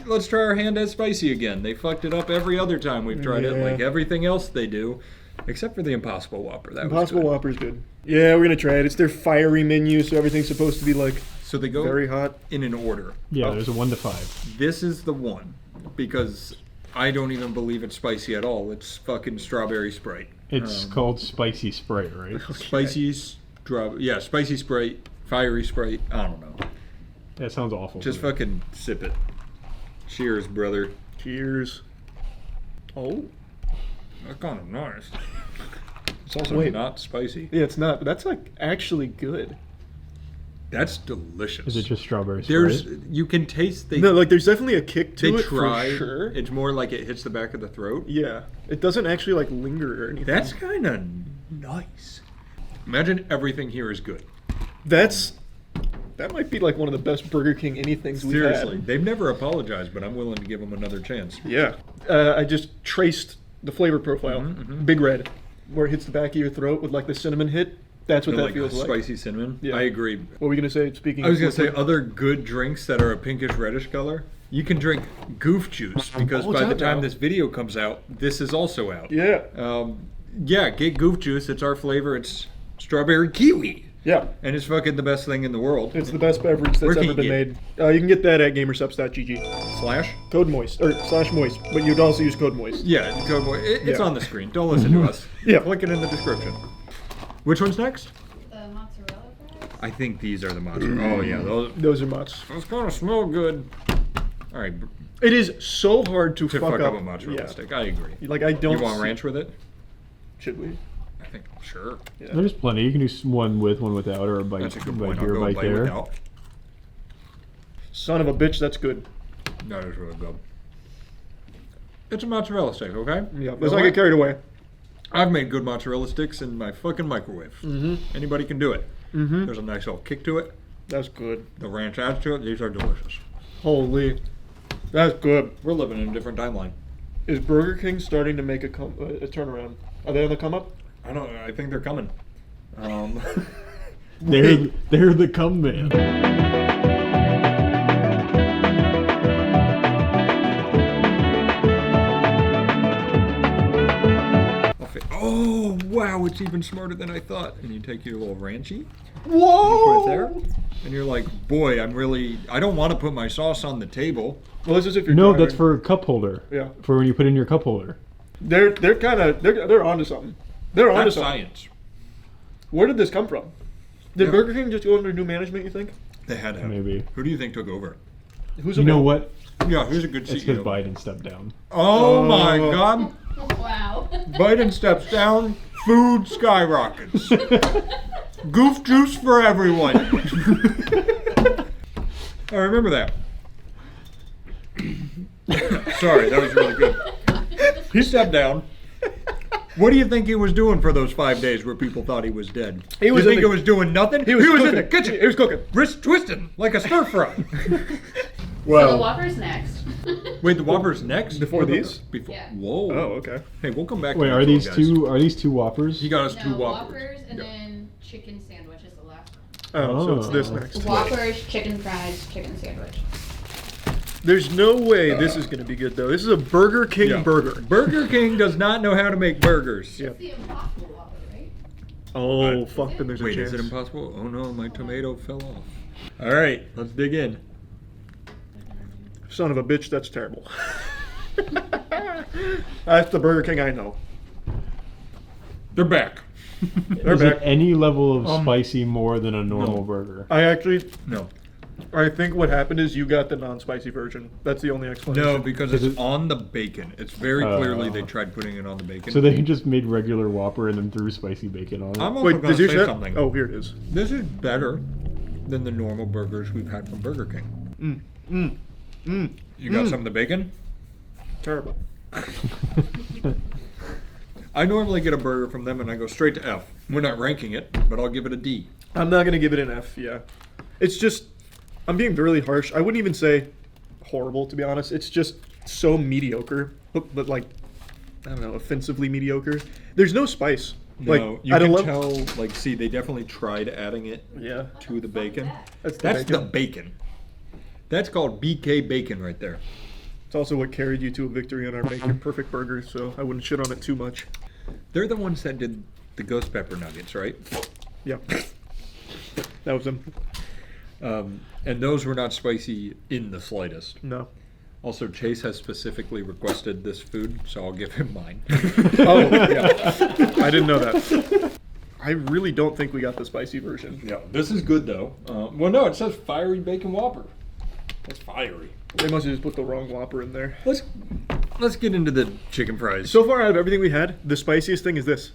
let's try our hand at spicy again. They fucked it up every other time we've tried it, like everything else they do. Except for the Impossible Whopper. That
Impossible Whopper's good. Yeah, we're gonna try it. It's their fiery menu, so everything's supposed to be like
so they go
very hot.
In an order.
Yeah, there's a 1 to 5.
This is the one because I don't even believe it's spicy at all. It's fucking strawberry Sprite.
It's called Spicy Sprite, right?
Okay. Spicy Sprite, fiery Sprite. I don't know.
That sounds awful.
Just fucking sip it. Cheers, brother.
Cheers. Oh.
That's kind of nice. It's also not spicy.
Yeah, it's not, but that's like actually good.
That's delicious.
Is it just strawberry Sprite?
You can taste
no, like there's definitely a kick to it
try,
for sure.
It's more like it hits the back of the throat.
Yeah. It doesn't actually like linger or anything.
That's kind of nice. Imagine everything here is good.
That might be like one of the best Burger King anythings we've had.
Seriously, they've never apologized, but I'm willing to give them another chance.
Yeah. I just traced the flavor profile. Big Red, where it hits the back of your throat with like the cinnamon hit. That's what that
like
feels like.
Spicy cinnamon.
Yeah.
I agree.
What were we gonna say? Speaking,
I was gonna say other good drinks that are a pinkish reddish color. You can drink Goof Juice because by the time this video comes out, this is also out.
Yeah.
Yeah, get Goof Juice. It's our flavor. It's strawberry kiwi.
Yeah.
And it's fucking the best thing in the world.
It's the best beverage that's ever been made. You can get that at gamersubs.gg.
Code
moist or /moist, but you'd also use code moist.
Yeah, code moist. It's on the screen. Don't listen to us.
Yeah.
Click it in the description. Which one's next?
The mozzarella fries?
I think these are the mozzarella. Oh yeah,
those are mozz.
Those kind of smell good. All right.
It is so hard to
fuck up a mozzarella stick. I agree.
Like I don't.
You want ranch with it?
Should we?
I think sure.
Yeah. There's plenty. You can do one with, one without, or a bite.
That's a good
bite
point.
here,
I'll go
bite
bite
there.
without.
Son of a bitch, that's good.
That is really good. It's a mozzarella stick, okay?
Yeah. Let's not get carried away.
I've made good mozzarella sticks in my fucking microwave. Anybody can do it. There's a nice little kick to it.
That's good.
The ranch adds to it. These are delicious.
Holy, that's good.
We're living in a different timeline.
Is Burger King starting to make a turnaround? Are they on the come up?
I don't know. I think they're coming.
They're the come man.
Oh wow, it's even smarter than I thought. And you take your little ranchy.
Whoa!
You put it there, and you're like, boy, I don't want to put my sauce on the table.
Well, this is if you're
No,
driving.
that's for a cup holder.
Yeah.
For when you put in your cup holder.
They're onto something. They're onto
That's
something.
science.
Where did this come from? Did Burger King just go under new management, you think?
They had to have.
Maybe.
Who do you think took over?
Who's
You know what?
Yeah, who's a good CEO?
It's because Biden stepped down.
Oh my God!
Wow.
Biden steps down, food skyrockets. Goof Juice for everyone. I remember that. Sorry, that was really good. He stepped down. What do you think he was doing for those 5 days where people thought he was dead?
He was
you think he was doing nothing? He was in the kitchen.
He was cooking.
Wrist twisting like a stir fry.
So the Whopper's next.
Wait, the Whopper's next?
Before these?
Before.
Yeah.
Whoa.
Oh, okay.
Hey, we'll come back.
Wait,
to
are
that,
these
guys.
two Whoppers?
He got us two
No,
Whoppers.
Whoppers and then chicken sandwich is the last one.
Oh, so it's this next.
Whoppers, chicken fries, chicken sandwich.
There's no way this is going to be good, though. This is a Burger King burger.
Burger King does not know how to make burgers.
Yeah.
It's the Impossible Whopper, right?
Oh, fuck, then there's
Wait,
a chance.
is it impossible? Oh no, my tomato fell off. All right, let's dig in.
Son of a bitch, that's terrible. That's the Burger King I know.
They're back.
Is it any level of spicy more than a normal burger?
I actually
No.
I think what happened is you got the non-spicy version. That's the only explanation.
No, because it's on the bacon. It's very clearly they tried putting it on the bacon.
So they just made regular Whopper and then threw spicy bacon on it.
I'm also going to say something.
Oh, here it is.
This is better than the normal burgers we've had from Burger King. You got some of the bacon?
Terrible.
I normally get a burger from them and I go straight to F. We're not ranking it, but I'll give it a D.
I'm not going to give it an F, yeah. It's just, I'm being really harsh. I wouldn't even say horrible, to be honest. It's just so mediocre, but like, I don't know, offensively mediocre. There's no spice.
No,
like,
you can tell, like, see, they definitely tried adding it to the bacon. That's the bacon. That's called BK bacon right there.
It's also what carried you to a victory on our Make Your Perfect burger, so I wouldn't shit on it too much.
They're the ones that did the ghost pepper nuggets, right?
Yeah. That was them.
And those were not spicy in the slightest.
No.
Also, Chase has specifically requested this food, so I'll give him mine.
Oh, yeah. I didn't know that. I really don't think we got the spicy version.
Yeah, this is good, though. Well, no, it says fiery bacon Whopper. That's fiery.
They must have just put the wrong Whopper in there.
Let's get into the chicken fries.
So far out of everything we had, the spiciest thing is this.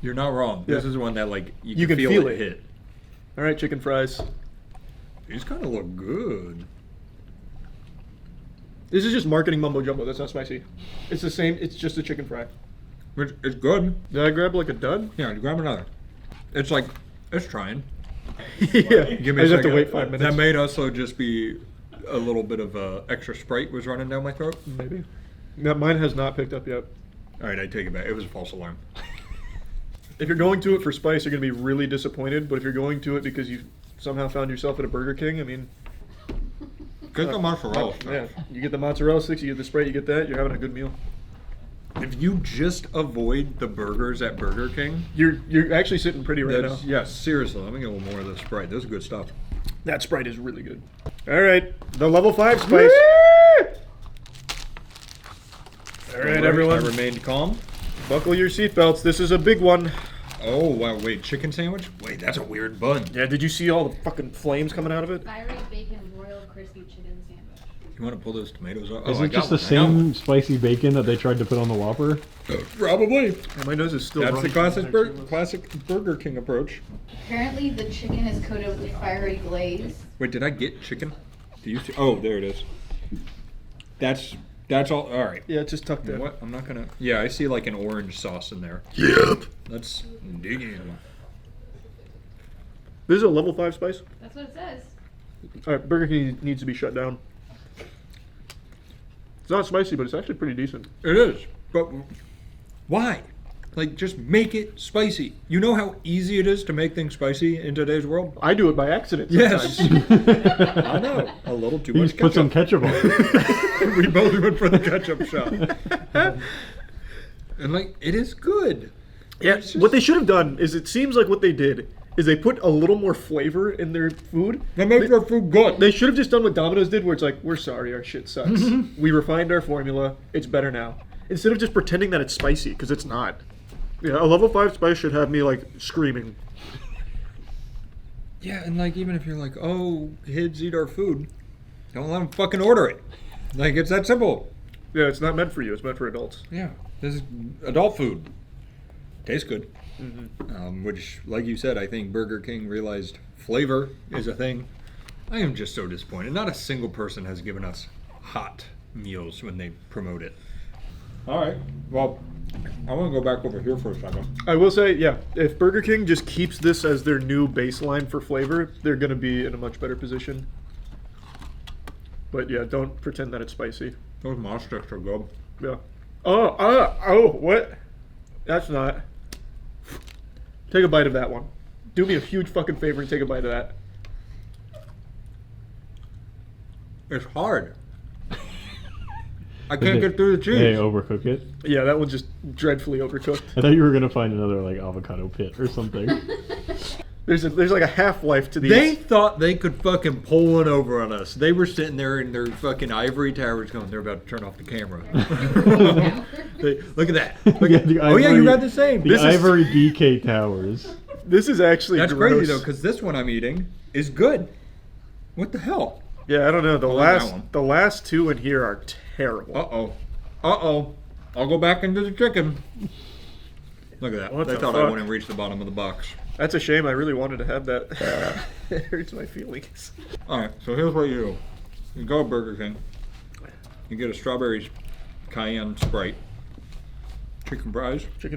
You're not wrong.
Yeah.
This is one that, like,
You can feel it
hit.
All right, chicken fries.
These kind of look good.
This is just marketing mumbo jumbo. That's not spicy. It's the same. It's just a chicken fry.
It's good.
Did I grab like a dud?
Yeah, grab another. It's like, it's trying.
Yeah.
Give me
I
a
just have to
second.
wait 5 minutes.
That may also just be a little bit of extra Sprite was running down my throat.
Maybe. No, mine has not picked up yet.
All right, I take it back. It was a false alarm.
If you're going to it for spice, you're going to be really disappointed. But if you're going to it because you somehow found yourself at a Burger King, I mean...
Get the mozzarella sticks.
Yeah, you get the mozzarella sticks, you get the Sprite, you get that, you're having a good meal.
If you just avoid the burgers at Burger King...
You're actually sitting pretty right now.
Yeah, seriously. Let me get a little more of the Sprite. This is good stuff.
That Sprite is really good. All right, the level 5 spice. All right, everyone.
I remained calm.
Buckle your seatbelts. This is a big one.
Oh, wow, wait, chicken sandwich? Wait, that's a weird bun.
Yeah, did you see all the fucking flames coming out of it?
Fiery bacon royal crispy chicken sandwich.
You want to pull those tomatoes off?
Is it just the same spicy bacon that they tried to put on the Whopper?
Probably.
Yeah, my nose is still
That's the
running.
classic Burger King approach.
Apparently the chicken is coated with fiery glaze.
Wait, did I get chicken? Do you see? Oh, there it is. That's all. All right.
Yeah, just tucked
You know
in.
what? I'm not gonna. Yeah, I see like an orange sauce in there.
Yep.
Let's dig in.
This is a level 5 spice?
That's what it says.
All right, Burger King needs to be shut down. It's not spicy, but it's actually pretty decent.
It is, but why? Like, just make it spicy. You know how easy it is to make things spicy in today's world?
I do it by accident
Yes.
sometimes.
I know. A little too
You
much
just put some ketchup on.
We both went for the ketchup shot. And, like, it is good.
Yeah, what they should have done is it seems like what they did is they put a little more flavor in their food.
That makes their food good.
They should have just done what Domino's did where it's like, we're sorry, our shit sucks. We refined our formula. It's better now. Instead of just pretending that it's spicy, because it's not. Yeah, a level 5 spice should have me, like, screaming.
Yeah, and, like, even if you're like, oh, kids eat our food, don't let them fucking order it. Like, it's that simple.
Yeah, it's not meant for you. It's meant for adults.
Yeah, this is adult food. Tastes good.
Mm-hmm.
Which, like you said, I think Burger King realized flavor is a thing. I am just so disappointed. Not a single person has given us hot meals when they promote it. All right. Well, I want to go back over here for a second.
I will say, yeah, if Burger King just keeps this as their new baseline for flavor, they're going to be in a much better position. But yeah, don't pretend that it's spicy.
Those moss sticks are good.
Yeah. Oh, what? That's not. Take a bite of that one. Do me a huge fucking favor and take a bite of that.
It's hard. I can't get through the cheese.
They overcook it.
Yeah, that one's just dreadfully overcooked.
I thought you were gonna find another like avocado pit or something.
There's like a half-life to these.
They thought they could fucking pull one over on us. They were sitting there in their fucking ivory towers going, they're about to turn off the camera. Look at that. Look at,
The
oh yeah, you
ivory-
read the same.
The Ivory DK Towers.
This is actually
That's
gross.
crazy though, because this one I'm eating is good. What the hell?
Yeah, I don't know.
that
The last two in here are terrible.
Uh-oh. I'll go back into the chicken. Look at that.
What
They
the
thought I
fuck?
wouldn't reach the bottom of the box.
That's a shame. I really wanted to have that. It hurts my feelings.
Alright, so here's what you do. You go to Burger King. You get a strawberry cayenne Sprite. Chicken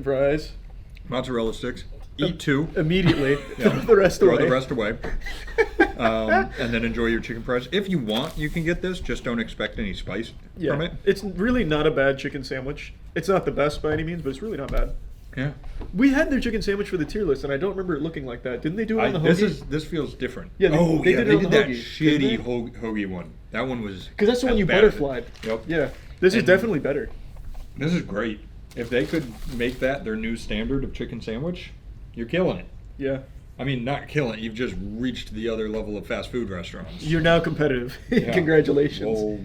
fries. Mozzarella sticks. Eat two.
Immediately.
Yeah.
Throw the rest
Throw
away.
the rest away. And then enjoy your chicken fries. If you want, you can get this. Just don't expect any spice from it.
It's really not a bad chicken sandwich. It's not the best by any means, but it's really not bad.
Yeah.
We had their chicken sandwich for the tier list, and I don't remember it looking like that. Didn't they do it on the hoagie?
This feels different.
Yeah, they did it on the
that
hoagie,
shitty
didn't
hoagie one. That one was
Because that's the one you
bad.
butterflied.
Yep.
Yeah. This is
And
definitely better.
This is great. If they could make that their new standard of chicken sandwich, you're killing it.
Yeah.
I mean, not killing it. You've just reached the other level of fast food restaurants.
You're now competitive.
Yeah.
Congratulations.
We'll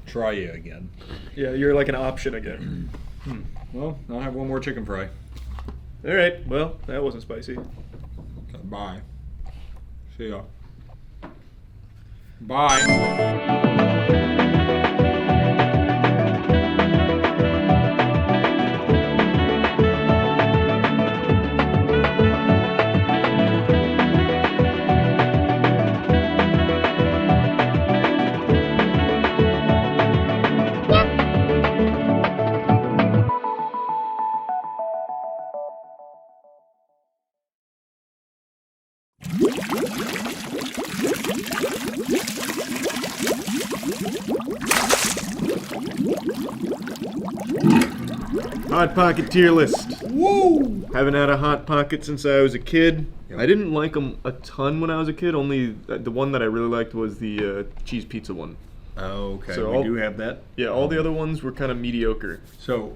try you again.
Yeah, you're like an option again.
Well, I'll have one more chicken fry.
All right. Well, that wasn't spicy.
Okay, bye. See ya. Bye.
Hot Pocket tier list.
Woo!
Haven't had a Hot Pocket since I was a kid. I didn't like them a ton when I was a kid. Only the one that I really liked was the cheese pizza one.
Oh, okay.
So
we
all-
do have that.
Yeah, all the other ones were kind of mediocre.
So,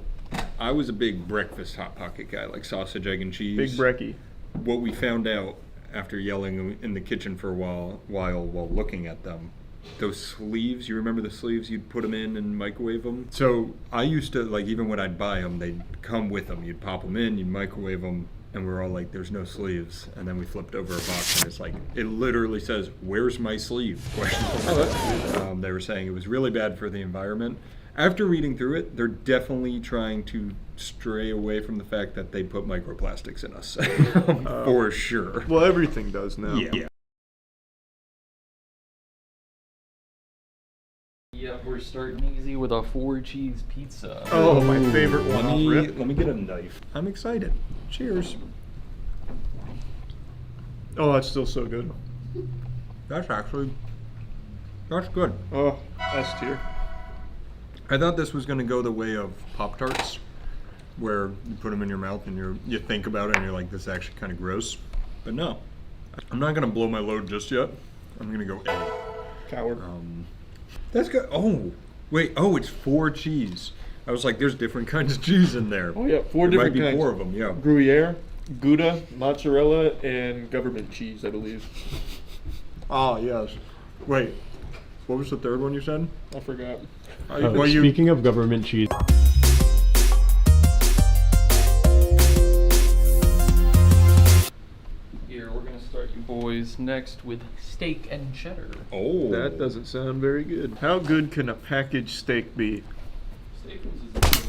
I was a big breakfast Hot Pocket guy, like sausage, egg, and cheese.
Big brekkie.
What we found out after yelling in the kitchen for a while looking at them, those sleeves, you remember the sleeves? You'd put them in and microwave them. So I used to, like, even when I'd buy them, they'd come with them. You'd pop them in, you'd microwave them, and we're all like, there's no sleeves. And then we flipped over a box, and it's like, it literally says, where's my sleeve? They were saying it was really bad for the environment. After reading through it, they're definitely trying to stray away from the fact that they put microplastics in us. For sure.
Well, everything does now.
Yeah.
Yep, we're starting easy with a 4-cheese pizza.
Oh, my favorite one.
Let me get a knife. I'm excited. Cheers.
Oh, that's still so good.
That's good.
Oh, S tier.
I thought this was going to go the way of Pop-Tarts, where you put them in your mouth and you think about it and you're like, this is actually kind of gross. But no. I'm not going to blow my load just yet. I'm going to go A.
Coward.
That's good. Oh, wait. Oh, it's 4 cheese. I was like, there's different kinds of cheese in there.
Oh, yeah, 4
There
different
might be
kinds.
4 of them, yeah.
Gruyere, Gouda, mozzarella, and government cheese, I believe.
Ah, yes. Wait, what was the third one you said?
I forgot.
Speaking of government cheese.
Here, we're gonna start you boys next with steak and cheddar.
Oh.
That doesn't sound very good. How good can a packaged steak be?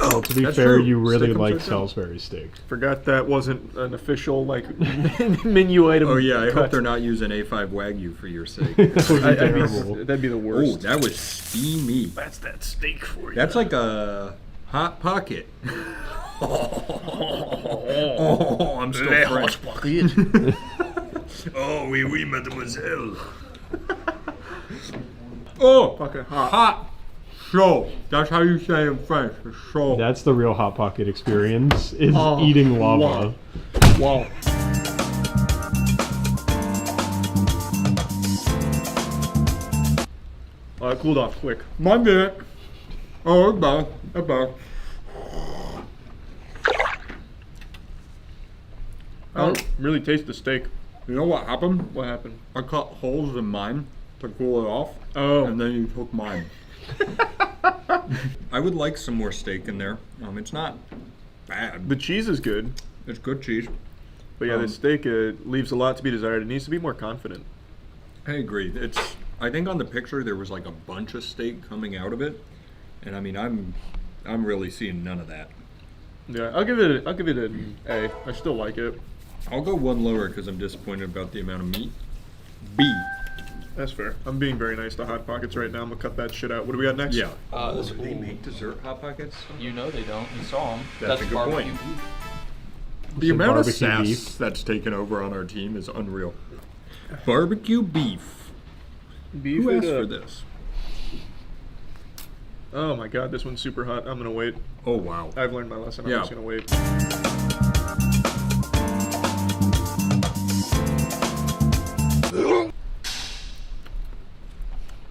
Oh, to be fair, you really like Salisbury steak.
Forgot that wasn't an official menu item.
Oh yeah, I
cut.
hope they're not using A5 Wagyu for your sake.
That would be terrible.
That'd be the worst.
Oh, that was steamy.
That's that steak for you.
That's like a Hot Pocket. Oh, I'm still
Le
French.
Hot Pocket.
Oh, oui, oui, mademoiselle. Oh,
fucking hot.
Hot. Show. That's how you say in French. Show.
That's the real Hot Pocket experience, is eating lava.
Wow. Oh, it cooled off quick.
My minute. Oh, about.
I don't really taste the steak.
You know what happened?
What happened?
I cut holes in mine to cool it off.
Oh.
And then you took mine. I would like some more steak in there. It's not bad.
The cheese is good.
It's good cheese.
But yeah, the steak leaves a lot to be desired. It needs to be more confident.
I agree. I think on the picture there was like a bunch of steak coming out of it, and I mean I'm really seeing none of that.
Yeah, I'll give it an A. I still like it.
I'll go one lower because I'm disappointed about the amount of meat. B.
That's fair. I'm being very nice to Hot Pockets right now. I'm gonna cut that shit out. What do we got next?
Yeah.
Do
they make dessert Hot Pockets?
You know they don't. You saw them.
That's a good
barbecue
point.
beef.
The
Some
amount of
barbecue
sass
beef.
that's taken over on our team is unreal. Barbecue beef.
Beef
Who
it
asked for
up.
this?
Oh my god, this one's super hot. I'm gonna wait.
Oh wow.
I've learned my lesson. I'm
Yeah.
just gonna wait.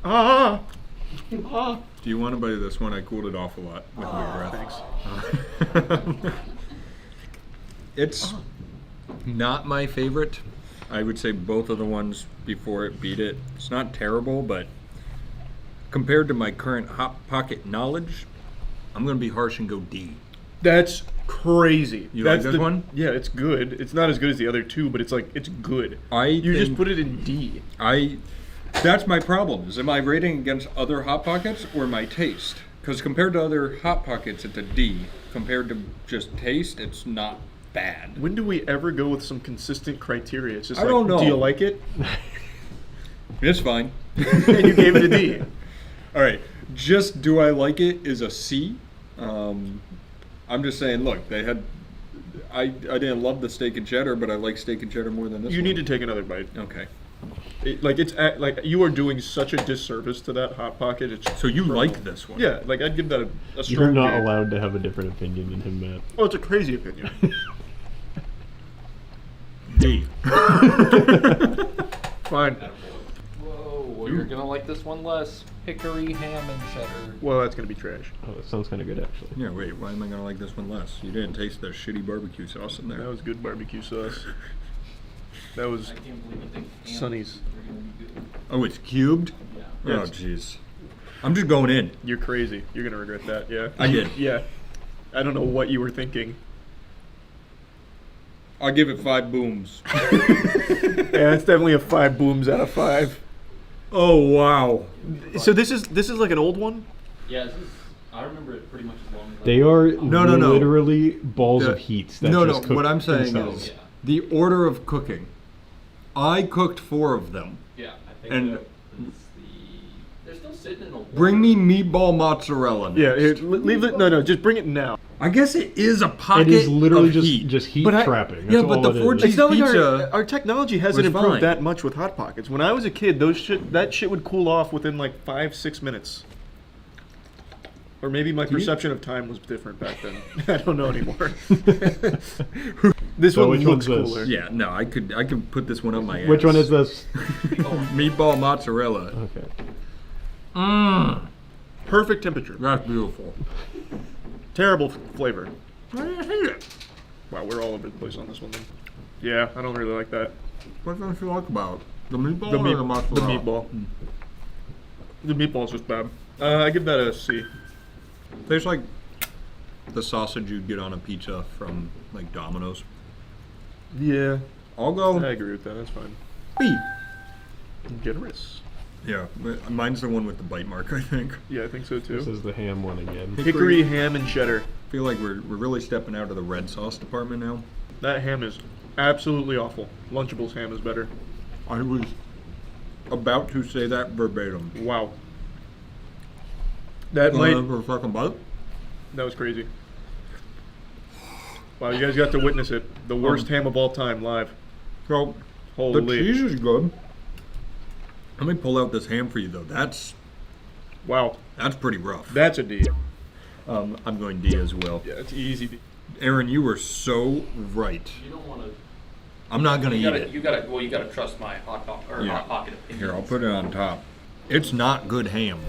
Ah! Ah!
Do you want to buy this one? I cooled it off a lot with my breath.
Thanks.
It's not my favorite. I would say both of the ones before it beat it. It's not terrible, but compared to my current Hot Pocket knowledge, I'm going to be harsh and go D.
That's crazy.
You
That's
like this one?
Yeah, it's good. It's not as good as the other two, but it's like, it's good.
You
just put it in D.
That's my problem. Is am I rating against other Hot Pockets or my taste? Because compared to other Hot Pockets, it's a D. Compared to just taste, it's not bad.
When do we ever go with some consistent criteria? It's just
I
like,
don't know.
do you like it?
It's fine.
And you gave it a D.
All right. Just do I like it is a C. I'm just saying, look, they had. I didn't love the steak and cheddar, but I like steak and cheddar more than this.
You
one.
need to take another bite.
Okay.
Like you are doing such a disservice to that Hot Pocket. It's
so you like this one?
Yeah, like I'd give that a strong.
You're not
D.
allowed to have a different opinion than him, Matt.
Oh, it's a crazy opinion.
D.
Fine.
Whoa, you're gonna like this one less. Hickory ham and cheddar.
Well, that's gonna be trash.
Oh, that sounds kind of good, actually.
Yeah, wait, why am I gonna like this one less? You didn't taste the shitty barbecue sauce in there.
That was good barbecue sauce. That was Sonny's.
Oh, it's cubed?
Yeah.
Oh, jeez. I'm just going in.
You're crazy. You're gonna regret that. Yeah.
I did.
Yeah. I don't know what you were thinking.
I'll give it 5 booms.
Yeah, it's definitely a 5 booms out of 5.
Oh wow.
So this is like an old one?
Yeah, I remember it pretty much as long as
They are
No.
literally balls of heat. That just cook
What I'm saying
themselves.
is the order of cooking. I cooked 4 of them.
Yeah, I think
And
they're still sitting in a
bring me meatball mozzarella.
Yeah, here, leave it. No, just bring it now.
I guess it is a pocket.
It is literally
of heat.
just heat
But
trapping.
yeah,
That's
but
all
the
it
4
is.
cheese
It's not like
pizza
our technology hasn't
was
improved
fine.
that much with Hot Pockets. When I was a kid, that shit would cool off within like 5-6 minutes. Or maybe my perception of time was different back then. I don't know anymore. This
So
one
which
looks
one's this?
cooler.
Yeah, no, I could put this one up my ass.
Which one is this?
Meatball mozzarella.
Okay.
Mmm.
Perfect temperature.
That's beautiful.
Terrible flavor.
I didn't hate it.
Wow, we're all over the place on this one then. Yeah, I don't really like that.
What don't you like about it? The meatball
The,
or
meat,
the mozzarella?
the meatball. The meatball's just bad. I give that a C.
Tastes like the sausage you'd get on a pizza from like Domino's.
Yeah.
I'll go
I agree with that. That's fine.
B.
Generous.
Yeah, but mine's the one with the bite mark, I think.
Yeah, I think so too.
This is the ham one again.
Hickory ham and cheddar.
I feel like we're really stepping out of the red sauce department now.
That ham is absolutely awful. Lunchables ham is better.
I was about to say that verbatim.
Wow. That
Going
might.
in for a second bite?
That was crazy. Wow, you guys got to witness it. The worst ham of all time live.
So,
Holy.
the cheese is good. Let me pull out this ham for you, though. That's
Wow.
That's pretty rough.
That's a D.
I'm going D as well.
Yeah, it's easy D.
Aaron, you were so right.
You don't want to.
I'm not gonna eat it.
You gotta trust my hot pocket opinion.
Here, I'll put it on top. It's not good ham.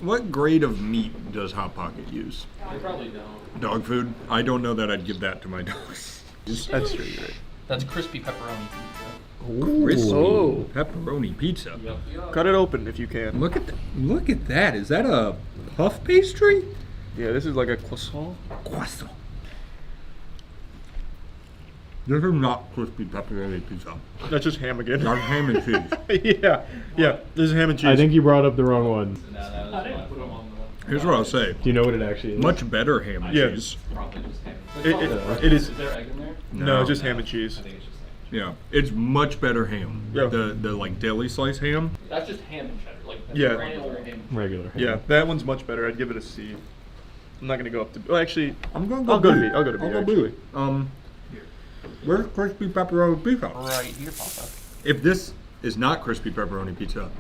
What grade of meat does Hot Pocket use?
They probably don't.
Dog food? I don't know that I'd give that to my dogs.
That's true, right?
That's crispy pepperoni pizza.
Crispy
Oh.
pepperoni pizza.
Yep.
Cut it open if you can.
Look at that. Is that a puff pastry?
Yeah, this is like a croissant.
Croissant. This is not crispy pepperoni pizza.
That's just ham again.
That's ham and cheese.
yeah, this is ham and cheese.
I think you brought up the wrong one.
Here's what I'll say.
Do you know what it actually is?
Much better ham and cheese.
Probably just ham.
It is.
Is there egg in there?
No, just ham and cheese.
I think it's just ham.
Yeah, it's much better ham.
Yeah.
The like deli slice ham.
That's just ham and cheddar. Like that's
Yeah.
regular ham.
Regular ham.
Yeah, that one's much better. I'd give it a C. I'm not gonna go up to. Well, actually,
I'm gonna go.
I'll go to
B.
B. I'll go to B.
I'll go
Actually.
B. Where's crispy pepperoni pizza?
Right here, Papa.
If this is not crispy pepperoni pizza,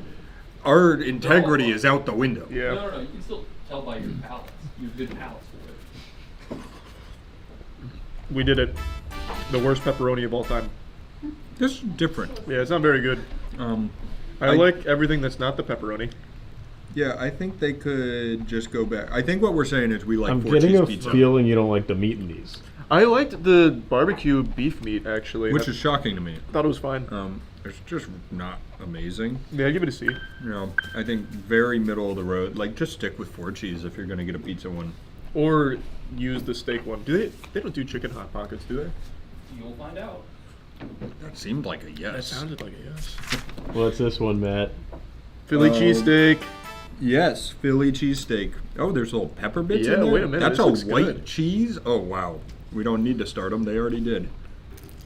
our integrity is out the window.
Yeah.
No. You can still tell by your palates. You have good palates for it.
We did it. The worst pepperoni of all time.
This is different.
Yeah, it's not very good. I like everything that's not the pepperoni.
Yeah, I think they could just go back. I think what we're saying is we like
I'm
four
getting
cheese
a
pizza,
feeling you don't like the meat in these.
I liked the barbecue beef meat actually.
which is shocking to me.
thought it was fine.
It's just not amazing.
Yeah, I give it a C.
You know, I think very middle of the road. Like, just stick with four cheese if you're gonna get a pizza one.
Or use the steak one. Do they? They don't do chicken hot pockets, do they?
You'll find out.
That seemed like a yes.
That sounded like a yes.
What's this one, Matt?
Philly cheesesteak.
Yes, Philly cheesesteak. Oh, there's little pepper bits in
Yeah,
there?
wait a minute,
That's
this
a
looks
white
good.
cheese? Oh, wow. We don't need to start them. They already did.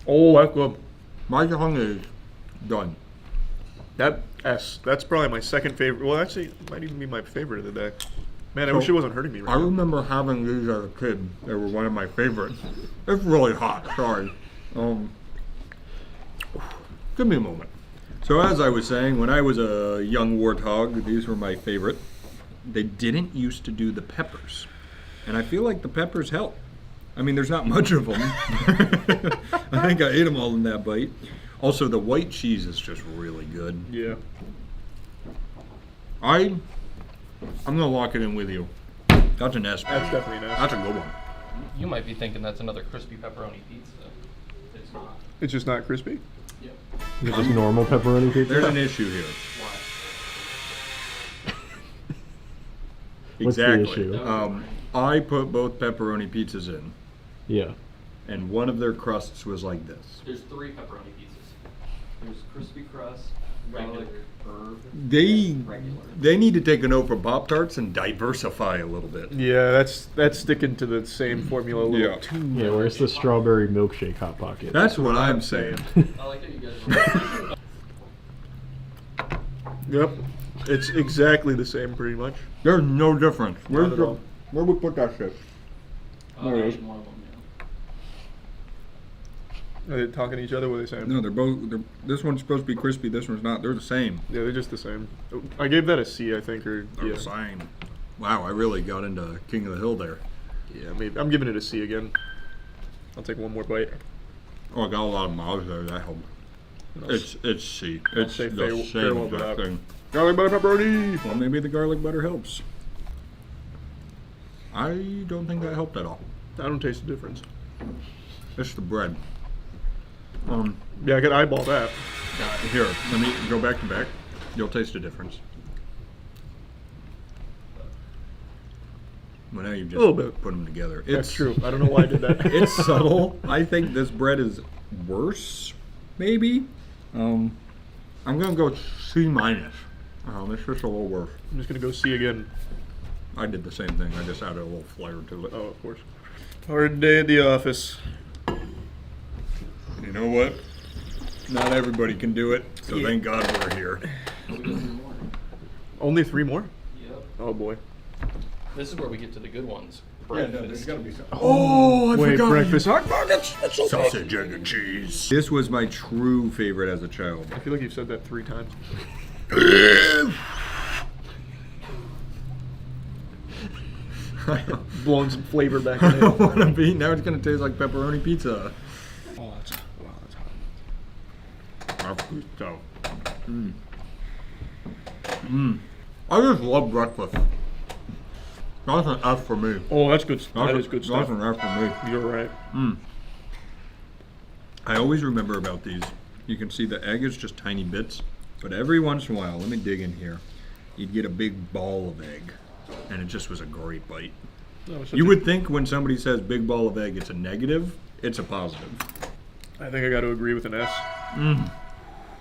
Oh, that's good.
My tongue is done.
That S. That's probably my second favorite. Well, actually, it might even be my favorite of the day. Man, I
So,
wish it wasn't hurting me right
I
now.
remember having these as a kid. They were one of my favorites. It's really hot. Sorry. Give me a moment. So as I was saying, when I was a young warthog, these were my favorite. They didn't used to do the peppers. And I feel like the peppers help. I mean, there's not much of them. I think I ate them all in that bite. Also, the white cheese is just really good.
Yeah.
I'm gonna lock it in with you. That's an S.
That's definitely an S.
That's a good one.
You might be thinking that's another crispy pepperoni pizza. It's not.
It's just not crispy.
Yep.
Is it just normal pepperoni pizza?
There's an issue here.
What's the
Exactly.
issue?
I put both pepperoni pizzas in,
Yeah.
and one of their crusts was like this.
There's 3 pepperoni pizzas. There's crispy crust, garlic, herb,
They
regular.
they need to take a note from Pop-Tarts and diversify a little bit.
Yeah, that's sticking to the same formula a little
Yeah.
too.
Yeah, where's the strawberry milkshake hot pocket?
That's what I'm saying.
I like how you guys are.
Yep. It's exactly the same, pretty much.
There's no difference.
Not at all.
Where we put that shit? There it is.
One of them, yeah.
Are they talking to each other? What are they saying?
No, they're both. This one's supposed to be crispy. This one's not. They're the same.
Yeah, they're just the same. I gave that a C, I think, or
They're
yeah.
the same. Wow, I really got into King of the Hill there.
Yeah, maybe I'm giving it a C again. I'll take one more bite.
Oh, I got a lot of mouths there. That helped. It's C. It's
say
the
farewell
same
to
exact
that.
thing.
Garlic butter pepperoni.
Well, maybe the garlic butter helps. I don't think that helped at all.
I don't taste the difference.
It's the bread.
Yeah, I could eyeball that.
Here, let me go back to back. You'll taste the difference. Well, now you've just
A little bit.
put them together.
That's true. I don't know why I did that.
It's subtle. I think this bread is worse, maybe. I'm gonna go C minus. It's just a little worse.
I'm just gonna go C again.
I did the same thing. I just added a little flair to it.
Oh, of course. Hard day at the office.
You know what? Not everybody can do it, so
Yeah.
thank God we're here.
Only 3 more?
Yep.
Oh boy.
This is where we get to the good ones.
Yeah, no,
Breakfast.
there's gotta be some.
Oh, I
Wait,
forgot.
breakfast
hot pockets. That's so
Sausage, egg, and cheese. This was my true favorite as a child.
I feel like you've said that 3 times. Blowing some flavor back
I
in
don't
it.
want to be. Now it's gonna taste like pepperoni pizza.
Oh, that's
That's good stuff. I just love breakfast. That's an F for me.
Oh, that's good. That
That's
is good stuff.
That's an F for me.
You're right.
I always remember about these. You can see the egg is just tiny bits, but every once in a while, let me dig in here, you'd get a big ball of egg, and it just was a great bite. You would think when somebody says big ball of egg, it's a negative. It's a positive.
I think I got to agree with an S.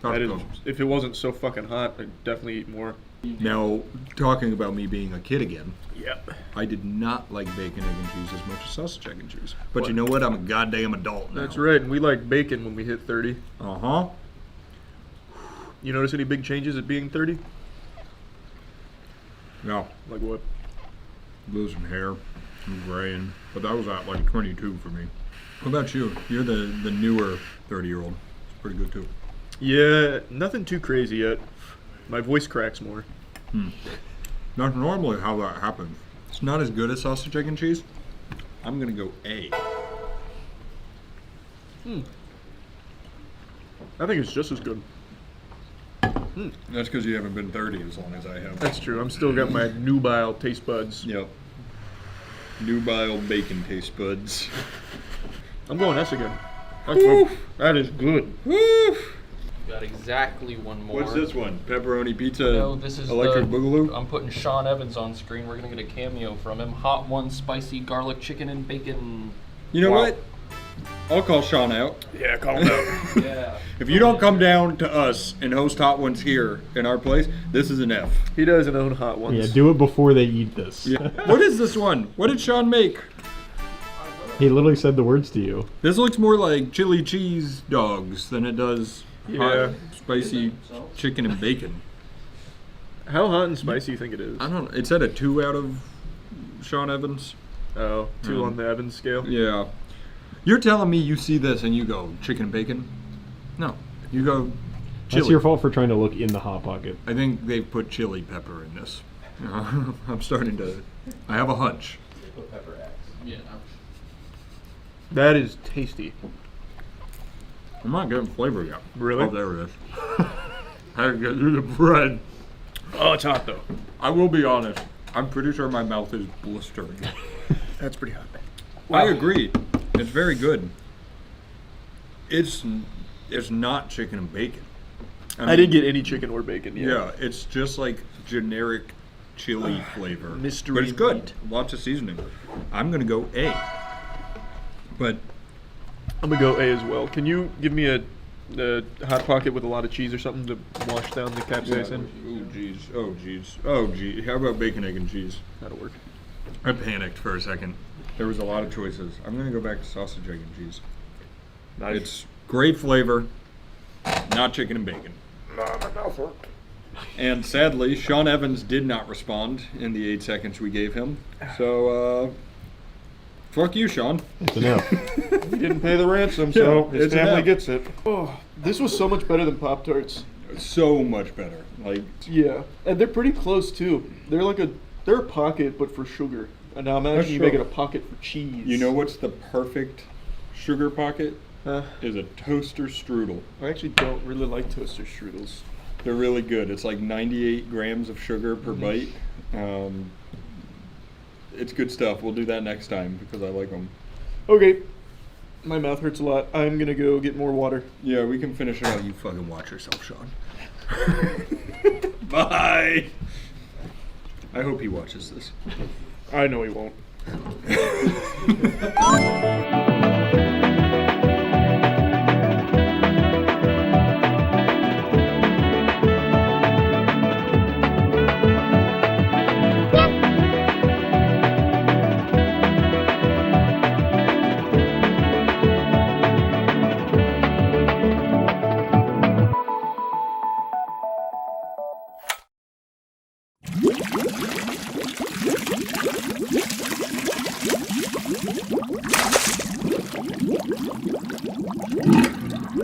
That is, if it wasn't so fucking hot, I'd definitely eat more.
Now, talking about me being a kid again.
Yep.
I did not like bacon, egg, and cheese as much as sausage, egg, and cheese. But you know what? I'm a goddamn adult now.
That's right, and we like bacon when we hit 30.
Uh-huh.
You notice any big changes at being 30?
No.
Like what?
Losing hair and graying. But that was at like 22 for me. What about you? You're the newer 30-year-old. It's pretty good too.
Yeah, nothing too crazy yet. My voice cracks more.
That's normally how that happens. It's not as good as sausage, egg, and cheese. I'm gonna go A.
I think it's just as good.
That's because you haven't been 30 as long as I have.
That's true. I'm still got my nubile taste buds.
Yep. Nubile bacon taste buds.
I'm going S again. That is good.
Got exactly one more.
What's this one? Pepperoni pizza.
No, this is
Electric Boogaloo.
I'm putting Sean Evans on screen. We're gonna get a cameo from him. Hot one, spicy garlic chicken and bacon.
You know what? I'll call Sean out.
Yeah, call him out.
Yeah.
If you don't come down to us and host Hot Ones here in our place, this is an F.
He doesn't own Hot Ones.
Yeah, do it before they eat this.
Yeah. What is this one? What did Sean make?
He literally said the words to you.
This looks more like chili cheese dogs than it does hot,
Yeah.
spicy chicken and bacon.
How hot and spicy do you think it is?
I don't know. It said a 2 out of Sean Evans.
Oh, 2 on the Evans scale?
Yeah. You're telling me you see this and you go, chicken and bacon? No. You go, chili.
That's your fault for trying to look in the Hot Pocket.
I think they've put chili pepper in this. I'm starting to... I have a hunch.
They put pepper X. Yeah.
That is tasty.
I'm not getting flavor yet.
Really?
Oh, there it is. I had to get through the bread.
Oh, it's hot though.
I will be honest. I'm pretty sure my mouth is blistering.
That's pretty hot.
I agree. It's very good. It's not chicken and bacon.
I didn't get any chicken or bacon.
Yeah, it's just like generic chili flavor.
Mystery
but it's good.
meat.
Lots of seasoning. I'm gonna go A. But
I'm gonna go A as well. Can you give me a Hot Pocket with a lot of cheese or something to wash down the capsaicin?
Oh jeez. Oh jeez. Oh gee. How about bacon, egg, and cheese?
That'll work.
I panicked for a second. There was a lot of choices. I'm gonna go back to sausage, egg, and cheese.
Nice.
It's great flavor, not chicken and bacon. And sadly, Sean Evans did not respond in the 8 seconds we gave him. So, fuck you, Sean.
It's enough.
He didn't pay the ransom, so his
it's
family
enough.
gets it. Oh, this was so much better than Pop-Tarts.
So much better. Like,
Yeah, and they're pretty close too. They're a pocket, but for sugar. And now imagine
That's
you
true.
make it a pocket for cheese.
you know what's the perfect sugar pocket? Is a toaster strudel.
I actually don't really like toaster strudels.
They're really good. It's like 98 grams of sugar per bite. It's good stuff. We'll do that next time because I like them.
Okay, my mouth hurts a lot. I'm gonna go get more water.
Yeah, we can finish it out. You fucking watch yourself, Sean. Bye. I hope he watches this.
I know he won't.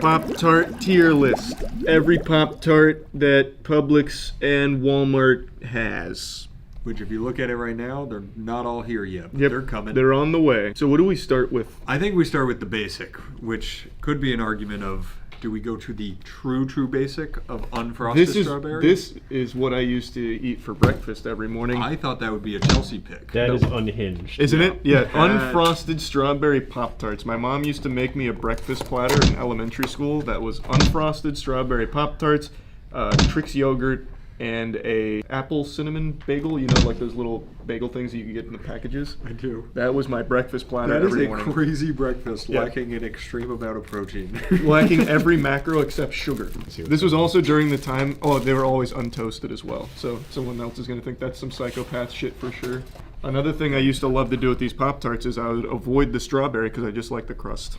Pop-Tart tier list. Every Pop-Tart that Publix and Walmart has.
Which, if you look at it right now, they're not all here yet. But
Yep,
they're coming.
They're on the way. So what do we start with?
I think we start with the basic, which could be an argument of Do we go to the true basic of unfrosted strawberry?
This is what I used to eat for breakfast every morning.
I thought that would be a Chelsea pick.
That is unhinged.
Isn't it? Yeah, unfrosted strawberry Pop-Tarts. My mom used to make me a breakfast platter in elementary school that was unfrosted strawberry Pop-Tarts, Trix yogurt, and a apple cinnamon bagel. You know, like those little bagel things that you can get in the packages?
I do.
That was my breakfast platter
That is
every
a
morning.
crazy breakfast, lacking an extreme amount of protein.
Lacking every macro except sugar. This was also during the time, they were always untoasted as well. So someone else is going to think that's some psychopath shit for sure. Another thing I used to love to do with these Pop-Tarts is I would avoid the strawberry because I just like the crust.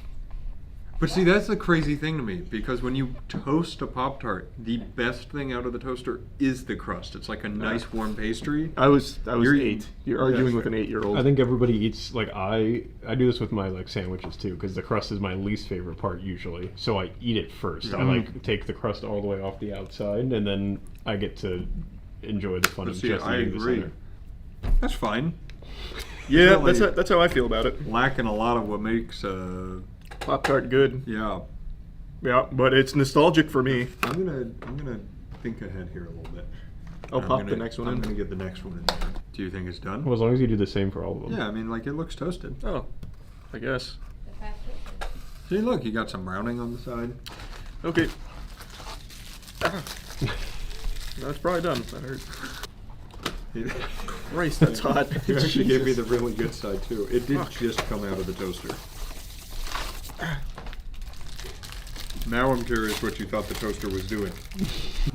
But see, that's the crazy thing to me, because when you toast a Pop-Tart, the best thing out of the toaster is the crust. It's like a nice warm pastry.
I was 8. You're arguing with an 8-year-old.
I think everybody eats, like, I do this with my, like, sandwiches too, because the crust is my least favorite part usually. So I eat it first. I like take the crust all the way off the outside, and then I get to enjoy the fun of just eating the center.
That's fine.
Yeah, that's how I feel about it.
Lacking a lot of what makes
Pop-Tart good.
Yeah.
Yeah, but it's nostalgic for me.
I'm gonna think ahead here a little bit.
I'll pop the next one in.
I'm gonna get the next one in there. Do you think it's done?
Well, as long as you do the same for all of them.
Yeah, I mean, like, it looks toasted.
Oh, I guess.
See, look, you got some browning on the side.
Okay. That's probably done. That hurt. Christ, that's hot.
You actually gave me the really good side too. It did just come out of the toaster. Now I'm curious what you thought the toaster was doing.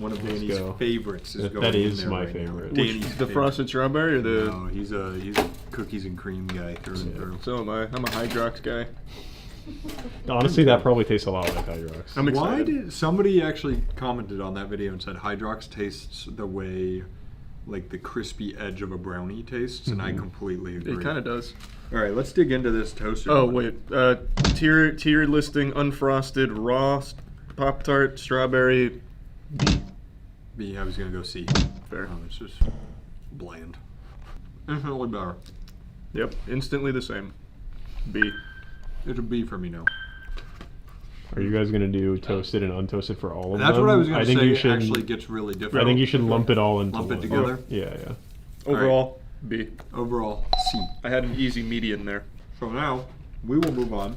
One of Danny's favorites is going
That is
in there
my
right
favorite.
Now. Danny's
the frosted strawberry or the?
No, he's a cookies and cream guy through and through.
So am I. I'm a Hydrox guy.
Honestly, that probably tastes a lot like Hydrox.
I'm excited.
Why did somebody actually commented on that video and said Hydrox tastes the way like the crispy edge of a brownie tastes, and I completely agree.
It kind of does.
All right, let's dig into this toaster.
Oh wait, tier listing: unfrosted, raw, Pop-Tart, strawberry.
B. I was gonna go C.
Fair.
It's just bland. Infinitely better.
Yep, instantly the same. B.
It's a B for me now.
Are you guys gonna do toasted and untoasted for all of them?
That's what I was gonna say.
You should,
actually gets really different.
I think you should lump it all into
lump
one.
it together.
Yeah.
Overall, B.
Overall, C.
I had an easy median there.
So now we will move on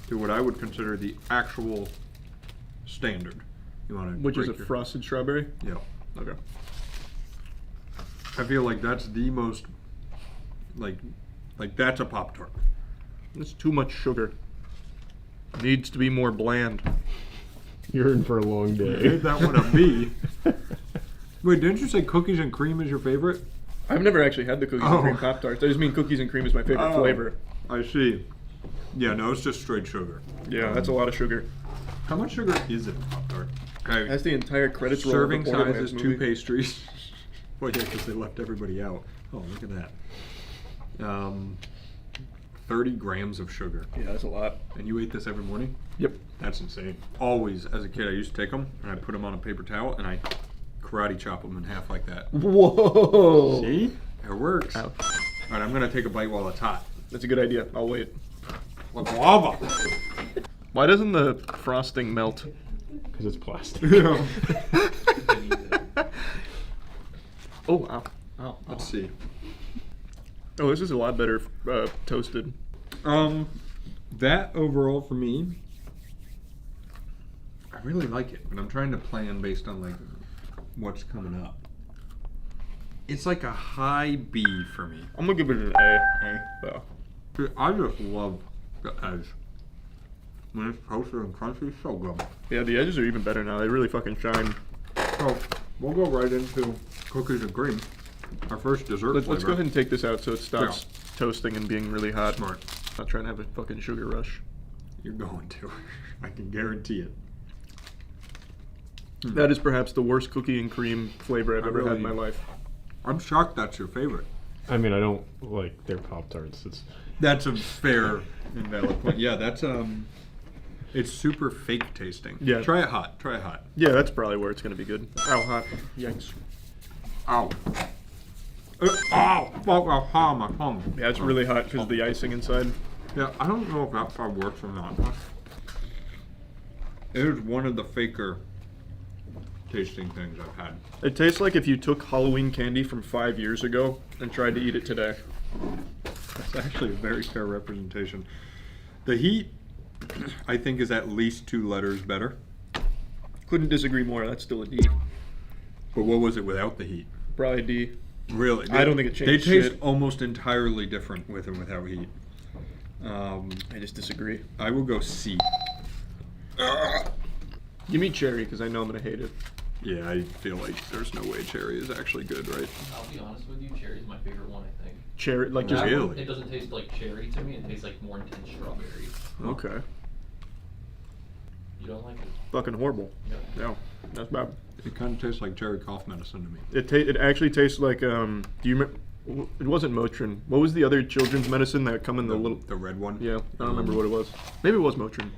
to what I would consider the actual standard. You want to?
Which is a frosted strawberry?
Yeah.
Okay.
I feel like that's the most like that's a Pop-Tart.
It's too much sugar. Needs to be more bland.
You're in for a long day.
You gave that one a B. Wait, didn't you say cookies and cream is your favorite?
I've never actually had the cookies and cream Pop-Tarts. I just mean cookies and cream is my favorite flavor.
I see. Yeah, no, it's just straight sugar.
Yeah, that's a lot of sugar.
How much sugar is in a Pop-Tart? Okay.
That's the entire credits roll.
Serving size is 2 pastries. Well, yeah, because they left everybody out. Oh, look at that. 30 grams of sugar.
Yeah, that's a lot.
And you ate this every morning?
Yep.
That's insane. Always, as a kid, I used to take them and I put them on a paper towel and I karate chop them in half like that.
Whoa!
See? It works.
Ow.
All right, I'm gonna take a bite while it's hot.
That's a good idea. I'll wait.
Like lava.
Why doesn't the frosting melt?
Because it's plastic.
Yeah.
Oh, wow.
Oh, let's see.
Oh, this is a lot better toasted.
That overall for me, I really like it, but I'm trying to plan based on like what's coming up. It's like a high B for me.
I'm gonna give it an A.
A. Dude, I just love the edge. When it's toasted and crunchy, it's so good.
Yeah, the edges are even better now. They really fucking shine.
So we'll go right into cookies and cream. Our first dessert
Let's
flavor.
go ahead and take this out so it stops toasting and being really hot.
Smart.
Not trying to have a fucking sugar rush.
You're going to. I can guarantee it.
That is perhaps the worst cookie and cream flavor I've ever had in my life.
I'm shocked that's your favorite.
I mean, I don't like their Pop-Tarts.
That's a fair and valid point. Yeah, that's it's super fake tasting.
Yeah.
Try it hot. Try it hot.
Yeah, that's probably where it's gonna be good. Ow, hot. Yikes.
Ow. Ow! Fuck! Ow! My tongue.
Yeah, it's really hot because of the icing inside.
Yeah, I don't know if that part works or not. It is one of the faker tasting things I've had.
It tastes like if you took Halloween candy from 5 years ago and tried to eat it today.
That's actually a very fair representation. The heat, I think, is at least 2 letters better.
Couldn't disagree more. That's still a D.
But what was it without the heat?
Probably D.
Really?
I don't think it changed
They taste
shit.
almost entirely different with and without heat.
I just disagree.
I will go C.
Give me cherry, because I know I'm going to hate it.
Yeah, I feel like there's no way cherry is actually good, right?
I'll be honest with you, cherry's my favorite one, I think.
Cherry, like just...
Really?
It doesn't taste like cherry to me, it tastes like more intense strawberry.
Okay.
You don't like it?
Fucking horrible.
Yeah.
No, that's bad.
It kind of tastes like cherry cough medicine to me.
It actually tastes like, do you remember... It wasn't Motrin. What was the other children's medicine that come in the little...
The red one?
Yeah, I don't remember what it was. Maybe it was Motrin.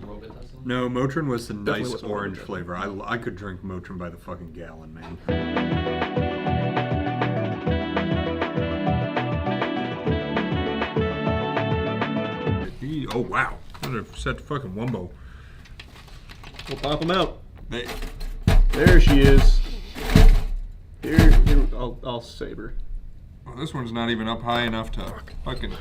No, Motrin was the
Definitely
nice
wasn't
orange
Robitussin.
flavor. I could drink Motrin by the fucking gallon, man. Oh, wow. What a set fucking wumbo.
We'll pop them out.
Hey.
There she is. Here I'll save her.
Well, this one's not even up high enough to fucking...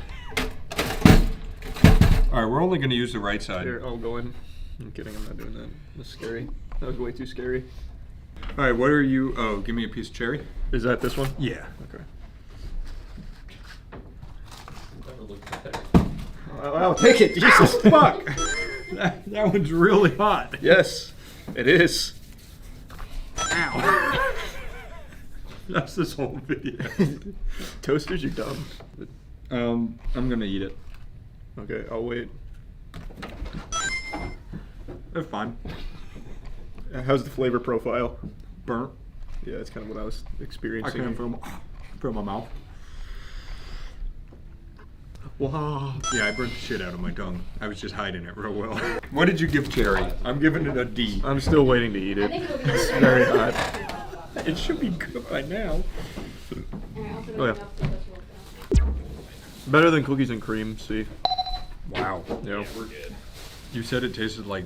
Alright, we're only going to use the right side.
Here, I'll go in. I'm kidding, I'm not doing that. That's scary. That was way too scary.
Alright, what are you... Oh, give me a piece of cherry.
Is that this one?
Yeah.
Okay.
Never looked at it.
I'll take it. Jesus, fuck.
That one's really hot.
Yes, it is.
Ow. That's this whole video.
Toasters, you're dumb.
I'm gonna eat it.
Okay, I'll wait.
That's fine.
How's the flavor profile?
Burnt.
Yeah, that's kind of what I was
I
experiencing.
can feel my mouth.
Wow.
Yeah, I burnt the shit out of my tongue. I was just hiding it real well. What did you give cherry? I'm giving it a D.
I'm still waiting to eat it. It's very hot.
It should be good by now.
Oh yeah. Better than cookies and cream, see.
Wow.
Yeah.
We're good.
You said it tasted like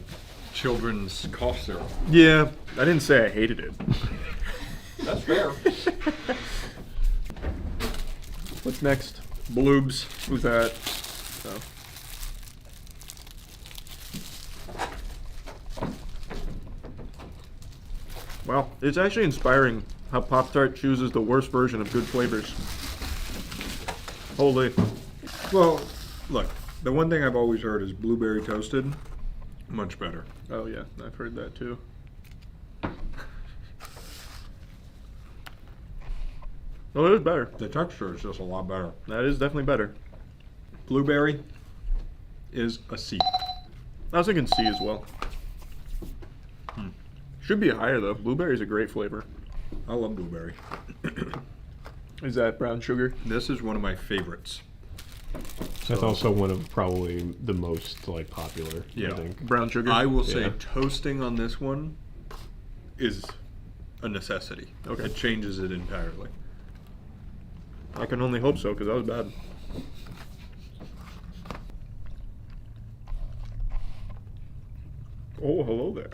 children's cough syrup.
Yeah, I didn't say I hated it.
That's fair.
What's next?
Bloobs.
Who's that? Oh. Wow, it's actually inspiring how Pop-Tart chooses the worst version of good flavors. Holy.
Well, look, the one thing I've always heard is blueberry toasted, much better.
Oh yeah, I've heard that too. Oh, it is better.
The texture is just a lot better.
That is definitely better.
Blueberry is a C.
I was thinking C as well. Should be higher though. Blueberry's a great flavor.
I love blueberry.
Is that brown sugar?
This is one of my favorites.
That's also one of probably the most like popular.
Yeah.
I think.
Brown sugar?
I will say
Yeah.
toasting on this one is a necessity.
Okay.
It changes it entirely.
I can only hope so, because that was bad. Oh, hello there.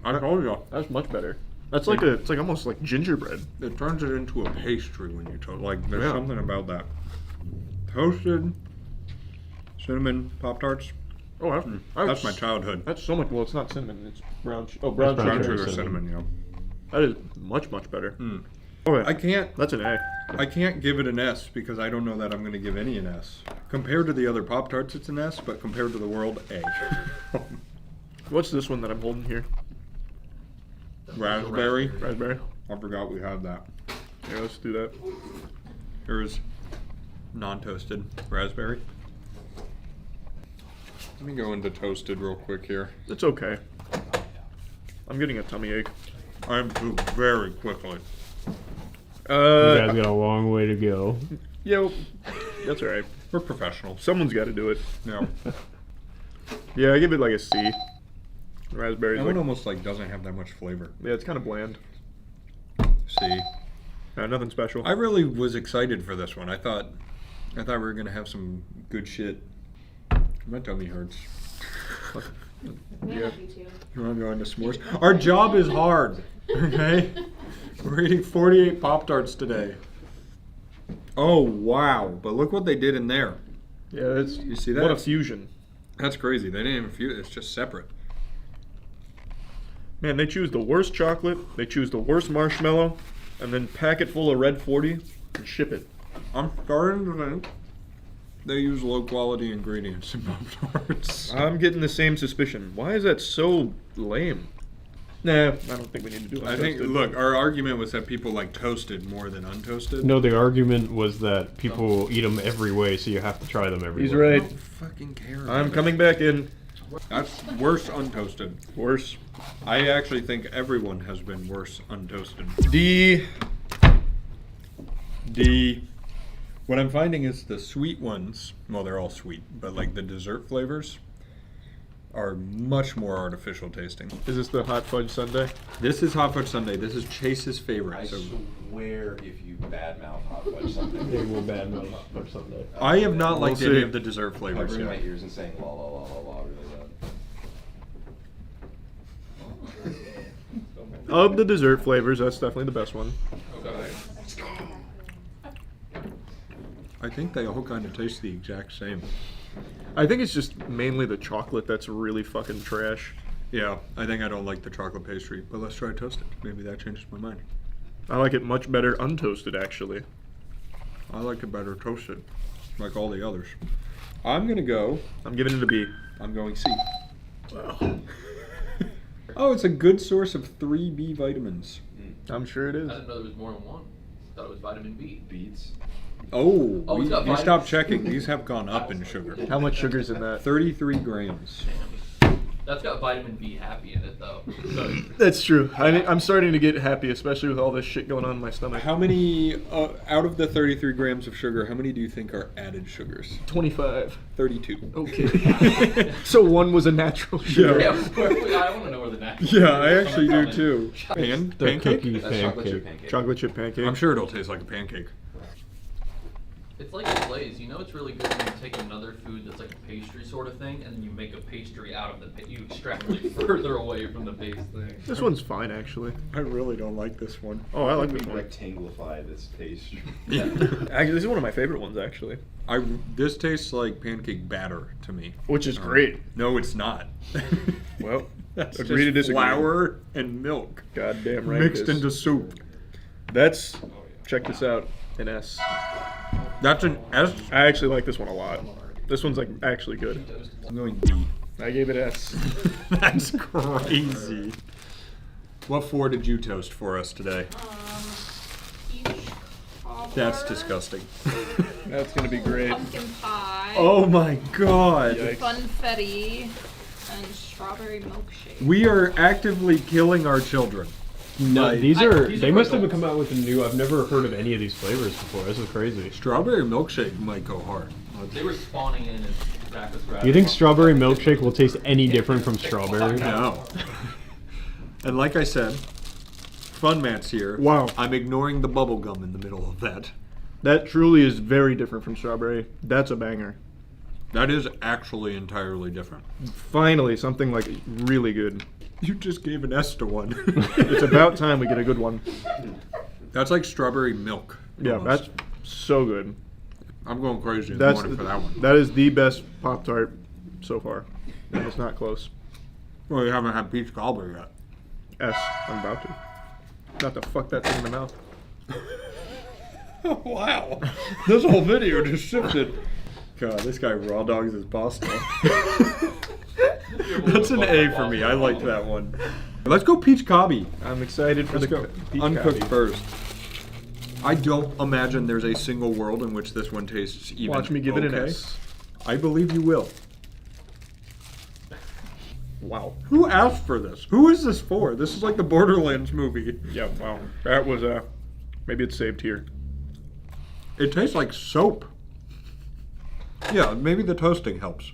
I told you.
That's much better. That's like it's like almost like gingerbread.
It turns it into a pastry when you toast. Like there's
Yeah.
something about that. Toasted cinnamon Pop-Tarts.
Oh,
That's my childhood.
That's so much. Well, it's not cinnamon. It's brown. Brown
Brown
sugar.
sugar cinnamon, yeah.
That is much better.
Mm.
Okay,
I can't.
that's an A.
I can't give it an S because I don't know that I'm going to give any an S. Compared to the other Pop-Tarts, it's an S, but compared to the world, A.
What's this one that I'm holding here?
Raspberry.
Raspberry.
I forgot we had that.
Yeah, let's do that.
Here's non-toasted raspberry. Let me go into toasted real quick here.
It's okay. I'm getting a tummy ache.
I'm too very quickly.
You guys got a long way to go.
Yeah, that's all right.
We're professionals.
Someone's got to do it.
No.
Yeah, I give it like a C. Raspberries.
That
Like,
one almost like doesn't have that much flavor.
yeah, it's kind of bland.
C.
Nothing special.
I really was excited for this one. I thought we were gonna have some good shit. My tummy hurts.
Yeah.
You want to go into s'mores? Our job is hard, okay? We're eating 48 Pop-Tarts today. Oh, wow. But look what they did in there.
Yeah, that's,
you see that?
What a fusion.
That's crazy. They didn't even fuse it. It's just separate.
Man, they choose the worst chocolate, they choose the worst marshmallow, and then pack it full of Red 40 and ship it.
I'm starting to think they use low-quality ingredients in Pop-Tarts.
I'm getting the same suspicion. Why is that so lame? Nah, I don't think we need to do it.
I think, look, our argument was that people like toasted more than untoasted.
No, the argument was that people eat them every way, so you have to try them every
He's
way.
right.
I don't fucking care.
I'm coming back in.
That's worse untoasted.
Worse.
I actually think everyone has been worse untoasted.
D.
What I'm finding is the sweet ones, well, they're all sweet, but like the dessert flavors are much more artificial tasting.
Is this the hot fudge sundae?
This is hot fudge sundae. This is Chase's favorite.
I
So
swear if you badmouth hot fudge something.
They will badmouth hot fudge sundae.
I have not liked
We'll
any
see.
of the dessert flavors
Covering
yet.
my ears and saying la la la la la really loud.
Of the dessert flavors, that's definitely the best one.
I think they all kind of taste the exact same.
I think it's just mainly the chocolate that's really fucking trash.
Yeah, I think I don't like the chocolate pastry, but let's try toasted. Maybe that changes my mind.
I like it much better untoasted, actually.
I like it better toasted, like all the others. I'm gonna go.
I'm giving it a B.
I'm going C. Oh, it's a good source of 3 B vitamins.
I'm sure it is.
I didn't know there was more than one. I thought it was vitamin B.
Beets.
Oh,
Oh, it's got
you
vitamin-
stopped checking. These have gone up in sugar.
How much sugar's in that?
33 grams.
That's got vitamin B happy in it though. So,
That's true. I'm starting to get happy, especially with all this shit going on in my stomach.
How many, out of the 33 grams of sugar, how many do you think are added sugars?
25.
32.
Okay. So one was a natural sugar.
yeah, I want to know where the natural.
Yeah, I actually do too.
The
Pancake?
cookie
That's chocolate chip
pancake.
pancake.
Chocolate chip pancake.
I'm sure it'll taste like a pancake.
It's like a glaze. You know, it's really good when you take another food that's like a pastry sort of thing, and then you make a pastry out of the. You extrapolate further away from the base thing.
This one's fine, actually.
I really don't like this one.
Oh, I like
We
this one.
rectangleify this pastry.
Actually, this is one of my favorite ones, actually.
This tastes like pancake batter to me.
Which is great.
No, it's not.
Well,
That's
agree to
just
disagree.
flour and milk
Goddamn right.
mixed
it is.
into soup.
That's. Check this out. An S.
That's an S.
I actually like this one a lot. This one's like actually good.
I'm going D.
I gave it S.
That's crazy. What 4 did you toast for us today?
Peach cobbler,
That's disgusting.
That's gonna be great.
pumpkin pie,
Oh my god.
funfetti, and strawberry milkshake.
We are actively killing our children.
No,
Like,
these are.
these
They
are
must have
adults.
come out with a new. I've never heard of any of these flavors before. This is crazy.
Strawberry milkshake might go hard.
They were spawning in as Zach was grabbing.
Do you think strawberry milkshake will taste any different from strawberry?
No. And like I said, Fun Matt's here.
Wow.
I'm ignoring the bubble gum in the middle of that.
That truly is very different from strawberry. That's a banger.
That is actually entirely different.
Finally, something like really good.
You just gave an S to one.
It's about time we get a good one.
That's like strawberry milk.
Yeah,
almost.
that's so good.
I'm going crazy in the
That's
morning for that one.
That is the best Pop-Tart so far. And it's not close.
Well, you haven't had peach cobbler yet.
S. I'm about to. Not to fuck that thing in the mouth.
Wow. This whole video just shifted. God, this guy raw dogs his pasta. That's an A for me. I liked that one. Let's go peach cobby.
I'm excited for
Let's
the
go
peach
uncooked
cobby.
first. I don't imagine there's a single world in which this one tastes even
Watch me give it an
okay.
S.
I believe you will.
Wow.
Who asked for this? Who is this for? This is like the Borderlands movie.
Yeah, wow. That was maybe it's saved here.
It tastes like soap. Yeah, maybe the toasting helps.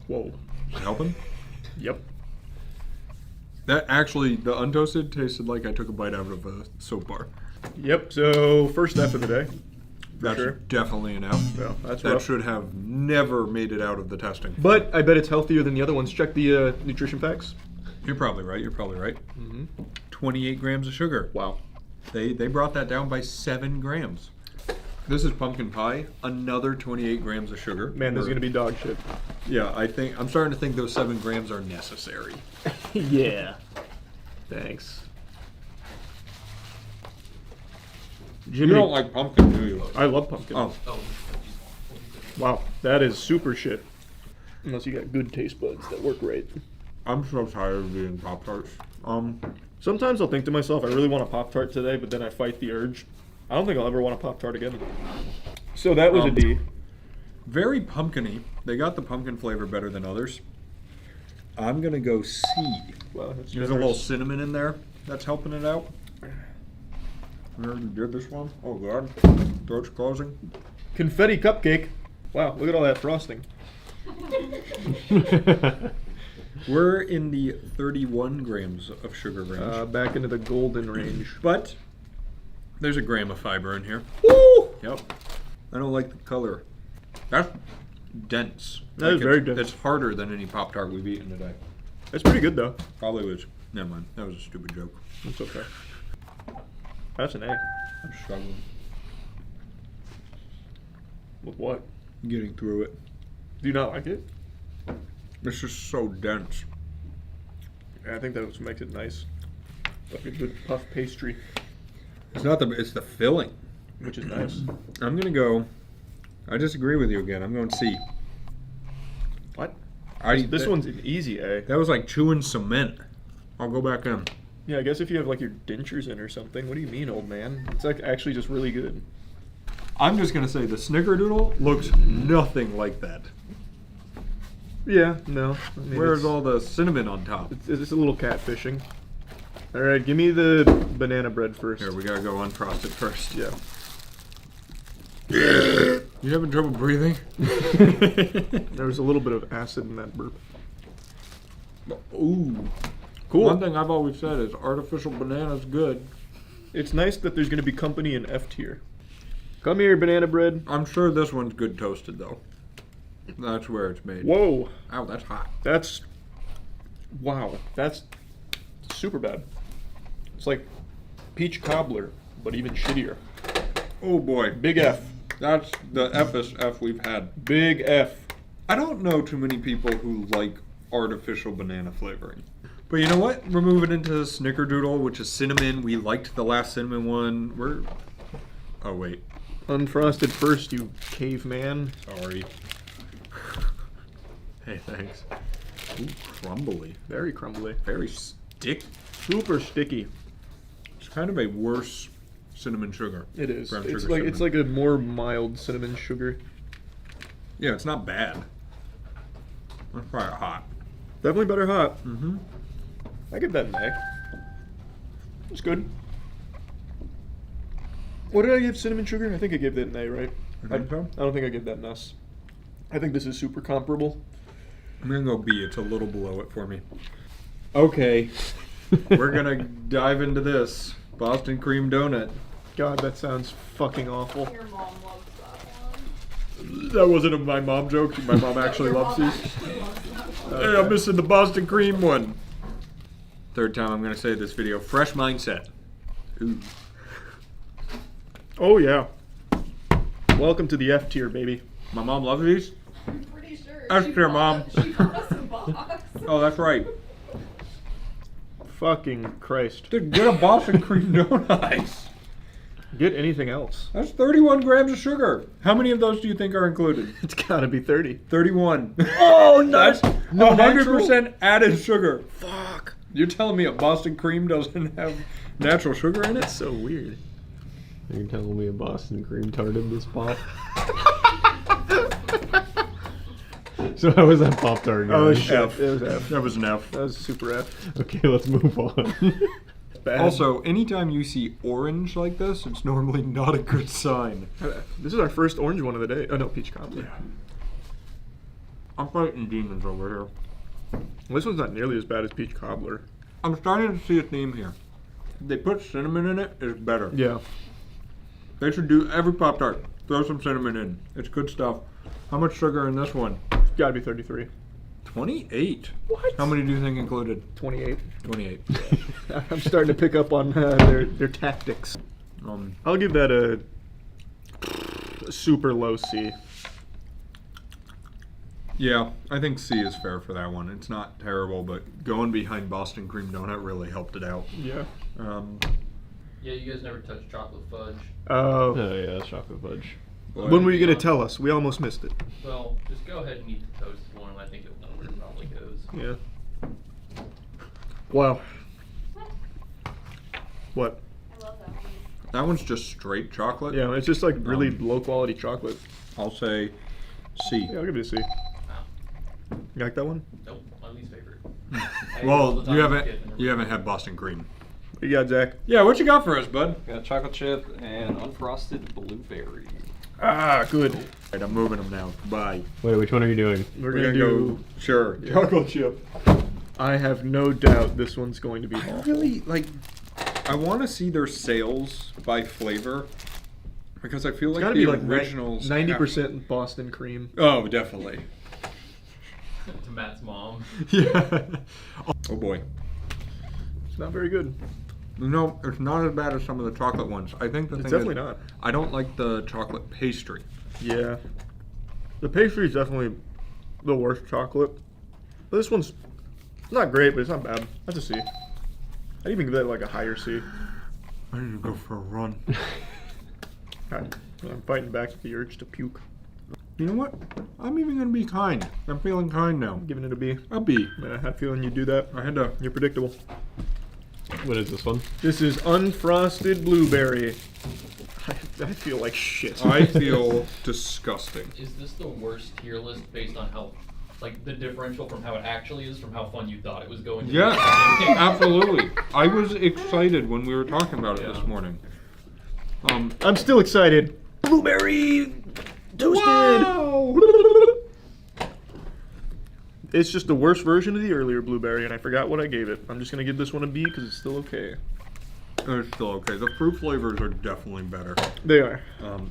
Whoa.
Is it helping?
Yep.
That actually, the untoasted tasted like I took a bite out of a soap bar.
Yep, so first F of the day.
That's
sure.
definitely an F.
Yeah, that's
that
rough.
should have never made it out of the testing.
But I bet it's healthier than the other ones. Check the nutrition facts.
You're probably right. 28 grams of sugar.
Wow.
They brought that down by 7 grams. This is pumpkin pie. Another 28 grams of sugar.
Man, this is gonna be dog shit.
Yeah, I'm starting to think those 7 grams are necessary.
Yeah. Thanks. Jimmy,
You don't like pumpkin, do you?
I love pumpkin.
Oh.
Wow, that is super shit. Unless you got good taste buds that work right.
I'm so tired of eating Pop-Tarts.
Sometimes I'll think to myself, I really want a Pop-Tart today, but then I fight the urge. I don't think I'll ever want a Pop-Tart again. So that was a D.
Very pumpkin-y. They got the pumpkin flavor better than others. I'm gonna go C.
Wow, that's
There's a little cinnamon in there that's helping it out. We already did this one. Oh god, throat's closing.
Confetti cupcake. Wow, look at all that frosting.
We're in the 31 grams of sugar range.
Back into the golden range.
But there's a gram of fiber in here.
Woo!
Yep. I don't like the color. That's dense.
That is very dense.
It's harder than any Pop-Tart we've eaten today.
It's pretty good though.
Probably was. Never mind. That was a stupid joke.
That's okay. That's an A.
I'm struggling.
With what?
Getting through it.
Do you not like it?
It's just so dense.
Yeah, I think that makes it nice. Like a good puff pastry.
It's not it's the filling.
Which is nice.
I'm gonna go. I disagree with you again. I'm going C.
What?
This
one's an easy A.
That was like chewing cement. I'll go back in.
Yeah, I guess if you have like your dentures in or something. What do you mean, old man? It's like actually just really good.
I'm just gonna say the Snickerdoodle looks nothing like that.
Yeah, no. I mean,
Where's all the cinnamon on top?
It's just a little catfishing. All right, give me the banana bread first.
Here, we gotta go unfrosted first.
Yeah.
You having trouble breathing?
There was a little bit of acid in that burp.
Ooh.
Cool.
One thing I've always said is artificial banana's good.
It's nice that there's going to be company in F tier. Come here, banana bread.
I'm sure this one's good toasted, though. That's where it's made.
Whoa.
Ow, that's hot.
Wow. That's super bad. It's like peach cobbler, but even shittier.
Oh boy.
Big F.
That's the F'est F we've had.
Big F.
I don't know too many people who like artificial banana flavoring. But you know what? We're moving into Snickerdoodle, which is cinnamon. We liked the last cinnamon one. Oh, wait.
Unfrosted first, you caveman.
Sorry. Hey, thanks. Ooh, crumbly.
Very crumbly.
Very sticky.
Super sticky.
It's kind of a worse cinnamon sugar.
It is.
Brown
It's
sugar
like a more mild cinnamon sugar.
Yeah, it's not bad. Let's try it hot.
Definitely better hot.
Mm-hmm.
I give that an A. It's good. What did I give cinnamon sugar? I think I gave that an A, right?
I think so.
I don't think I gave that an S. I think this is super comparable.
I'm gonna go B. It's a little below it for me. Okay. We're gonna dive into this. Boston cream donut.
God, that sounds fucking awful.
Your mom loves that one.
That wasn't my mom joke. My mom actually loves these.
Hey, I'm missing the Boston cream one. Third time I'm gonna say this video. Fresh mindset. Ooh.
Oh yeah. Welcome to the F tier, baby.
My mom loves these?
I'm pretty sure.
F tier, Mom.
She brought us a box.
Oh, that's right.
Fucking Christ.
Dude, get a Boston cream donut.
Get anything else.
That's 31 grams of sugar. How many of those do you think are included?
It's gotta be 30.
31.
Oh, nuts.
No,
No
100% added sugar. Fuck. You're telling me a Boston cream doesn't have natural sugar in it?
That's so weird.
You're telling me a Boston cream tarted this pop? So how was that Pop-Tart?
Oh
guys?
shit.
F.
It was F.
That was an F.
That was super F.
Okay, let's move on.
Bad.
Also, anytime you see orange like this, it's normally not a good sign.
This is our first orange one of the day. Oh no, peach cobbler.
I'm fighting demons over here.
Well, this one's not nearly as bad as peach cobbler.
I'm starting to see a theme here. They put cinnamon in it, it's better.
Yeah.
They should do every Pop-Tart. Throw some cinnamon in. It's good stuff. How much sugar in this one?
Gotta be 33.
28. What? How many do you think included?
28.
28.
I'm starting to pick up on their tactics. I'll give that a super low C.
Yeah, I think C is fair for that one. It's not terrible, but going behind Boston Cream Donut really helped it out.
Yeah.
Yeah, you guys never touched chocolate fudge.
Oh.
Yeah, that's chocolate fudge.
When were you gonna tell us? We almost missed it.
Well, just go ahead and eat the toasted one, and I think you'll know where it probably goes.
Yeah. Wow. What?
That one's just straight chocolate.
Yeah, it's just like really low quality chocolate.
I'll say C.
Yeah, I'll give it a C. You like that one?
Nope, my least favorite.
Well, you haven't had Boston Cream.
What you got, Zach?
Yeah, what you got for us, bud?
Got chocolate chip and unfrosted blueberry.
Ah, good.
Right, I'm moving them now. Bye.
Wait, which one are you doing?
We're gonna do
sure.
Yeah.
Chocolate chip.
I have no doubt this one's going to be awful.
Really, like, I want to see their sales by flavor because I feel like
Gotta
the
be like
originals
90% Boston cream.
Oh, definitely.
To Matt's mom.
Yeah. Oh boy.
It's not very good.
No, it's not as bad as some of the chocolate ones. I think the
It's
thing
definitely
is,
not.
I don't like the chocolate pastry.
Yeah. The pastry is definitely the worst chocolate. But this one's not great, but it's not bad. That's a C. I'd even give that like a higher C.
I need to go for a run.
I'm fighting back the urge to puke.
You know what? I'm even gonna be kind. I'm feeling kind now.
I'm giving it a B.
A B.
I had a feeling you'd do that.
I had to.
You're predictable.
What is this one?
This is unfrosted blueberry. I feel like shit.
I feel disgusting.
Is this the worst tier list based on how, like, the differential from how it actually is from how fun you thought it was going to be?
Yeah, absolutely. I was excited when we were talking about it this morning.
I'm still excited. Blueberry toasted.
Wow.
It's just the worst version of the earlier blueberry, and I forgot what I gave it. I'm just gonna give this one a B because it's still okay.
It's still okay. The fruit flavors are definitely better.
They are.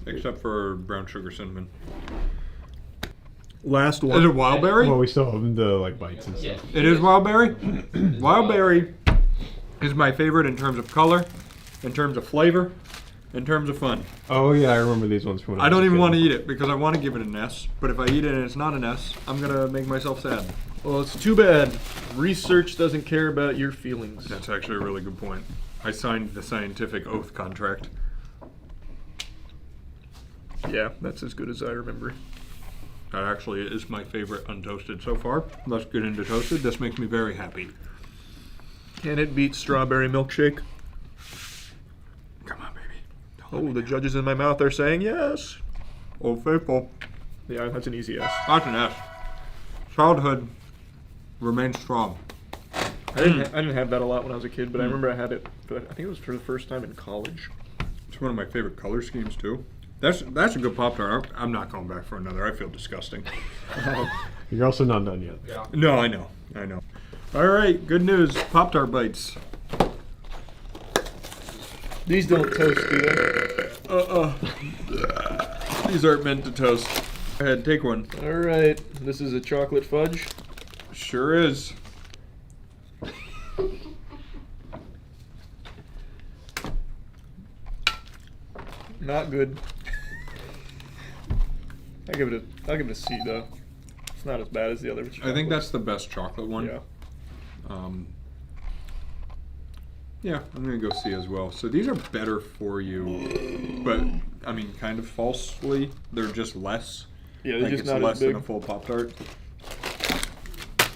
Except for brown sugar cinnamon.
Last one.
Is it wild berry?
Well, we still have the like bites and stuff.
It is wild berry. Wild berry is my favorite in terms of color, in terms of flavor, in terms of fun.
Oh yeah, I remember these ones from when
I don't even want to eat it because I want to give it an S. But if I eat it and it's not an S, I'm gonna make myself sad.
Well, it's too bad. Research doesn't care about your feelings.
That's actually a really good point. I signed the scientific oath contract.
Yeah, that's as good as I remember.
That actually is my favorite untoasted so far. Let's get into toasted. This makes me very happy.
Can it beat strawberry milkshake?
Come on, baby.
Oh, the judges in my mouth are saying yes.
Old Faithful.
Yeah, that's an easy S.
That's an S. Childhood remains strong.
I didn't have that a lot when I was a kid, but I remember I had it. I think it was for the first time in college.
It's one of my favorite color schemes too. That's a good Pop-Tart. I'm not going back for another. I feel disgusting.
You're also not done yet.
Yeah.
No, I know. All right, good news. Pop-Tart bites.
These don't toast, do they?
These aren't meant to toast. Go ahead, take one.
All right, this is a chocolate fudge.
Sure is.
Not good. I'll give it a C though. It's not as bad as the other.
I think that's the best chocolate one.
Yeah.
Yeah, I'm gonna go C as well. So these are better for you, but I mean, kind of falsely. They're just less.
Yeah, they're
like
just
it's
not
less
as big.
than a full Pop-Tart.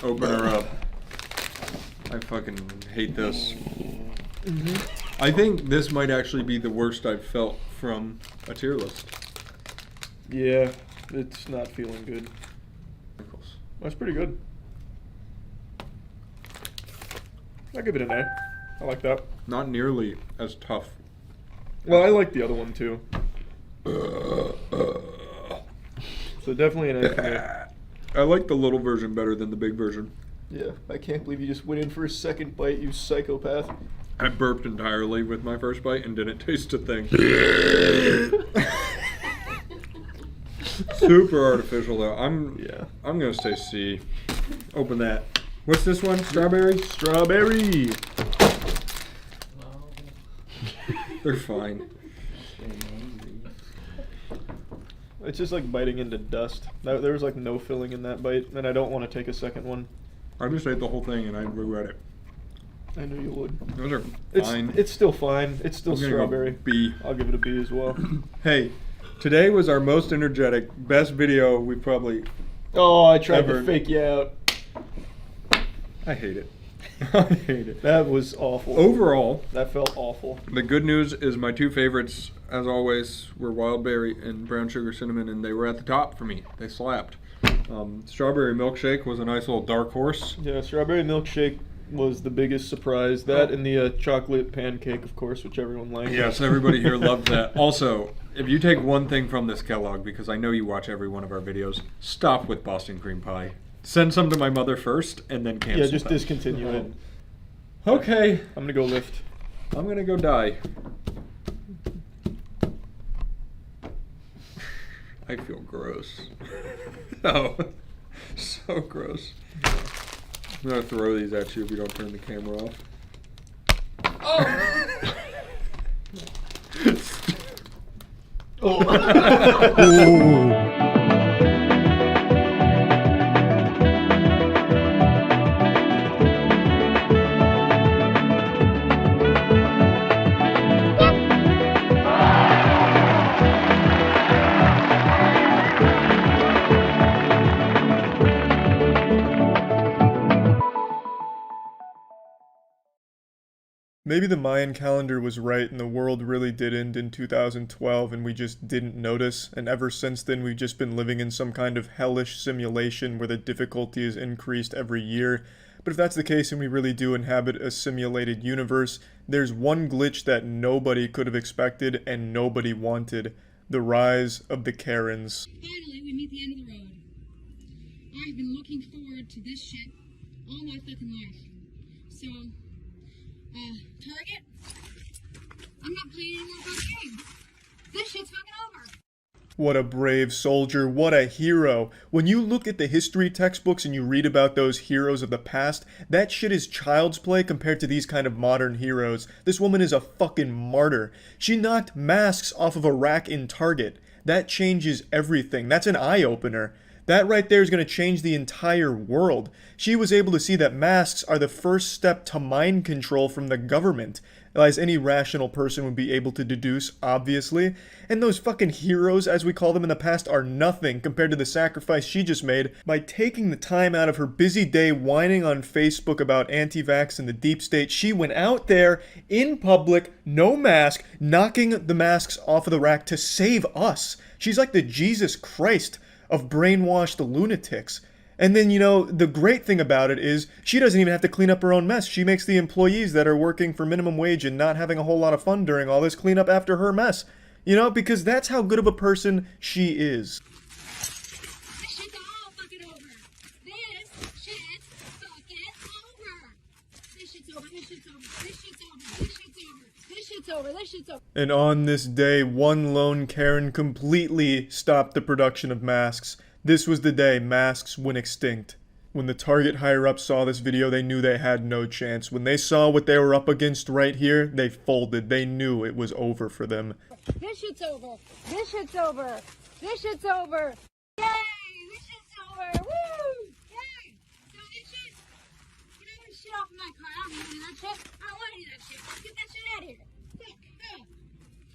Open her up. I fucking hate this. I think this might actually be the worst I've felt from a tier list.
Yeah, it's not feeling good. That's pretty good. I'll give it an A. I like that.
Not nearly as tough.
Well, I like the other one too. So definitely an A for me.
I like the little version better than the big version.
Yeah, I can't believe you just went in for a second bite, you psychopath.
I burped entirely with my first bite and didn't taste a thing. Super artificial though. I'm gonna say C. Open that. What's this one? Strawberry?
Strawberry.
They're fine.
It's just like biting into dust. There was like no filling in that bite, and I don't want to take a second one.
I just ate the whole thing and I regret it.
I knew you would.
Those are fine.
It's still fine. It's still
I'm gonna
strawberry.
go B.
I'll give it a B as well.
Hey, today was our most energetic, best video we probably.
Oh, I tried
ever.
to fake you out.
I hate it. I hate it.
That was awful.
Overall,
that felt awful.
The good news is my two favorites, as always, were wild berry and brown sugar cinnamon, and they were at the top for me. They slapped. Strawberry milkshake was a nice little dark horse.
Yeah, strawberry milkshake was the biggest surprise. That and the chocolate pancake, of course, which everyone liked.
Yes, everybody here loved that. Also, if you take one thing from this Kellogg, because I know you watch every one of our videos, stop with Boston cream pie. Send some to my mother first, and then cancel.
Yeah, just discontinue it.
Okay.
I'm gonna go lift.
I'm gonna go die. I feel gross. Oh, so gross. I'm gonna throw these at you if you don't turn the camera off.
Oh! Maybe the Mayan calendar was right and the world really did end in 2012 and we just didn't notice, and ever since then we've just been living in some kind of hellish simulation where the difficulty is increased every year. But if that's the case and we really do inhabit a simulated universe, there's one glitch that nobody could have expected and nobody wanted: the rise of the Karens.
Finally, we meet the end of the road. I've been looking forward to this shit all my fucking life. So, Target, I'm not playing any more fucking games. This shit's fucking over.
What a brave soldier, what a hero. When you look at the history textbooks and you read about those heroes of the past, that shit is child's play compared to these kind of modern heroes. This woman is a fucking martyr. She knocked masks off of a rack in Target. That changes everything. That's an eye-opener. That right there is going to change the entire world. She was able to see that masks are the first step to mind control from the government, as any rational person would be able to deduce, obviously. And those fucking heroes, as we call them in the past, are nothing compared to the sacrifice she just made by taking the time out of her busy day whining on Facebook about anti-vax and the deep state. She went out there in public, no mask, knocking the masks off of the rack to save us. She's like the Jesus Christ of brainwashed lunatics. And then, you know, the great thing about it is she doesn't even have to clean up her own mess. She makes the employees that are working for minimum wage and not having a whole lot of fun during all this clean up after her mess. You know, because that's how good of a person she is.
This shit's all fucking over. This shit's fucking over. This shit's over. This shit's over. This shit's over. This shit's over. This shit's over. This shit's over.
And on this day, one lone Karen completely stopped the production of masks. This was the day masks went extinct. When the Target higher-ups saw this video, they knew they had no chance. When they saw what they were up against right here, they folded. They knew it was over for them.
This shit's over. This shit's over. This shit's over. Yay! This shit's over. Woo! Yay! So this shit, get all this shit off of my car. I don't want any of that shit. I don't want any of that shit. Get that shit out of here.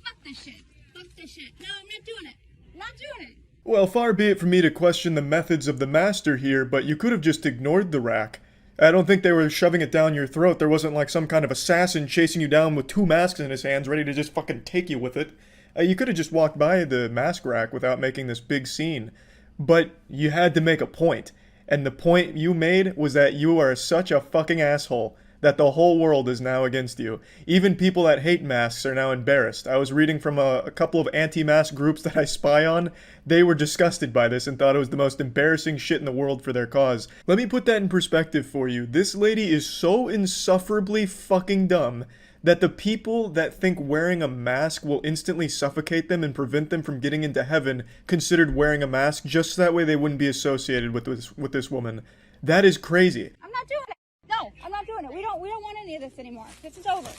Fuck this shit. Fuck this shit. No, I'm not doing it. I'm not doing it.
Well, far be it from me to question the methods of the master here, but you could have just ignored the rack. I don't think they were shoving it down your throat. There wasn't like some kind of assassin chasing you down with 2 masks in his hands, ready to just fucking take you with it. You could have just walked by the mask rack without making this big scene. But you had to make a point. And the point you made was that you are such a fucking asshole that the whole world is now against you. Even people that hate masks are now embarrassed. I was reading from a couple of anti-mask groups that I spy on. They were disgusted by this and thought it was the most embarrassing shit in the world for their cause. Let me put that in perspective for you. This lady is so insufferably fucking dumb that the people that think wearing a mask will instantly suffocate them and prevent them from getting into heaven considered wearing a mask just so that way they wouldn't be associated with this woman. That is crazy.
I'm not doing it. No, I'm not doing it. We don't want any of this anymore. This is over.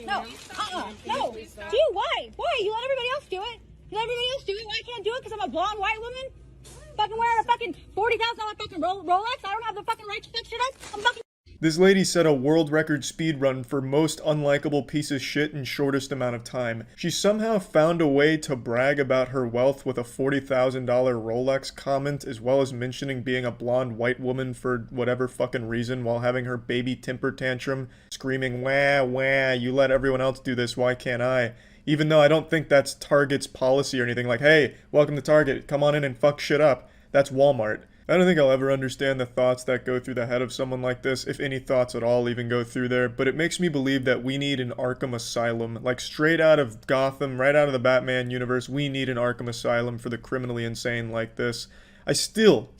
No, no. Do you? Why? Why? You let everybody else do it. You let everybody else do it. Why I can't do it? Because I'm a blonde white woman? Fucking wearing a fucking $40,000 fucking Rolex? I don't have the fucking right to fuck shit up? I'm fucking...
This lady set a world record speed run for most unlikable piece of shit in shortest amount of time. She somehow found a way to brag about her wealth with a $40,000 Rolex comment, as well as mentioning being a blonde white woman for whatever fucking reason while having her baby temper tantrum, screaming, wah, wah, you let everyone else do this, why can't I? Even though I don't think that's Target's policy or anything like, hey, welcome to Target, come on in and fuck shit up. That's Walmart. I don't think I'll ever understand the thoughts that go through the head of someone like this, if any thoughts at all even go through there, but it makes me believe that we need an Arkham Asylum. Like, straight out of Gotham, right out of the Batman universe, we need an Arkham Asylum for the criminally insane like this. I still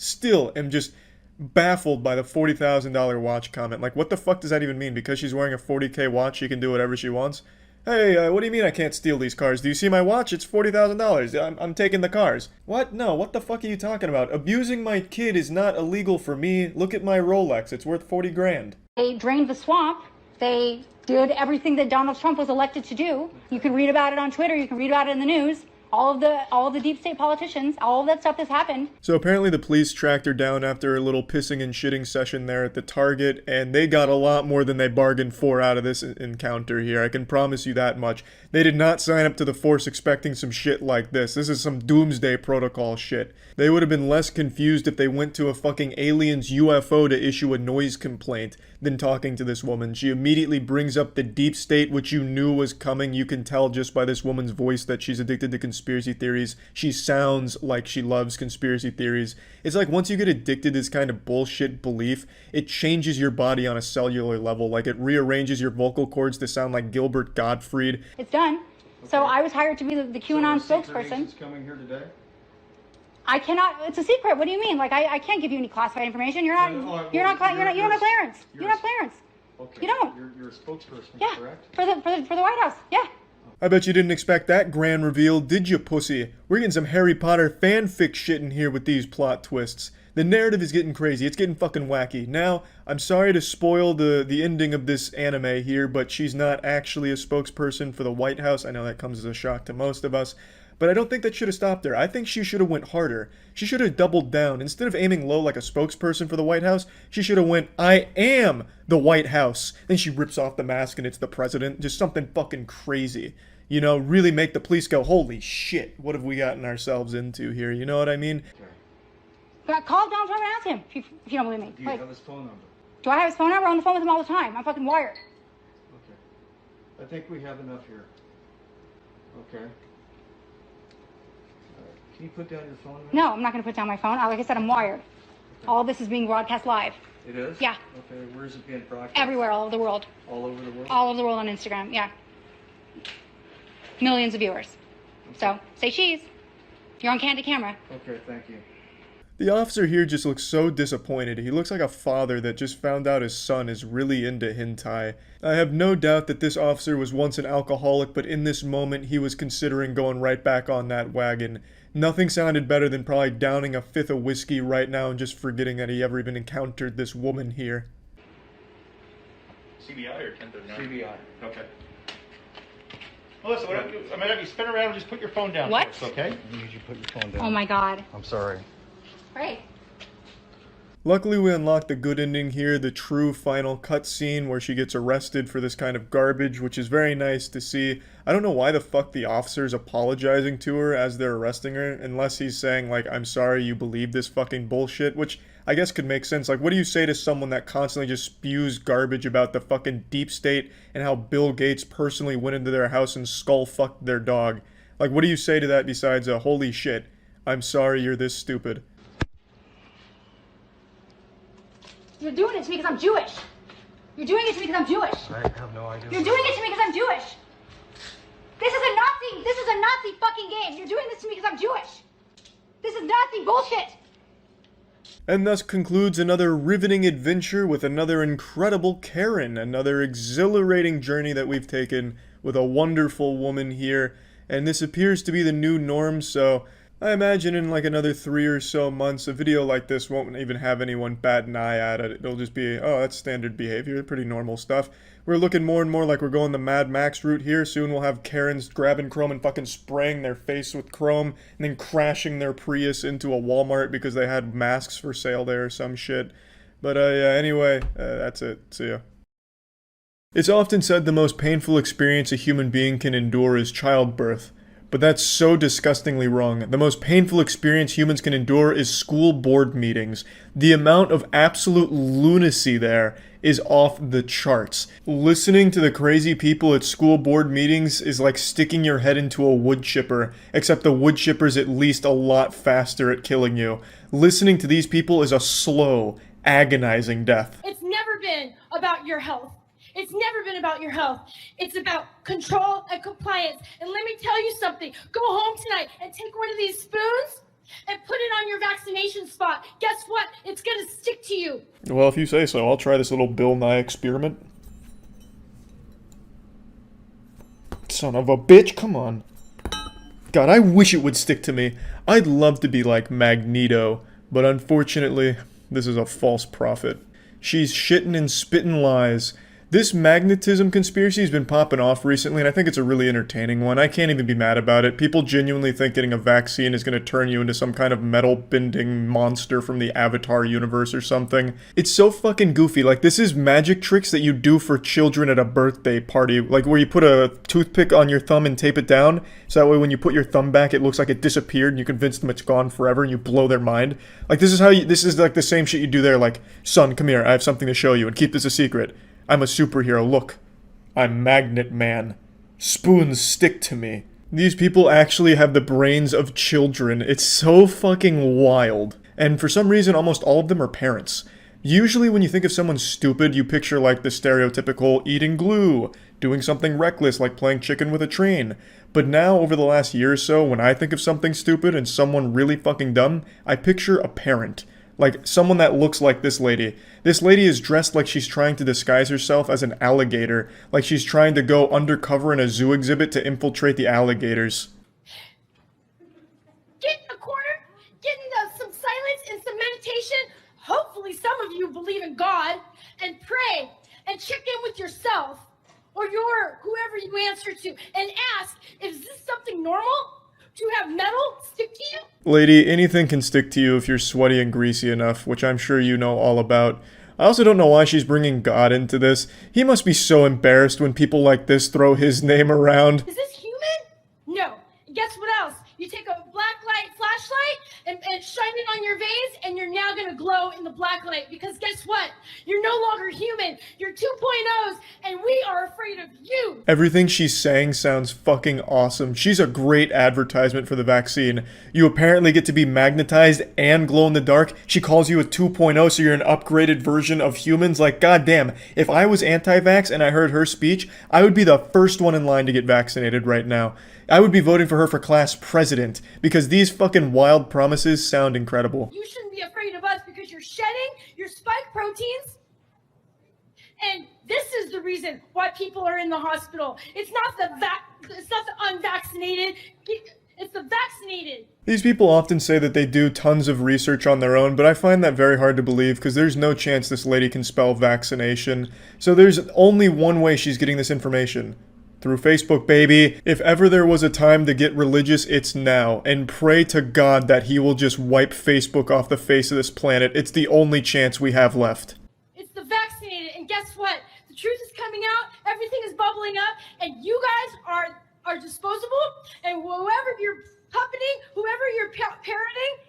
am just baffled by the $40,000 watch comment. Like, what the fuck does that even mean? Because she's wearing a $40K watch, she can do whatever she wants? Hey, what do you mean I can't steal these cars? Do you see my watch? It's $40,000. I'm taking the cars. What? No, what the fuck are you talking about? Abusing my kid is not illegal for me. Look at my Rolex. It's worth 40 grand.
They drained the swamp. They did everything that Donald Trump was elected to do. You can read about it on Twitter. You can read about it in the news. All of the deep state politicians, all of that stuff has happened.
So apparently the police tracked her down after a little pissing and shitting session there at the Target, and they got a lot more than they bargained for out of this encounter here. I can promise you that much. They did not sign up to the force expecting some shit like this. This is some doomsday protocol shit. They would have been less confused if they went to a fucking alien's UFO to issue a noise complaint than talking to this woman. She immediately brings up the deep state, which you knew was coming. You can tell just by this woman's voice that she's addicted to conspiracy theories. She sounds like she loves conspiracy theories. It's like once you get addicted to this kind of bullshit belief, it changes your body on a cellular level. Like it rearranges your vocal cords to sound like Gilbert Gottfried.
It's done. Okay. So I was hired to be the QAnon spokesperson.
Coming here today?
I cannot. It's a secret. What do you mean? Like I can't give you any classified information. You don't have clearance. You don't have clearance.
Okay.
You don't.
You're a spokesperson,
yeah,
correct?
For the White House. Yeah.
I bet you didn't expect that grand reveal, did you, pussy? We're getting some Harry Potter fanfic shit in here with these plot twists. The narrative is getting crazy. It's getting fucking wacky. Now, I'm sorry to spoil the ending of this anime here, but she's not actually a spokesperson for the White House. I know that comes as a shock to most of us. But I don't think that should have stopped her. I think she should have went harder. She should have doubled down. Instead of aiming low like a spokesperson for the White House, she should have went, I am the White House. Then she rips off the mask and it's the president. Just something fucking crazy. You know, really make the police go, holy shit, what have we gotten ourselves into here? You know what I mean?
Call Donald Trump and ask him if you don't believe me.
Do you have his phone number?
Do I have his phone number? I'm on the phone with him all the time. I'm fucking wired.
Okay. I think we have enough here. Okay. Can you put down your phone?
No, I'm not going to put down my phone. Like I said, I'm wired. Okay. All this is being broadcast live.
It is?
Yeah.
Okay, where is it being broadcast?
Everywhere, all over the world.
All over the world?
All over the world on Instagram, yeah. Millions of viewers. Okay. So, say cheese. You're on candid camera.
Okay, thank you.
The officer here just looks so disappointed. He looks like a father that just found out his son is really into hentai. I have no doubt that this officer was once an alcoholic, but in this moment he was considering going right back on that wagon. Nothing sounded better than probably downing a fifth of whiskey right now and just forgetting that he ever even encountered this woman here.
CBI or 1039?
CBI.
Okay. Melissa, I'm going to have you spin around and just put your phone down
what?
first, okay?
I need you to put your phone down.
Oh my god.
I'm sorry.
Great.
Luckily we unlocked the good ending here, the true final cutscene where she gets arrested for this kind of garbage, which is very nice to see. I don't know why the fuck the officer's apologizing to her as they're arresting her, unless he's saying like, I'm sorry you believe this fucking bullshit, which I guess could make sense. Like, what do you say to someone that constantly just spews garbage about the fucking deep state and how Bill Gates personally went into their house and skull-fucked their dog? Like, what do you say to that besides a holy shit, I'm sorry you're this stupid?
You're doing it to me because I'm Jewish. You're doing it to me because I'm Jewish.
I have no idea.
You're doing it to me because I'm Jewish. This is a Nazi fucking game. You're doing this to me because I'm Jewish. This is Nazi bullshit.
And thus concludes another riveting adventure with another incredible Karen, another exhilarating journey that we've taken with a wonderful woman here. And this appears to be the new norm, so I imagine in like another 3 or so months, a video like this won't even have anyone bat an eye at it. It'll just be, oh, that's standard behavior, pretty normal stuff. We're looking more and more like we're going the Mad Max route here. Soon we'll have Karens grabbing chrome and fucking spraying their face with chrome and then crashing their Prius into a Walmart because they had masks for sale there or some shit. But yeah, anyway, that's it. See ya. It's often said the most painful experience a human being can endure is childbirth. But that's so disgustingly wrong. The most painful experience humans can endure is school board meetings. The amount of absolute lunacy there is off the charts. Listening to the crazy people at school board meetings is like sticking your head into a wood chipper, except the wood chipper's at least a lot faster at killing you. Listening to these people is a slow, agonizing death.
It's never been about your health. It's never been about your health. It's about control and compliance. And let me tell you something. Go home tonight and take one of these spoons and put it on your vaccination spot. Guess what? It's going to stick to you.
Well, if you say so, I'll try this little Bill Nye experiment. Son of a bitch, come on. God, I wish it would stick to me. I'd love to be like Magneto, but unfortunately, this is a false prophet. She's shitting and spitting lies. This magnetism conspiracy has been popping off recently, and I think it's a really entertaining one. I can't even be mad about it. People genuinely think getting a vaccine is going to turn you into some kind of metal-bending monster from the Avatar universe or something. It's so fucking goofy. Like, this is magic tricks that you do for children at a birthday party. Like, where you put a toothpick on your thumb and tape it down, so that way when you put your thumb back, it looks like it disappeared, and you convince them it's gone forever, and you blow their mind. Like, this is like the same shit you do there, like, son, come here, I have something to show you, and keep this a secret. I'm a superhero, look. I'm Magnet Man. Spoons stick to me. These people actually have the brains of children. It's so fucking wild. And for some reason, almost all of them are parents. Usually when you think of someone stupid, you picture like the stereotypical eating glue, doing something reckless like playing chicken with a train. But now, over the last year or so, when I think of something stupid and someone really fucking dumb, I picture a parent. Like, someone that looks like this lady. This lady is dressed like she's trying to disguise herself as an alligator. Like she's trying to go undercover in a zoo exhibit to infiltrate the alligators.
Get in a corner, get into some silence and some meditation. Hopefully some of you believe in God. And pray and check in with yourself or whoever you answer to and ask, is this something normal? Do you have metal stick to you?
Lady, anything can stick to you if you're sweaty and greasy enough, which I'm sure you know all about. I also don't know why she's bringing God into this. He must be so embarrassed when people like this throw his name around.
Is this human? No. Guess what else? You take a black light flashlight and shine it on your vase, and you're now going to glow in the black light. Because guess what? You're no longer human. You're 2.0s, and we are afraid of you.
Everything she's saying sounds fucking awesome. She's a great advertisement for the vaccine. You apparently get to be magnetized and glow in the dark. She calls you a 2.0, so you're an upgraded version of humans. Like, goddamn, if I was anti-vax and I heard her speech, I would be the first one in line to get vaccinated right now. I would be voting for her for class president, because these fucking wild promises sound incredible.
You shouldn't be afraid of us because you're shedding your spike proteins. And this is the reason why people are in the hospital. It's not the unvaccinated, it's the vaccinated.
These people often say that they do tons of research on their own, but I find that very hard to believe because there's no chance this lady can spell vaccination. So there's only one way she's getting this information. Through Facebook, baby. If ever there was a time to get religious, it's now. And pray to God that he will just wipe Facebook off the face of this planet. It's the only chance we have left.
It's the vaccinated, and guess what? The truth is coming out, everything is bubbling up, and you guys are disposable, and whoever you're puppeting, whoever you're parroting,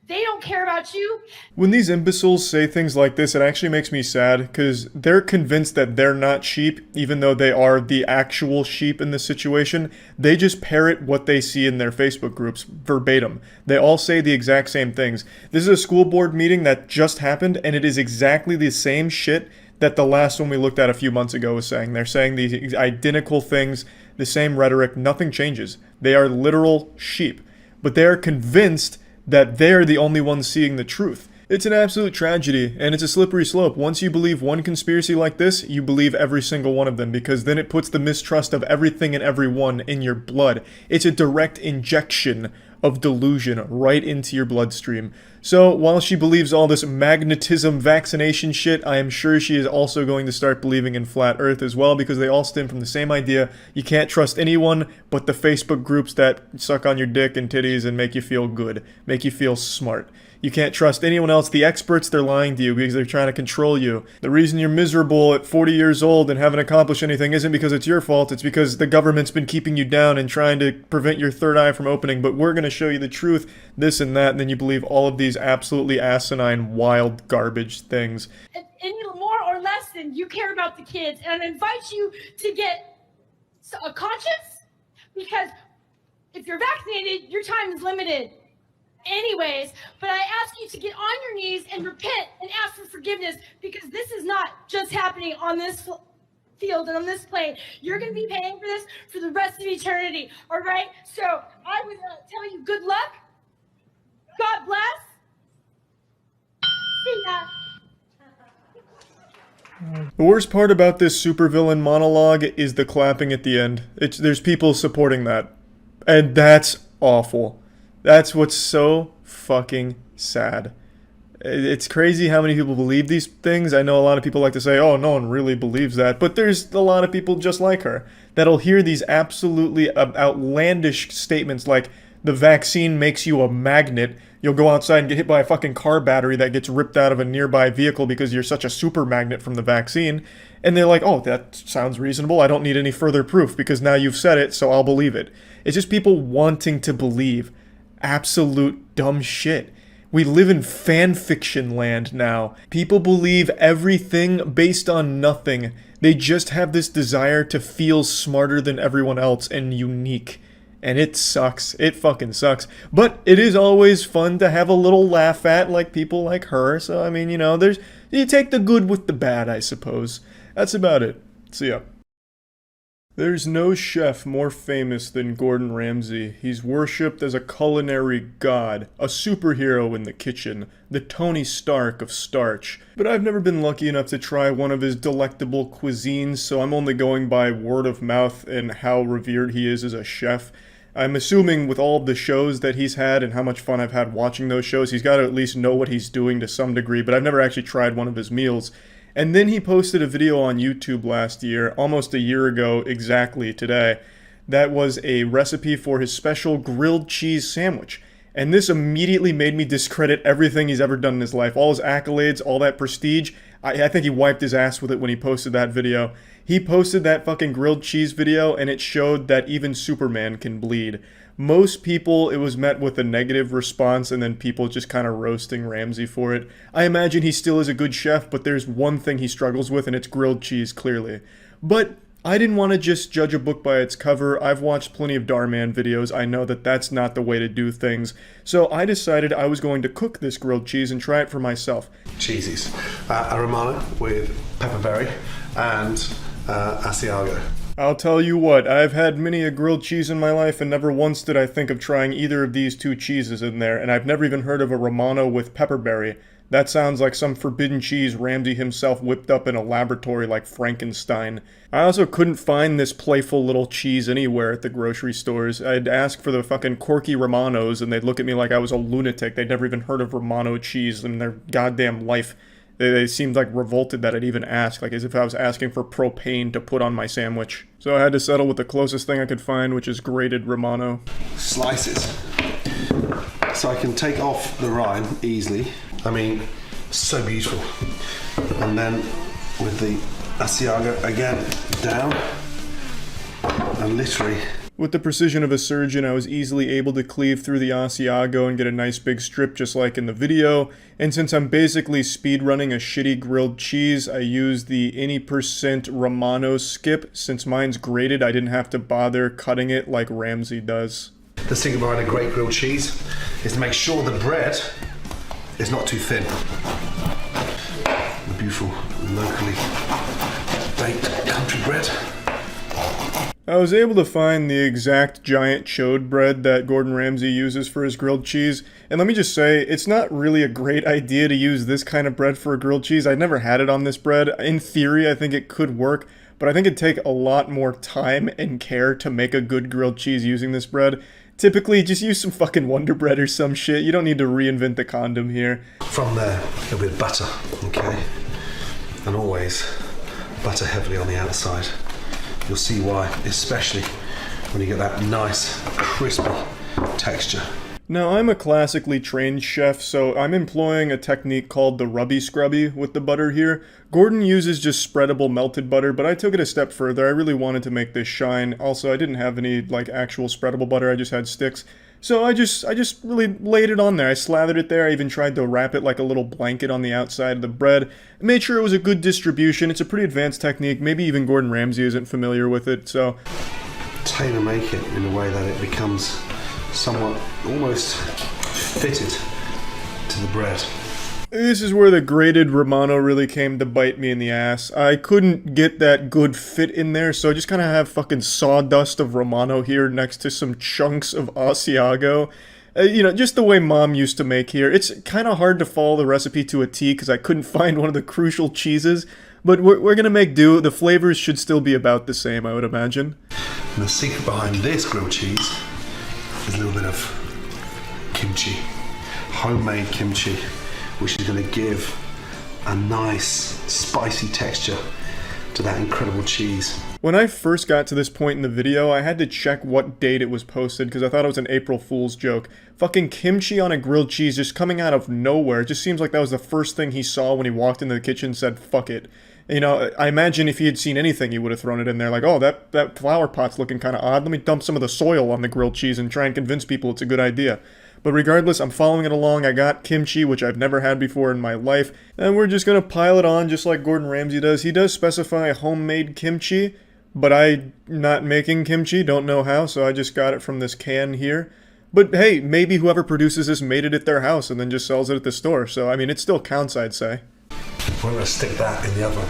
they don't care about you.
When these imbeciles say things like this, it actually makes me sad, because they're convinced that they're not sheep, even though they are the actual sheep in this situation. They just parrot what they see in their Facebook groups, verbatim. They all say the exact same things. This is a school board meeting that just happened, and it is exactly the same shit that the last one we looked at a few months ago was saying. They're saying these identical things, the same rhetoric, nothing changes. They are literal sheep. But they are convinced that they're the only ones seeing the truth. It's an absolute tragedy, and it's a slippery slope. Once you believe one conspiracy like this, you believe every single one of them, because then it puts the mistrust of everything and everyone in your blood. It's a direct injection of delusion right into your bloodstream. So, while she believes all this magnetism vaccination shit, I am sure she is also going to start believing in flat earth as well, because they all stem from the same idea. You can't trust anyone but the Facebook groups that suck on your dick and titties and make you feel good, make you feel smart. You can't trust anyone else. The experts, they're lying to you because they're trying to control you. The reason you're miserable at 40 years old and haven't accomplished anything isn't because it's your fault. It's because the government's been keeping you down and trying to prevent your third eye from opening. But we're going to show you the truth, this and that, and then you believe all of these absolutely asinine, wild, garbage things.
Any more or less than you care about the kids. And I invite you to get a conscience, because if you're vaccinated, your time is limited. Anyways, but I ask you to get on your knees and repent and ask for forgiveness, because this is not just happening on this field and on this plane. You're going to be paying for this for the rest of eternity, all right? So I would tell you good luck. God bless. See ya.
The worst part about this supervillain monologue is the clapping at the end. There's people supporting that. And that's awful. That's what's so fucking sad. It's crazy how many people believe these things. I know a lot of people like to say, oh, no one really believes that. But there's a lot of people just like her that'll hear these absolutely outlandish statements like, the vaccine makes you a magnet. You'll go outside and get hit by a fucking car battery that gets ripped out of a nearby vehicle because you're such a super magnet from the vaccine. And they're like, oh, that sounds reasonable. I don't need any further proof because now you've said it, so I'll believe it. It's just people wanting to believe absolute dumb shit. We live in fan fiction land now. People believe everything based on nothing. They just have this desire to feel smarter than everyone else and unique. And it sucks. It fucking sucks. But it is always fun to have a little laugh at, like people like her. So, I mean, you know, you take the good with the bad, I suppose. That's about it. See ya. There's no chef more famous than Gordon Ramsay. He's worshipped as a culinary god, a superhero in the kitchen, the Tony Stark of starch. But I've never been lucky enough to try one of his delectable cuisines, so I'm only going by word of mouth and how revered he is as a chef. I'm assuming with all of the shows that he's had and how much fun I've had watching those shows, he's got to at least know what he's doing to some degree, but I've never actually tried one of his meals. And then he posted a video on YouTube last year, almost a year ago exactly today, that was a recipe for his special grilled cheese sandwich. And this immediately made me discredit everything he's ever done in his life. All his accolades, all that prestige. I think he wiped his ass with it when he posted that video. He posted that fucking grilled cheese video and it showed that even Superman can bleed. Most people, it was met with a negative response and then people just kind of roasting Ramsay for it. I imagine he still is a good chef, but there's one thing he struggles with and it's grilled cheese, clearly. But I didn't want to just judge a book by its cover. I've watched plenty of Darman videos. I know that that's not the way to do things. So I decided I was going to cook this grilled cheese and try it for myself.
Cheesies. A Romano with pepperberry and Asiago.
I'll tell you what, I've had many a grilled cheese in my life and never once did I think of trying either of these two cheeses in there, and I've never even heard of a Romano with pepperberry. That sounds like some forbidden cheese Ramsay himself whipped up in a laboratory like Frankenstein. I also couldn't find this playful little cheese anywhere at the grocery stores. I'd ask for the fucking Corky Romanos and they'd look at me like I was a lunatic. They'd never even heard of Romano cheese in their goddamn life. They seemed like revolted that I'd even ask, like as if I was asking for propane to put on my sandwich. So I had to settle with the closest thing I could find, which is grated Romano.
Slices. So I can take off the rind easily. I mean, so beautiful. And then with the Asiago again, down. And literally...
With the precision of a surgeon, I was easily able to cleave through the Asiago and get a nice big strip just like in the video. And since I'm basically speedrunning a shitty grilled cheese, I used the any % Romano skip. Since mine's grated, I didn't have to bother cutting it like Ramsay does.
The thing about a great grilled cheese is to make sure the bread is not too thin. The beautiful, locally baked country bread.
I was able to find the exact giant chode bread that Gordon Ramsay uses for his grilled cheese, and let me just say, it's not really a great idea to use this kind of bread for a grilled cheese. I'd never had it on this bread. In theory, I think it could work, but I think it'd take a lot more time and care to make a good grilled cheese using this bread. Typically, just use some fucking Wonder Bread or some shit. You don't need to reinvent the condom here.
From there, a little bit of butter, okay? And always butter heavily on the outside. You'll see why, especially when you get that nice, crispy texture.
Now, I'm a classically trained chef, so I'm employing a technique called the rubby scrubby with the butter here. Gordon uses just spreadable melted butter, but I took it a step further. I really wanted to make this shine. Also, I didn't have any, like, actual spreadable butter, I just had sticks. So I just really laid it on there. I slathered it there. I even tried to wrap it like a little blanket on the outside of the bread. I made sure it was a good distribution. It's a pretty advanced technique. Maybe even Gordon Ramsay isn't familiar with it, so...
Tailor make it in a way that it becomes somewhat almost fitted to the bread.
This is where the grated Romano really came to bite me in the ass. I couldn't get that good fit in there, so I just kind of have fucking sawdust of Romano here next to some chunks of Asiago. You know, just the way Mom used to make here. It's kind of hard to follow the recipe to a T because I couldn't find one of the crucial cheeses, but we're gonna make do. The flavors should still be about the same, I would imagine.
And the secret behind this grilled cheese is a little bit of kimchi. Homemade kimchi, which is going to give a nice spicy texture to that incredible cheese.
When I first got to this point in the video, I had to check what date it was posted because I thought it was an April Fool's joke. Fucking kimchi on a grilled cheese just coming out of nowhere. It just seems like that was the first thing he saw when he walked into the kitchen and said, fuck it. You know, I imagine if he had seen anything, he would have thrown it in there like, oh, that flower pot's looking kind of odd. Let me dump some of the soil on the grilled cheese and try and convince people it's a good idea. But regardless, I'm following it along. I got kimchi, which I've never had before in my life, and we're just going to pile it on just like Gordon Ramsay does. He does specify homemade kimchi, but I'm not making kimchi, don't know how, so I just got it from this can here. But hey, maybe whoever produces this made it at their house and then just sells it at the store, so I mean, it still counts, I'd say.
We're going to stick that in the oven.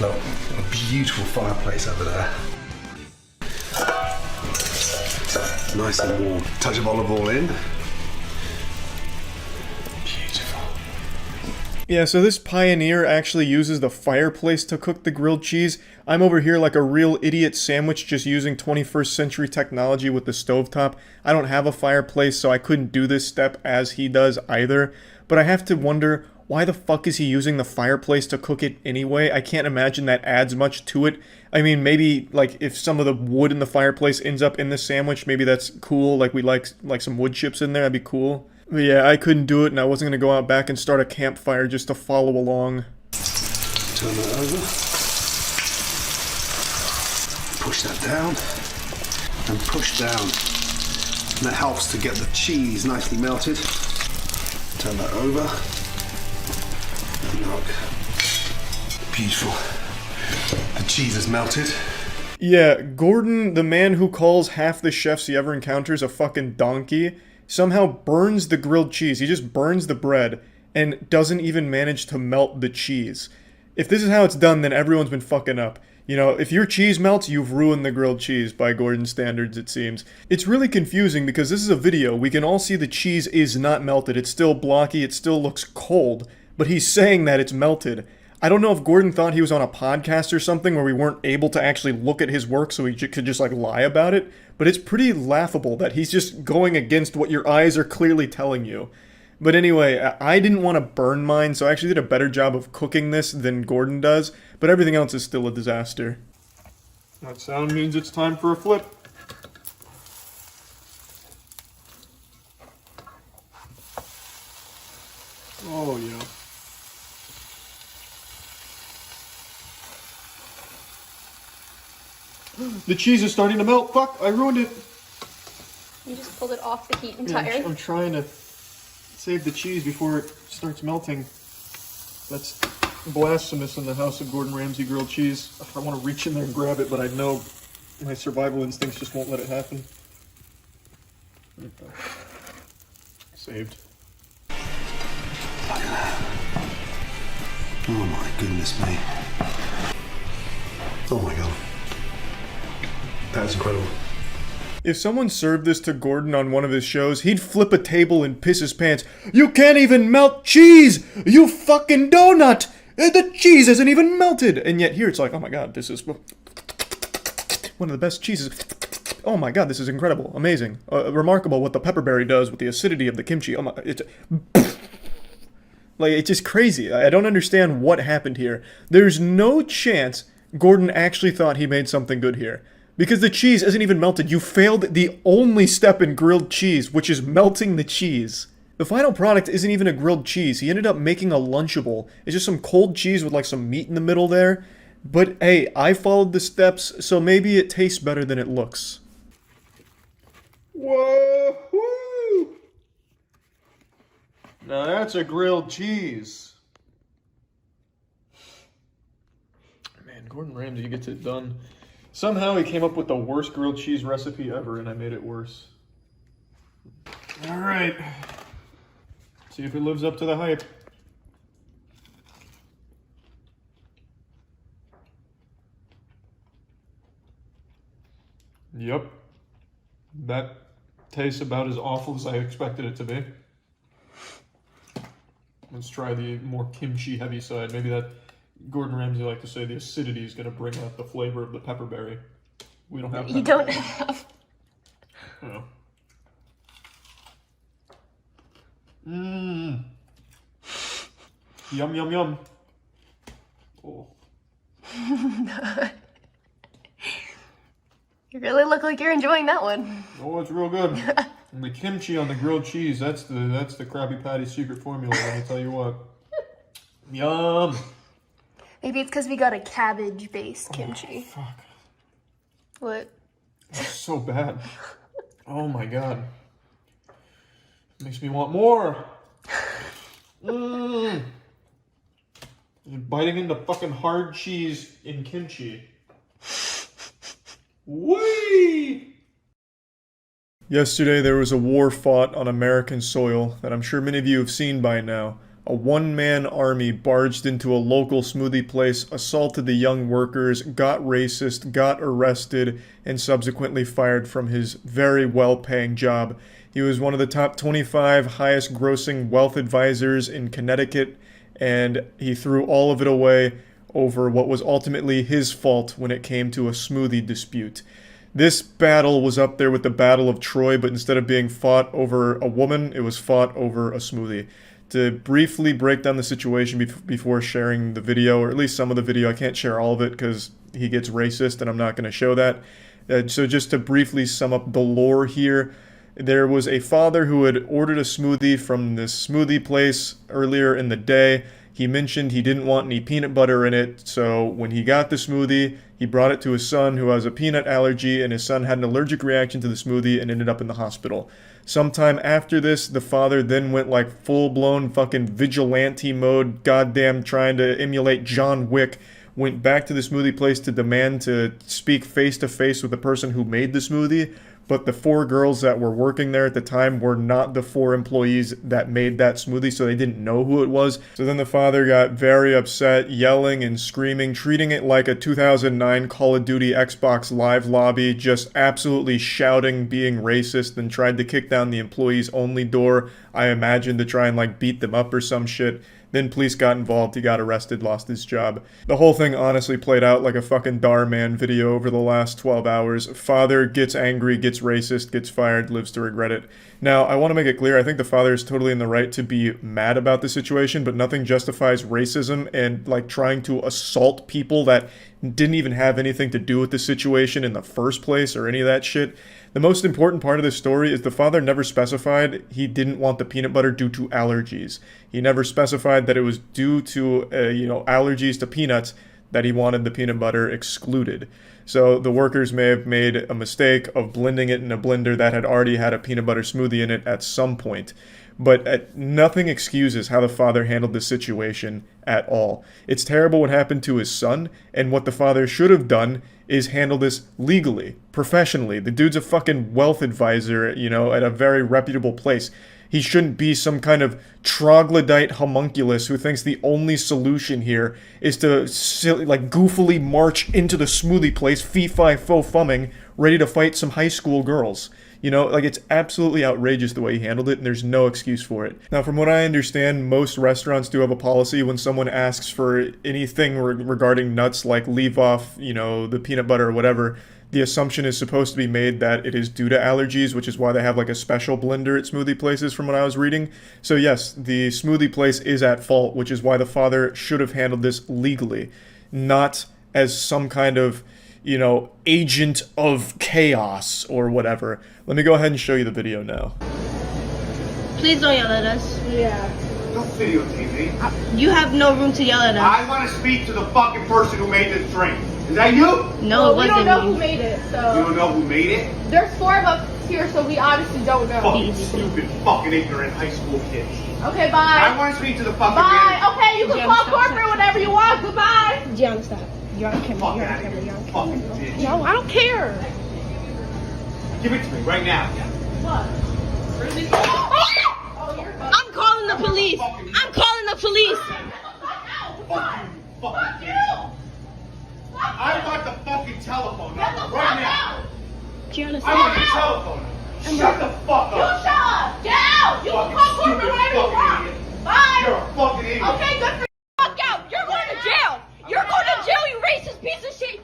Look, a beautiful fireplace over there. Nice and warm. Touch of olive oil in. Beautiful.
Yeah, so this Pioneer actually uses the fireplace to cook the grilled cheese. I'm over here like a real idiot sandwich just using 21st century technology with the stovetop. I don't have a fireplace, so I couldn't do this step as he does either. But I have to wonder, why the fuck is he using the fireplace to cook it anyway? I can't imagine that adds much to it. I mean, maybe, like, if some of the wood in the fireplace ends up in the sandwich, maybe that's cool. Like, we like some wood chips in there, that'd be cool. But yeah, I couldn't do it, and I wasn't gonna go out back and start a campfire just to follow along.
Turn that over. Push that down. And push down. And that helps to get the cheese nicely melted. Turn that over. And look. Beautiful. The cheese is melted.
Yeah, Gordon, the man who calls half the chefs he ever encounters a fucking donkey, somehow burns the grilled cheese. He just burns the bread and doesn't even manage to melt the cheese. If this is how it's done, then everyone's been fucking up. You know, if your cheese melts, you've ruined the grilled cheese by Gordon's standards, it seems. It's really confusing because this is a video. We can all see the cheese is not melted. It's still blocky. It still looks cold. But he's saying that it's melted. I don't know if Gordon thought he was on a podcast or something where we weren't able to actually look at his work so he could just like lie about it, but it's pretty laughable that he's just going against what your eyes are clearly telling you. But anyway, I didn't want to burn mine, so I actually did a better job of cooking this than Gordon does, but everything else is still a disaster. That sound means it's time for a flip. Oh yeah. The cheese is starting to melt. Fuck, I ruined it.
You just pulled it off the heat entirely.
Yeah, I'm trying to save the cheese before it starts melting. That's blasphemous in the house of Gordon Ramsay grilled cheese. I want to reach in there and grab it, but I know my survival instincts just won't let it happen. Okay. Saved.
Oh my goodness me. Oh my god. That's incredible.
If someone served this to Gordon on one of his shows, he'd flip a table and piss his pants. You can't even melt cheese! You fucking donut! The cheese isn't even melted! And yet here it's like, oh my god, this is one of the best cheeses. Oh my god, this is incredible, amazing, remarkable what the pepperberry does with the acidity of the kimchi. Oh my, it's like, it's just crazy. I don't understand what happened here. There's no chance Gordon actually thought he made something good here. Because the cheese isn't even melted. You failed the only step in grilled cheese, which is melting the cheese. The final product isn't even a grilled cheese. He ended up making a Lunchable. It's just some cold cheese with like some meat in the middle there. But hey, I followed the steps, so maybe it tastes better than it looks. Whoa! Now that's a grilled cheese. Man, Gordon Ramsay gets it done. Somehow he came up with the worst grilled cheese recipe ever, and I made it worse. Alright. See if it lives up to the hype. Yep. That tastes about as awful as I expected it to be. Let's try the more kimchi heavy side. Maybe that Gordon Ramsay like to say the acidity is going to bring out the flavor of the pepperberry. We don't have.
You don't have.
Oh. Mmm. Yum yum yum. Oh.
You really look like you're enjoying that one.
Oh, it's real good. And the kimchi on the grilled cheese, that's the Krabby Patty's secret formula, let me tell you what. Yum!
Maybe it's because we got a cabbage-based kimchi.
Oh, fuck.
What?
It's so bad. Oh my god. Makes me want more. Mmm. You're biting into fucking hard cheese in kimchi. Whee! Yesterday there was a war fought on American soil that I'm sure many of you have seen by now. A one-man army barged into a local smoothie place, assaulted the young workers, got racist, got arrested, and subsequently fired from his very well-paying job. He was one of the top 25 highest-grossing wealth advisors in Connecticut, and he threw all of it away over what was ultimately his fault when it came to a smoothie dispute. This battle was up there with the Battle of Troy, but instead of being fought over a woman, it was fought over a smoothie. To briefly break down the situation before sharing the video, or at least some of the video, I can't share all of it because he gets racist and I'm not going to show that. So just to briefly sum up the lore here, there was a father who had ordered a smoothie from this smoothie place earlier in the day. He mentioned he didn't want any peanut butter in it, so when he got the smoothie, he brought it to his son who has a peanut allergy, and his son had an allergic reaction to the smoothie and ended up in the hospital. Sometime after this, the father then went like full-blown fucking vigilante mode, goddamn trying to emulate John Wick, went back to the smoothie place to demand to speak face-to-face with the person who made the smoothie, but the 4 girls that were working there at the time were not the 4 employees that made that smoothie, so they didn't know who it was. So then the father got very upset, yelling and screaming, treating it like a 2009 Call of Duty Xbox Live lobby, just absolutely shouting, being racist, and tried to kick down the employees only door, I imagine, to try and like beat them up or some shit. Then police got involved, he got arrested, lost his job. The whole thing honestly played out like a fucking Dhar Mann video over the last 12 hours. Father gets angry, gets racist, gets fired, lives to regret it. Now, I want to make it clear, I think the father is totally in the right to be mad about the situation, but nothing justifies racism and like trying to assault people that didn't even have anything to do with the situation in the first place or any of that shit. The most important part of this story is the father never specified he didn't want the peanut butter due to allergies. He never specified that it was due to, allergies to peanuts that he wanted the peanut butter excluded. So the workers may have made a mistake of blending it in a blender that had already had a peanut butter smoothie in it at some point. But nothing excuses how the father handled the situation at all. It's terrible what happened to his son, and what the father should have done is handle this legally, professionally. The dude's a fucking wealth advisor, at a very reputable place. He shouldn't be some kind of troglodyte homunculus who thinks the only solution here is to goofily march into the smoothie place, fee-fi-fo-fumming, ready to fight some high school girls. You know, like, it's absolutely outrageous the way he handled it, and there's no excuse for it. Now, from what I understand, most restaurants do have a policy when someone asks for anything regarding nuts, like leave off, you know, the peanut butter or whatever, the assumption is supposed to be made that it is due to allergies, which is why they have like a special blender at smoothie places from what I was reading. So yes, the smoothie place is at fault, which is why the father should have handled this legally, not as some kind of, you know, agent of chaos or whatever. Let me go ahead and show you the video now.
Please don't yell at us.
Yeah. Don't videotape me.
You have no room to yell at us.
I want to speak to the fucking person who made this drink. Is that you?
No,
well,
it wasn't
we don't know
me.
who made it, so.
You don't know who made it?
There's 4 of us here, so we obviously don't know.
Fucking stupid, fucking ignorant high school kids.
Okay, bye.
I want to speak to the fucking
Bye.
manager.
Okay, you can call corporate whenever you want. Goodbye.
Gianna, stop. You're on camera. You're on camera. You're on camera. No, I don't care.
Give it to me right now.
What?
I'm calling the police. I'm calling the police.
Fuck you! I want the fucking telephone number right now.
Gianna,
I want the telephone number. Shut the fuck
You
up.
shut up. Get out. You can call corporate whenever you want. Bye.
You're a fucking idiot.
Okay, good for you. Fuck out. You're going to jail. You're going to jail, you racist piece of shit.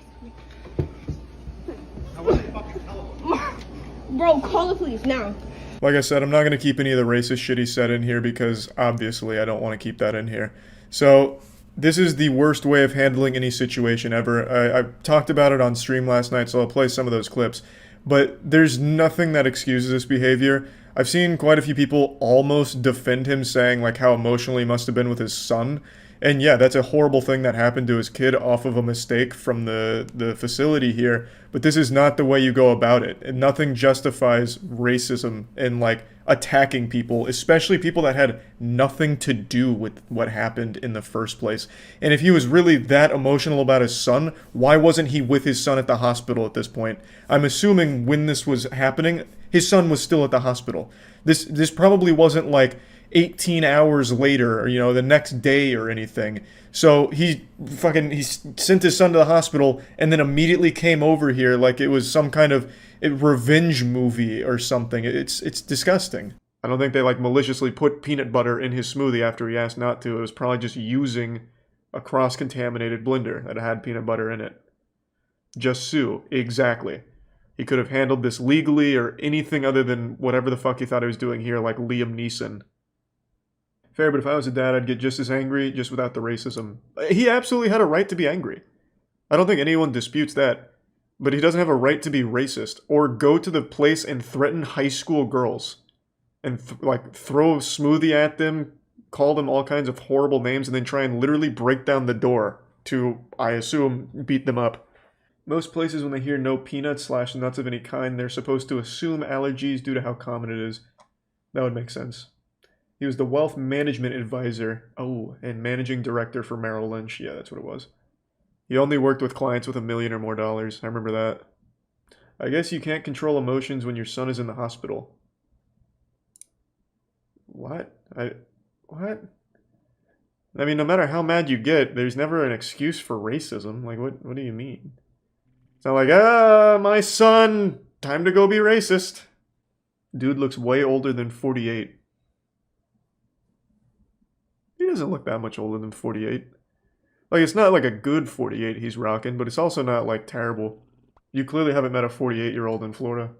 I want the fucking telephone.
Bro, call the police now.
Like I said, I'm not going to keep any of the racist shit he said in here because obviously I don't want to keep that in here. So this is the worst way of handling any situation ever. I talked about it on stream last night, so I'll play some of those clips. But there's nothing that excuses this behavior. I've seen quite a few people almost defend him, saying like how emotional he must have been with his son. And yeah, that's a horrible thing that happened to his kid off of a mistake from the facility here. But this is not the way you go about it. And nothing justifies racism and like attacking people, especially people that had nothing to do with what happened in the first place. And if he was really that emotional about his son, why wasn't he with his son at the hospital at this point? I'm assuming when this was happening, his son was still at the hospital. This probably wasn't like 18 hours later, or, you know, the next day or anything. So he sent his son to the hospital and then immediately came over here like it was some kind of revenge movie or something. It's disgusting. I don't think they like maliciously put peanut butter in his smoothie after he asked not to. It was probably just using a cross-contaminated blender that had peanut butter in it. Just sue. Exactly. He could have handled this legally or anything other than whatever the fuck he thought he was doing here, like Liam Neeson. Fair, but if I was a dad, I'd get just as angry, just without the racism. He absolutely had a right to be angry. I don't think anyone disputes that. But he doesn't have a right to be racist, or go to the place and threaten high school girls. And throw a smoothie at them, call them all kinds of horrible names, and then try and literally break down the door to, I assume, beat them up. Most places, when they hear no peanuts / nuts of any kind, they're supposed to assume allergies due to how common it is. That would make sense. He was the wealth management advisor, and managing director for Merrill Lynch. Yeah, that's what it was. He only worked with clients with $1 million or more. I remember that. I guess you can't control emotions when your son is in the hospital. What? What? I mean, no matter how mad you get, there's never an excuse for racism. Like, what do you mean? It's not like, my son, time to go be racist. Dude looks way older than 48. He doesn't look that much older than 48. Like, it's not like a good 48 he's rocking, but it's also not, like, terrible. You clearly haven't met a 48-year-old in Florida.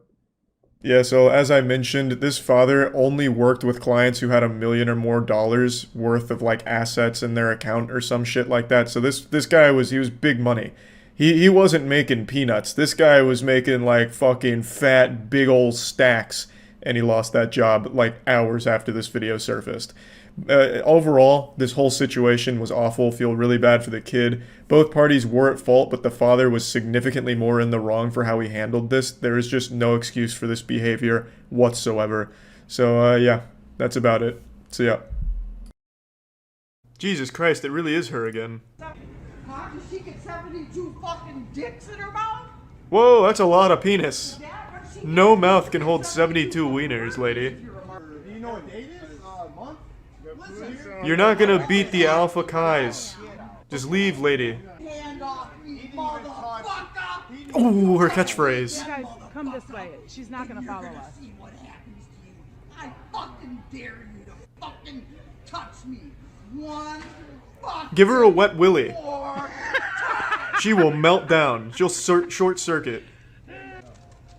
Yeah, so as I mentioned, this father only worked with clients who had $1 million or more worth of, like, assets in their account or some shit like that. So this guy was big money. He wasn't making peanuts. This guy was making, like, fucking fat, big old stacks. And he lost that job, like, hours after this video surfaced. Overall, this whole situation was awful. Feel really bad for the kid. Both parties were at fault, but the father was significantly more in the wrong for how he handled this. There is just no excuse for this behavior whatsoever. So, yeah, that's about it. So, yeah. Jesus Christ, it really is her again.
Huh? Does she get 72 fucking dicks in her mouth?
Whoa, that's a lot of penis. No mouth can hold 72 wieners, lady.
Do you know what date is? Month?
You're not gonna beat the Alpha Kais. Just leave, lady.
Hand off me, motherfucker!
Ooh, her catchphrase.
You guys, come this way. She's not gonna follow us.
I fucking dare you to fucking touch me. One fucking
Give her a wet willy.
more.
She will melt down. She'll short circuit.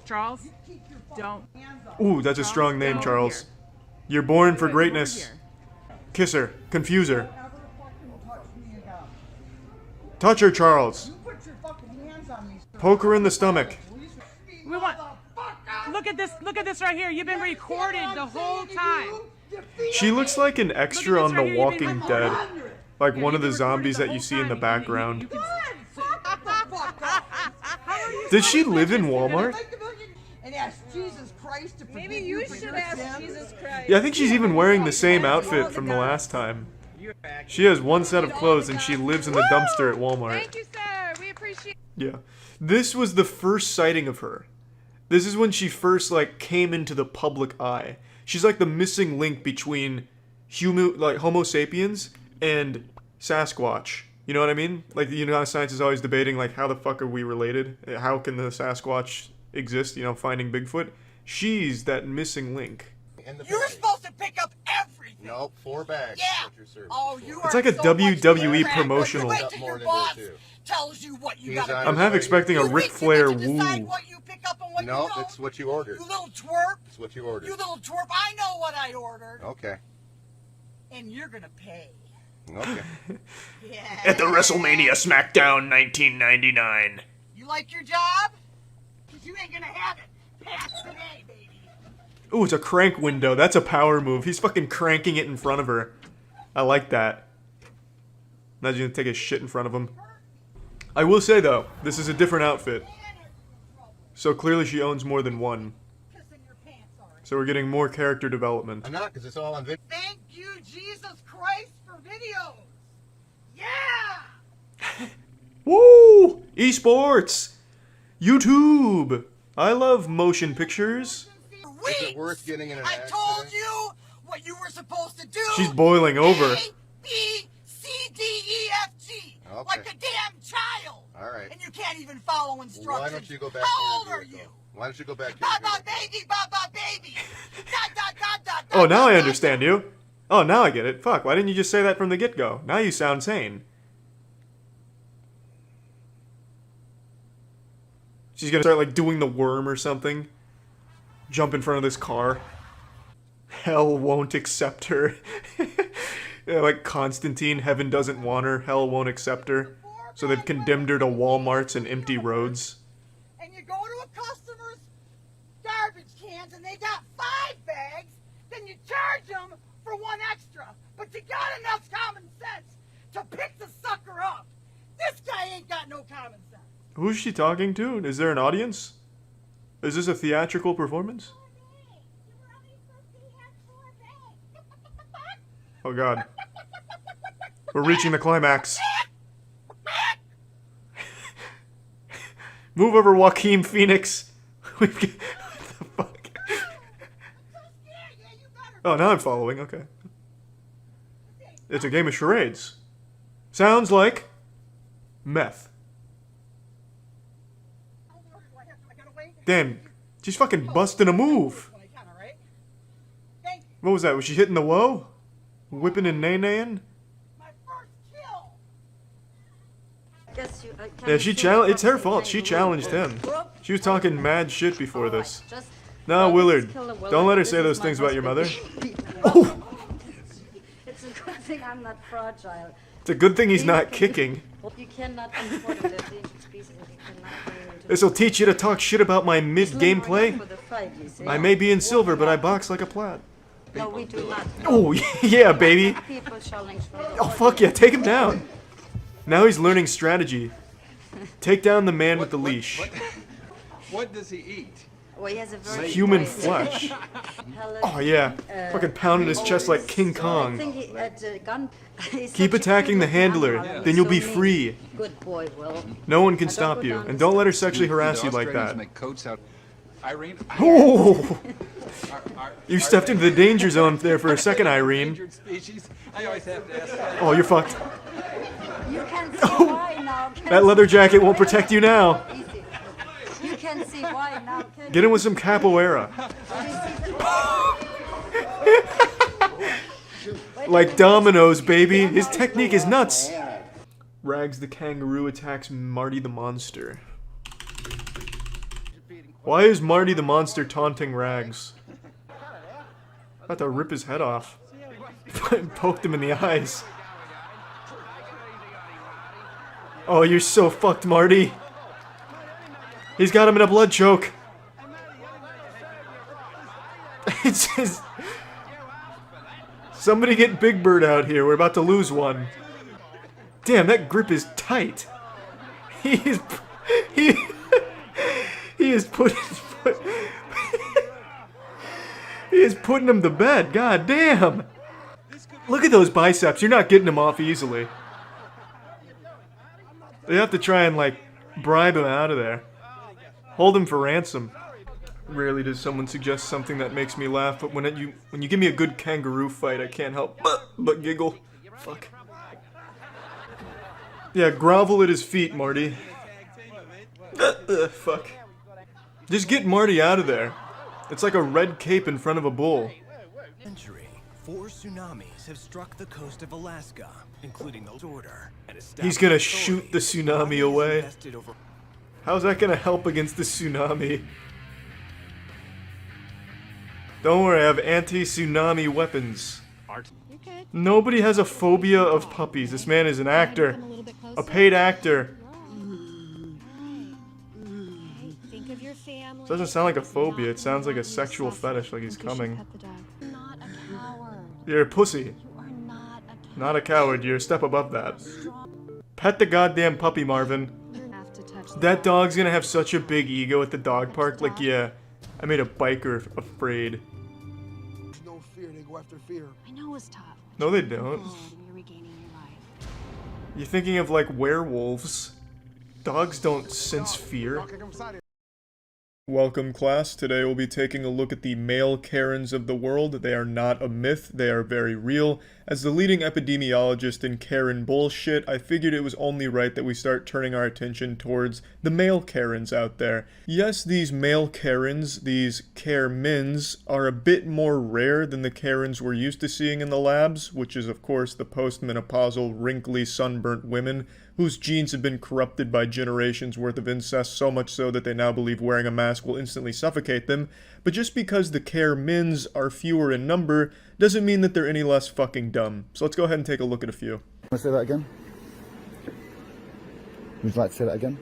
Charles, don't.
Ooh, that's a strong name, Charles. You're born for greatness. Kiss her. Confuse her. Touch her, Charles. Poke her in the stomach.
We want. Look at this. Look at this right here. You've been recorded the whole time.
She looks like an extra on The Walking Dead. Like one of the zombies that you see in the background. Did she live in Walmart?
And ask Jesus Christ to
Maybe you should ask Jesus Christ.
Yeah, I think she's even wearing the same outfit from the last time. She has one set of clothes and she lives in the dumpster at Walmart.
Thank you, sir. We appreciate.
Yeah. This was the first sighting of her. This is when she first, like, came into the public eye. She's like the missing link between Homo sapiens and Sasquatch. You know what I mean? Like, you know how science is always debating, like, how the fuck are we related? How can the Sasquatch exist, you know, finding Bigfoot? She's that missing link.
You're supposed to pick up everything.
Nope, 4 bags.
Yeah.
What you're serving.
Oh, you
It's
are
like a
so
WWE
much
promotional.
Wait till your boss tells you what you gotta
I'm half expecting a Ric Flair woo.
No, it's what you ordered.
You little twerp.
It's what you ordered.
You little twerp. I know what I ordered.
Okay.
And you're gonna pay.
Okay.
At the WrestleMania SmackDown 1999.
You like your job? Because you ain't gonna have it past today, baby.
Ooh, it's a crank window. That's a power move. He's fucking cranking it in front of her. I like that. Now he's gonna take a shit in front of him. I will say, though, this is a different outfit. So clearly she owns more than one. So we're getting more character development.
I'm not, because it's all on video.
Thank you, Jesus Christ, for videos. Yeah!
Woo! Esports! YouTube! I love motion pictures.
Is it worth getting in an
I
accident?
told you what you were supposed to do.
She's boiling over.
A, B, C, D, E, F, G.
Okay.
Like a damn child.
All right.
And you can't even follow instructions.
Why don't you go back
How old
to your
are you?
vehicle? Why don't you go back to
Baba baby, baba baby.
Oh, now I understand you. Oh, now I get it. Fuck, why didn't you just say that from the get-go? Now you sound sane. She's gonna start, like, doing the worm or something. Jump in front of this car. Hell won't accept her. Yeah, like Constantine, heaven doesn't want her, hell won't accept her. So they've condemned her to Walmarts and empty roads.
And you go to a customer's garbage cans and they got 5 bags, then you charge them for 1 extra. But you got enough common sense to pick the sucker up. This guy ain't got no common sense.
Who's she talking to? Is there an audience? Is this a theatrical performance? Oh god. We're reaching the climax. Move over, Joaquin Phoenix. What the fuck? Oh, now I'm following. Okay. It's a game of charades. Sounds like meth. Damn, she's fucking busting a move. What was that? Was she hitting the woe? Whipping and nay-naying? Yeah, she challenged. It's her fault. She challenged him. She was talking mad shit before this. No, Willard, don't let her say those things about your mother. Oh!
It's a good thing I'm not fragile.
It's a good thing he's not kicking.
You cannot import the endangered species. You cannot bring them to
This'll teach you to talk shit about my mid-gameplay.
for the fight, you see.
I may be in silver, but I box like a plat.
No, we do not.
Oh, yeah, baby.
People challenge for the
Oh, fuck yeah, take him down. Now he's learning strategy. Take down the man with the leash.
What does he eat?
Well, he has a very
Human
poison.
flesh. Oh yeah, fucking pounding his chest like King
I
Kong.
think he had a gun. He's
Keep
such a
attacking the
good
handler,
animal.
then you'll
So
be
mean.
free.
Good boy, Will.
No one can
Now don't
stop
go
you,
down
and
the
don't let her
steps.
sexually harass you like
Australians
that.
make coats out. Irene.
Oh! You stepped into the danger zone there for a second, Irene.
Species. I always have to ask that.
Oh, you're fucked.
You can see why now.
That leather jacket won't protect you now.
Easy.
can't see why now, can
Get him with some capoeira. Like dominoes, baby. His technique is nuts. Rags the kangaroo attacks Marty the monster. Why is Marty the monster taunting Rags? About to rip his head off. Poked him in the eyes. Oh, you're so fucked, Marty. He's got him in a blood choke. It's just... Somebody get Big Bird out here. We're about to lose one. Damn, that grip is tight. He is putting him to bed. God damn. Look at those biceps. You're not getting him off easily. They have to try and, like, bribe him out of there. Hold him for ransom. Rarely does someone suggest something that makes me laugh, but when you give me a good kangaroo fight, I can't help but giggle. Fuck. Yeah, grovel at his feet, Marty. Fuck. Just get Marty out of there. It's like a red cape in front of a bull.
Century, 4 tsunamis have struck the coast of Alaska, including the order.
He's gonna shoot the tsunami away. How's that gonna help against the tsunami? Don't worry, I have anti-tsunami weapons. Nobody has a phobia of puppies. This man is an actor. A paid actor.
Think of your family.
It doesn't sound like a phobia, it sounds like a sexual fetish, like he's coming.
Not a coward.
You're a pussy. Not a coward, you're a step above that. Pet the goddamn puppy, Marvin. That dog's gonna have such a big ego at the dog park, like, yeah, I made a biker afraid.
No fear, they go after fear.
I know it's tough.
No, they don't.
You're regaining your life.
You're thinking of, like, werewolves. Dogs don't sense fear. Welcome, class. Today we'll be taking a look at the male Karens of the world. They are not a myth, they are very real. As the leading epidemiologist in Karen bullshit, I figured it was only right that we start turning our attention towards the male Karens out there. Yes, these male Karens, these Karemins, are a bit more rare than the Karens we're used to seeing in the labs, which is of course the postmenopausal, wrinkly, sunburnt women whose genes have been corrupted by generations worth of incest, so much so that they now believe wearing a mask will instantly suffocate them. But just because the Karemins are fewer in number doesn't mean that they're any less fucking dumb. So let's go ahead and take a look at a few.
Want to say that again? Would you like to say that again?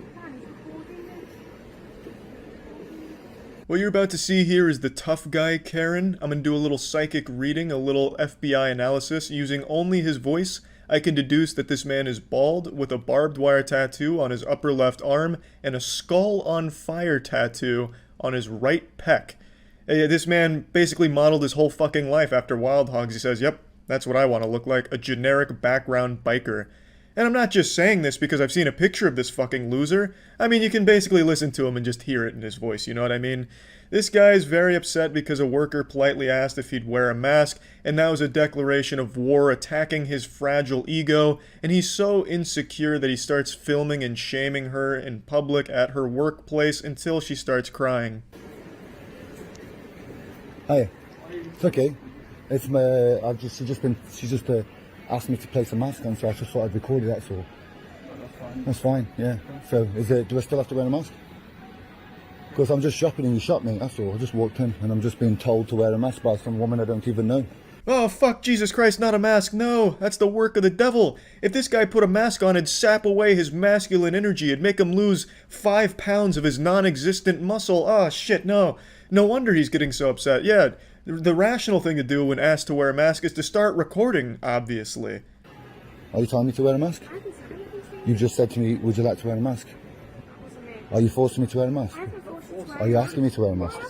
What you're about to see here is the tough guy Karen. I'm going to do a little psychic reading, a little FBI analysis. Using only his voice, I can deduce that this man is bald, with a barbed wire tattoo on his upper left arm, and a skull on fire tattoo on his right pec. This man basically modeled his whole fucking life after Wild Hogs. He says, yep, that's what I want to look like, a generic background biker. And I'm not just saying this because I've seen a picture of this fucking loser. I mean, you can basically listen to him and just hear it in his voice, you know what I mean? This guy is very upset because a worker politely asked if he'd wear a mask, and that was a declaration of war attacking his fragile ego, and he's so insecure that he starts filming and shaming her in public at her workplace until she starts crying.
Hi. It's okay. It's my. She's just asked me to place a mask on, so I just thought I'd record it. That's all. That's fine. Yeah. So do I still have to wear a mask? Because I'm just shopping and you shot me. That's all. I just walked in and I'm just being told to wear a mask by some woman I don't even know.
Oh, fuck, Jesus Christ, not a mask. No, that's the work of the devil. If this guy put a mask on, it'd sap away his masculine energy. It'd make him lose 5 pounds of his non-existent muscle. Oh, shit, no. No wonder he's getting so upset. Yeah, the rational thing to do when asked to wear a mask is to start recording, obviously.
Are you telling me to wear a mask? You just said to me, would you like to wear a mask? Are you forcing me to wear a mask? Are you asking me to wear a mask?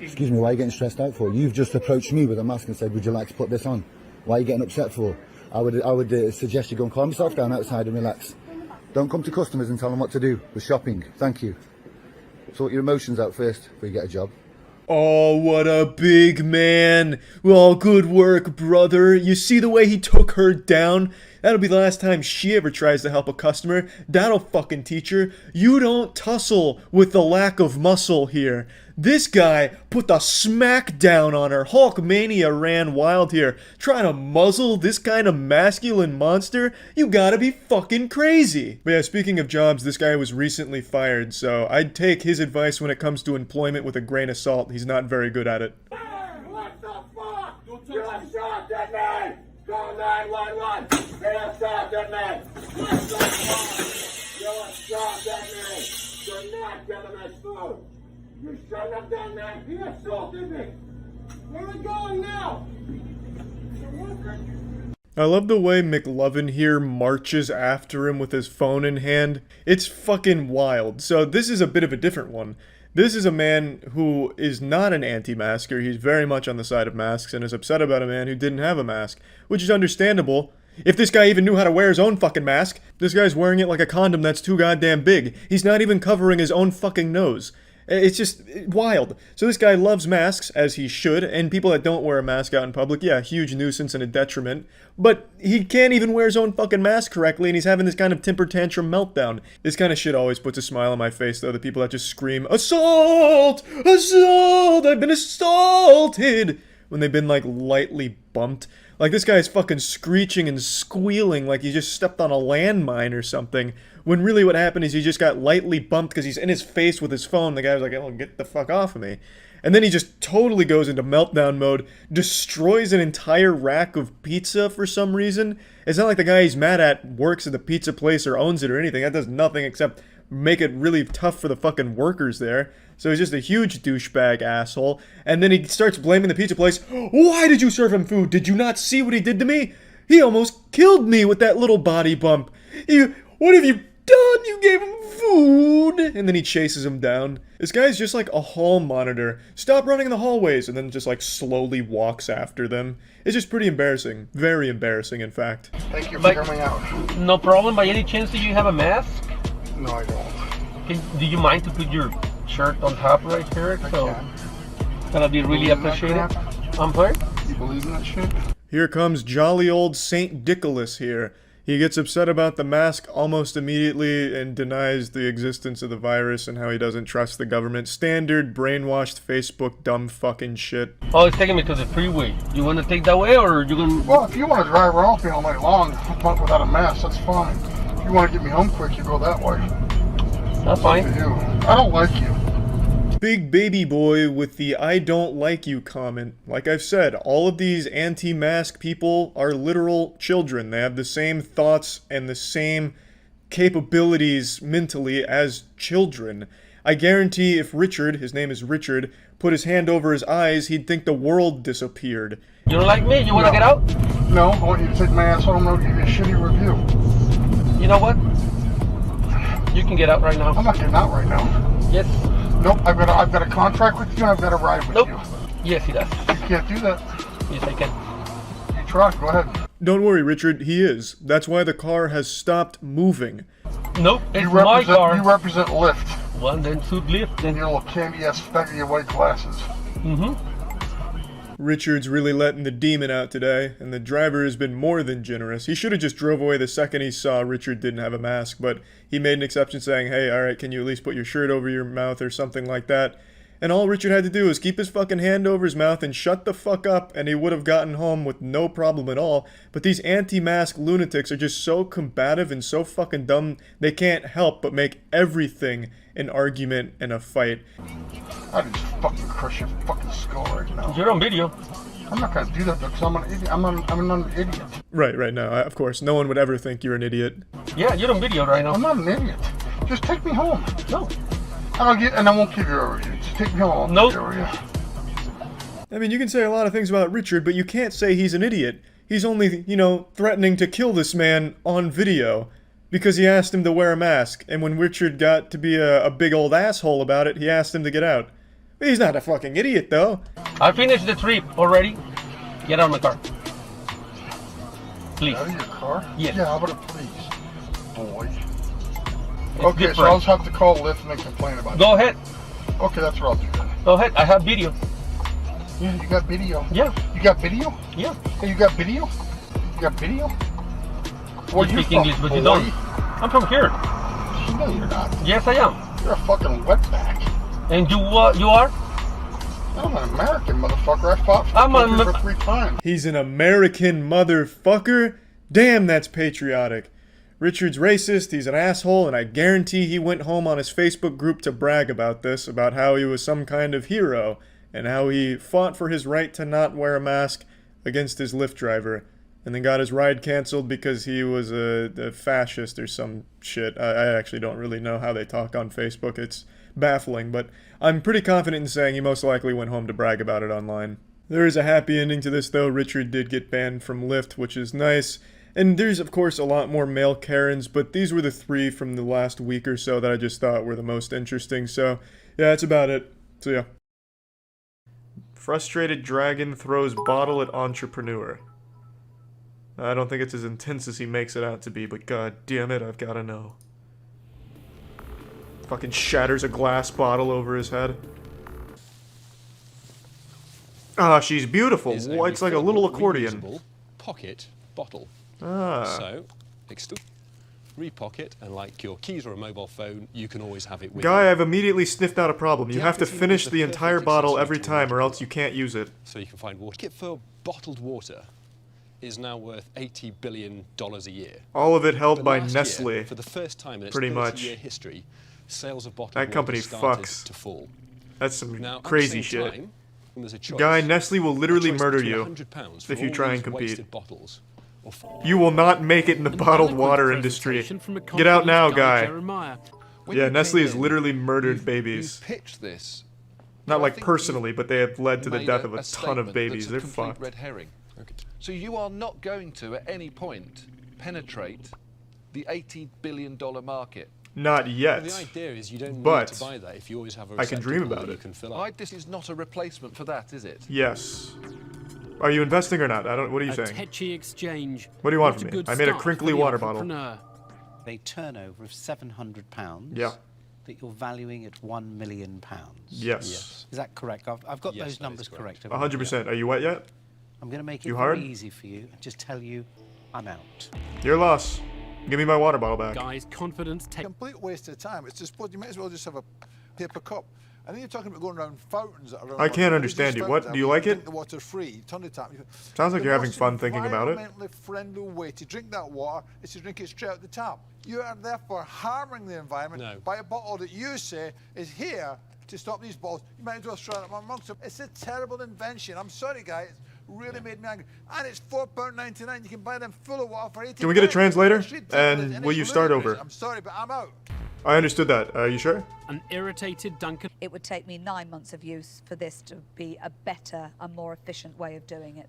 Excuse me, why are you getting stressed out for? You've just approached me with a mask and said, would you like to put this on? Why are you getting upset for? I would suggest you go and calm yourself down outside and relax. Don't come to customers and tell them what to do with shopping. Thank you. Sort your emotions out first before you get a job.
Oh, what a big man. Well, good work, brother. You see the way he took her down? That'll be the last time she ever tries to help a customer. That'll fucking teach her. You don't tussle with the lack of muscle here. This guy put the smack down on her. Hulkmania ran wild here. Trying to muzzle this kind of masculine monster? You gotta be fucking crazy. But yeah, speaking of jobs, this guy was recently fired, so I'd take his advice when it comes to employment with a grain of salt. He's not very good at it.
What the fuck? You shot that man! Call 911! You shot that man! What the fuck? You shot that man! You're not giving us food! You shouldn't have done that! He assaulted me! Where are we going now?
I love the way McLovin here marches after him with his phone in hand. It's fucking wild. So this is a bit of a different one. This is a man who is not an anti-masker. He's very much on the side of masks and is upset about a man who didn't have a mask, which is understandable. If this guy even knew how to wear his own fucking mask, this guy's wearing it like a condom that's too goddamn big. He's not even covering his own fucking nose. It's just wild. So this guy loves masks, as he should, and people that don't wear a mask out in public, yeah, huge nuisance and a detriment. But he can't even wear his own fucking mask correctly, and he's having this kind of temper tantrum meltdown. This kind of shit always puts a smile on my face, though, the people that just scream, "Assault! Assault! I've been assaulted!" when they've been, like, lightly bumped. Like, this guy's fucking screeching and squealing like he just stepped on a landmine or something, when really what happened is he just got lightly bumped because he's in his face with his phone. The guy was like, "Oh, get the fuck off of me." And then he just totally goes into meltdown mode, destroys an entire rack of pizza for some reason. It's not like the guy he's mad at works at the pizza place or owns it or anything. That does nothing except make it really tough for the fucking workers there. So he's just a huge douchebag asshole. And then he starts blaming the pizza place. "Why did you serve him food? Did you not see what he did to me? He almost killed me with that little body bump. What have you done? You gave him food." And then he chases him down. This guy's just like a hall monitor. Stop running in the hallways, and then just like slowly walks after them. It's just pretty embarrassing. Very embarrassing, in fact.
Thank you for hearing me out.
No problem. By any chance, do you have a mask?
No, I don't.
Do you mind to put your shirt on top right here? That'll be really appreciated. I'm sorry?
You believe in that shit?
Here comes jolly old Saint Nicholas here. He gets upset about the mask almost immediately and denies the existence of the virus and how he doesn't trust the government. Standard brainwashed Facebook dumb fucking shit.
Oh, it's taking me to the freeway. You want to take that way, or you gonna...
Well, if you want to drive around me all night long without a mask, that's fine. If you want to get me home quick, you go that way.
That's fine.
Up to you. I don't like you.
Big baby boy with the "I don't like you" comment. Like I've said, all of these anti-mask people are literal children. They have the same thoughts and the same capabilities mentally as children. I guarantee if Richard, his name is Richard, put his hand over his eyes, he'd think the world disappeared.
You don't like me? You want to get out?
No, I want you to take my ass home and give you a shitty review.
You know what? You can get out right now.
I'm not getting out right now.
Yes.
Nope, I've got a contract with you and I've got a ride with you.
Yes, he does.
You can't do that.
Yes, I can.
You try, go ahead.
Don't worry, Richard, he is. That's why the car has stopped moving.
Nope, it's my car.
You represent Lyft.
Well, then suit Lyft, then.
Your little candy-ass faggy white glasses.
Mm-hmm.
Richard's really letting the demon out today, and the driver has been more than generous. He should have just drove away the second he saw Richard didn't have a mask, but he made an exception saying, "Hey, alright, can you at least put your shirt over your mouth," or something like that. And all Richard had to do was keep his fucking hand over his mouth and shut the fuck up, and he would have gotten home with no problem at all. But these anti-mask lunatics are just so combative and so fucking dumb, they can't help but make everything an argument and a fight.
I just fucking crush your fucking skull right now.
You're on video.
I'm not gonna do that because I'm an idiot. I'm an idiot.
Right, no, of course. No one would ever think you're an idiot.
Yeah, you're on video right now.
I'm not an idiot. Just take me home.
No.
I won't give you a review. Just take me home.
Nope.
I mean, you can say a lot of things about Richard, but you can't say he's an idiot. He's only, threatening to kill this man on video because he asked him to wear a mask, and when Richard got to be a big old asshole about it, he asked him to get out. He's not a fucking idiot, though.
I finished the trip already. Get out of my car. Please.
Out of your car?
Yes.
Yeah, how about a please? Boy.
It's
Okay,
different.
so I'll just have to call Lyft and then complain about it.
Go ahead.
Okay, that's what I'll do then.
Go ahead, I have video.
Yeah, you got video.
Yeah.
You got video?
Yeah.
Hey, you got video? You got video? Where
You
you
speak
from?
English, but you don't. I'm from here.
No, you're not.
Yes, I am.
You're a fucking wetback.
And you are?
I'm an American motherfucker. I fought for the country for 3 times.
He's an American motherfucker? Damn, that's patriotic. Richard's racist, he's an asshole, and I guarantee he went home on his Facebook group to brag about this, about how he was some kind of hero, and how he fought for his right to not wear a mask against his Lyft driver, and then got his ride canceled because he was a fascist or some shit. I actually don't really know how they talk on Facebook. It's baffling, but I'm pretty confident in saying he most likely went home to brag about it online. There is a happy ending to this, though. Richard did get banned from Lyft, which is nice. And there's, of course, a lot more male Karens, but these were the 3 from the last week or so that I just thought were the most interesting. So, yeah, that's about it. So, yeah. Frustrated dragon throws bottle at entrepreneur. I don't think it's as intense as he makes it out to be, but god damn it, I've gotta know. Fucking shatters a glass bottle over his head. Ah, she's beautiful. It's like a little accordion.
Pocket bottle.
Ah.
So, repocket, and like your keys or a mobile phone, you can always have it with
Guy,
you.
I've immediately sniffed out a problem. You have to finish the entire bottle every time or else you can't use it.
So you can find water. Kit for bottled water is now worth $80 billion a year.
All of it held
But
by
last
Nestle.
Year, for the first time in its
Pretty
30-year
much.
history, sales of bottled
That company
water started
fucks.
to fall.
That's some
Now, at the
crazy
same
shit.
time, when there's a choice,
Guy, Nestle will literally
a choice
murder
between
you
£100 for
if you
all
try
these
and compete.
wasted bottles, or
You will not make it in the bottled water industry. Get out now, Guy. Yeah, Nestle has literally murdered babies.
Pitched this.
Not like personally, but they have led to the
made
death of a ton of
statement
babies.
that's a
They're
complete
fucked.
red herring. So you are not going to, at any point, penetrate the $80 billion market.
Not yet.
Well, the idea is you don't
But
need to buy that if you always have a
I can dream
receptacle
about
that
it.
you can fill up.
This is not a replacement for that, is it?
Yes. Are you investing or not? I don't. What are you saying?
Tetchy exchange.
What do you want
What
from
a
me?
good
I made a
start
crinkly
for the
water bottle.
entrepreneur.
A turnover of £700.
Yeah.
That you're valuing at £1 million.
Yes.
Is that correct? I've got those numbers correct.
100%. Are you wet yet?
I'm going to make it
You
very
hard?
easy for you and just tell you I'm out.
Your loss. Give me my water bottle back.
Guys, confidence take.
Complete waste of time. It's just, you might as well just have a paper cup. And then you're talking about going around fountains that are around.
I can't understand you. What? Do you like it?
The water free. You turn the tap.
Sounds like
The
you're having
most
fun thinking about it.
environmentally friendly way to drink that water is to drink it straight out the tap. You are therefore harming the environment by a bottle that you say is here to stop these bottles. You might as well throw it amongst them. It's a terrible invention. I'm sorry, guys. Really made me angry. And it's £4.99. You can buy them full of water for 80.
Can we get a translator? And will you start over?
I'm sorry, but I'm out.
I understood that. Are you sure?
An irritated Duncan.
It would take me 9 months of use for this to be a better and more efficient way of doing it.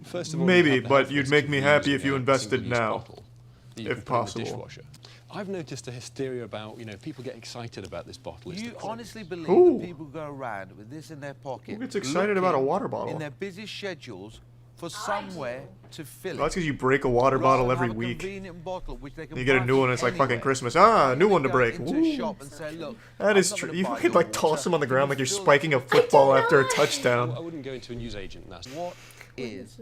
First of all,
Maybe, but you'd make me happy if you invested now, if possible.
I've noticed a hysteria about, people get excited about this bottle.
You honestly believe
Ooh.
that people go around with this in their pocket?
Who gets excited about a
looking
water bottle?
in their busy schedules for somewhere to fill it?
That's because you break a water bottle every
Rather than have a
week.
convenient bottle which they can
You get a
buy
new one, it's like fucking
anywhere.
Christmas. Ah, a new one to
Go
break.
into a
Woo.
shop and say, look,
That is true. You could like toss them on the ground like you're spiking a football after a
I
touchdown.
wouldn't go into a newsagent. That's
what is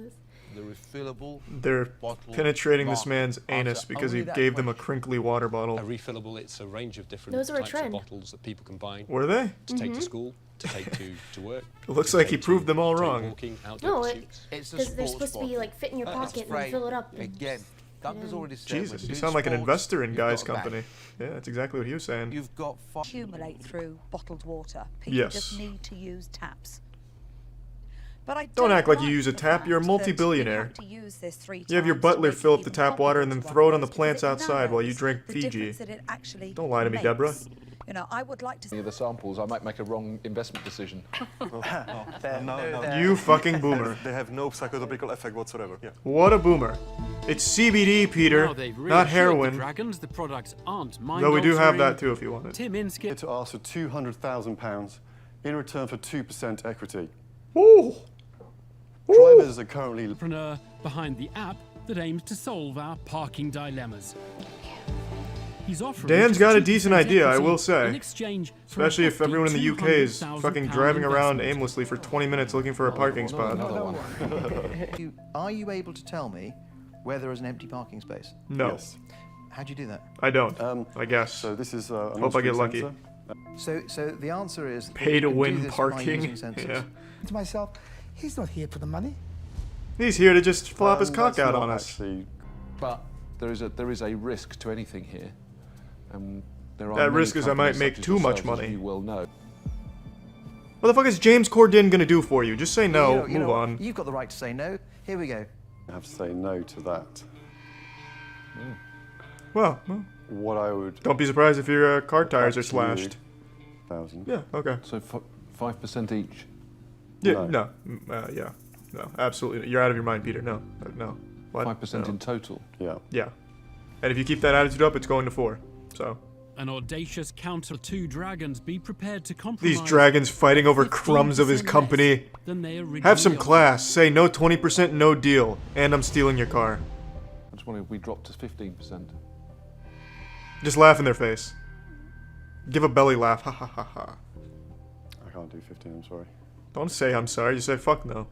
the refillable
They're
bottle
penetrating this
market?
man's anus
Answer
because he
only that
gave them a
question.
crinkly water bottle.
a refillable. It's a range of different
Those are a
types
trend.
of bottles that people can buy.
Were they?
To take to school, to take to work.
It looks
to
like he
take
proved them all
to
wrong.
Walking, outdoor
No,
pursuits.
It's a
because they're
sports
supposed to be
bottle.
like fit in your
That's
pocket and
afraid.
fill it up. And
Again, Duncan's already said.
Jesus,
when
you
doing
sound like an
sports,
investor in
you've
Guy's
got a bag.
company. Yeah, that's exactly what he was saying.
You've got
Accumulate through bottled water. People
Yes.
just need to use taps. But I
Don't act like you
like
use a
the
tap. You're a
fact that you
multi-billionaire.
have to use this 3
You have your
times to
butler
make
fill
it
up the
even
tap water and then
comparable
throw it
to
on the
others,
plants
because it
outside while you
knows
drink
the
Fiji.
difference that it actually
Don't lie to me,
makes.
Deborah.
You know, I would like to
Any of the samples, I might make a wrong investment decision.
You fucking boomer.
They have no psychotropical effect whatsoever. Yeah.
What a boomer. It's CBD, Peter,
Now they've
not
reassured the
heroin.
Dragons the products aren't
Though we do have
mind-altering.
that too if you want it.
Tim Inskip.
To ask for £200,000 in return for 2% equity.
Ooh.
Drivers are currently
Entrepreneur behind the app that aims to solve our parking dilemmas. He he's offering.
Dan's got a decent
50%
idea, I
equity
will say.
in exchange for
Especially
a
if everyone in the UK is
£200,000
fucking driving around
investment.
aimlessly for 20 minutes looking for a parking spot.
Are you able to tell me where there is an empty parking space?
No.
Yes.
How'd you do that?
I don't. I guess.
So this is.
Hope I get lucky.
So the answer is
Pay to
you can do
win
this by
parking.
using sensors.
Yeah.
To myself, he's not here for the money.
He's here to just flop his cock
that's
out
not
on us.
actually-
But there is a risk to anything here. There are
That
many
risk is I might
companies
make
such as
too much
yourselves, as
money.
You will know.
What the fuck is James Corden gonna do for you? Just say no,
You
move
know what?
on.
You've got the right to say no. Here we go.
I have to say no to that.
Well,
What I would.
don't be surprised if your car tires are
Back to you.
slashed.
1,000.
Yeah, okay.
So 5% each.
Yeah, no. Yeah. No, absolutely not. You're out of your mind, Peter. No. No. What?
5%
No.
in total.
Yeah.
Yeah. And if you keep that attitude up, it's going to 4. So.
An audacious counter. 2 dragons. Be prepared to compromise.
These dragons fighting over crumbs of his
15%
company.
less than they originally
Have some
offered.
class. Say no 20%, no deal. And I'm stealing your car.
I just wonder if we dropped to 15%.
Just laugh in their face. Give a belly laugh. Ha ha ha ha.
I can't do 15, I'm sorry.
Don't say I'm sorry. You say fuck no.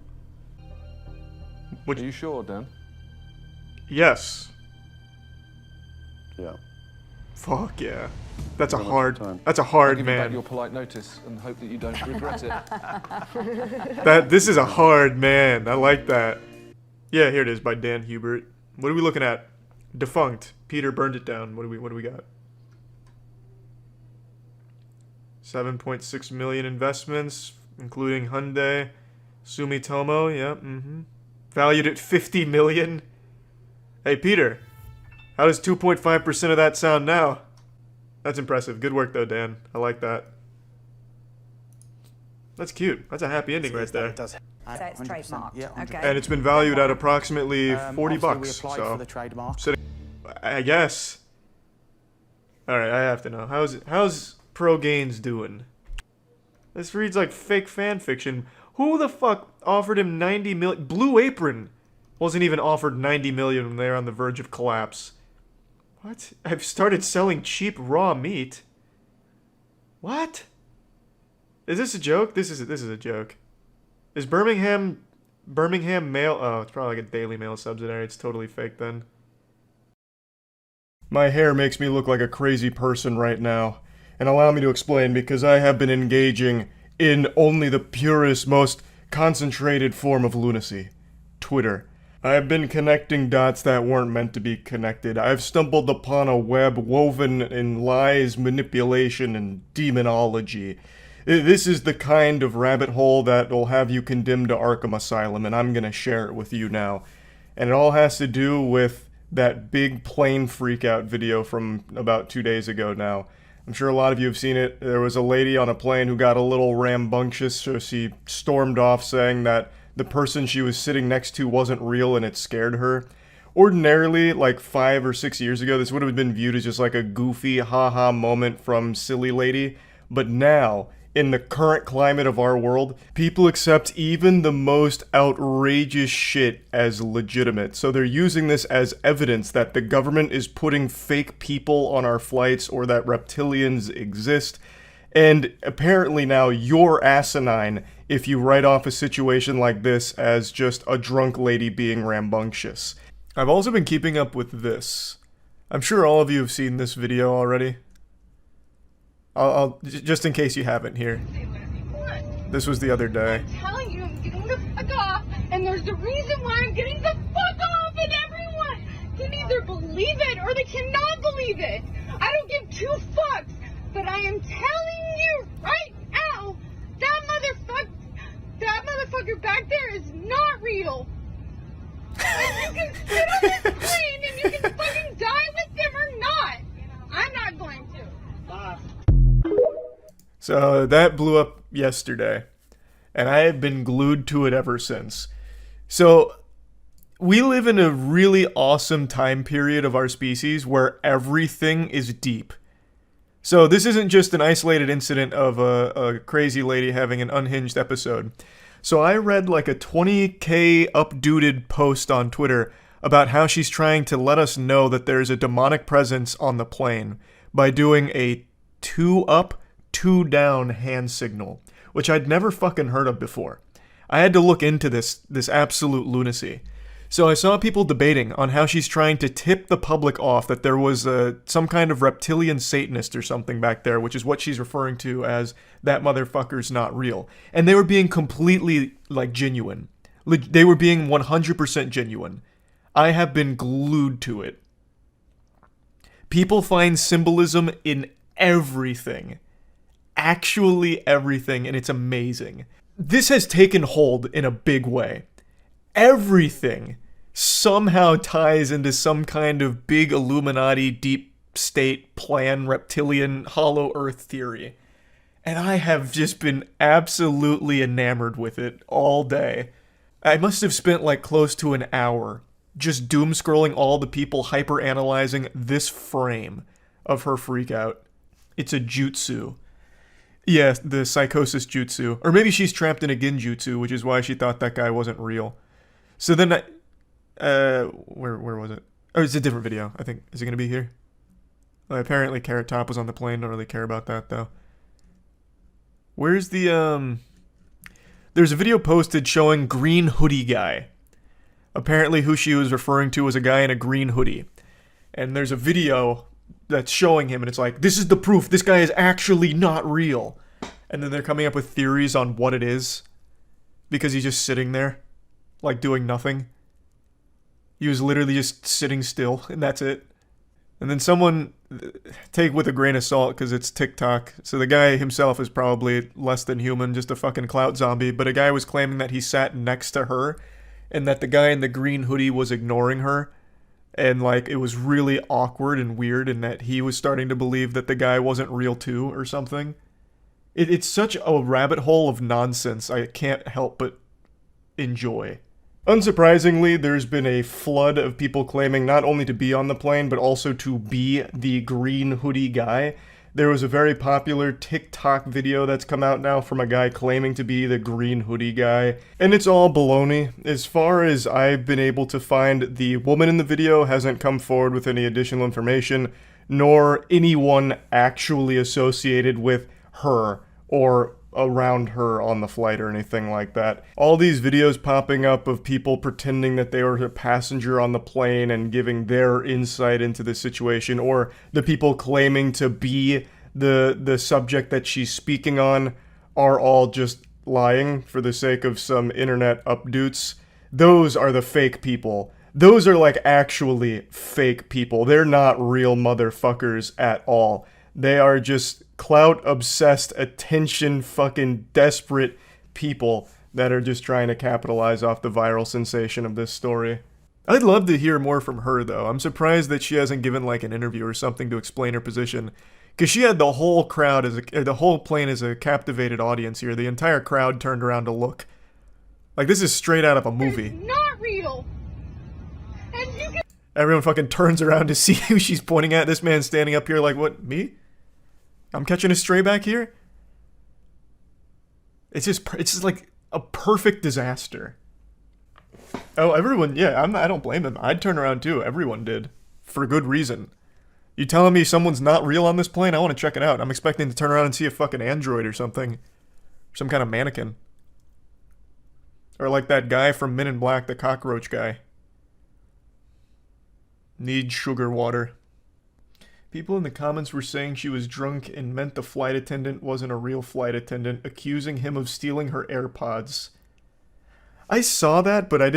Are you sure, Dan?
Yes.
Yeah.
Fuck yeah. That's a
Very much
hard.
time.
That's a hard
I'll give you back
man.
your polite notice and hope that you don't regret it.
This is a hard man. I like that. Yeah, here it is by Dan Hubert. What are we looking at? Defunct. Peter burned it down. What do we got? 7.6 million investments, including Hyundai, Sumitomo. Yeah. Valued at 50 million. Hey Peter, how does 2.5% of that sound now? That's impressive. Good work though, Dan. I like that. That's cute. That's a happy ending right there.
So it's trademarked.
Yeah,
okay.
And it's been valued at approximately 40 bucks.
We applied
So
for the trademark.
I guess. All right, I have to know. How's Pro Gains doing? This reads like fake fan fiction. Who the fuck offered him 90 million? Blue Apron wasn't even offered 90 million when they were on the verge of collapse. What? I've started selling cheap raw meat. What? Is this a joke? This is a joke. Is Birmingham Mail? Oh, it's probably like a Daily Mail subsidiary. It's totally fake then. My hair makes me look like a crazy person right now. And allow me to explain, because I have been engaging in only the purest, most concentrated form of lunacy. Twitter. I've been connecting dots that weren't meant to be connected. I've stumbled upon a web woven in lies, manipulation, and demonology. This is the kind of rabbit hole that will have you condemned to Arkham Asylum, and I'm gonna share it with you now. And it all has to do with that big plane freakout video from about 2 days ago now. I'm sure a lot of you have seen it. There was a lady on a plane who got a little rambunctious, so she stormed off saying that the person she was sitting next to wasn't real and it scared her. Ordinarily, like 5 or 6 years ago, this would have been viewed as just like a goofy haha moment from silly lady. But now, in the current climate of our world, people accept even the most outrageous shit as legitimate. So they're using this as evidence that the government is putting fake people on our flights or that reptilians exist. And apparently now you're asinine if you write off a situation like this as just a drunk lady being rambunctious. I've also been keeping up with this. I'm sure all of you have seen this video already. I'll just in case you haven't here. This was the other day.
I'm telling you, I'm getting the fuck off, and there's a reason why I'm getting the fuck off, and everyone can either believe it or they cannot believe it. I don't give 2 fucks, but I am telling you right now, that motherfucker back there is not real. And you can sit on this plane and you can fucking die with them or not. I'm not going to. Bye.
So that blew up yesterday, and I have been glued to it ever since. So we live in a really awesome time period of our species where everything is deep. So this isn't just an isolated incident of a crazy lady having an unhinged episode. So I read like a 20K updated post on Twitter about how she's trying to let us know that there's a demonic presence on the plane by doing a 2 up, 2 down hand signal, which I'd never fucking heard of before. I had to look into this absolute lunacy. So I saw people debating on how she's trying to tip the public off that there was some kind of reptilian Satanist or something back there, which is what she's referring to as that motherfucker's not real. And they were being completely, like, genuine. They were being 100% genuine. I have been glued to it. People find symbolism in everything. Actually everything, and it's amazing. This has taken hold in a big way. Everything somehow ties into some kind of big Illuminati, deep state plan, reptilian, hollow earth theory. And I have just been absolutely enamored with it all day. I must have spent like close to an hour just doom scrolling all the people hyper-analyzing this frame of her freakout. It's a jutsu. Yeah, the psychosis jutsu. Or maybe she's trapped in a genjutsu, which is why she thought that guy wasn't real. So then where was it? Oh, it's a different video, I think. Is it going to be here? Well, apparently Carrot Top was on the plane. Don't really care about that, though. Where's the, There's a video posted showing green hoodie guy. Apparently who she was referring to was a guy in a green hoodie. And there's a video that's showing him, and it's like, this is the proof. This guy is actually not real. And then they're coming up with theories on what it is. Because he's just sitting there. Like, doing nothing. He was literally just sitting still, and that's it. And then someone, take with a grain of salt, because it's TikTok. So the guy himself is probably less than human, just a fucking clout zombie. But a guy was claiming that he sat next to her, and that the guy in the green hoodie was ignoring her. And, like, it was really awkward and weird, and that he was starting to believe that the guy wasn't real too, or something. It's such a rabbit hole of nonsense I can't help but enjoy. Unsurprisingly, there's been a flood of people claiming not only to be on the plane, but also to be the green hoodie guy. There was a very popular TikTok video that's come out now from a guy claiming to be the green hoodie guy. And it's all baloney. As far as I've been able to find, the woman in the video hasn't come forward with any additional information, nor anyone actually associated with her or around her on the flight or anything like that. All these videos popping up of people pretending that they were a passenger on the plane and giving their insight into the situation, or the people claiming to be the subject that she's speaking on, are all just lying for the sake of some internet updoots. Those are the fake people. Those are like actually fake people. They're not real motherfuckers at all. They are just clout-obsessed, attention-fucking desperate people that are just trying to capitalize off the viral sensation of this story. I'd love to hear more from her, though. I'm surprised that she hasn't given, like, an interview or something to explain her position. Because she had the whole crowd, the whole plane as a captivated audience here. The entire crowd turned around to look. Like, this is straight out of a movie.
It's not real. And you can...
Everyone fucking turns around to see who she's pointing at. This man's standing up here like, what, me? I'm catching a stray back here? It's just like a perfect disaster. Oh, everyone, yeah, I don't blame them. I'd turn around too. Everyone did. For good reason. You telling me someone's not real on this plane? I want to check it out. I'm expecting to turn around and see a fucking android or something. Some kind of mannequin. Or like that guy from Men in Black, the cockroach guy. Need sugar water. People in the comments were saying she was drunk and meant the flight attendant wasn't a real flight attendant, accusing him of stealing her AirPods. I saw that, but I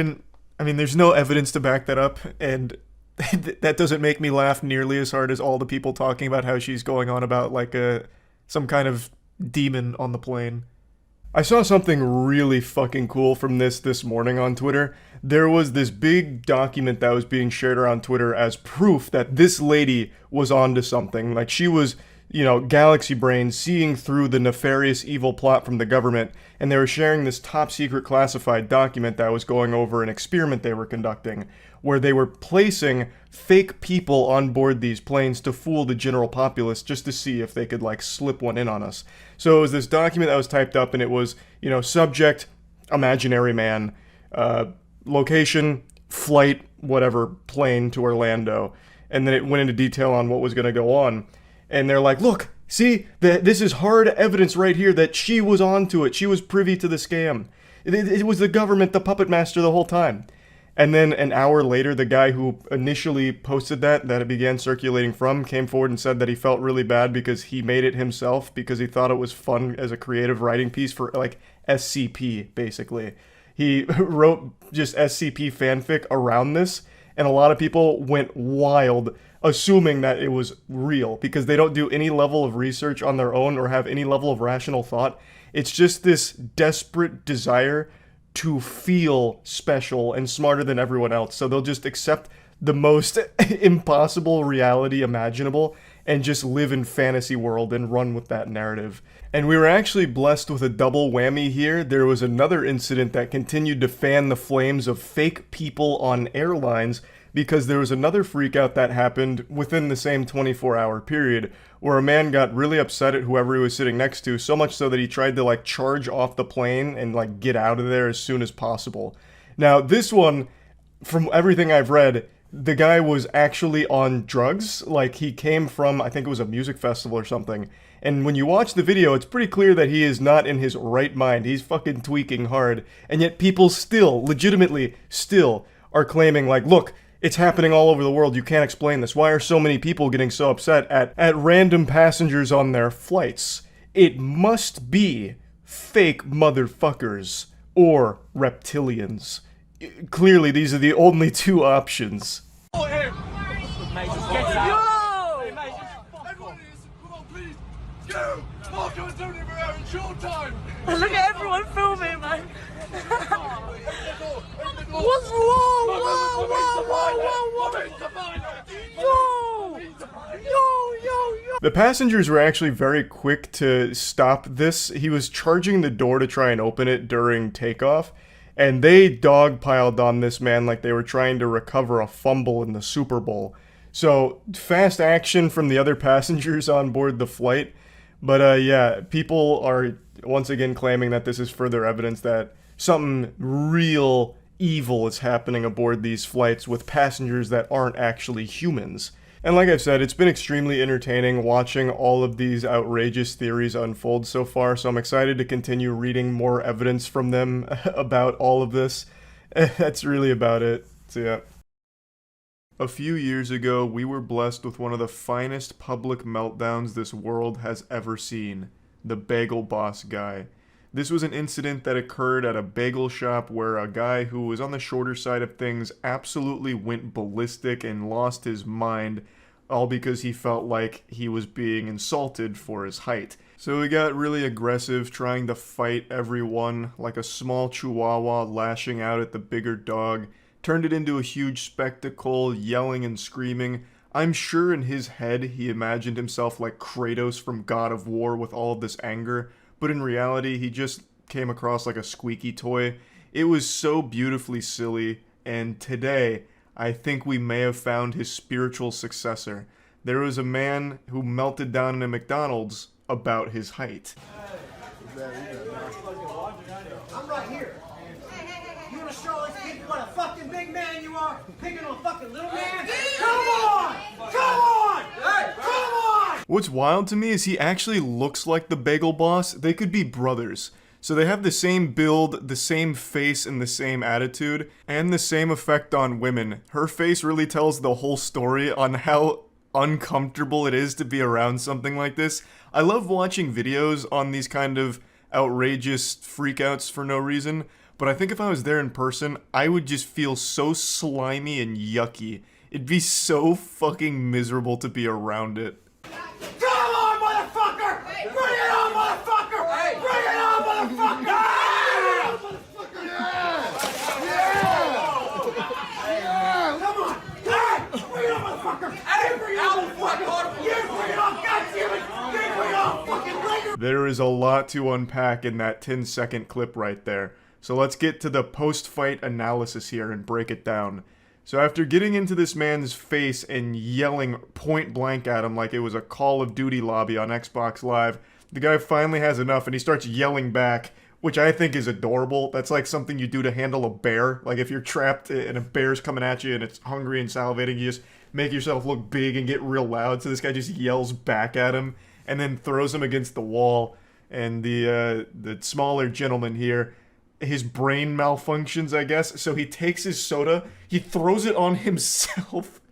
mean, there's no evidence to back that up, and that doesn't make me laugh nearly as hard as all the people talking about how she's going on about, like, some kind of demon on the plane. I saw something really fucking cool from this morning on Twitter. There was this big document that was being shared around Twitter as proof that this lady was onto something. Like, she was, you know, galaxy brain, seeing through the nefarious evil plot from the government, and they were sharing this top secret classified document that was going over an experiment they were conducting, where they were placing fake people on board these planes to fool the general populace just to see if they could, like, slip one in on us. So it was this document that was typed up, and it was, you know, subject, imaginary man, location, flight, whatever, plane to Orlando. And then it went into detail on what was going to go on. And they're like, look, see, this is hard evidence right here that she was onto it. She was privy to the scam. It was the government, the puppet master the whole time. And then an hour later, the guy who initially posted that it began circulating from came forward and said that he felt really bad because he made it himself because he thought it was fun as a creative writing piece for, like, SCP, basically. He wrote just SCP fanfic around this, and a lot of people went wild assuming that it was real because they don't do any level of research on their own or have any level of rational thought. It's just this desperate desire to feel special and smarter than everyone else. So they'll just accept the most impossible reality imaginable and just live in fantasy world and run with that narrative. And we were actually blessed with a double whammy here. There was another incident that continued to fan the flames of fake people on airlines because there was another freakout that happened within the same 24-hour period where a man got really upset at whoever he was sitting next to, so much so that he tried to, like, charge off the plane and, like, get out of there as soon as possible. Now, this one, from everything I've read, the guy was actually on drugs. Like, he came from, I think it was a music festival or something. And when you watch the video, it's pretty clear that he is not in his right mind. He's fucking tweaking hard. And yet people still, legitimately still, are claiming, like, look, it's happening all over the world. You can't explain this. Why are so many people getting so upset at random passengers on their flights? It must be fake motherfuckers or reptilians. Clearly, these are the only two options.
Oh, hey! Mate, just get out! Hey, mate, just everyone is, come on, please! You! Marco and Tony were out in short time!
Look at everyone filming, man! What's wrong? Yo!
The passengers were actually very quick to stop this. He was charging the door to try and open it during takeoff, and they dogpiled on this man like they were trying to recover a fumble in the Super Bowl. So, fast action from the other passengers on board the flight. But yeah, people are once again claiming that this is further evidence that something real evil is happening aboard these flights with passengers that aren't actually humans. And like I've said, it's been extremely entertaining watching all of these outrageous theories unfold so far, so I'm excited to continue reading more evidence from them about all of this. That's really about it. So yeah. A few years ago, we were blessed with one of the finest public meltdowns this world has ever seen. The Bagel Boss guy. This was an incident that occurred at a bagel shop where a guy who was on the shorter side of things absolutely went ballistic and lost his mind, all because he felt like he was being insulted for his height. So he got really aggressive, trying to fight everyone, like a small chihuahua lashing out at the bigger dog, turned it into a huge spectacle, yelling and screaming. I'm sure in his head he imagined himself like Kratos from God of War with all of this anger, but in reality he just came across like a squeaky toy. It was so beautifully silly, and today I think we may have found his spiritual successor. There was a man who melted down in a McDonald's about his height.
I'm right here. You wanna show these people what a fucking big man you are? Picking on a fucking little man? Come on! Come on! Hey, come on!
What's wild to me is he actually looks like the Bagel Boss. They could be brothers. So they have the same build, the same face, and the same attitude, and the same effect on women. Her face really tells the whole story on how uncomfortable it is to be around something like this. I love watching videos on these kind of outrageous freakouts for no reason, but I think if I was there in person, I would just feel so slimy and yucky. It'd be so fucking miserable to be around it.
Come on, motherfucker! Bring it on, motherfucker! Bring it on, motherfucker! Yeah! Yeah! Come on! Hey! Bring it on, motherfucker! Hey! Bring it on, motherfucker! You bring it on, goddammit! You bring it on, fucking later!
There is a lot to unpack in that 10-second clip right there. So let's get to the post-fight analysis here and break it down. So after getting into this man's face and yelling point blank at him like it was a Call of Duty lobby on Xbox Live, the guy finally has enough and he starts yelling back, which I think is adorable. That's like something you do to handle a bear. Like if you're trapped and a bear's coming at you and it's hungry and salivating, you just make yourself look big and get real loud. So this guy just yells back at him and then throws him against the wall. And the smaller gentleman here, his brain malfunctions, I guess. So he takes his soda, he throws it on himself,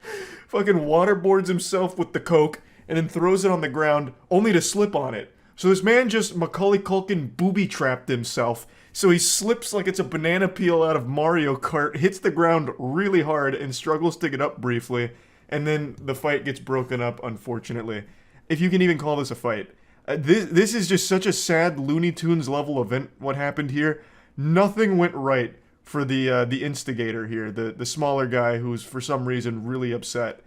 fucking waterboards himself with the Coke, and then throws it on the ground, only to slip on it. So this man just Macaulay Culkin booby-trapped himself. So he slips like it's a banana peel out of Mario Kart, hits the ground really hard, and struggles to get up briefly. And then the fight gets broken up, unfortunately. If you can even call this a fight. This is just such a sad Looney Tunes level event, what happened here. Nothing went right for the instigator here, the smaller guy who's for some reason really upset.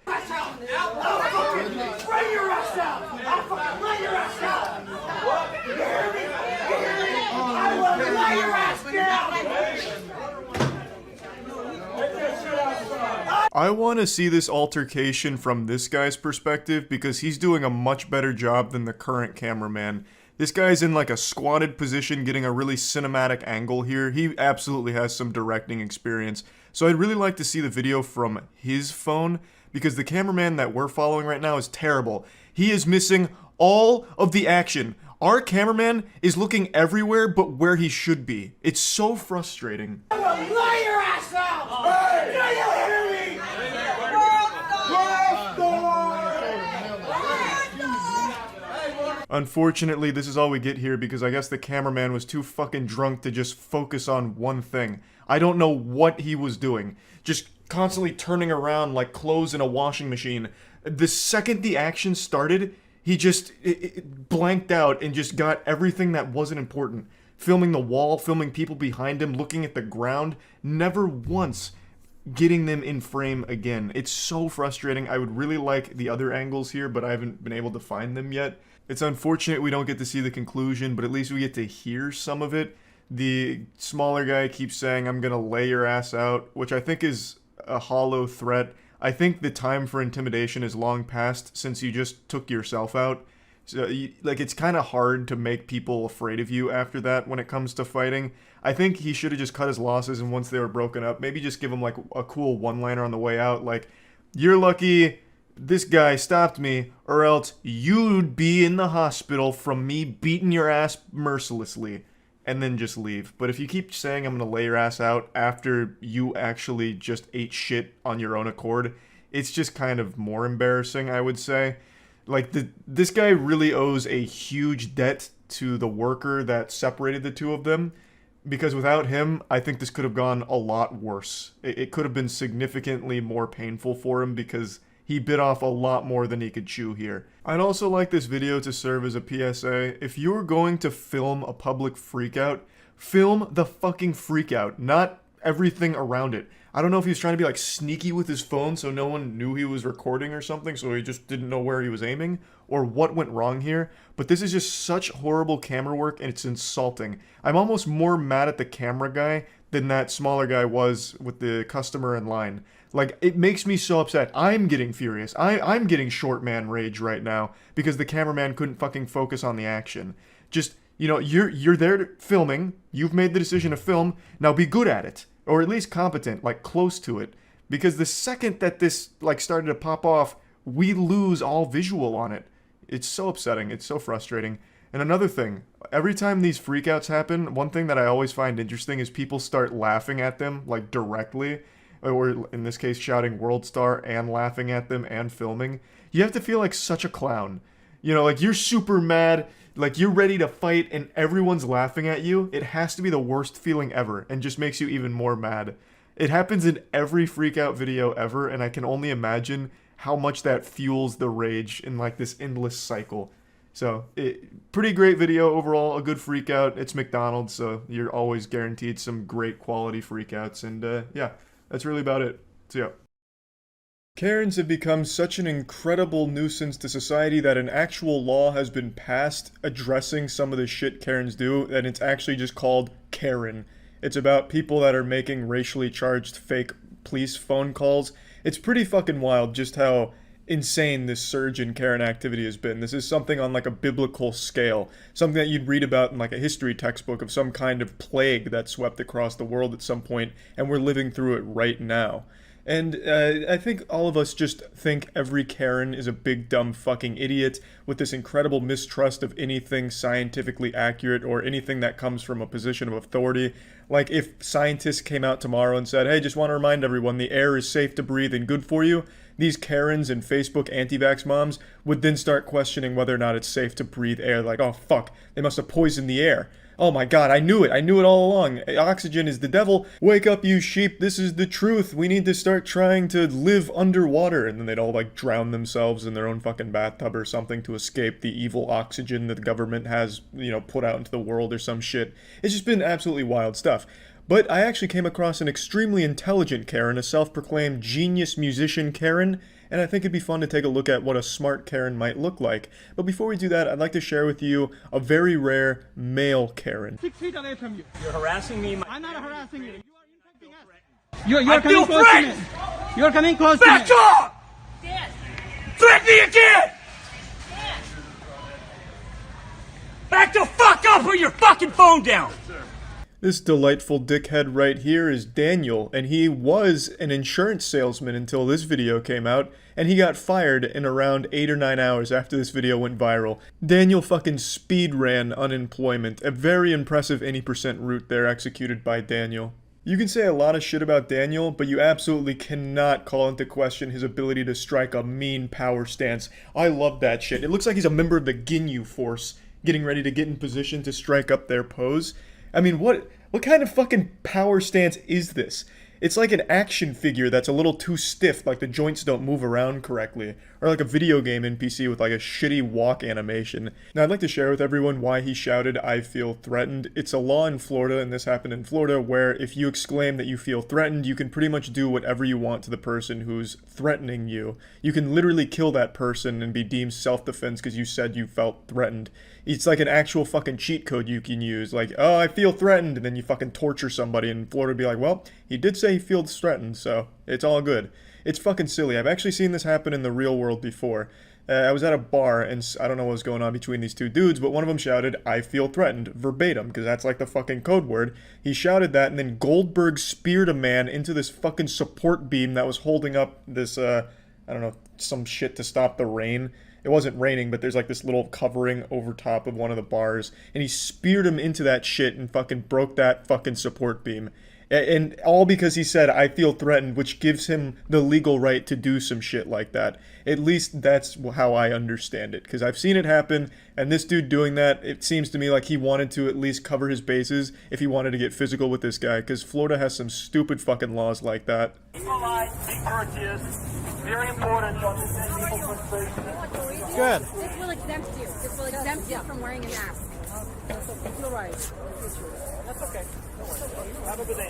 I want to see this altercation from this guy's perspective because he's doing a much better job than the current cameraman. This guy's in like a squatted position getting a really cinematic angle here. He absolutely has some directing experience. So I'd really like to see the video from his phone because the cameraman that we're following right now is terrible. He is missing all of the action. Our cameraman is looking everywhere but where he should be. It's so frustrating.
Lay your ass out! Hey! Do you hear me?
Unfortunately, this is all we get here because I guess the cameraman was too fucking drunk to just focus on one thing. I don't know what he was doing. Just constantly turning around like clothes in a washing machine. The second the action started, he just blanked out and just got everything that wasn't important. Filming the wall, filming people behind him, looking at the ground, never once getting them in frame again. It's so frustrating. I would really like the other angles here, but I haven't been able to find them yet. It's unfortunate we don't get to see the conclusion, but at least we get to hear some of it. The smaller guy keeps saying, "I'm gonna lay your ass out," which I think is a hollow threat. I think the time for intimidation is long past since you just took yourself out. So, like, it's kind of hard to make people afraid of you after that when it comes to fighting. I think he should have just cut his losses, and once they were broken up, maybe just give him, like, a cool one-liner on the way out, like, "You're lucky this guy stopped me, or else you'd be in the hospital from me beating your ass mercilessly," and then just leave. But if you keep saying I'm gonna lay your ass out after you actually just ate shit on your own accord, it's just kind of more embarrassing, I would say. Like, this guy really owes a huge debt to the worker that separated the two of them, because without him, I think this could have gone a lot worse. It could have been significantly more painful for him because he bit off a lot more than he could chew here. I'd also like this video to serve as a PSA. If you're going to film a public freakout, film the fucking freakout, not everything around it. I don't know if he was trying to be like sneaky with his phone so no one knew he was recording or something, so he just didn't know where he was aiming, or what went wrong here, but this is just such horrible camera work and it's insulting. I'm almost more mad at the camera guy than that smaller guy was with the customer in line. Like, it makes me so upset. I'm getting furious. I'm getting short man rage right now because the cameraman couldn't fucking focus on the action. Just, you know, you're there filming. You've made the decision to film. Now be good at it. Or at least competent, like close to it. Because the second that this, like, started to pop off, we lose all visual on it. It's so upsetting. It's so frustrating. And another thing, every time these freakouts happen, one thing that I always find interesting is people start laughing at them, like, directly. Or in this case, shouting World Star and laughing at them and filming. You have to feel like such a clown. You know, like, you're super mad, like, you're ready to fight and everyone's laughing at you. It has to be the worst feeling ever and just makes you even more mad. It happens in every freakout video ever, and I can only imagine how much that fuels the rage in, like, this endless cycle. So, pretty great video overall, a good freakout. It's McDonald's, so you're always guaranteed some great quality freakouts, and yeah. That's really about it. So yeah. Karens have become such an incredible nuisance to society that an actual law has been passed addressing some of the shit Karens do, and it's actually just called Karen. It's about people that are making racially charged fake police phone calls. It's pretty fucking wild just how insane this surge in Karen activity has been. This is something on like a biblical scale, something that you'd read about in like a history textbook of some kind of plague that swept across the world at some point, and we're living through it right now. And I think all of us just think every Karen is a big dumb fucking idiot with this incredible mistrust of anything scientifically accurate or anything that comes from a position of authority. Like if scientists came out tomorrow and said, hey, just want to remind everyone the air is safe to breathe and good for you, these Karens and Facebook anti-vax moms would then start questioning whether or not it's safe to breathe air. Like, oh fuck, they must have poisoned the air. Oh my god, I knew it all along. Oxygen is the devil. Wake up, you sheep, this is the truth. We need to start trying to live underwater. And then they'd all like drown themselves in their own fucking bathtub or something to escape the evil oxygen that the government has, you know, put out into the world or some shit. It's just been absolutely wild stuff. But I actually came across an extremely intelligent Karen, a self-proclaimed genius musician Karen, and I think it'd be fun to take a look at what a smart Karen might look like. But before we do that, I'd like to share with you a very rare male Karen.
6 feet away from you.
You're harassing me.
I'm not harassing you. You are infecting us. You're coming close to me. You're coming close to me.
Back off!
Dad.
Threaten me again!
Dad.
Back the fuck up! Put your fucking phone down!
This delightful dickhead right here is Daniel, and he was an insurance salesman until this video came out, and he got fired in around 8 or 9 hours after this video went viral. Daniel fucking speed ran unemployment, a very impressive 80% route there executed by Daniel. You can say a lot of shit about Daniel, but you absolutely cannot call into question his ability to strike a mean power stance. I love that shit. It looks like he's a member of the Ginyu Force, getting ready to get in position to strike up their pose. I mean, what kind of fucking power stance is this? It's like an action figure that's a little too stiff, like the joints don't move around correctly. Or like a video game NPC with like a shitty walk animation. Now I'd like to share with everyone why he shouted, "I feel threatened." It's a law in Florida, and this happened in Florida, where if you exclaim that you feel threatened, you can pretty much do whatever you want to the person who's threatening you. You can literally kill that person and be deemed self-defense because you said you felt threatened. It's like an actual fucking cheat code you can use, like, oh, I feel threatened, and then you fucking torture somebody, and Florida would be like, well, he did say he feels threatened, so it's all good. It's fucking silly. I've actually seen this happen in the real world before. I was at a bar, and I don't know what was going on between these two dudes, but one of them shouted, "I feel threatened," verbatim, because that's like the fucking code word. He shouted that, and then Goldberg speared a man into this fucking support beam that was holding up this, I don't know, some shit to stop the rain. It wasn't raining, but there's like this little covering over top of one of the bars, and he speared him into that shit and fucking broke that fucking support beam. And all because he said, "I feel threatened," which gives him the legal right to do some shit like that. At least that's how I understand it, because I've seen it happen, and this dude doing that, it seems to me like he wanted to at least cover his bases if he wanted to get physical with this guy, because Florida has some stupid fucking laws like that.
Be polite, be courteous. Very important to understand people's frustration.
Good.
This will exempt you. This will exempt you from wearing a mask.
You're right. That's okay. Have a good day.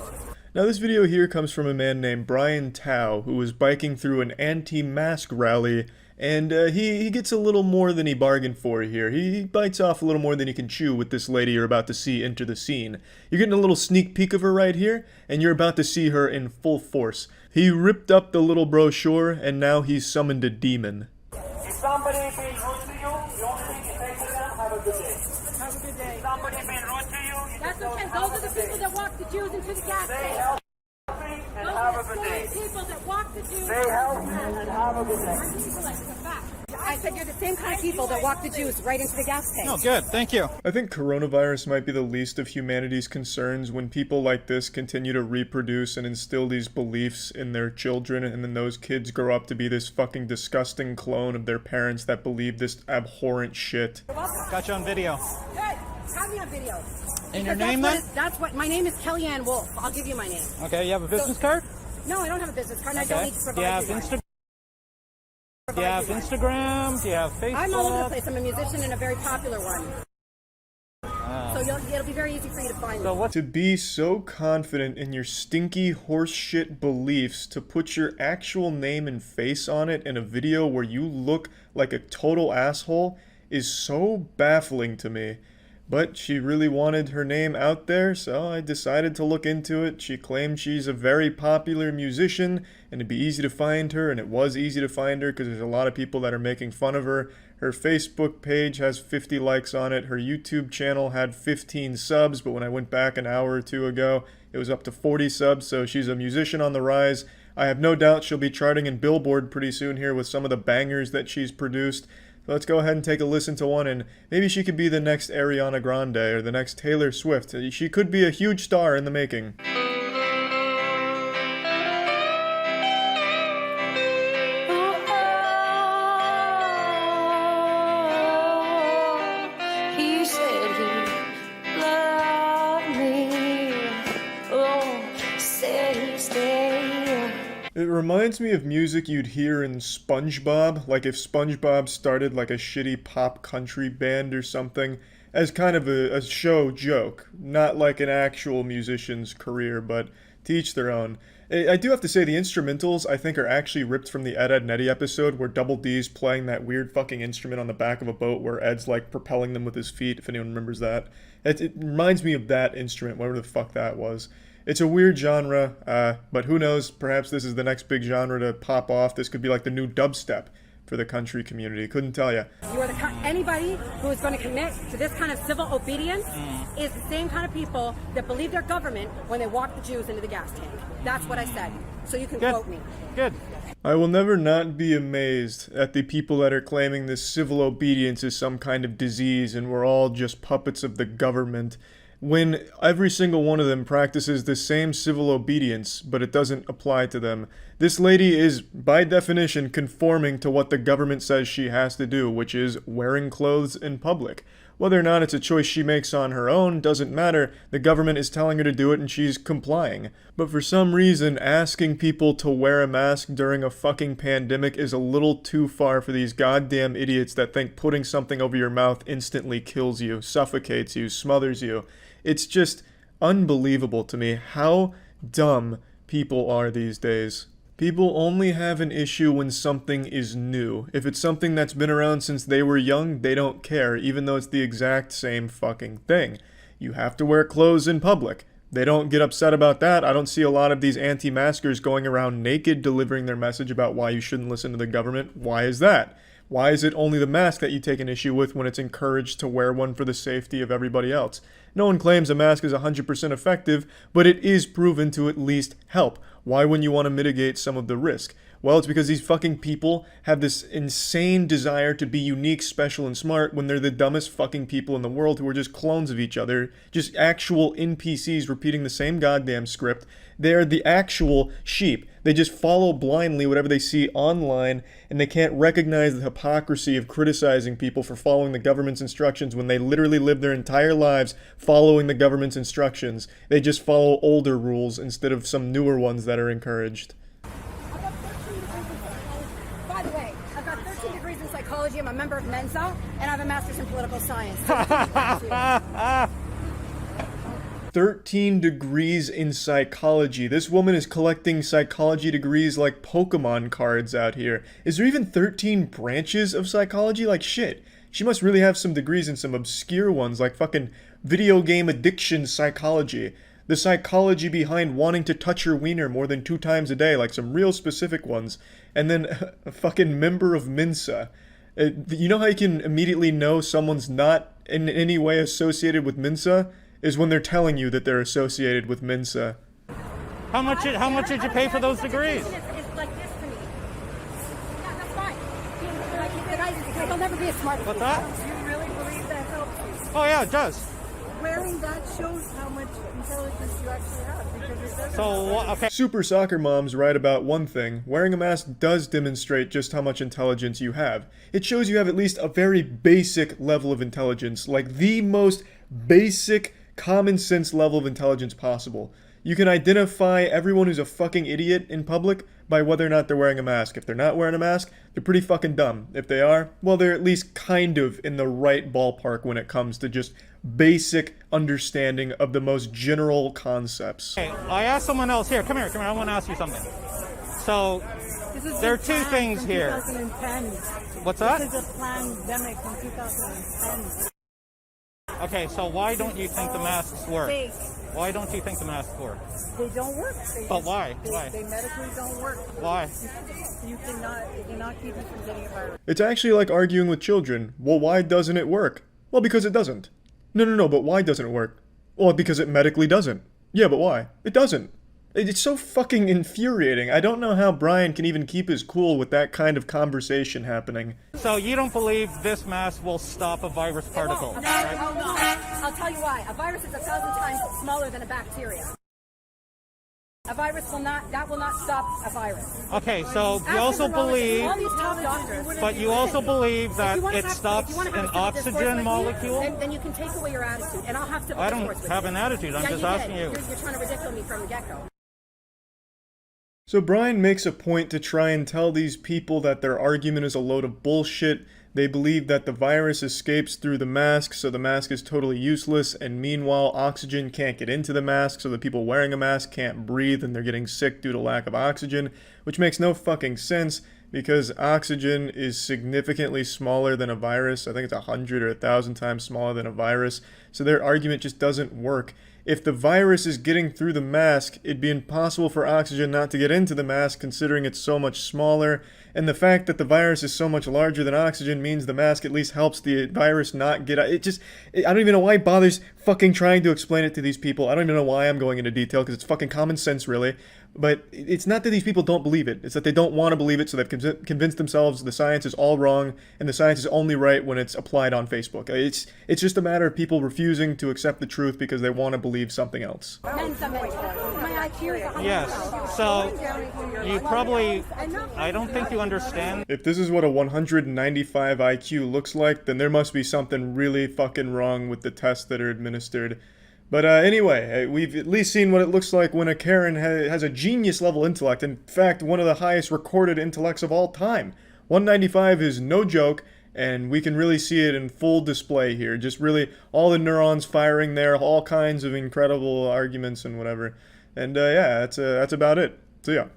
Now this video here comes from a man named Brian Tao, who was biking through an anti-mask rally, and he gets a little more than he bargained for here. He bites off a little more than he can chew with this lady you're about to see enter the scene. You're getting a little sneak peek of her right here, and you're about to see her in full force. He ripped up the little brochure, and now he's summoned a demon.
If somebody being rude to you, the only thing you say to them, have a good day.
Have a good day.
If somebody being rude to you, you
That's
just
okay.
tell them,
Those are the people that walk the Jews into the gas
Stay
station.
healthy and
Those
have
are
a
the
good day.
same people that walk the Jews.
Stay healthy and have a good day.
It's a fact. I said you're the same kind of people that walk the Jews right into the gas tank.
Oh, good. Thank you.
I think coronavirus might be the least of humanity's concerns when people like this continue to reproduce and instill these beliefs in their children, and then those kids grow up to be this fucking disgusting clone of their parents that believe this abhorrent shit.
Got you on video.
Good. Have me on video.
And your
Because
name then?
That's what my name is Kellyanne Wolf. I'll give you my name.
Okay, you have a business card?
No, I don't have a business card. And I don't
Okay.
need to
Do you
provide
have
you one.
Instagram? Do you have Instagram? Do you have Facebook?
I'm all over the place. I'm a musician and a very popular one. So it'll be very easy for you to find me.
To be so confident in your stinky horseshit beliefs to put your actual name and face on it in a video where you look like a total asshole is so baffling to me. But she really wanted her name out there, so I decided to look into it. She claimed she's a very popular musician, and it'd be easy to find her, and it was easy to find her because there's a lot of people that are making fun of her. Her Facebook page has 50 likes on it. Her YouTube channel had 15 subs, but when I went back an hour or two ago, it was up to 40 subs, so she's a musician on the rise. I have no doubt she'll be charting in Billboard pretty soon here with some of the bangers that she's produced. So let's go ahead and take a listen to one, and maybe she could be the next Ariana Grande or the next Taylor Swift. She could be a huge star in the making.
He said he loved me. Oh, said he'd stay.
It reminds me of music you'd hear in SpongeBob, like if SpongeBob started like a shitty pop country band or something, as kind of a show joke, not like an actual musician's career, but to each their own. I do have to say the instrumentals I think are actually ripped from the Ed, Edd n Eddy episode where Double D's playing that weird fucking instrument on the back of a boat where Ed's like propelling them with his feet, if anyone remembers that. It reminds me of that instrument, whatever the fuck that was. It's a weird genre, but who knows, perhaps this is the next big genre to pop off. This could be like the new dubstep for the country community. Couldn't tell you.
You are anybody who is going to commit to this kind of civil obedience is the same kind of people that believe their government when they walk the Jews into the gas tank. That's what I said. So you can quote me.
Good. I will never not be amazed at the people that are claiming this civil obedience is some kind of disease and we're all just puppets of the government, when every single one of them practices the same civil obedience, but it doesn't apply to them. This lady is, by definition, conforming to what the government says she has to do, which is wearing clothes in public. Whether or not it's a choice she makes on her own doesn't matter. The government is telling her to do it and she's complying. But for some reason, asking people to wear a mask during a fucking pandemic is a little too far for these goddamn idiots that think putting something over your mouth instantly kills you, suffocates you, smothers you. It's just unbelievable to me how dumb people are these days. People only have an issue when something is new. If it's something that's been around since they were young, they don't care, even though it's the exact same fucking thing. You have to wear clothes in public. They don't get upset about that. I don't see a lot of these anti-maskers going around naked delivering their message about why you shouldn't listen to the government. Why is that? Why is it only the mask that you take an issue with when it's encouraged to wear one for the safety of everybody else? No one claims a mask is 100% effective, but it is proven to at least help. Why wouldn't you want to mitigate some of the risk? Well, it's because these fucking people have this insane desire to be unique, special, and smart when they're the dumbest fucking people in the world who are just clones of each other, just actual NPCs repeating the same goddamn script. They're the actual sheep. They just follow blindly whatever they see online, and they can't recognize the hypocrisy of criticizing people for following the government's instructions when they literally live their entire lives following the government's instructions. They just follow older rules instead of some newer ones that are encouraged.
By the way, I've got 13 degrees in psychology. I'm a member of Mensa, and I have a master's in political science.
13 degrees in psychology. This woman is collecting psychology degrees like Pokemon cards out here. Is there even 13 branches of psychology? Like shit. She must really have some degrees in some obscure ones like fucking video game addiction psychology. The psychology behind wanting to touch your wiener more than 2 times a day, like some real specific ones. And then a fucking member of Mensa. You know how you can immediately know someone's not in any way associated with Mensa? Is when they're telling you that they're associated with Mensa.
How much did you pay for those degrees?
It's like this to me. Yeah, that's fine. I'll never be a smart.
What's that?
Do you really believe that helps you?
Oh yeah, it does.
Wearing that shows how much intelligence you actually have because it doesn't.
So okay.
Super soccer moms write about one thing. Wearing a mask does demonstrate just how much intelligence you have. It shows you have at least a very basic level of intelligence, like the most basic common sense level of intelligence possible. You can identify everyone who's a fucking idiot in public by whether or not they're wearing a mask. If they're not wearing a mask, they're pretty fucking dumb. If they are, well, they're at least kind of in the right ballpark when it comes to just basic understanding of the most general concepts.
Hey, I asked someone else here. Come here. I want to ask you something. So there are 2 things here.
2010.
What's that?
This is a pandemic from 2010.
Okay, so why don't you think the masks work?
Fake.
Why don't you think the masks work?
They don't work.
But why? Why?
They medically don't work.
Why?
You cannot keep you from getting a virus.
It's actually like arguing with children. Well, why doesn't it work? Well, because it doesn't. No, but why doesn't it work? Well, because it medically doesn't. Yeah, but why? It doesn't. It's so fucking infuriating. I don't know how Brian can even keep his cool with that kind of conversation happening.
So you don't believe this mask will stop a virus particle?
No, I'll tell you why. A virus is 1,000 times smaller than a bacteria. A virus will not stop a virus.
Okay, so you also believe,
all these top doctors,
but you also believe that it stops
an
an oxygen molecule?
Then you can take away your attitude, and I'll have to.
I don't have an attitude, I'm just asking you.
You're trying to ridicule me from the get-go.
So Brian makes a point to try and tell these people that their argument is a load of bullshit. They believe that the virus escapes through the mask, so the mask is totally useless, and meanwhile oxygen can't get into the mask, so the people wearing a mask can't breathe and they're getting sick due to lack of oxygen, which makes no fucking sense because oxygen is significantly smaller than a virus. I think it's 100 or 1,000 times smaller than a virus, so their argument just doesn't work. If the virus is getting through the mask, it'd be impossible for oxygen not to get into the mask considering it's so much smaller, and the fact that the virus is so much larger than oxygen means the mask at least helps the virus not get out. I don't even know why he bothers fucking trying to explain it to these people. I don't even know why I'm going into detail because it's fucking common sense really. But it's not that these people don't believe it. It's that they don't want to believe it, so they've convinced themselves the science is all wrong, and the science is only right when it's applied on Facebook. It's just a matter of people refusing to accept the truth because they want to believe something else.
Yes, so you probably, I don't think you understand.
If this is what a 195 IQ looks like, then there must be something really fucking wrong with the tests that are administered. But anyway, we've at least seen what it looks like when a Karen has a genius level intellect. In fact, one of the highest recorded intellects of all time. 195 is no joke, and we can really see it in full display here. Just really all the neurons firing there, all kinds of incredible arguments and whatever. And yeah, that's about it. So yeah.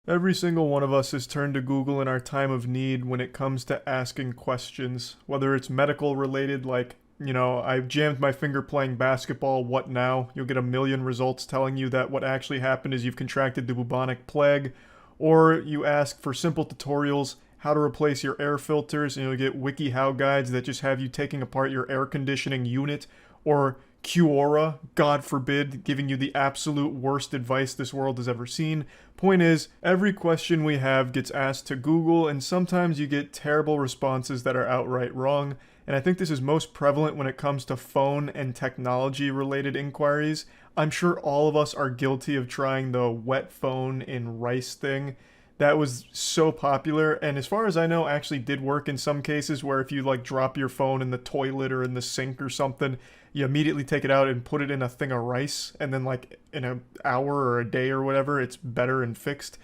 Every single one of us has turned to Google in our time of need when it comes to asking questions. Whether it's medical related, like, you know, I jammed my finger playing basketball, what now? You'll get a million results telling you that what actually happened is you've contracted the bubonic plague. Or you ask for simple tutorials, how to replace your air filters, and you'll get WikiHow guides that just have you taking apart your air conditioning unit. Or Quora, God forbid, giving you the absolute worst advice this world has ever seen. Point is, every question we have gets asked to Google, and sometimes you get terrible responses that are outright wrong. And I think this is most prevalent when it comes to phone and technology-related inquiries. I'm sure all of us are guilty of trying the wet phone in rice thing. That was so popular, and as far as I know, actually did work in some cases where if you like drop your phone in the toilet or in the sink or something, you immediately take it out and put it in a thing of rice, and then like in an hour or a day or whatever, it's better and fixed.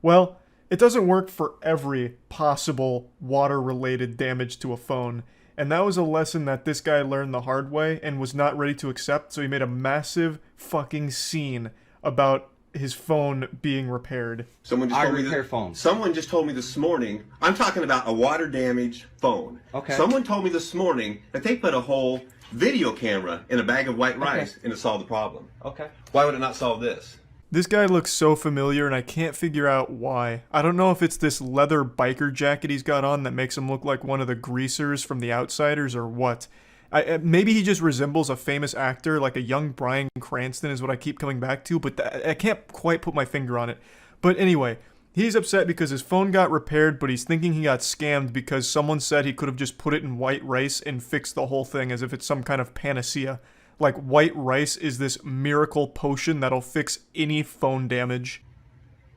Well, it doesn't work for every possible water-related damage to a phone. And that was a lesson that this guy learned the hard way and was not ready to accept, so he made a massive fucking scene about his phone being repaired.
Someone just told me this morning, I'm talking about a water damaged phone. Okay. Someone told me this morning that they put a whole video camera in a bag of white rice and it solved the problem. Okay. Why would it not solve this?
This guy looks so familiar and I can't figure out why. I don't know if it's this leather biker jacket he's got on that makes him look like one of the greasers from The Outsiders or what. Maybe he just resembles a famous actor, like a young Bryan Cranston is what I keep coming back to, but I can't quite put my finger on it. But anyway, he's upset because his phone got repaired, but he's thinking he got scammed because someone said he could have just put it in white rice and fixed the whole thing as if it's some kind of panacea. Like white rice is this miracle potion that'll fix any phone damage.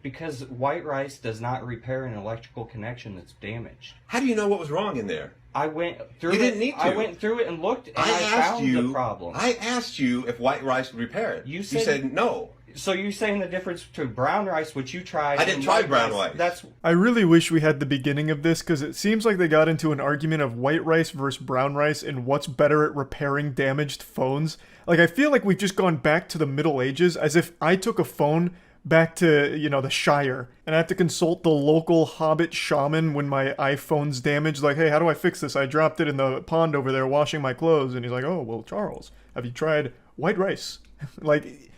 Because white rice does not repair an electrical connection that's damaged.
How do you know what was wrong in there?
I went through it.
You didn't need to.
I went through it and looked, and I found the problem.
I asked you if white rice would repair it. You said no.
So you're saying the difference between brown rice, which you tried,
I didn't try brown rice.
I really wish we had the beginning of this, because it seems like they got into an argument of white rice versus brown rice and what's better at repairing damaged phones. Like, I feel like we've just gone back to the Middle Ages, as if I took a phone, back to, you know, the Shire, and I have to consult the local hobbit shaman when my iPhone's damaged. Like, hey, how do I fix this? I dropped it in the pond over there washing my clothes. And he's like, oh, well, Charles, have you tried white rice? Like,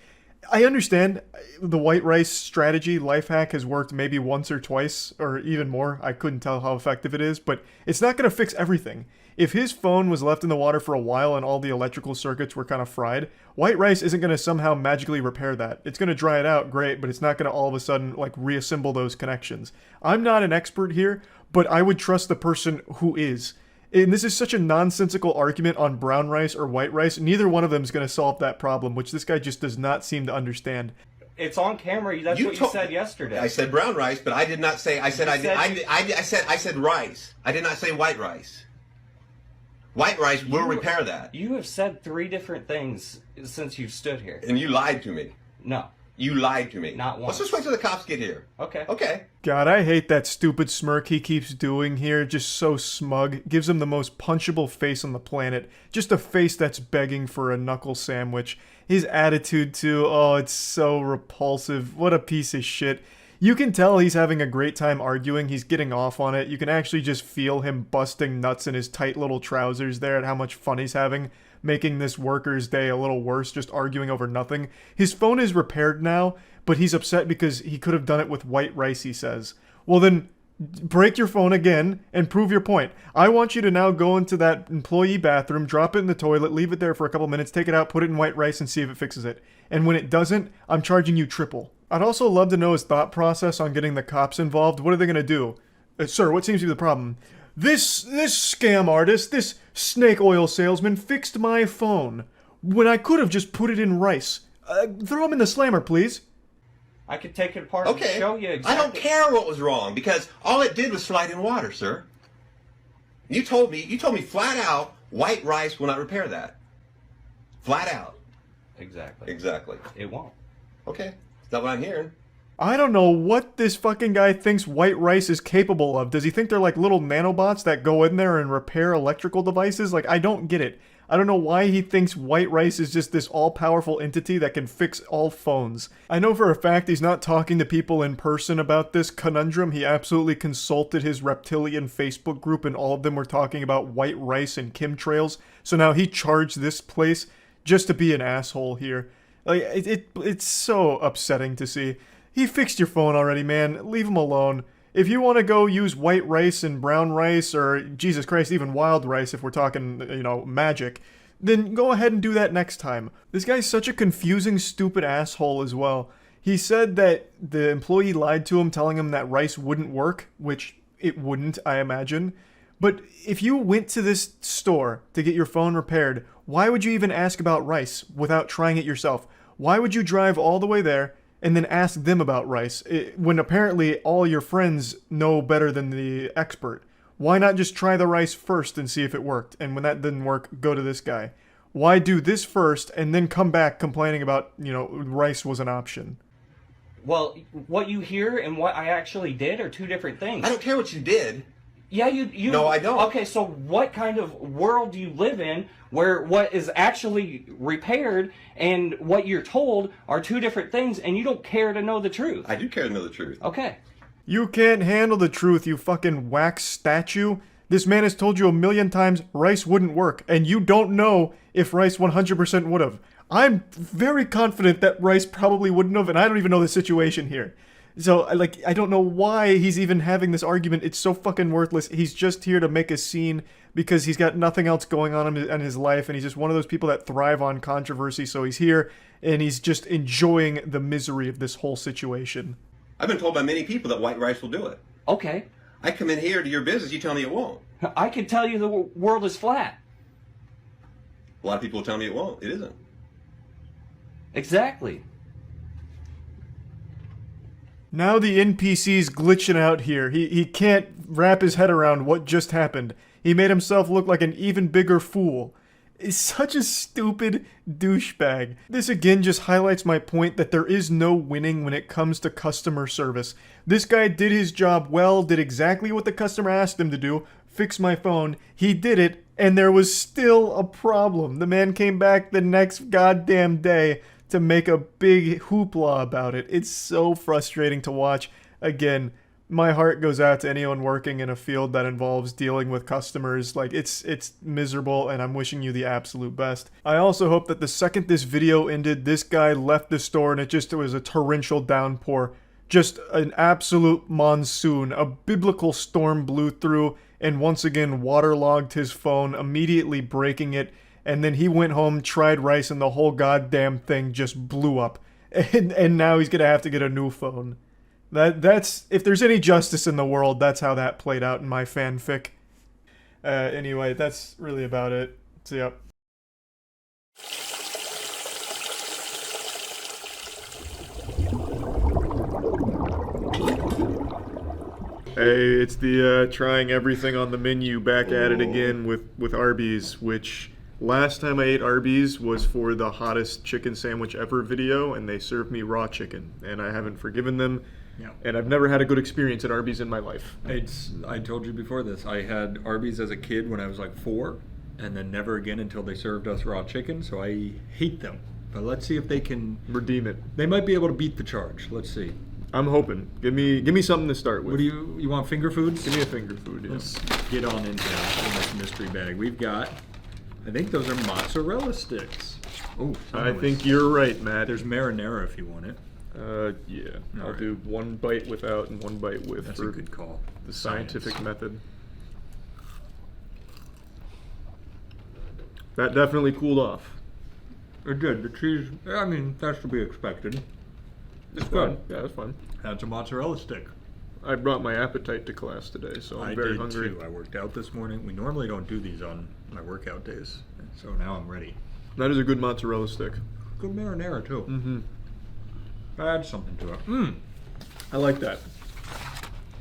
I understand the white rice strategy, life hack, has worked maybe once or twice, or even more. I couldn't tell how effective it is, but it's not going to fix everything. If his phone was left in the water for a while and all the electrical circuits were kind of fried, white rice isn't going to somehow magically repair that. It's going to dry it out, great, but it's not going to all of a sudden, like, reassemble those connections. I'm not an expert here, but I would trust the person who is. And this is such a nonsensical argument on brown rice or white rice. Neither one of them is going to solve that problem, which this guy just does not seem to understand.
It's on camera. That's what you said yesterday.
I said brown rice, but I did not say. I said I said rice. I did not say white rice. White rice will repair that.
You have said 3 different things since you've stood here.
And you lied to me.
No.
You lied to me.
Not once.
Let's just wait till the cops get here.
Okay.
Okay.
God, I hate that stupid smirk he keeps doing here. Just so smug. Gives him the most punchable face on the planet. Just a face that's begging for a knuckle sandwich. His attitude too, oh, it's so repulsive. What a piece of shit. You can tell he's having a great time arguing. He's getting off on it. You can actually just feel him busting nuts in his tight little trousers there at how much fun he's having, making this worker's day a little worse, just arguing over nothing. His phone is repaired now, but he's upset because he could have done it with white rice, he says. Well then, break your phone again and prove your point. I want you to now go into that employee bathroom, drop it in the toilet, leave it there for a couple minutes, take it out, put it in white rice and see if it fixes it. And when it doesn't, I'm charging you triple. I'd also love to know his thought process on getting the cops involved. What are they going to do? Sir, what seems to be the problem? This scam artist, this snake oil salesman fixed my phone when I could have just put it in rice. Throw him in the slammer, please.
I could take it apart and show you exactly.
I don't care what was wrong because all it did was slide in water, sir. You told me flat out white rice will not repair that. Flat out.
Exactly.
Exactly.
It won't.
Okay. Is that what I'm hearing?
I don't know what this fucking guy thinks white rice is capable of. Does he think they're like little nanobots that go in there and repair electrical devices? Like, I don't get it. I don't know why he thinks white rice is just this all-powerful entity that can fix all phones. I know for a fact he's not talking to people in person about this conundrum. He absolutely consulted his reptilian Facebook group and all of them were talking about white rice and chemtrails. So now he charged this place just to be an asshole here. Like, it's so upsetting to see. He fixed your phone already, man. Leave him alone. If you want to go use white rice and brown rice, or, Jesus Christ, even wild rice if we're talking, you know, magic, then go ahead and do that next time. This guy's such a confusing, stupid asshole as well. He said that the employee lied to him, telling him that rice wouldn't work, which it wouldn't, I imagine. But if you went to this store to get your phone repaired, why would you even ask about rice without trying it yourself? Why would you drive all the way there and then ask them about rice when apparently all your friends know better than the expert? Why not just try the rice first and see if it worked? And when that didn't work, go to this guy. Why do this first and then come back complaining about, you know, rice was an option?
Well, what you hear and what I actually did are 2 different things.
I don't care what you did.
Yeah, you.
No, I don't.
Okay, so what kind of world do you live in where what is actually repaired and what you're told are 2 different things, and you don't care to know the truth?
I do care to know the truth.
Okay.
You can't handle the truth, you fucking wax statue. This man has told you 1,000,000 times rice wouldn't work, and you don't know if rice 100% would have. I'm very confident that rice probably wouldn't have, and I don't even know the situation here. So, like, I don't know why he's even having this argument. It's so fucking worthless. He's just here to make a scene because he's got nothing else going on in his life, and he's just one of those people that thrive on controversy, so he's here, and he's just enjoying the misery of this whole situation.
I've been told by many people that white rice will do it.
Okay.
I come in here to your business, you tell me it won't.
I can tell you the world is flat.
A lot of people will tell me it won't. It isn't.
Exactly.
Now the NPC's glitching out here. He can't wrap his head around what just happened. He made himself look like an even bigger fool. He's such a stupid douchebag. This again just highlights my point that there is no winning when it comes to customer service. This guy did his job well, did exactly what the customer asked him to do, fix my phone. He did it, and there was still a problem. The man came back the next goddamn day to make a big hoopla about it. It's so frustrating to watch. Again, my heart goes out to anyone working in a field that involves dealing with customers. Like, it's miserable, and I'm wishing you the absolute best. I also hope that the second this video ended, this guy left the store and it was a torrential downpour. Just an absolute monsoon. A biblical storm blew through and once again waterlogged his phone, immediately breaking it. And then he went home, tried rice, and the whole goddamn thing just blew up. And now he's gonna have to get a new phone. That's, if there's any justice in the world, that's how that played out in my fanfic. Anyway, that's really about it. So, yep. Hey, it's the trying everything on the menu back at it again with Arby's, which last time I ate Arby's was for the hottest chicken sandwich ever video, and they served me raw chicken, and I haven't forgiven them.
Yeah.
And I've never had a good experience at Arby's in my life.
I told you before this, I had Arby's as a kid when I was like 4, and then never again until they served us raw chicken, so I hate them. But let's see if they can
redeem it.
They might be able to beat the charge. Let's see.
I'm hoping. Give me something to start with.
What do you want, finger foods?
Give me a finger food, yeah.
Let's get on into this mystery bag. We've got, I think those are mozzarella sticks. Oh,
I think you're right, Matt.
There's marinara if you want it.
Yeah. I'll do one bite without and one bite with.
That's
for
a good call.
The scientific method. That definitely cooled off.
It did. The cheese, I mean, that's to be expected.
It's good. Yeah, it's fun.
That's a mozzarella stick.
I brought my appetite to class today, so I'm very hungry.
Too. I worked out this morning. We normally don't do these on my workout days, so now I'm ready.
That is a good mozzarella stick.
Good marinara too.
Mm-hmm.
Add something to it.
I like that.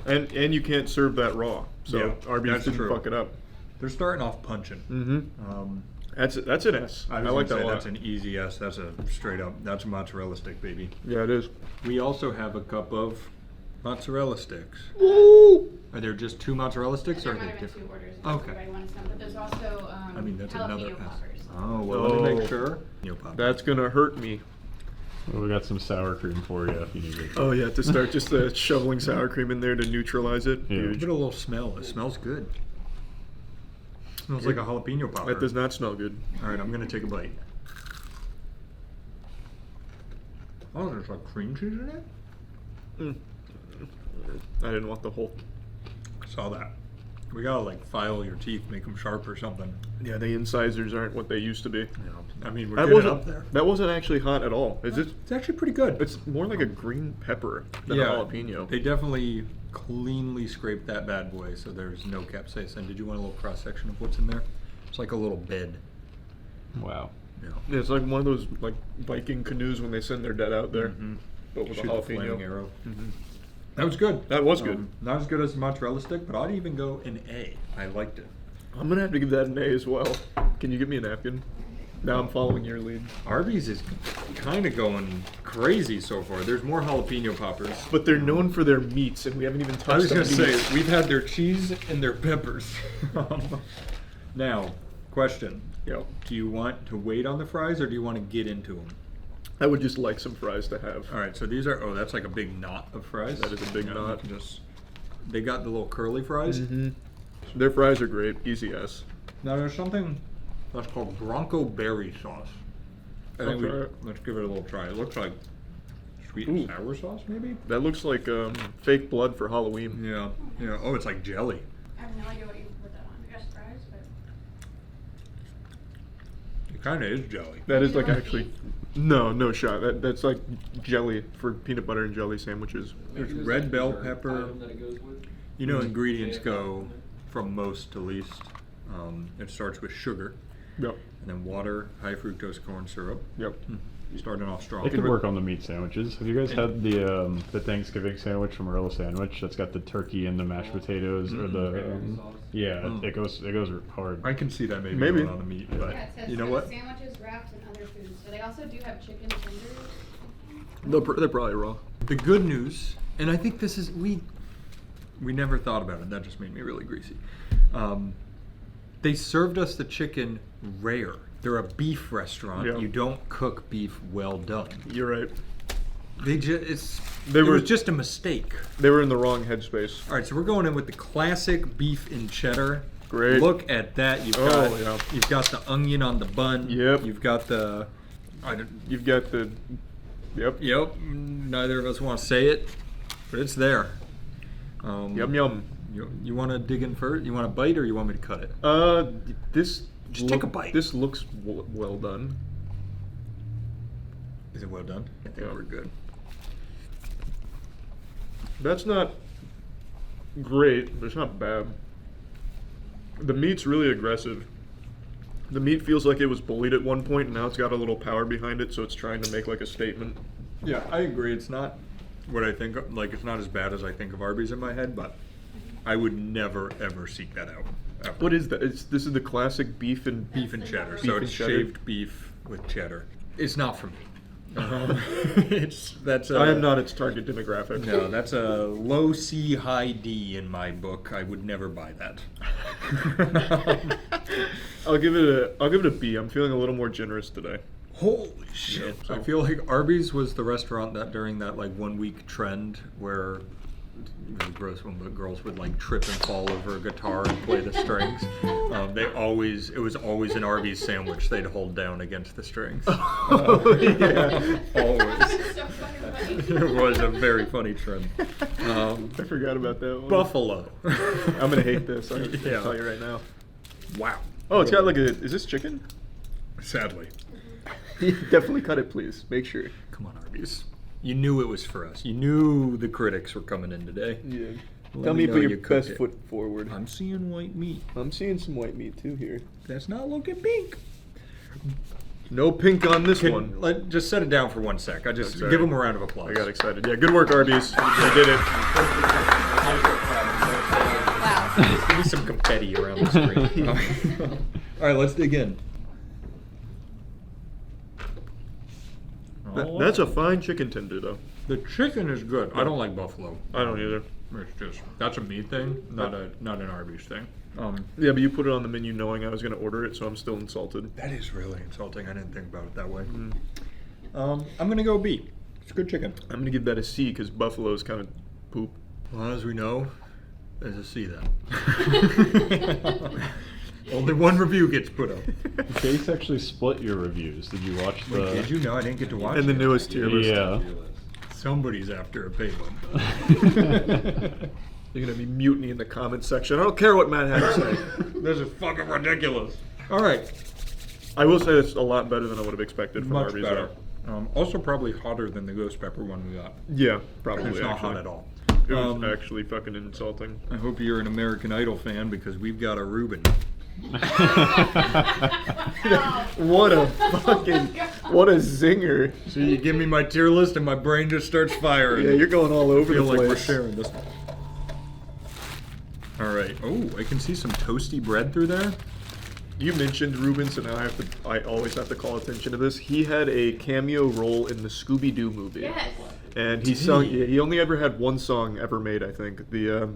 And you can't serve that raw, so
yeah,
Arby's didn't fuck it up.
They're starting off punching.
Mm-hmm. That's an S. I like that a lot.
That's an easy S. That's a straight up. That's a mozzarella stick, baby.
Yeah, it is.
We also have a cup of mozzarella sticks.
Woo!
Are there just 2 mozzarella sticks, or are they different?
2 orders.
Okay.
But there's also
I mean, that's another S.
poppers.
Oh, well, let me make sure.
That's gonna hurt me.
Well, we got some sour cream for you if you need it.
Oh yeah, to start just shoveling sour cream in there to neutralize it.
Yeah.
Give it a little smell. It smells good. Smells like a jalapeno popper.
That does not smell good.
All right, I'm gonna take a bite. Oh, there's like cream cheese in it?
I didn't want the whole.
Saw that. We gotta like file your teeth, make them sharp or something.
Yeah, the incisors aren't what they used to be.
Yeah. I mean, we're getting up there.
That wasn't actually hot at all. Is it?
It's actually pretty good.
It's more like a green pepper than a jalapeno.
They definitely cleanly scraped that bad boy, so there's no capsaicin. Did you want a little cross section of what's in there? It's like a little bed.
Wow.
Yeah.
It's like one of those like Viking canoes when they send their dead out there, but with
Shoot
a
the
jalapeno
flaming arrow. That was good.
That was good.
Not as good as the mozzarella stick, but I'd even go an A. I liked it.
I'm gonna have to give that an A as well. Can you give me a napkin? Now I'm following your lead.
Arby's is kind of going crazy so far. There's more jalapeno poppers.
But they're known for their meats, and we haven't even touched
I was going to
the meats.
say, we've had their cheese and their peppers. Now, question.
Yo.
Do you want to wait on the fries, or do you want to get into them?
I would just like some fries to have.
All right, so these are, that's like a big knot of fries.
That is a big knot.
They got the little curly fries.
Their fries are great. Easy S.
Now there's something that's called Bronco berry sauce. I think let's give it a little try. It looks like sweet and sour sauce, maybe?
That looks like fake blood for Halloween.
Yeah. Yeah. Oh, it's like jelly.
I have no idea what you put that on. I guess fries, but
It kind of is jelly.
That is like actually... No shot. That's like jelly for peanut butter and jelly sandwiches.
There's red bell pepper. You know, ingredients go from most to least. It starts with sugar.
Yep.
And then water, high fructose corn syrup.
Yep.
Starting off strong.
It could work on the meat sandwiches. Have you guys had the Thanksgiving sandwich from Marilla Sandwich? That's got the turkey and the mashed potatoes, or the it goes hard.
I can see that maybe going on the meat, but
yeah, it says
you know what?
Sandwiches, wraps, and other foods. So they also do have chicken tenders.
They're probably raw.
The good news, and I think this is we never thought about it. That just made me really greasy. They served us the chicken rare. They're a beef restaurant.
Yeah.
You don't cook beef well done.
You're right.
It was just a mistake.
They were in the wrong headspace.
All right, so we're going in with the classic beef and cheddar.
Great.
Look at that. You've got the onion on the bun.
Yep.
You've got the.
Yep.
Yep. Neither of us want to say it, but it's there.
Yum yum.
You want to dig in first? You want a bite, or you want me to cut it? Just take a bite.
This looks well done.
Is it well done? I think we're good.
That's not great, but it's not bad. The meat's really aggressive. The meat feels like it was bullied at one point, and now it's got a little power behind it, so it's trying to make like a statement.
Yeah, I agree. It's not what I think of, like it's not as bad as I think of Arby's in my head, but I would never ever seek that out. Ever.
What is that? This is the classic beef and
cheddar.
Beef
So
and
it's
cheddar?
shaved beef with cheddar. It's not for me.
I am not its target demographic.
No, that's a low C, high D in my book. I would never buy that.
I'll give it a B. I'm feeling a little more generous today.
Holy shit!
So-
I feel like Arby's was the restaurant that during that like 1 week trend where it was gross when the girls would like trip and fall over a guitar and play the strings. It was always an Arby's sandwich they'd hold down against the strings.
Yeah.
Always. It was a very funny trend.
I forgot about that one.
Buffalo.
I'm gonna hate this. I'm gonna tell you right now.
Wow.
Oh, it's got like a. Is this chicken?
Sadly.
Definitely cut it, please. Make sure.
Come on, Arby's. You knew it was for us. You knew the critics were coming in today.
Yeah.
Let
Tell me
me
to
know
put
you
your
cooked
best
it.
foot forward.
I'm seeing white meat.
I'm seeing some white meat too here.
That's not looking pink.
No pink on this one.
Just set it down for 1 sec. Give them a round of applause.
I got excited. Yeah, good work, Arby's. I did it.
Wow. Give me some confetti around the screen. All right, let's dig in.
That's a fine chicken tender, though.
The chicken is good. I don't like buffalo.
I don't either.
That's a me thing, not an Arby's thing.
Yeah, but you put it on the menu knowing I was going to order it, so I'm still insulted.
That is really insulting. I didn't think about it that way. I'm gonna go B. It's good chicken.
I'm going to give that a C because buffalo is kind of poop.
Well, as we know, there's a C then. Only one review gets put up.
Chase actually split your reviews. Did you watch the?
Wait, did you know? I didn't get to watch
And the
it.
newest tier list.
Yeah.
Somebody's after a pay one.
You're going to be mutiny in the comments section. I don't care what Matt had to say.
This is fucking ridiculous. All right.
I will say it's a lot better than I would have expected from
Much
Arby's.
better. Also probably hotter than the ghost pepper one we got.
Yeah, probably.
It's not
actually.
hot at all.
It was actually fucking insulting.
I hope you're an American Idol fan because we've got a Reuben.
What a zinger.
So you give me my tier list and my brain just starts firing.
Yeah, you're going all over
I feel
the
like
place.
we're sharing this. All right. Oh, I can see some toasty bread through there.
You mentioned Reuben, so now I always have to call attention to this. He had a cameo role in the Scooby-Doo movie.
Yes.
And he only ever had one song ever made, I think. The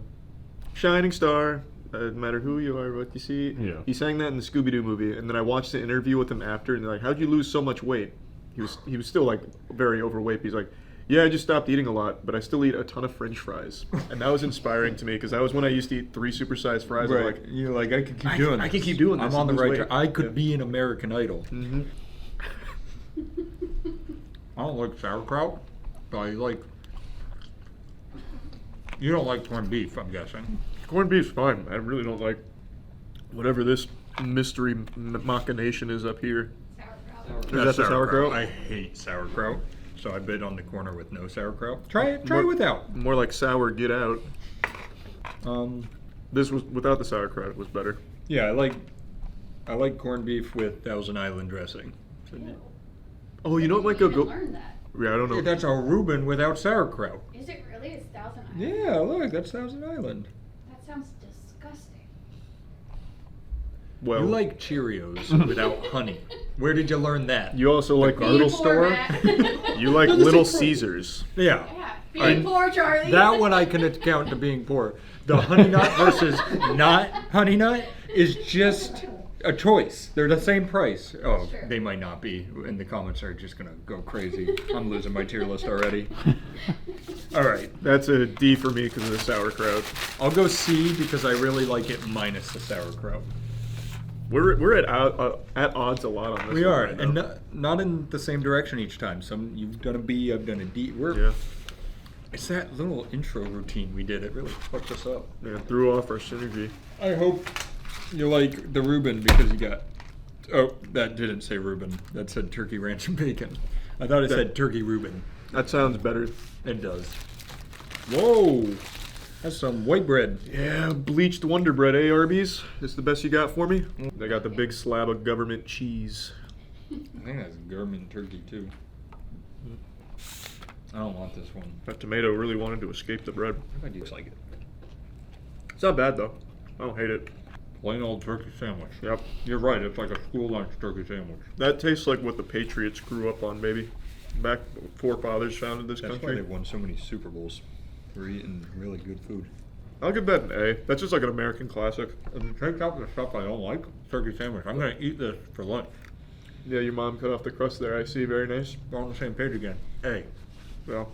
Shining Star, no matter who you are, what you see.
Yeah.
He sang that in the Scooby-Doo movie, and then I watched the interview with him after, and they're like, how'd you lose so much weight? He was still like very overweight. He's like, yeah, I just stopped eating a lot, but I still eat a ton of French fries. And that was inspiring to me, because that was when I used to eat 3 supersized fries.
Right.
I'm like,
You're like, I could keep doing this.
I can keep doing this.
I'm on the
and lose
right
weight.
track. I could be an American Idol.
Mm-hmm.
I don't like sauerkraut, but I like... You don't like corned beef, I'm guessing.
Corned beef's fine. I really don't like whatever this mystery machination is up here. Is that the sauerkraut?
I hate sauerkraut, so I bid on the corner with no sauerkraut. Try it without.
More like sour get out. This was without the sauerkraut. It was better.
Yeah, I like corned beef with Thousand Island dressing.
Oh, you know what might go?
Learn that.
Yeah, I don't know.
Yeah, that's a Reuben without sauerkraut.
Is it really? It's Thousand Island?
Yeah, look, that's Thousand Island.
That sounds disgusting.
Well,
You like Cheerios without honey. Where did you learn that?
you also like Little Store. You like Little Caesars.
Yeah.
Yeah. Being poor, Charlie.
That one I can account to being poor. The honey nut versus not honey nut is just a choice. They're the same price. Oh, they might not be. And the comments are just gonna go crazy. I'm losing my tier list already. All right,
That's a D for me because of the sauerkraut.
I'll go C because I really like it minus the sauerkraut.
We're at odds a lot on this.
We
one
are,
right
and
now.
not in the same direction each time. Some you've done a B, I've done a D.
Yeah.
It's that little intro routine we did. It really fucked us up.
Yeah, threw off our synergy.
I hope you like the Reuben because you got. Oh, that didn't say Reuben. That said turkey ranch and bacon. I thought it said turkey Reuben.
That sounds better.
It does. Whoa! That's some white bread.
Yeah, bleached Wonder Bread, eh, Arby's? This the best you got for me? They got the big slab of government cheese.
I think that's government turkey too. I don't want this one.
That tomato really wanted to escape the bread.
I do like it.
It's not bad though. I don't hate it.
Plain old turkey sandwich.
Yep.
You're right, it's like a school lunch turkey sandwich.
That tastes like what the Patriots grew up on, baby. Back forefathers founded this
That's why
country.
they've won so many Super Bowls. We're eating really good food.
I'll give that an A. That's just like an American classic.
And take out the stuff I don't like. Turkey sandwich. I'm gonna eat this for lunch.
Yeah, your mom cut off the crust there, I see. Very nice.
We're on the same page again. A.
Well,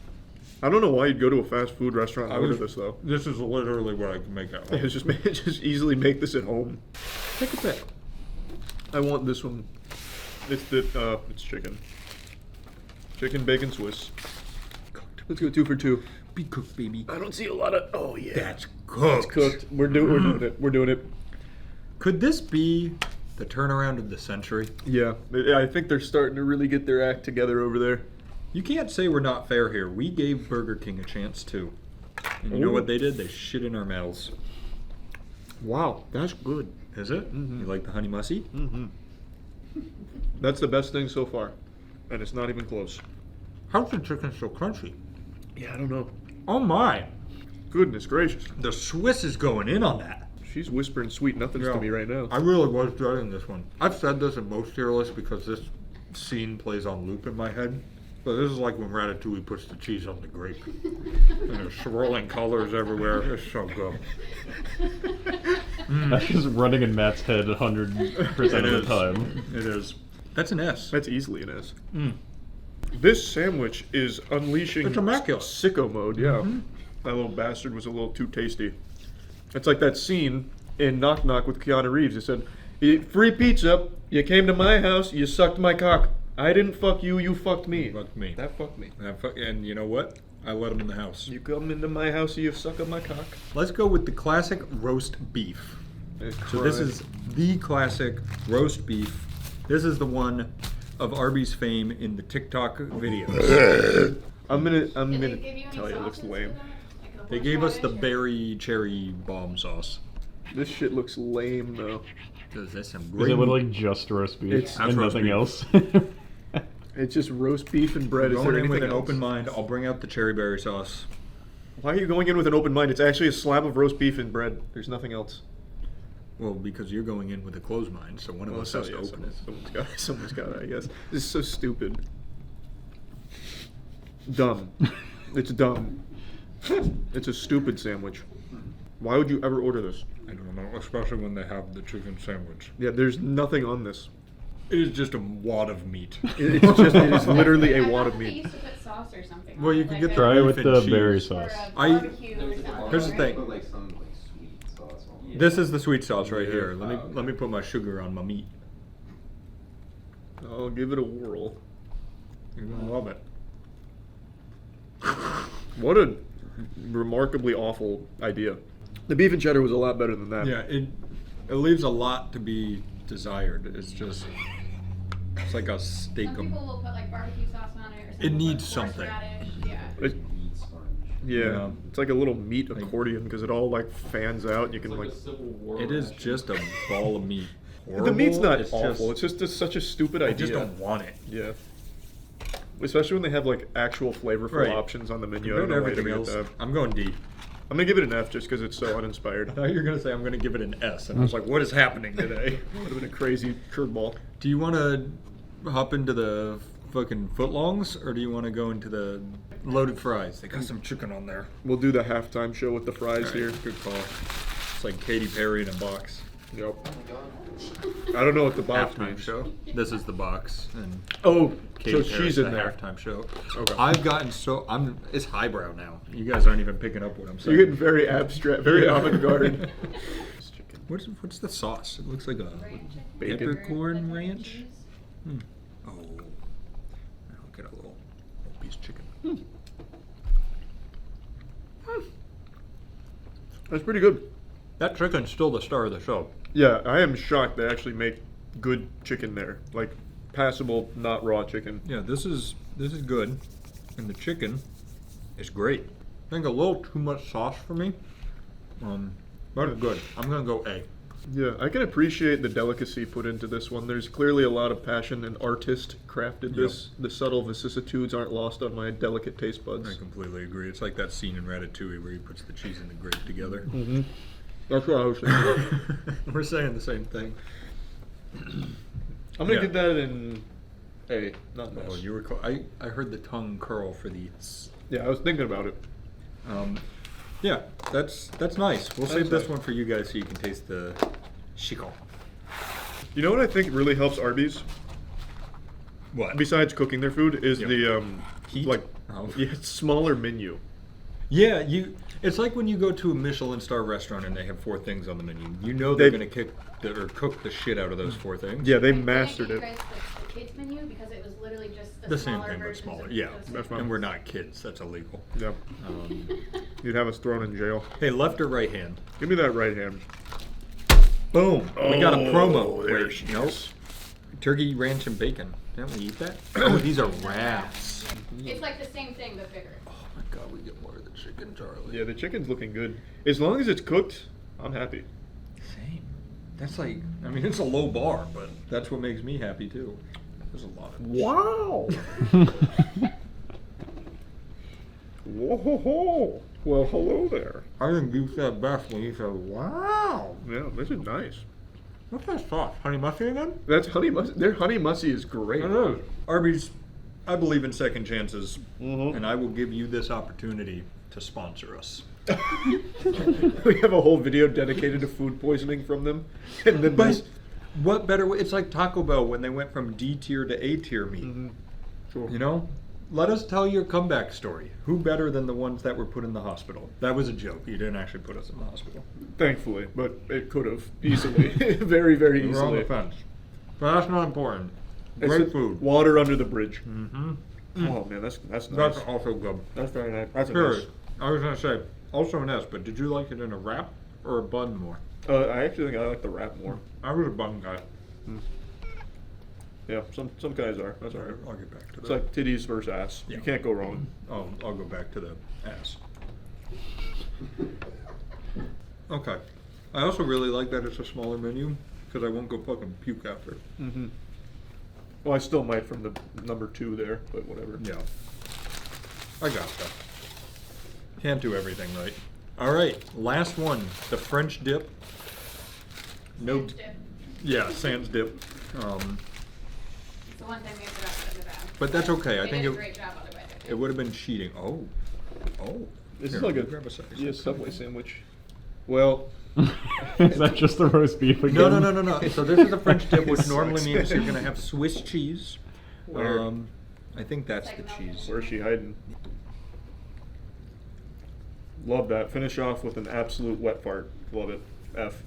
I don't know why you'd go to a fast food restaurant and order this though.
This is literally what I can make at home.
Yeah, just easily make this at home.
Take a bit.
I want this one. It's chicken. Chicken bacon Swiss. Cooked. Let's go 2 for 2.
Be cooked, baby.
I don't see a lot of. Oh yeah.
That's cooked.
It's cooked. We're doing it. We're doing it.
Could this be the turnaround of the century?
Yeah, I think they're starting to really get their act together over there.
You can't say we're not fair here. We gave Burger King a chance too. And you know what they did? They shit in our mouths.
Wow, that's good.
Is it? Mm-hmm. You like the honey mussy?
Mm-hmm. That's the best thing so far, and it's not even close.
How's the chicken so crunchy?
Yeah, I don't know.
Oh my!
Goodness gracious.
The Swiss is going in on that.
She's whispering sweet nothings to me right now.
I really was dreading this one. I've said this in most tier lists because this scene plays on loop in my head. But this is like when Ratatouille puts the cheese on the grape. And there's swirling colors everywhere. It's so good.
That's just running in Matt's head 100% of the time.
It is. That's an S.
That's easily an S. This sandwich is unleashing
It's immaculate.
sicko mode, yeah. That little bastard was a little too tasty. It's like that scene in Knock Knock with Keanu Reeves. It said, free pizza, you came to my house, you sucked my cock. I didn't fuck you, you fucked me.
Fucked me.
That fucked me.
And you know what? I let him in the house.
You come into my house, you suck on my cock.
Let's go with the classic roast beef. So this is the classic roast beef. This is the one of Arby's fame in the TikTok videos.
I'm gonna tell you, it looks lame.
They gave us the berry cherry bomb sauce.
This shit looks lame though.
Is
it literally just roast beef and nothing else?
It's just roast beef and bread. Is there
Going in
anything
with an
else?
open mind. I'll bring out the cherry berry sauce.
Why are you going in with an open mind? It's actually a slab of roast beef and bread. There's nothing else.
Well, because you're going in with a closed mind, so one of us has to open it.
Someone's got it, I guess. This is so stupid. Dumb. It's dumb. It's a stupid sandwich. Why would you ever order this?
I don't know, especially when they have the chicken sandwich.
Yeah, there's nothing on this.
It is just a wad of meat.
It is literally a wad of meat.
They used to put sauce or something.
Well, you can get the
Try
beef
with
and
the
cheese.
berry sauce.
Here's the thing. This is the sweet sauce right here. Let me put my sugar on my meat.
I'll give it a whirl.
You're gonna love it.
What a remarkably awful idea. The beef and cheddar was a lot better than that.
Yeah, it leaves a lot to be desired. It's like a steak.
Some people will put like barbecue sauce on it or something.
It needs something.
Yeah, it's like a little meat accordion because it all like fans out. You can like.
It is just a ball of meat.
The meat's not
It's
awful. It's just such a stupid idea.
I just don't want it.
Yeah. Especially when they have like actual flavorful options on the menu. I don't know why
everything
they
else.
get that.
I'm going D.
I'm gonna give it an F just because it's so uninspired.
I thought you were gonna say I'm gonna give it an S, and I was like, what is happening today?
Would have been a crazy curveball.
Do you want to hop into the fucking footlongs, or do you want to go into the loaded fries? They got some chicken on there.
We'll do the halftime show with the fries here.
Good call. It's like Katy Perry in a box.
Yep. I don't know what the box
halftime
means.
show. This is the box, and
Oh,
Katy
so
Perry's
she's in
the
there.
halftime show.
Okay.
I've gotten so it's highbrow now. You guys aren't even picking up what I'm saying.
You're getting very abstract, very avant-garde.
What's the sauce? It looks like a
Bacon.
peppercorn ranch. Oh, I'll get a little piece of chicken.
That's pretty good.
That chicken's still the star of the show.
Yeah, I am shocked they actually make good chicken there. Like, passable, not raw chicken.
Yeah, this is good, and the chicken is great. I think a little too much sauce for me, but it's good. I'm gonna go A.
Yeah, I can appreciate the delicacy put into this one. There's clearly a lot of passion and artist crafted this. The subtle vicissitudes aren't lost on my delicate taste buds.
I completely agree. It's like that scene in Ratatouille where he puts the cheese and the grape together.
Mm-hmm. That's what I was saying.
We're saying the same thing.
I'm gonna get that in A, not an S.
Oh, you were. I heard the tongue curl for the.
Yeah, I was thinking about it.
Yeah, that's nice. We'll
That's
save this
nice.
one for you guys so you can taste the chico.
You know what I think really helps Arby's?
What?
Besides cooking their food is
Yep.
the
Heat?
like
Oh.
smaller menu.
Yeah, it's like when you go to a Michelin star restaurant and they have 4 things on the menu. You know they're going to cook the shit out of those 4 things.
Yeah, they mastered it.
The kids menu because it was literally just
The same
smaller
thing, but
versions
smaller.
of
Yeah,
those
and we're not kids. That's illegal.
Yep. You'd have us thrown in jail.
Hey, left or right hand?
Give me that right hand.
Boom. We got a promo.
There
Wait,
she
nope.
is.
Turkey, ranch, and bacon. Didn't we eat that? Oh, these are wraps.
It's like the same thing but bigger.
Oh my god, we get more of the chicken, Charlie.
Yeah, the chicken's looking good. As long as it's cooked, I'm happy.
Same. That's like, I mean, it's a low bar, but that's what makes me happy too. There's a lot of.
Wow. Whoa. Well, hello there.
I think you said best when you said, wow.
Yeah, this is nice.
What's that sauce? Honey mustard again?
That's honey mustard. Their honey mustard is great.
It is. Arby's, I believe in second chances,
Mm-hmm.
and I will give you this opportunity to sponsor us.
We have a whole video dedicated to food poisoning from them. And then
But
this.
what better way? It's like Taco Bell when they went from D tier to A tier meat.
Sure.
You know? Let us tell your comeback story. Who better than the ones that were put in the hospital? That was a joke. You didn't actually put us in the hospital.
Thankfully, but it could have easily. Very, very
We were on
easily.
the fence. But that's not important.
It's
Great
just
food.
Water under the bridge.
Mm-hmm.
Oh man, that's nice.
That's also good.
That's very nice. That's a
Sure.
nice.
I was gonna say also an S, but did you like it in a wrap or a bun more?
I actually think I like the wrap more.
I was a bun guy.
Yeah, some guys are. That's alright.
I'll get back to that.
It's like titties versus ass.
Yeah.
You can't go wrong.
Oh, I'll go back to the ass. Okay. I also really like that it's a smaller menu because I won't go fucking puke after.
Mm-hmm. Well, I still might from the number 2 there, but whatever.
Yeah. I got that. Can't do everything right. All right, last one, the French dip. No.
Sans dip.
Yeah, sans dip.
It's the one thing we forgot to put in the bag.
But that's okay. I
They
think
did a great job otherwise. I
it
think.
would have been cheating. Oh.
This
Here,
is like
let me grab a
a
slice.
Subway sandwich. Well,
Is that just the roast beef again?
No. So this is a French dip, which
It
normally
sucks.
means you're going to have Swiss cheese.
Where?
I think that's the cheese.
Where's she hiding? Love that. Finish off with an absolute wet fart. Love it. F.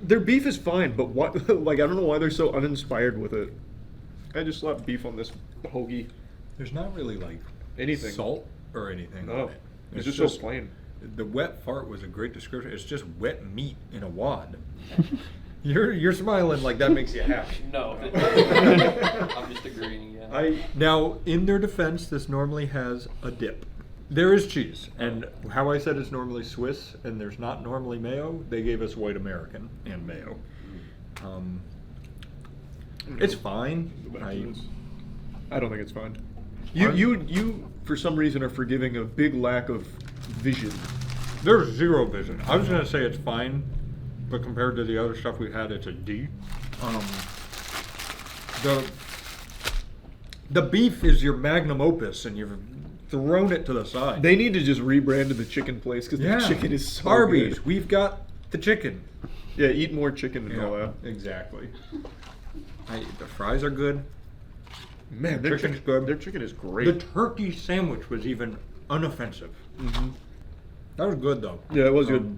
Their beef is fine, but what? Like, I don't know why they're so uninspired with it. I just slapped beef on this hoagie.
There's not really like
Anything.
salt or anything
No.
on it.
It's just so plain.
The wet fart was a great description. It's just wet meat in a wad. You're smiling like that makes you happy.
No, it doesn't. I'm just agreeing. Yeah.
Now, in their defense, this normally has a dip. There is cheese, and how I said it's normally Swiss, and there's not normally mayo. They gave us white American and mayo. It's fine.
I don't think it's fine. You for some reason are forgiving a big lack of vision.
There's zero vision. I was gonna say it's fine, but compared to the other stuff we had, it's a D. The beef is your magnum opus, and thrown it to the side.
They need to just rebrand to the chicken place because the chicken is so
Arby's,
good.
we've got the chicken.
Yeah, eat more chicken and all that.
Exactly. The fries are good.
Man,
their chicken's good.
Their chicken is great.
The turkey sandwich was even unoffensive. That was good though.
Yeah, it was good.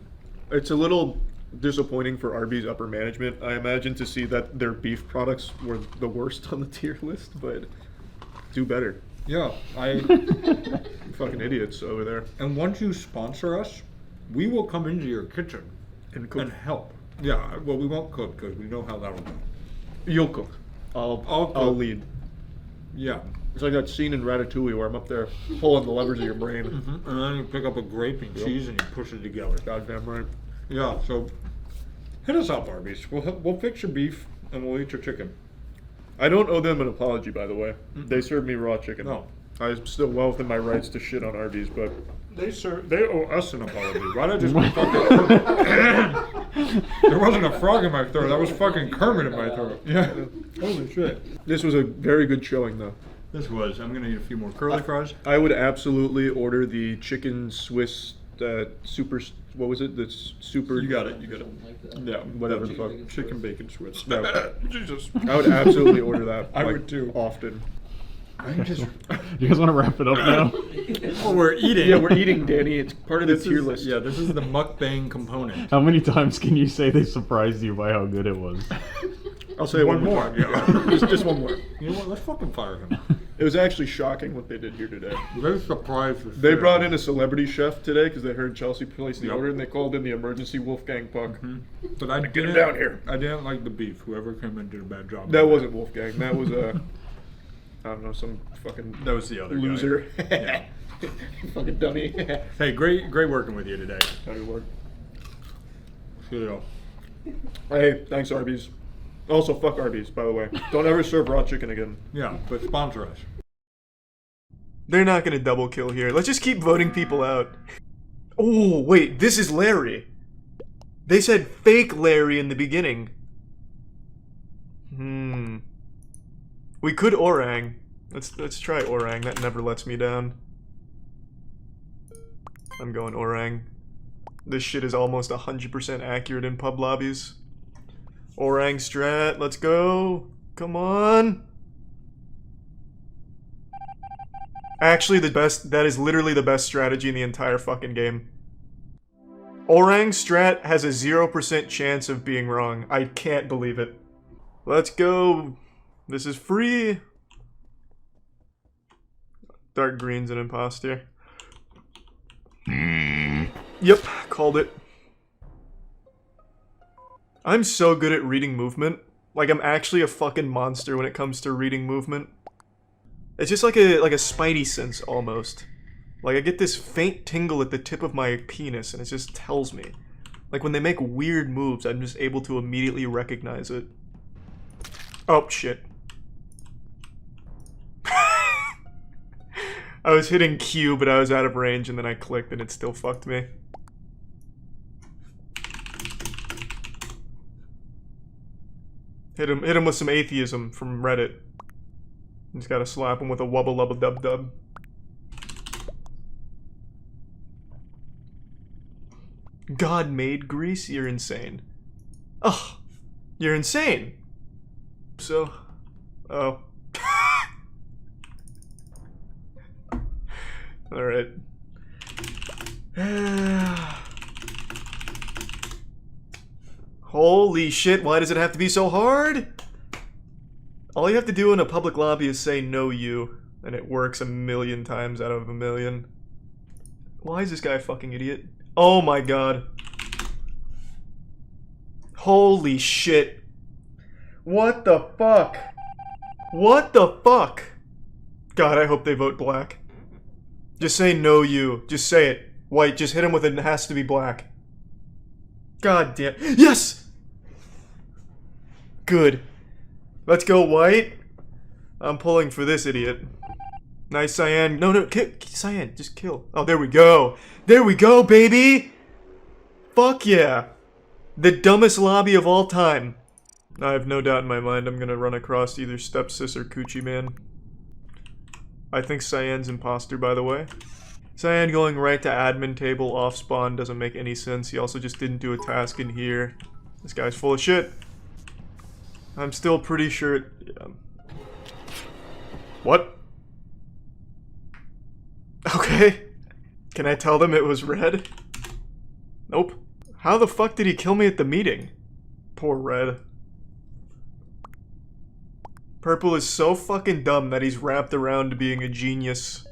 It's a little disappointing for Arby's upper management, I imagine, to see that their beef products were the worst on the tier list, but do better.
Yeah,
fucking idiots over there.
And once you sponsor us, we will come into your kitchen
and cook
and help. Yeah, well, we won't cook because we know how that'll go.
You'll cook. I'll lead.
Yeah.
It's like that scene in Ratatouille where I'm up there pulling the levers of your brain.
And then you pick up a grape and cheese and you push it together.
Goddamn right.
Yeah, so hit us up, Arby's. We'll fix your beef and we'll eat your chicken.
I don't owe them an apology, by the way. They served me raw chicken.
No.
I'm still well within my rights to shit on Arby's, but
They owe us an apology. Why did I just There wasn't a frog in my throat. That was fucking Kermit in my throat. Yeah. Holy shit.
This was a very good showing, though.
This was. I'm gonna eat a few more curly fries.
I would absolutely order the chicken Swiss super. What was it? The super.
You got it. You got it.
Yeah, whatever the fuck.
Chicken bacon Swiss.
No.
Jesus.
I would absolutely order that.
I
like,
would too.
Often.
You guys want to wrap it up now?
Well, we're eating.
Yeah, we're eating, Danny. It's part of the tier list.
Yeah, this is the mukbang component.
How many times can you say they surprised you by how good it was?
I'll say one more. Yeah. just one more.
You know what? Let's fucking fire him.
It was actually shocking what they did here today.
Very surprised.
They brought in a celebrity chef today because they heard Chelsea place the order, and they called in the emergency Wolfgang Puck.
But I
Get him down here.
I didn't like the beef. Whoever came in did a bad job.
That wasn't Wolfgang. That was I don't know, some fucking
That was the other
loser.
guy. Yeah.
Fucking dummy.
Hey, great working with you today.
How do you work?
Good.
Hey, thanks Arby's. Also, fuck Arby's, by the way. Don't ever serve raw chicken again.
Yeah, but sponsor us.
They're not gonna double kill here. Let's just keep voting people out. Oh, wait, this is Larry. They said fake Larry in the beginning. We could Orang. Let's try Orang. That never lets me down. I'm going Orang. This shit is almost 100% accurate in pub lobbies. Orang Strat, let's go. Come on. Actually, that is literally the best strategy in the entire fucking game. Orang Strat has a 0% chance of being wrong. I can't believe it. Let's go. This is free. Dark green's an imposter. Yep, called it. I'm so good at reading movement. Like, I'm actually a fucking monster when it comes to reading movement. It's just like a spidey sense, almost. Like, I get this faint tingle at the tip of my penis, and it just tells me. Like, when they make weird moves, I'm just able to immediately recognize it. Oh, shit. I was hitting Q, but I was out of range, and then I clicked, and it still fucked me. Hit him with some atheism from Reddit. Just gotta slap him with a wubba lubba dub dub. God made Greece? You're insane. Ugh. You're insane. So. Oh. Alright. Holy shit, why does it have to be so hard? All you have to do in a public lobby is say no you, and it works 1,000,000 times out of 1,000,000. Why is this guy a fucking idiot? Oh my god. Holy shit. What the fuck? What the fuck? God, I hope they vote black. Just say no you. Just say it. White, just hit him with it, it has to be black. God damn. Yes! Good. Let's go, white. I'm pulling for this idiot. Nice, Cyan. No, Cyan, just kill. Oh, there we go. There we go, baby! Fuck yeah. The dumbest lobby of all time. I have no doubt in my mind I'm gonna run across either Stepsis or Coochie Man. I think Cyan's imposter, by the way. Cyan going right to admin table off spawn doesn't make any sense. He also just didn't do a task in here. This guy's full of shit. I'm still pretty sure... Yeah. What? Okay. Can I tell them it was red? Nope. How the fuck did he kill me at the meeting? Poor red. Purple is so fucking dumb that he's wrapped around to being a genius.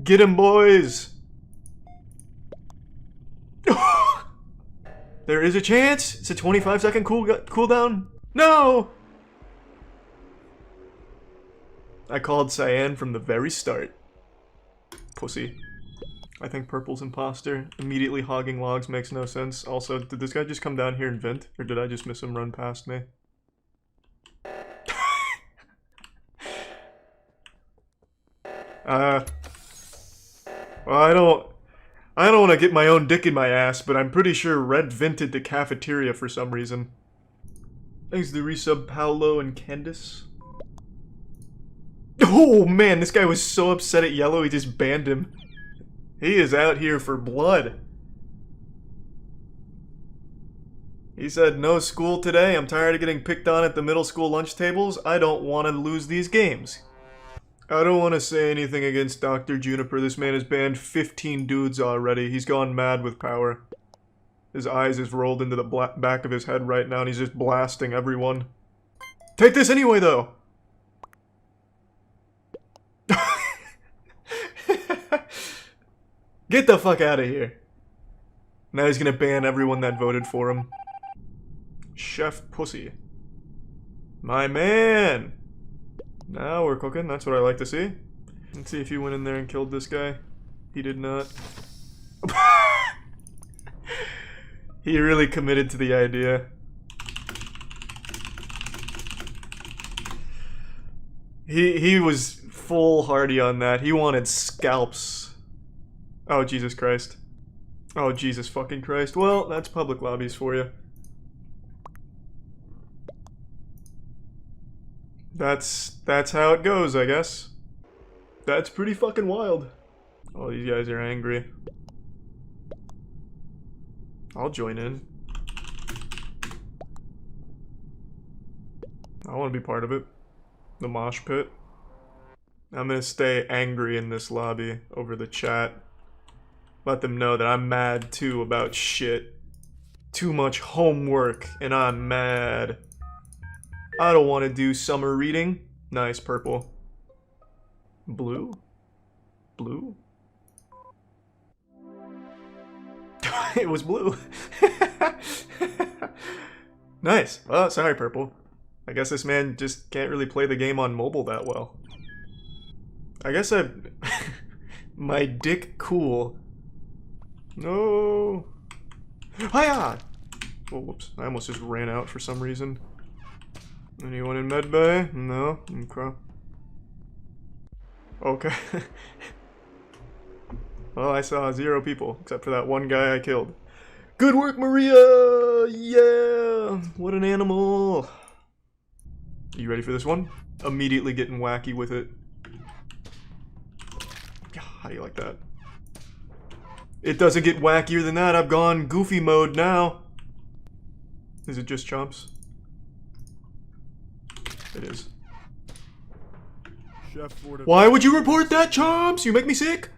Get him, boys! There is a chance! It's a 25-second cooldown. No! I called Cyan from the very start. Pussy. I think Purple's imposter. Immediately hogging logs makes no sense. Also, did this guy just come down here and vent? Or did I just miss him run past me? Well, I don't want to get my own dick in my ass, but I'm pretty sure Red vented the cafeteria for some reason. Thanks to the resub Paolo and Candice. Oh man, this guy was so upset at Yellow he just banned him. He is out here for blood. He said, no school today, I'm tired of getting picked on at the middle school lunch tables, I don't want to lose these games. I don't want to say anything against Dr. Juniper, this man has banned 15 dudes already, he's gone mad with power. His eyes is rolled into the back of his head right now and he's just blasting everyone. Take this anyway though! Get the fuck out of here. Now he's gonna ban everyone that voted for him. Chef Pussy. My man! Now we're cooking, that's what I like to see. Let's see if he went in there and killed this guy. He did not. He really committed to the idea. He was foolhardy on that. He wanted scalps. Oh, Jesus Christ. Oh, Jesus fucking Christ. Well, that's public lobbies for you. That's how it goes, I guess. That's pretty fucking wild. Oh, these guys are angry. I'll join in. I want to be part of it. The mosh pit. I'm gonna stay angry in this lobby over the chat. Let them know that I'm mad too about shit. Too much homework and I'm mad. I don't want to do summer reading. Nice, purple. Blue? Blue? It was blue. Nice. Oh, sorry, purple. I guess this man just can't really play the game on mobile that well. I guess my dick cool. No. Hiya! Oh, whoops. I almost just ran out for some reason. Anyone in medbay? No? Okay. Okay. Well, I saw 0 people, except for that one guy I killed. Good work, Maria! Yeah! What an animal! You ready for this one? Immediately getting wacky with it. How do you like that? It doesn't get wackier than that. I've gone goofy mode now. Is it just chomps? It is. Why would you report that, chomps? You make me sick.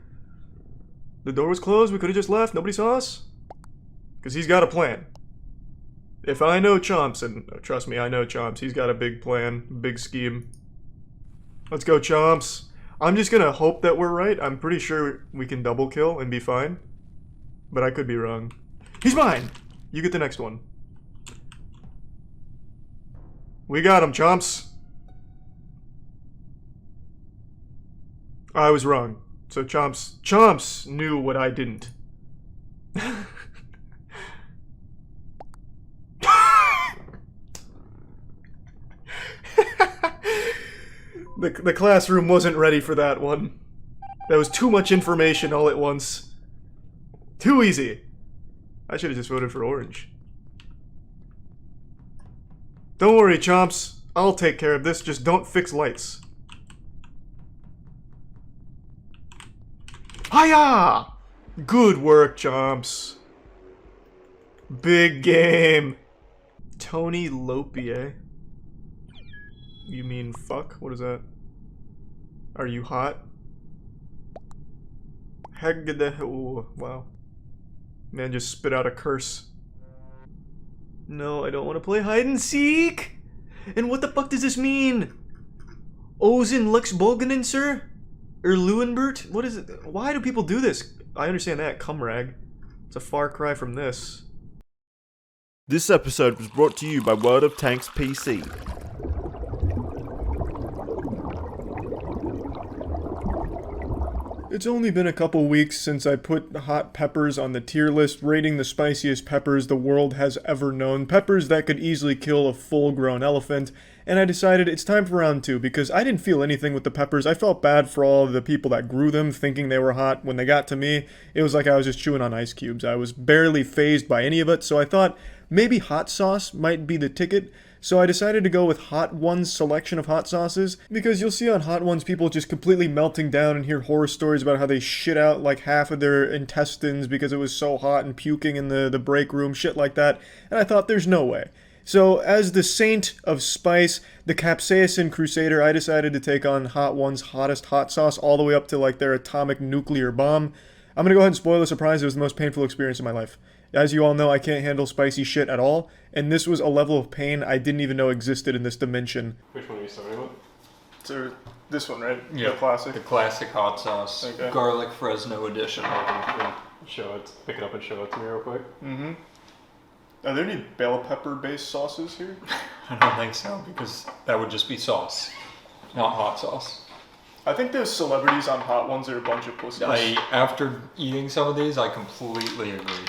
The door was closed. We could have just left. Nobody saw us. Because he's got a plan. If I know Chomps, and trust me, I know Chomps, he's got a big plan, big scheme. Let's go, Chomps. I'm just gonna hope that we're right. I'm pretty sure we can double kill and be fine. But I could be wrong. He's mine! You get the next one. We got him, Chomps. I was wrong. So Chomps knew what I didn't. The classroom wasn't ready for that one. That was too much information all at once. Too easy. I should have just voted for orange. Don't worry, Chomps. I'll take care of this. Just don't fix lights. Hiya! Good work, Chomps. Big game. Tony Lopier. You mean fuck? What is that? Are you hot? Ooh, wow. Man just spit out a curse. No, I don't want to play hide and seek! And what the fuck does this mean? Ozen Lux Bolganen, sir? Or Lewinbert? What is it? Why do people do this? I understand that, cumrag. It's a far cry from this.
This episode was brought to you by World of Tanks PC.
It's only been a couple weeks since I put hot peppers on the tier list, rating the spiciest peppers the world has ever known, peppers that could easily kill a full-grown elephant, and I decided it's time for round 2 because I didn't feel anything with the peppers. I felt bad for all of the people that grew them, thinking they were hot. When they got to me, it was like I was just chewing on ice cubes. I was barely fazed by any of it, so I thought maybe hot sauce might be the ticket. So I decided to go with Hot Ones' selection of hot sauces, because you'll see on Hot Ones people just completely melting down and hear horror stories about how they shit out like half of their intestines because it was so hot and puking in the break room, shit like that, and I thought there's no way. So as the saint of spice, the capsaicin crusader, I decided to take on Hot Ones' hottest hot sauce all the way up to like their atomic nuclear bomb. I'm gonna go ahead and spoil the surprise. It was the most painful experience of my life. As you all know, I can't handle spicy shit at all, and this was a level of pain I didn't even know existed in this dimension.
Which one are you starting with?
So, this one, right?
Yeah.
The classic?
The classic hot sauce.
Okay.
Garlic Fresno edition.
Show it. Pick it up and show it to me real quick.
Mm-hmm. Are there any bell pepper-based sauces here?
I don't think so, because that would just be sauce, not hot sauce.
I think those celebrities on Hot Ones are a bunch of pussies.
After eating some of these, I completely agree.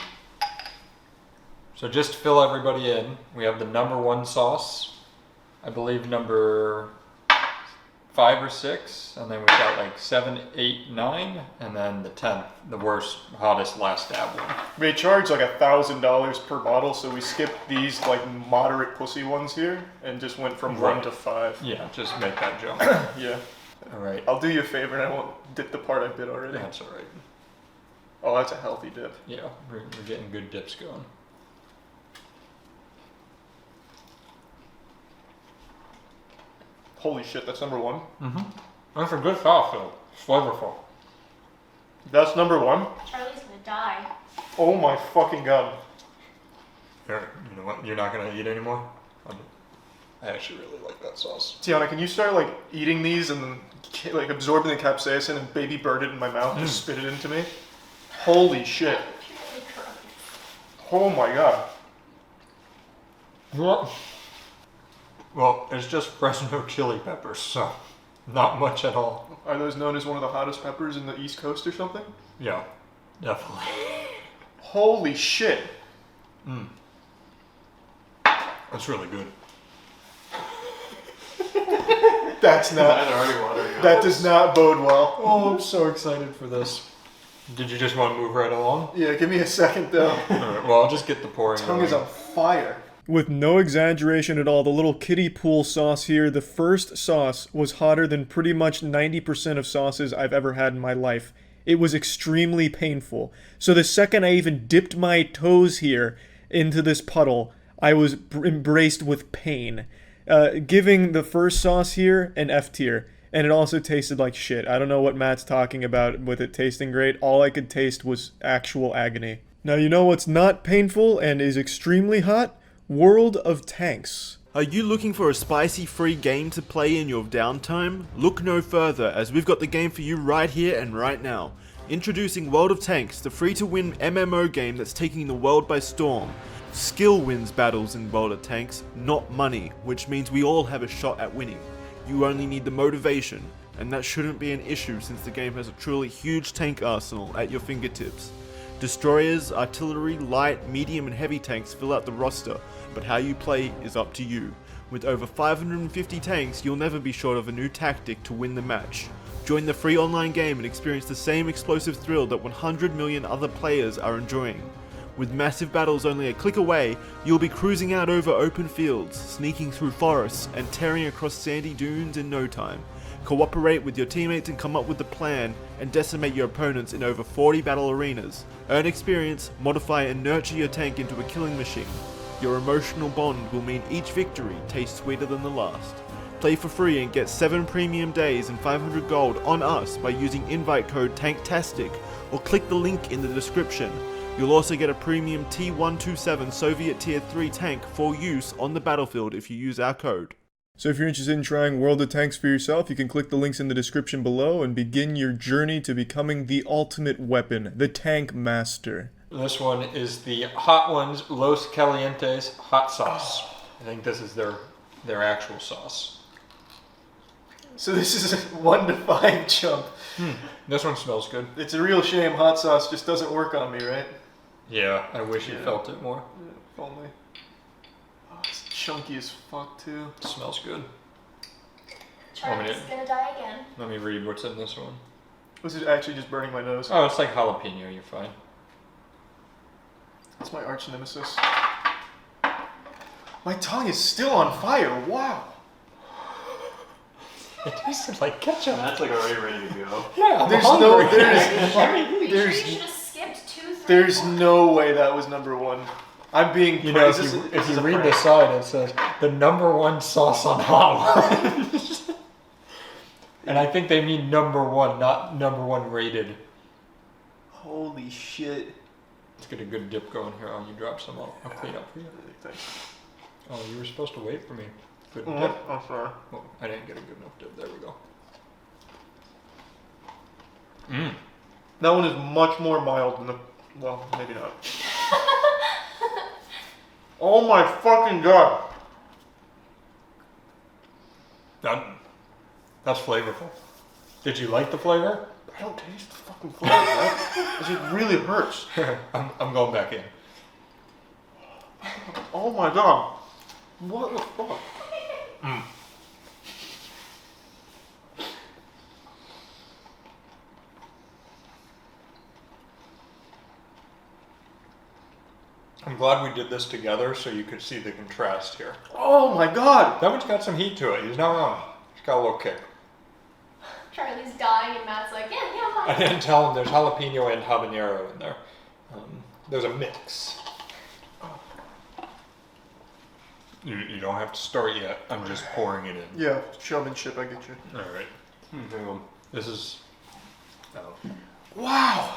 So just to fill everybody in, we have the #1 sauce, I believe number 5 or 6, and then we've got like 7, 8, 9, and then the 10th, the worst, hottest last stab one.
They charge like $1,000 per bottle, so we skipped these like moderate pussy ones here, and just went from 1 to 5.
Yeah, just make that jump.
Yeah.
Alright.
I'll do you a favor and I won't dip the part I bit already.
That's alright.
Oh, that's a healthy dip.
Yeah, we're getting good dips going.
Holy shit, that's #1?
Mm-hmm. That's a good sauce though. It's flavorful.
That's #1?
Charlie's gonna die.
Oh my fucking god.
Here, you know what? You're not gonna eat anymore? I actually really like that sauce.
Tiana, can you start like eating these and then like absorbing the capsaicin and baby bird it in my mouth and just spit it into me? Holy shit. Oh my god.
What? Well, it's just Fresno chili peppers, so not much at all.
Are those known as one of the hottest peppers in the East Coast or something?
Yeah, definitely.
Holy shit.
Mm. That's really good.
That's not. That does not bode well.
Oh, I'm so excited for this. Did you just want to move right along?
Yeah, give me a second though.
Alright, well, I'll just get the pouring.
Tongue is on fire. With no exaggeration at all, the little kiddie pool sauce here, the first sauce was hotter than pretty much 90% of sauces I've ever had in my life. It was extremely painful. So the second I even dipped my toes here into this puddle, I was embraced with pain. Giving the first sauce here an F tier. And it also tasted like shit. I don't know what Matt's talking about with it tasting great. All I could taste was actual agony. Now you know what's not painful and is extremely hot? World of Tanks.
Are you looking for a spicy free game to play in your downtime? Look no further, as we've got the game for you right here and right now. Introducing World of Tanks, the free-to-win MMO game that's taking the world by storm. Skill wins battles in World of Tanks, not money, which means we all have a shot at winning. You only need the motivation, and that shouldn't be an issue since the game has a truly huge tank arsenal at your fingertips. Destroyers, artillery, light, medium and heavy tanks fill out the roster, but how you play is up to you. With over 550 tanks, you'll never be short of a new tactic to win the match. Join the free online game and experience the same explosive thrill that 100 million other players are enjoying. With massive battles only a click away, you'll be cruising out over open fields, sneaking through forests, and tearing across sandy dunes in no time. Cooperate with your teammates and come up with a plan, and decimate your opponents in over 40 battle arenas. Earn experience, modify and nurture your tank into a killing machine. Your emotional bond will mean each victory tastes sweeter than the last. Play for free and get 7 premium days and 500 gold on us by using invite code TANKTASTIC or click the link in the description. You'll also get a premium T127 Soviet Tier 3 tank for use on the battlefield if you use our code.
So if you're interested in trying World of Tanks for yourself, you can click the links in the description below and begin your journey to becoming the ultimate weapon, the Tank Master.
This one is the Hot Ones Los Calientes hot sauce. I think this is their actual sauce.
So this is a 1 to 5 jump.
This one smells good.
It's a real shame hot sauce just doesn't work on me, right?
Yeah, I wish you felt it more.
Yeah, if only. Oh, it's chunky as fuck too.
It smells good.
Charlie's gonna die again.
Let me read what's in this one.
This is actually just burning my nose.
Oh, it's like jalapeno, you're fine.
That's my arch nemesis. My tongue is still on fire, wow.
It tasted like ketchup.
That's like already ready to go.
Yeah,
there's there's no way that was number 1. I'm being
You know, if you read the side, it says the #1 sauce on Hot Ones. And I think they mean #1, not #1 rated.
Holy shit.
Let's get a good dip going here. Oh, you dropped some. I'll clean up for you.
Thanks.
Oh, you were supposed to wait for me. Good
Oh,
dip.
I'm sorry.
Oh, I didn't get a good enough dip. There we go.
That one is much more mild than the... Well, maybe not. Oh my fucking god.
That's flavorful. Did you like the flavor?
I don't taste the fucking flavor, right? It just really hurts.
I'm going back in.
Oh my god. What the fuck?
I'm glad we did this together so you could see the contrast here.
Oh my god!
That one's got some heat to it. He's not wrong. It's got a little kick.
Charlie's dying and Matt's like, yeah,
I didn't tell him there's jalapeno and habanero in there. There's a mix. You don't have to start yet. I'm just pouring it in.
Yeah, showmanship, I get you.
Alright. Hang on. This is... Oh.
Wow!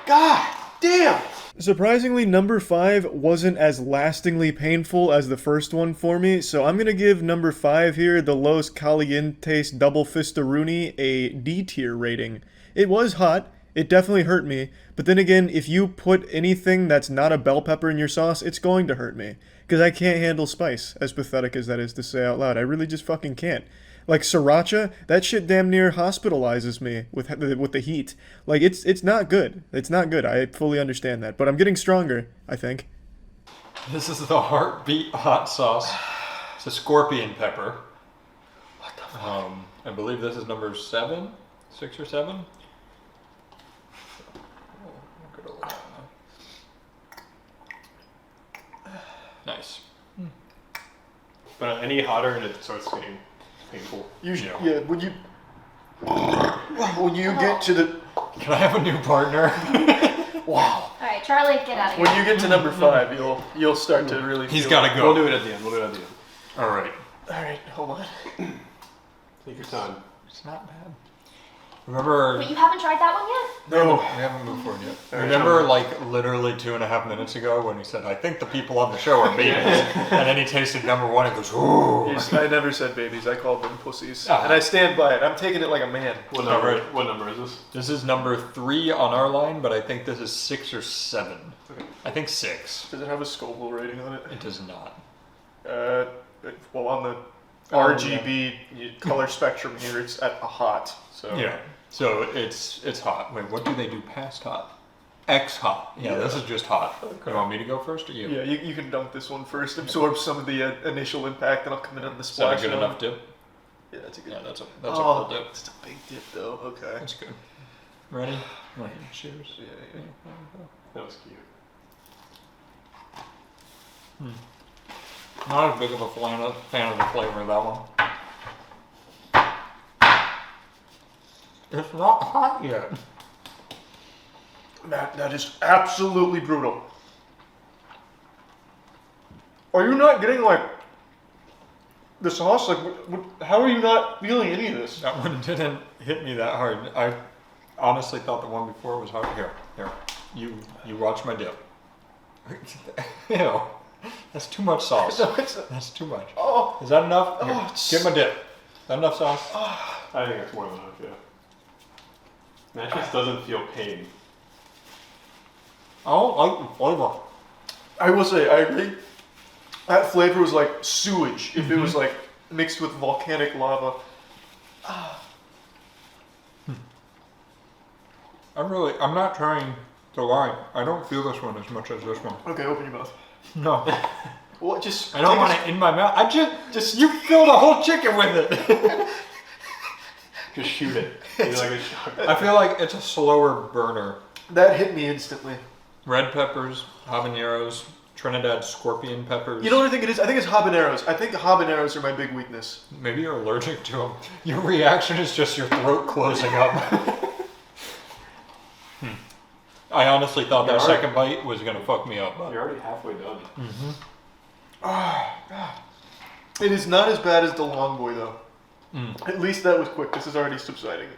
God damn! Surprisingly, number 5 wasn't as lastingly painful as the first one for me, so I'm gonna give number 5 here, the Los Calientes Double Fistaruni, a D tier rating. It was hot, it definitely hurt me, but then again, if you put anything that's not a bell pepper in your sauce, it's going to hurt me. Because I can't handle spice, as pathetic as that is to say out loud. I really just fucking can't. Like sriracha, that shit damn near hospitalizes me with the heat. Like, it's not good. It's not good. I fully understand that. But I'm getting stronger, I think.
This is the Heartbeat hot sauce. It's a scorpion pepper.
What the fuck?
I believe this is number 7? 6 or 7? Nice.
But any hotter and it starts getting painful.
Usually, yeah, when you get to the...
Can I have a new partner?
Wow.
Alright, Charlie, get out of here.
When you get to number 5, you'll start to really
He's
feel
gotta
it.
go.
We'll do it at the end.
Alright.
Alright, hold on.
Take your time.
It's not bad. Remember...
Wait, you haven't tried that one yet?
No.
We haven't moved forward yet. Remember, like, literally 2.5 minutes ago when he said, I think the people on the show are babies. And then he tasted number 1 and goes, ooh.
I never said babies. I called them pussies. And I stand by it. I'm taking it like a man.
What number is this?
This is number 3 on our line, but I think this is 6 or 7.
Okay.
I think 6.
Does it have a Scoville rating on it?
It does not.
Well, on the RGB color spectrum here, it's at a hot. So
yeah. So it's hot. Wait, what do they do past hot? X hot. Yeah, this is just hot. Okay. You want me to go first or you?
Yeah, you can dunk this one first, absorb some of the initial impact, and I'll come in on the splash.
Is that a good enough dip?
Yeah, that's a good.
Yeah, that's a full dip.
It's a big dip though. Okay.
That's good. Ready? Right. Cheers.
Yeah.
That was cute.
Not as big of a fan of the flavor of that one. It's not hot yet.
That is absolutely brutal. Are you not getting like the sauce? Like, how are you not feeling any of this?
That one didn't hit me that hard. I honestly thought the one before was hard. Here. You watch my dip. Ew. That's too much sauce. That's too much.
Oh.
Is that enough? Here, get my dip. Is that enough sauce?
I think it's more than enough, yeah. That just doesn't feel pain.
I don't like the flavor.
I will say, I agree. That flavor was like sewage if it was like mixed with volcanic lava.
I'm not trying to lie. I don't feel this one as much as this one.
Okay, open your mouth.
No.
Well, just
I don't want it in my mouth. You filled a whole chicken with it.
Just shoot it.
I feel like it's a slower burner.
That hit me instantly.
Red peppers, habaneros, Trinidad scorpion peppers.
You know what I think it is? I think it's habaneros. I think habaneros are my big weakness.
Maybe you're allergic to them. Your reaction is just your throat closing up. I honestly thought that second bite was going to fuck me up. But.
You're already halfway done.
It is not as bad as the long boy, though. At least that was quick. This is already subsiding.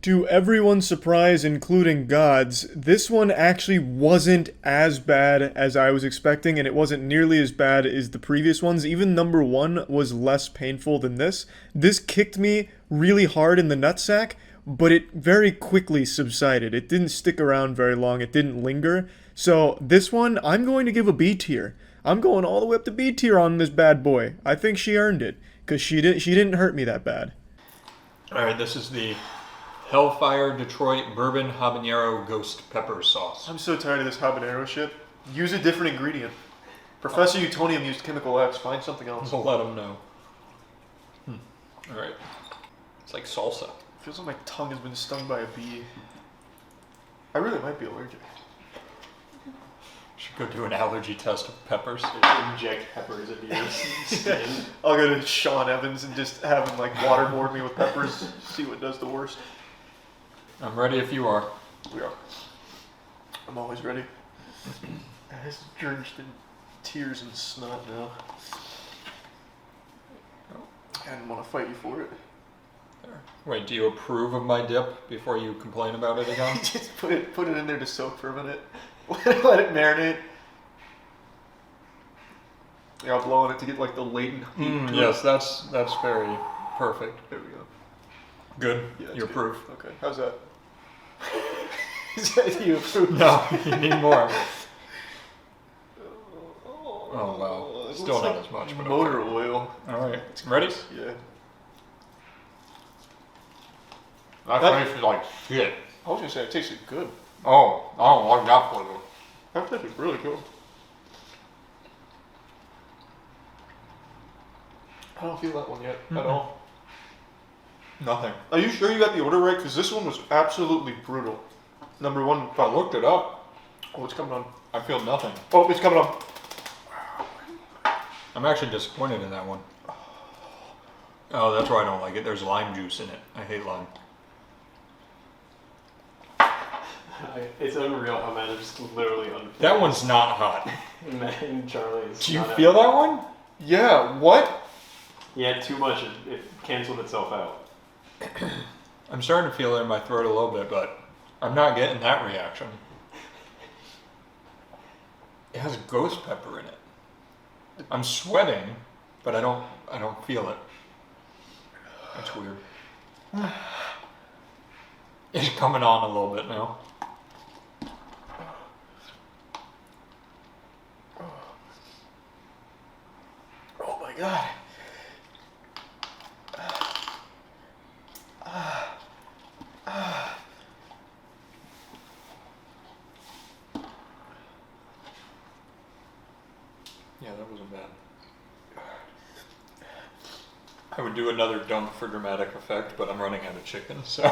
To everyone's surprise, including God's, this one actually wasn't as bad as I was expecting, and it wasn't nearly as bad as the previous ones. Even number one was less painful than this. This kicked me really hard in the nutsack, but it very quickly subsided. It didn't stick around very long. It didn't linger. So this one, I'm going to give a B tier. I'm going all the way up to B tier on this bad boy. I think she earned it, because she didn't hurt me that bad.
All right, this is the Hellfire Detroit Bourbon Habanero Ghost Pepper Sauce.
I'm so tired of this habanero shit. Use a different ingredient. Professor Utonium used Chemical X. Find something else.
We'll let him know. All right. It's like salsa.
Feels like my tongue has been stung by a bee. I really might be allergic.
Should go do an allergy test of peppers.
Inject peppers into your skin.
I'll go to Sean Evans and just have him like waterboard me with peppers. See what does the worst.
I'm ready if you are.
We are. I'm always ready. It's drenched in tears and snot now. I didn't want to fight you for it.
Wait, do you approve of my dip before you complain about it again?
Just put it in there to soak for a minute. Let it marinate. Yeah, I'll blow on it to get like the latent heat.
Yes, that's very perfect.
There we go.
Good.
Yeah,
you approve.
Okay. How's that? Is that you approve?
No, you need more. Oh wow. Still not as much, but
motor oil.
Alright. Ready?
Yeah.
That tastes like shit.
I was gonna say it tasted good.
Oh, I don't like that flavor.
That tasted really good. I don't feel that one yet at all.
Nothing.
Are you sure you got the order right? Because this one was absolutely brutal. Number one.
I looked it up.
Oh, it's coming on.
I feel nothing.
Oh, it's coming on.
I'm actually disappointed in that one. Oh, that's why I don't like it. There's lime juice in it. I hate lime.
It's unreal how man is just literally unfair.
That one's not hot.
And Charlie is.
Do you feel that one?
Yeah, what?
Yeah, too much. It canceled itself out.
I'm starting to feel it in my throat a little bit, but I'm not getting that reaction. It has ghost pepper in it. I'm sweating, but I don't feel it. That's weird. It's coming on a little bit now.
Oh my god.
Yeah, that wasn't bad. I would do another dunk for dramatic effect, but I'm running out of chicken, so...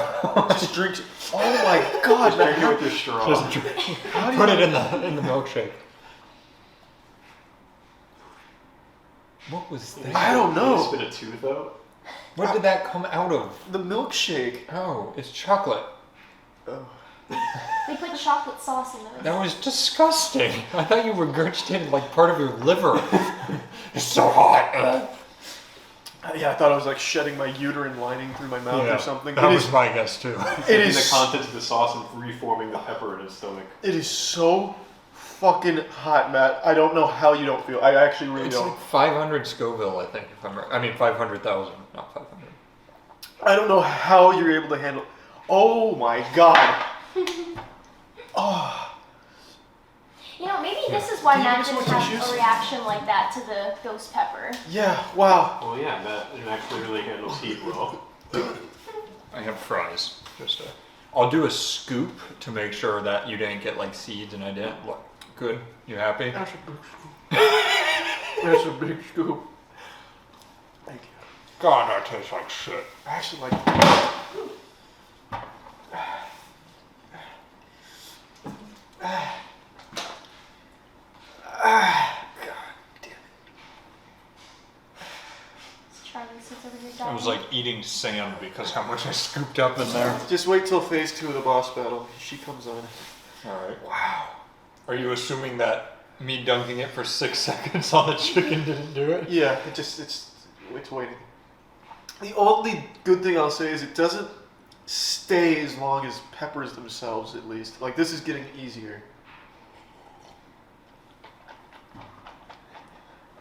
Just drink. Oh my god,
just drink it with your straw.
Just drink. Put it in the milkshake. What was that?
I don't know.
Did you spit a tooth out?
What did that come out of?
The milkshake.
Oh, it's chocolate.
Oh.
They put chocolate sauce in those.
That was disgusting. I thought you regurgitated like part of your liver. It's so hot.
Yeah, I thought I was like shedding my uterine lining through my mouth or something.
That was my guess too.
It is
the contents of the sauce and reforming the pepper in his stomach.
It is so fucking hot, Matt. I don't know how you don't feel. I actually really don't.
It's like 500 Scoville, I think. If I'm right. I mean 500,000, not 500.
I don't know how you're able to handle. Oh my god. Oh.
You know, maybe this is why Matt didn't have a reaction like that to the ghost pepper.
Yeah. Wow.
Well, yeah, that actually really handles heat well.
I have fries. I'll do a scoop to make sure that you didn't get like seeds and I didn't. Look, good. You happy?
That's a big scoop. That's a big scoop. Thank you.
God, that tastes like shit.
I actually like.
I was like eating sand because how much I scooped up in there.
Just wait till phase 2 of the boss battle. She comes on.
Alright. Wow. Are you assuming that me dunking it for 6 seconds on the chicken didn't do it?
Yeah, it's waiting. The only good thing I'll say is it doesn't stay as long as peppers themselves, at least. Like, this is getting easier.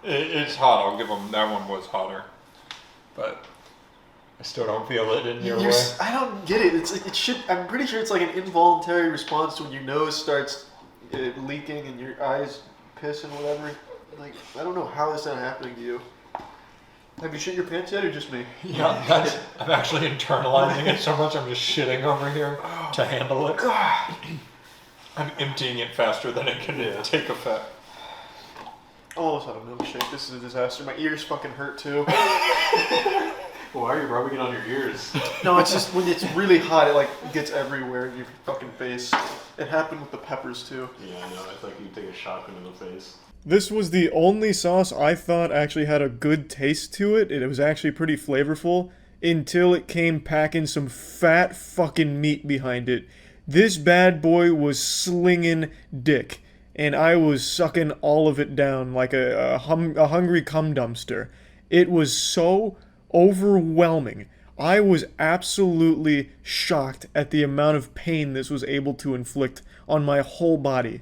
It's hot, I'll give them, that one was hotter. But I still don't feel it in your way.
I don't get it. I'm pretty sure it's like an involuntary response when your nose starts leaking and your eyes piss and whatever. Like, I don't know how that's not happening to you. Have you shit your pants yet or just me?
Yeah, I'm actually internalizing it so much I'm just shitting over here to handle it.
God.
I'm emptying it faster than it can take effect.
Almost had a milkshake. This is a disaster. My ears fucking hurt too.
Why are you rubbing it on your ears?
No, it's just when it's really hot, it like gets everywhere in your fucking face. It happened with the peppers too.
Yeah, I know. It's like you take a shotgun to the face.
This was the only sauce I thought actually had a good taste to it. It was actually pretty flavorful until it came packing some fat fucking meat behind it. This bad boy was slinging dick. And I was sucking all of it down like a hungry cum dumpster. It was so overwhelming. I was absolutely shocked at the amount of pain this was able to inflict on my whole body.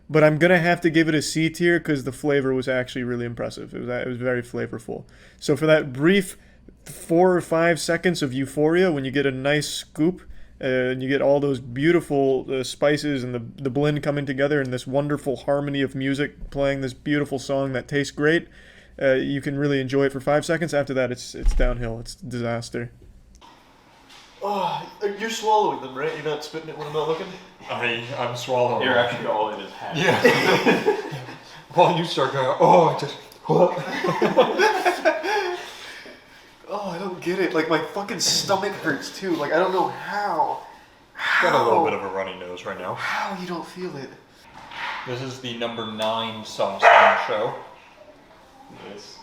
But I'm going to have to give it a C tier because the flavor was actually really impressive. It was very flavorful. So for that brief 4 or 5 seconds of euphoria when you get a nice scoop, and you get all those beautiful spices and the blend coming together in this wonderful harmony of music playing this beautiful song that tastes great. You can really enjoy it for 5 seconds. After that, it's downhill. It's disaster. Oh, you're swallowing them, right? You're not spitting it when I'm not looking?
I'm swallowing.
You're actually all in his hat.
Yeah. While you start going, oh, I just...
Oh, I don't get it. Like, my fucking stomach hurts, too. Like, I don't know how.
Got a little bit of a runny nose right now.
How you don't feel it?
This is the number 9 sauce on the show.
Nice.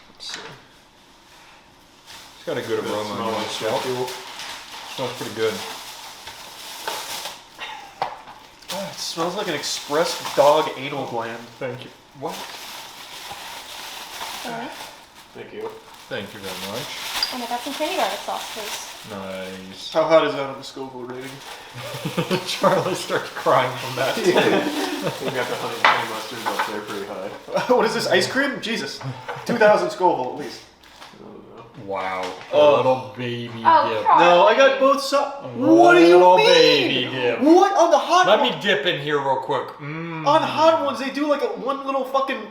Let's see. It's got a good aroma.
It
Smells pretty good.
Oh, it smells like an express dog anal gland.
Thank you. What?
Thank you.
Thank you very much.
And I got some candy garlic sauce, please.
Nice.
How hot is that on the Scoville rating?
Charlie starts crying from that.
We got the honey mustard up there pretty high.
What is this, ice cream? Jesus. 2,000 Scoville at least.
Wow. A little baby dip.
No, I got both sides. What do you
Little
mean?
baby dip.
What? On the hot
Let
one?
me dip in here real quick.
On hot ones, they do like one little fucking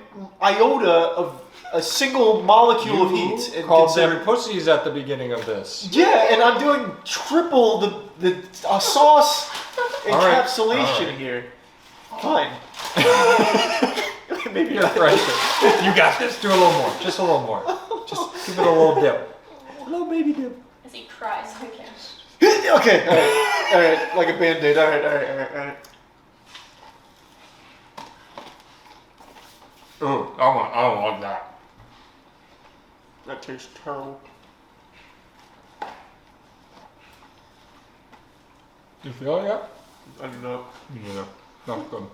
iota of a single molecule of heat.
You called them pussies at the beginning of this.
Yeah, and I'm doing triple the sauce encapsulation here. Fine.
Maybe you're pressure. You got this. Do a little more. Just a little more. Just give it a little dip.
A little baby dip.
As he cries, I can't.
Okay, alright, like a band-aid. Alright.
Ooh, I don't want that.
That tastes terrible.
You feel it yet?
I do not.
Yeah, not good.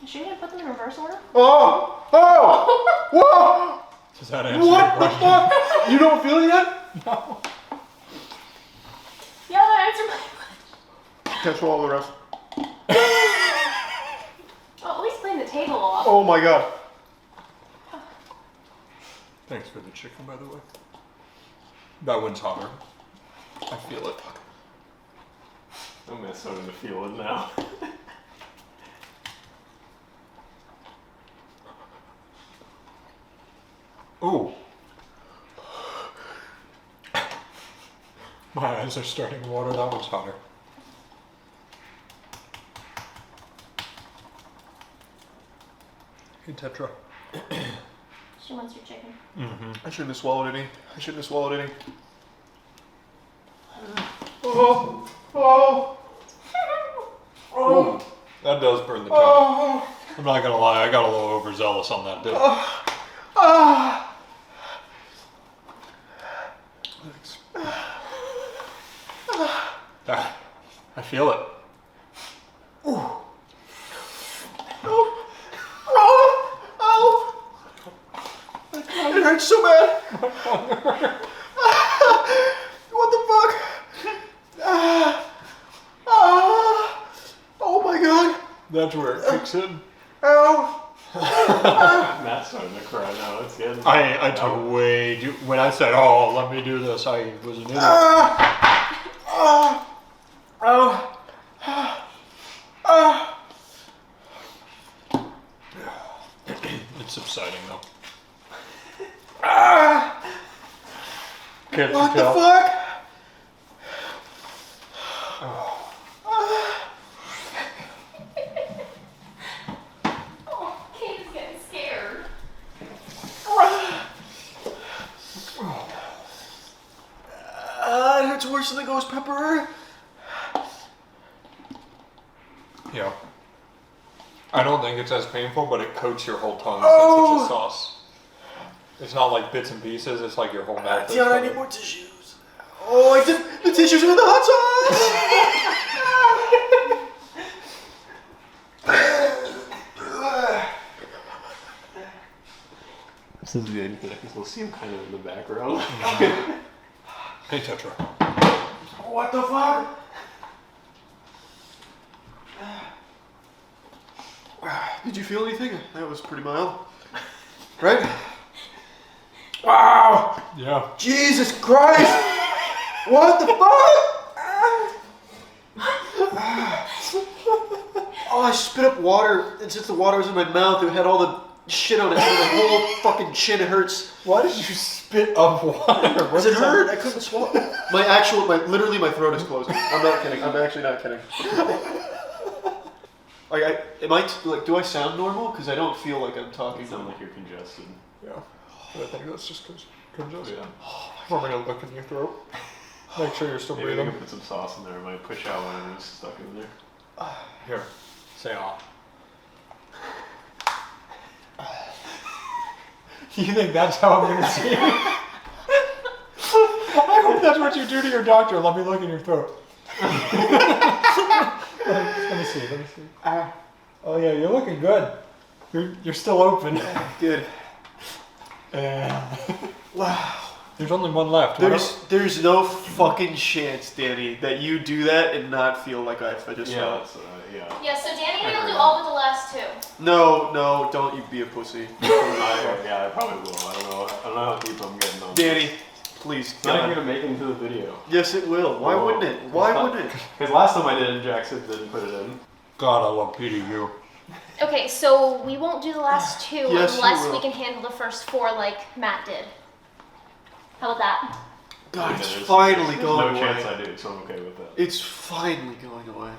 You sure you didn't put them in reverse order?
Oh! Oh! Whoa!
Does that answer
What
your
the
question?
fuck? You don't feel it yet?
No.
Yeah, that answered my question.
Can't swallow the rest.
Oh, at least clean the table off.
Oh my god.
Thanks for the chicken, by the way. That one's hotter. I feel it.
I'm starting to feel it now.
Ooh. My eyes are starting to water. That one's hotter. Hey, Tetra.
She wants your chicken.
I shouldn't have swallowed any. I shouldn't have swallowed any. Oh! Oh!
Ooh, that does burn the tongue. I'm not gonna lie, I got a little overzealous on that dip. I feel it.
It hurts so bad. What the fuck? Oh my god.
That's where it kicks in.
Ow.
Matt's starting to cry now. It's getting.
I took way too. When I said, "Oh, let me do this," I was an idiot. It's subsiding though. Can't
What
you tell?
the fuck?
Oh, Kate is getting scared.
It hurts worse than the ghost pepper.
Yeah. I don't think it's as painful, but it coats your whole tongue
Oh.
since it's a sauce. It's not like bits and pieces, it's like your whole mouth.
Dion, I need more tissues. Oh, I did. The tissues are in the hot sauce.
This is good because we'll see him kind of in the background.
Hey, Tetra.
What the fuck? Did you feel anything? That was pretty mild. Right? Wow!
Yeah.
Jesus Christ! What the fuck? Oh, I spit up water, and since the water was in my mouth, it had all the shit on it, so my whole fucking chin hurts.
Why did you spit up water?
Because it hurt. I couldn't swallow. Literally my throat is closing. I'm not kidding. I'm actually not kidding. Do I sound normal? Because I don't feel like I'm talking.
You sound like you're congested.
Yeah. But I think that's just congested. I'm gonna look in your throat. Make sure you're still
Maybe
breathing.
we can put some sauce in there. It might push out whatever's stuck in there.
Here. Say ah. You think that's how I'm gonna see you? I hope that's what you do to your doctor. Let me look in your throat. Let me see. Oh yeah, you're looking good. You're still open.
Good.
Wow. There's only one left.
There's no fucking chance, Danny, that you do that and not feel like I just felt.
Yeah, so Danny will do all but the last two.
No, don't you be a pussy.
I probably will. I don't know how deep I'm getting on.
Danny, please.
It's not even gonna make it into the video.
Yes, it will. Why wouldn't it? Why wouldn't it?
Because last time I did it, Jackson didn't put it in.
God, I love PDU.
Okay, so we won't do the last two
Yes, you
unless
will.
we can handle the first four like Matt did. How about that?
God, it's finally
There's
going
no
away.
chance I do, so I'm okay with that.
It's finally going away.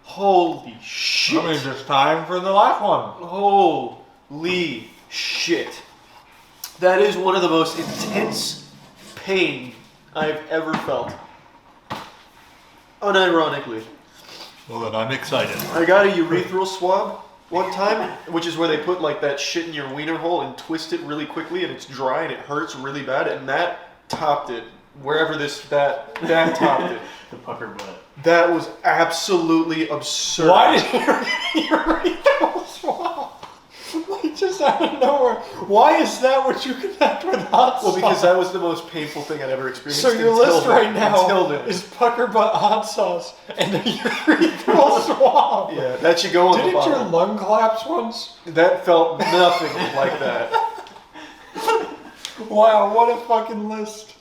Holy shit.
I mean, it's time for the last one.
Holy shit. That is one of the most intense pain I've ever felt. Unironically.
Well, then I'm excited.
I got a urethral swab One time, which is where they put like that shit in your wiener hole and twist it really quickly, and it's dry and it hurts really bad, and that topped it. Wherever that topped it.
The pucker butt.
That was absolutely absurd.
Why did you read that swamp? Like just out of nowhere. Why is that what you connect with hot sauce?
Well, because that was the most painful thing I'd ever experienced.
So your list right now
then.
is pucker butt hot sauce and the urethral swamp.
Yeah, that should go on the
Didn't
bottom.
your lung collapse once?
That felt nothing like that.
Wow, what a fucking list.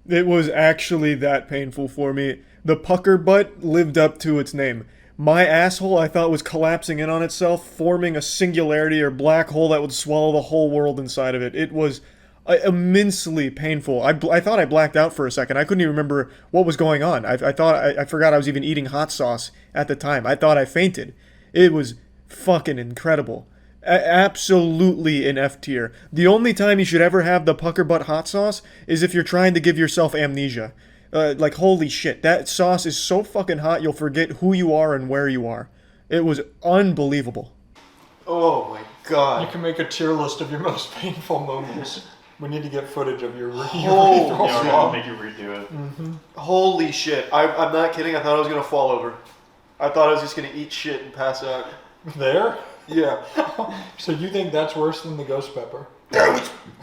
It was actually that painful for me. The pucker butt lived up to its name. My asshole, I thought, was collapsing in on itself, forming a singularity or black hole that would swallow the whole world inside of it. It was immensely painful. I thought I blacked out for a second. I couldn't even remember what was going on. I forgot I was even eating hot sauce at the time. I thought I fainted. It was fucking incredible. Absolutely in F tier. The only time you should ever have the pucker butt hot sauce is if you're trying to give yourself amnesia. Like, holy shit, that sauce is so fucking hot you'll forget who you are and where you are. It was unbelievable. Oh my god.
You can make a tier list of your most painful moments. We need to get footage of your
Oh,
urethral
Yeah, we're
swamp.
gonna make you redo it.
Mm-hmm.
Holy shit. I'm not kidding. I thought I was going to fall over. I thought I was just going to eat shit and pass out.
There?
Yeah.
So you think that's worse than the ghost pepper?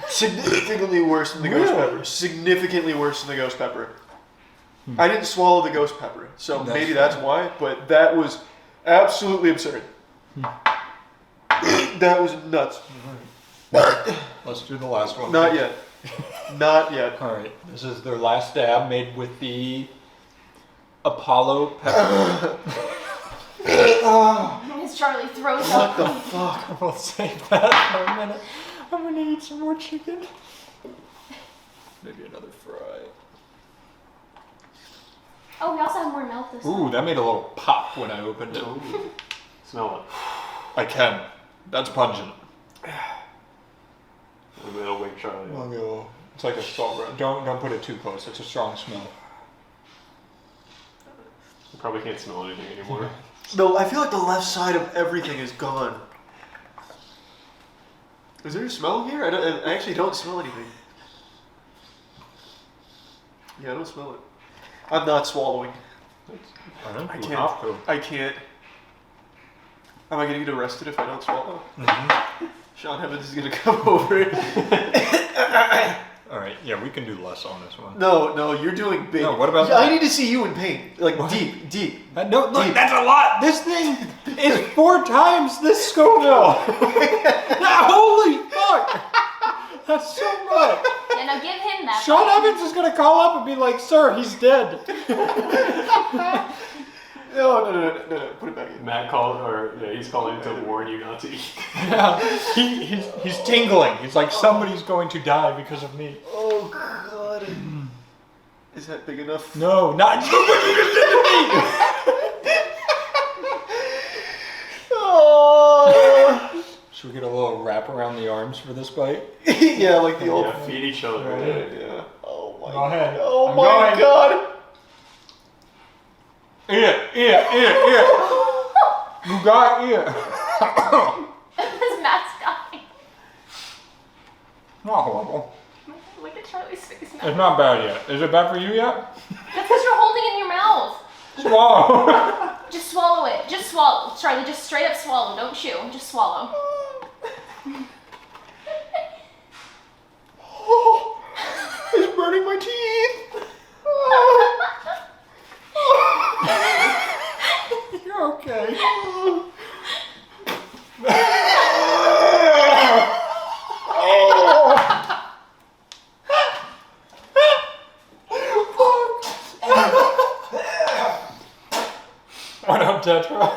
Significantly worse than the ghost pepper. Significantly worse than the ghost pepper. I didn't swallow the ghost pepper, so maybe that's why, but that was absolutely absurd. That was nuts.
Let's do the last one.
Not yet. Not yet.
Alright, this is their last dab made with the Apollo pepper.
As Charlie throws up.
What the fuck?
We'll save that for a minute. I'm gonna eat some more chicken. Maybe another fry.
Oh, we also have more milk this
Ooh, that made a little pop when I opened it.
Smell
I can. That's pungent.
it. It'll wake Charlie up.
I'll go. It's like a salt run. Don't put it too close. It's a strong smell.
You probably can't smell anything anymore.
No, I feel like the left side of everything is gone. Is there a smell here? I actually don't smell anything. Yeah, I don't smell it. I'm not swallowing. I can't. I can't. Am I gonna get arrested if I don't swallow?
Mm-hmm.
Sean Evans is gonna come over.
Alright, yeah, we can do less on this one.
No, you're doing big.
No, what about
I
that?
need to see you in pain. Like, deep.
No, look,
Deep.
that's a lot! This thing is 4 times this Scoville! Holy fuck! That's so much!
Yeah, now give him that.
Sean Evans is gonna call up and be like, "Sir, he's dead."
No, put it back in.
Matt called, he's calling to warn you not to eat.
Yeah, he's tingling. He's like, somebody's going to die because of me.
Oh god. Is that big enough?
No, not you. What you just did to me.
Oh.
Should we get a little wrap around the arms for this bite?
Yeah, like the old.
Feed each other.
Right.
Yeah. Oh my.
Go ahead.
Oh
I'm
my
going.
god.
Eat it. You got it.
This Matt's dying.
Not horrible.
Look at Charlie's face now.
It's not bad yet. Is it bad for you yet?
That's because you're holding it in your mouth.
Swallow.
Just swallow it. Just swallow. Charlie, just straight up swallow. Don't chew. Just swallow.
Oh, it's burning my teeth.
You're okay. What up, Tetra?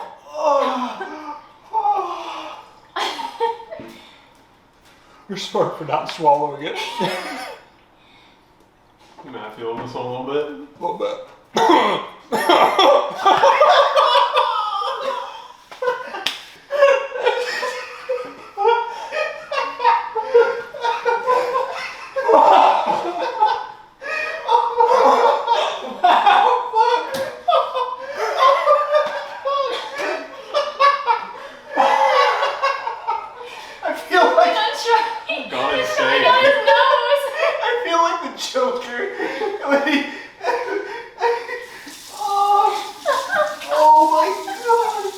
You're smart for not swallowing it.
Matt, feel this one a little bit?
A little bit.
Joker. Oh my god.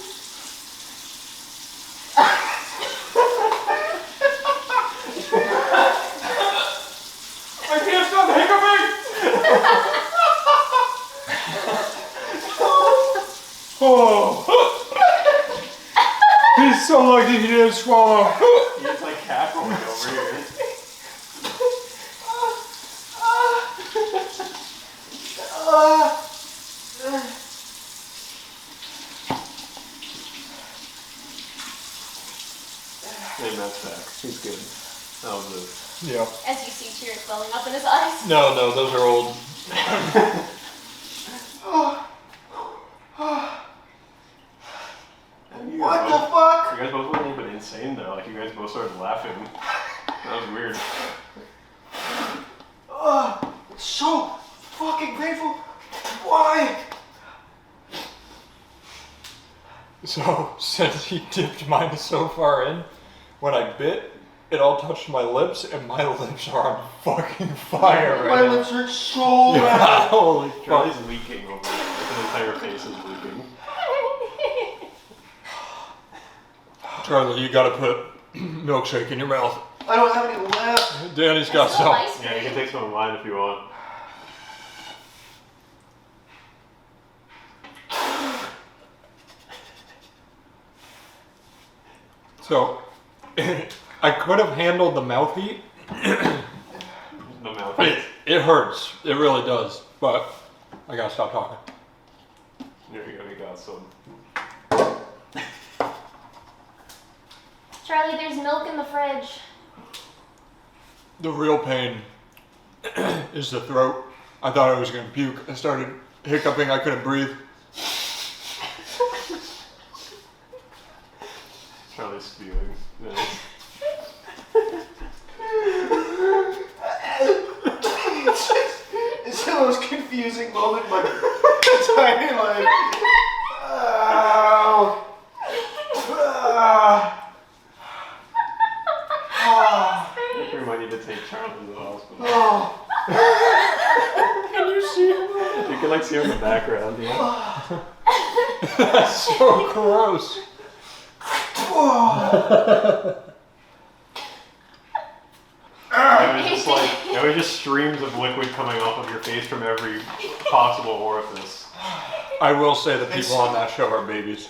I can't stop hiccuping! Oh! He's so lucky he didn't swallow.
He's like cackling over here. Hey, Matt's back. He's good. That was it.
Yeah.
As you see tears welling up in his eyes.
No, those are old.
What the fuck?
You guys both went a little bit insane though. Like you guys both started laughing. That was weird.
So fucking grateful. Why?
So, since he dipped mine so far in, when I bit, it all touched my lips, and my lips are on fucking fire right
My
now.
lips hurt so
Yeah,
bad.
holy fuck.
Charlie's leaking over there. Like his entire face is leaking.
Charlie, you gotta put milkshake in your mouth.
I don't have any left.
Danny's got some.
Yeah, you can take some of mine if you want.
So, I could have handled the mouth heat.
The mouth heat.
It hurts. It really does. But I gotta stop talking.
There you go, you got some.
Charlie, there's milk in the fridge.
The real pain is the throat. I thought I was gonna puke. I started hiccuping. I couldn't breathe.
Charlie's spewing. Nice.
It's the most confusing moment in my entire life. Ow.
I think we might need to take Charlie to the hospital.
Can you see him?
You can like see him in the background, yeah.
That's so gross.
It was just streams of liquid coming off of your face from every possible orifice.
I will say the people on that show are babies.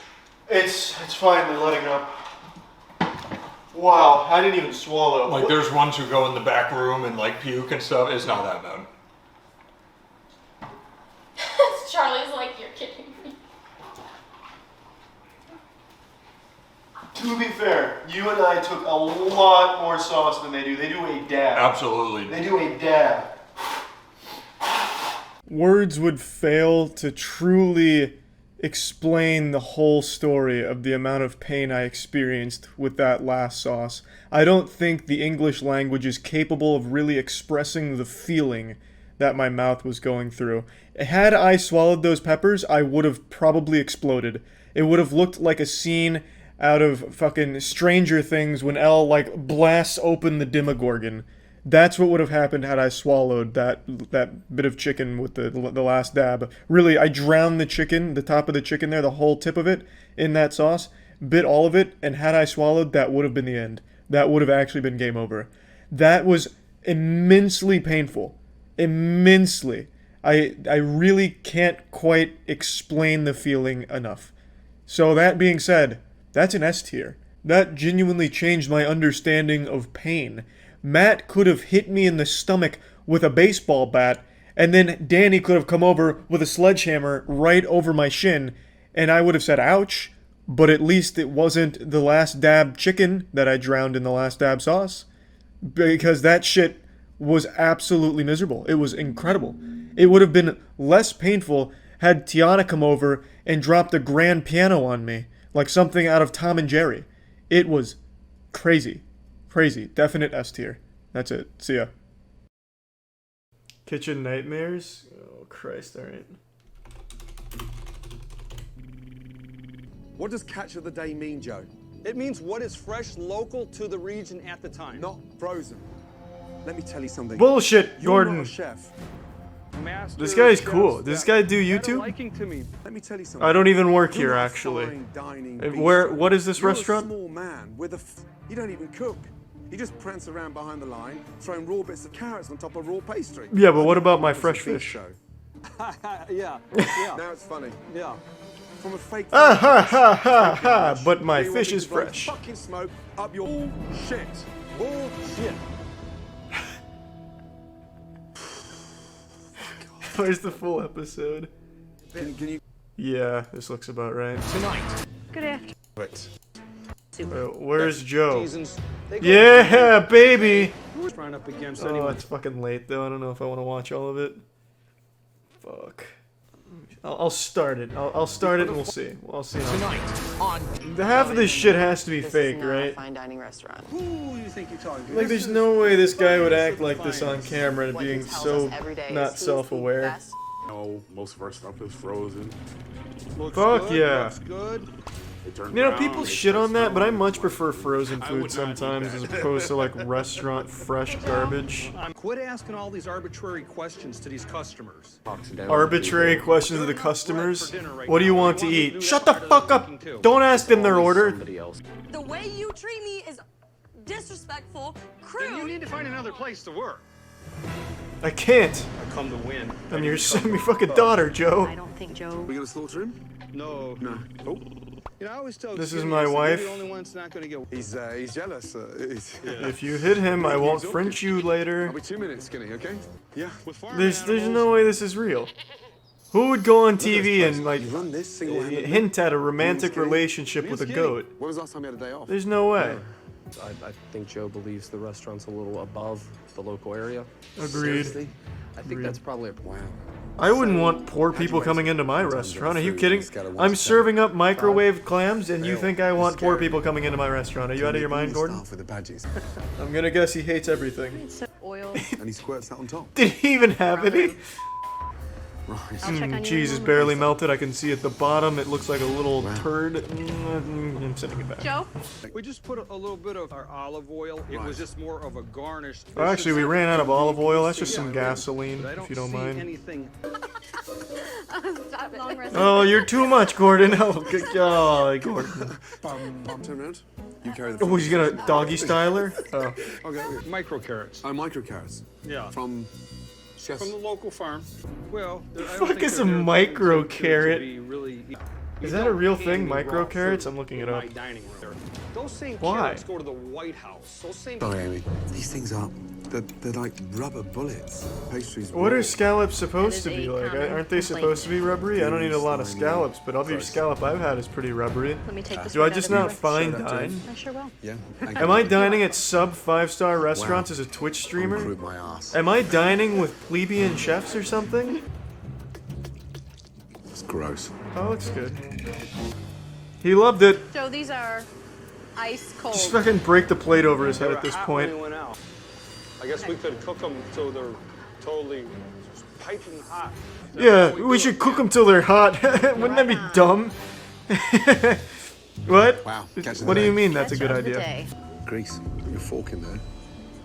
It's finally letting up. Wow, I didn't even swallow.
Like, there's ones who go in the back room and like puke and stuff. It's not that bad.
Charlie's like, you're kidding me.
To be fair, you and I took a lot more sauce than they do. They do a dab.
Absolutely.
They do a dab.
Words would fail to truly explain the whole story of the amount of pain I experienced with that last sauce. I don't think the English language is capable of really expressing the feeling that my mouth was going through. Had I swallowed those peppers, I would have probably exploded. It would have looked like a scene out of fucking Stranger Things when Elle, like, blasts open the Demogorgon. That's what would have happened had I swallowed that bit of chicken with the last dab. Really, I drowned the chicken, the top of the chicken there, the whole tip of it, in that sauce, bit all of it, and had I swallowed, that would have been the end. That would have actually been game over. That was immensely painful. Immensely. I really can't quite explain the feeling enough. So that being said, that's an S tier. That genuinely changed my understanding of pain. Matt could have hit me in the stomach with a baseball bat, and then Danny could have come over with a sledgehammer right over my shin, and I would have said ouch, but at least it wasn't the last dab chicken that I drowned in the last dab sauce, because that shit was absolutely miserable. It was incredible. It would have been less painful had Tiana come over and dropped a grand piano on me, like something out of Tom and Jerry. It was crazy. Crazy. Definite S tier. That's it. See ya. Kitchen nightmares? Oh, Christ, alright.
What does catch of the day mean, Joe? It means what is fresh, local to the region at the time. Not frozen. let me tell you something.
Bullshit,
You're
Gordon.
not a chef.
This guy's cool. Does this guy do YouTube?
Let me tell you something.
I don't even work
You're
here,
not a
actually.
fine dining
Where?
bistro.
What is this
You're
restaurant?
A small man with you don't even cook. You just prance around behind the line, throwing raw bits of carrots on top of raw pastry.
Yeah, but what about my fresh fish?
Yeah. Now it's funny. Yeah. From a fake.
Ah ha ha ha ha! But my fish is fresh.
Fucking smoke up your bullshit. Bullshit.
Where's the full episode?
Can you?
Yeah, this looks about right.
Tonight.
Good afternoon.
But.
Where's Joe? Yeah, baby!
Run up against
Oh, it's fucking late though. I don't know if I want to watch all of it. Fuck. I'll start it. I'll start it and we'll see. I'll see. Half of this shit has to be fake, right?
Fine dining restaurant.
Who do you think you're talking to?
Like, there's no way this guy would act like this on camera and being so not self-aware.
No, most of our stuff is frozen.
Fuck yeah.
Looks good.
You know, people shit on that, but I much prefer frozen food sometimes as opposed to like restaurant fresh garbage.
Quit asking all these arbitrary questions to these customers.
Arbitrary questions to the customers? What do you want to eat? Shut the fuck up! Don't ask them their order.
The way you treat me is disrespectful, crude.
Then you need to find another place to work.
I can't.
I come to win.
I'm your fucking daughter, Joe.
I don't think Joe.
We gonna slaughter him? No. No. Oh. You know, I always tell
This is
Skinny,
my
I said,
wife.
you're the only one that's not gonna get. He's jealous.
If you hit him, I won't French you later.
I'll be 2 minutes, Skinny. Okay? Yeah.
There's no way this is real. Who would go on TV and like hint at a romantic relationship with a goat?
When was the last time you had a day off?
There's no way.
I think Joe believes the restaurant's a little above the local area.
Agreed.
Seriously? I think that's probably a wow.
I wouldn't want poor people coming into my restaurant. Are you kidding? I'm serving up microwaved clams, and you think I want poor people coming into my restaurant? Are you out of your mind, Gordon? I'm gonna guess he hates everything.
Oil.
And he squirts that on top.
Did he even have any?
Right.
Cheese is barely melted. I can see at the bottom. It looks like a little turd. I'm sending it back.
Joe?
We just put a little bit of our olive oil. It was just more of a garnish.
Oh, actually, we ran out of olive oil. That's just some gasoline, if you don't mind.
Stop it.
Oh, you're too much, Gordon. Oh, good God, Gordon.
Turn around. You carry
Oh, he's gonna doggy style her? Oh.
Okay. Micro carrots. Oh, micro carrots. Yeah. From the local farm. Well, I don't
Fuck
think
is
they're
a
there
micro
to
carrot?
be really.
Is that a real thing, micro carrots? I'm looking it up.
Those same
Why?
carrots go to the White House. Those same. Sorry, Amy. These things are. They're like rubber bullets. Pastries.
What are scallops supposed to be like? Aren't they supposed to be rubbery? I don't eat a lot of scallops, but every scallop I've had is pretty rubbery.
Let me take this
Do I
right
just
out of
not
the
fine
mix.
dine?
I sure will.
Yeah.
Am I dining at sub 5-star restaurants as a Twitch streamer? Am I dining with plebeian chefs or something?
It's gross.
Oh, looks good. He loved it.
Joe, these are ice cold.
Just fucking break the plate over his head at this point.
I guess we could cook them so they're totally piping hot.
Yeah, we should cook them till they're hot. Wouldn't that be dumb? What?
Wow.
What do you mean that's a good idea?
Grease. Put your fork in there.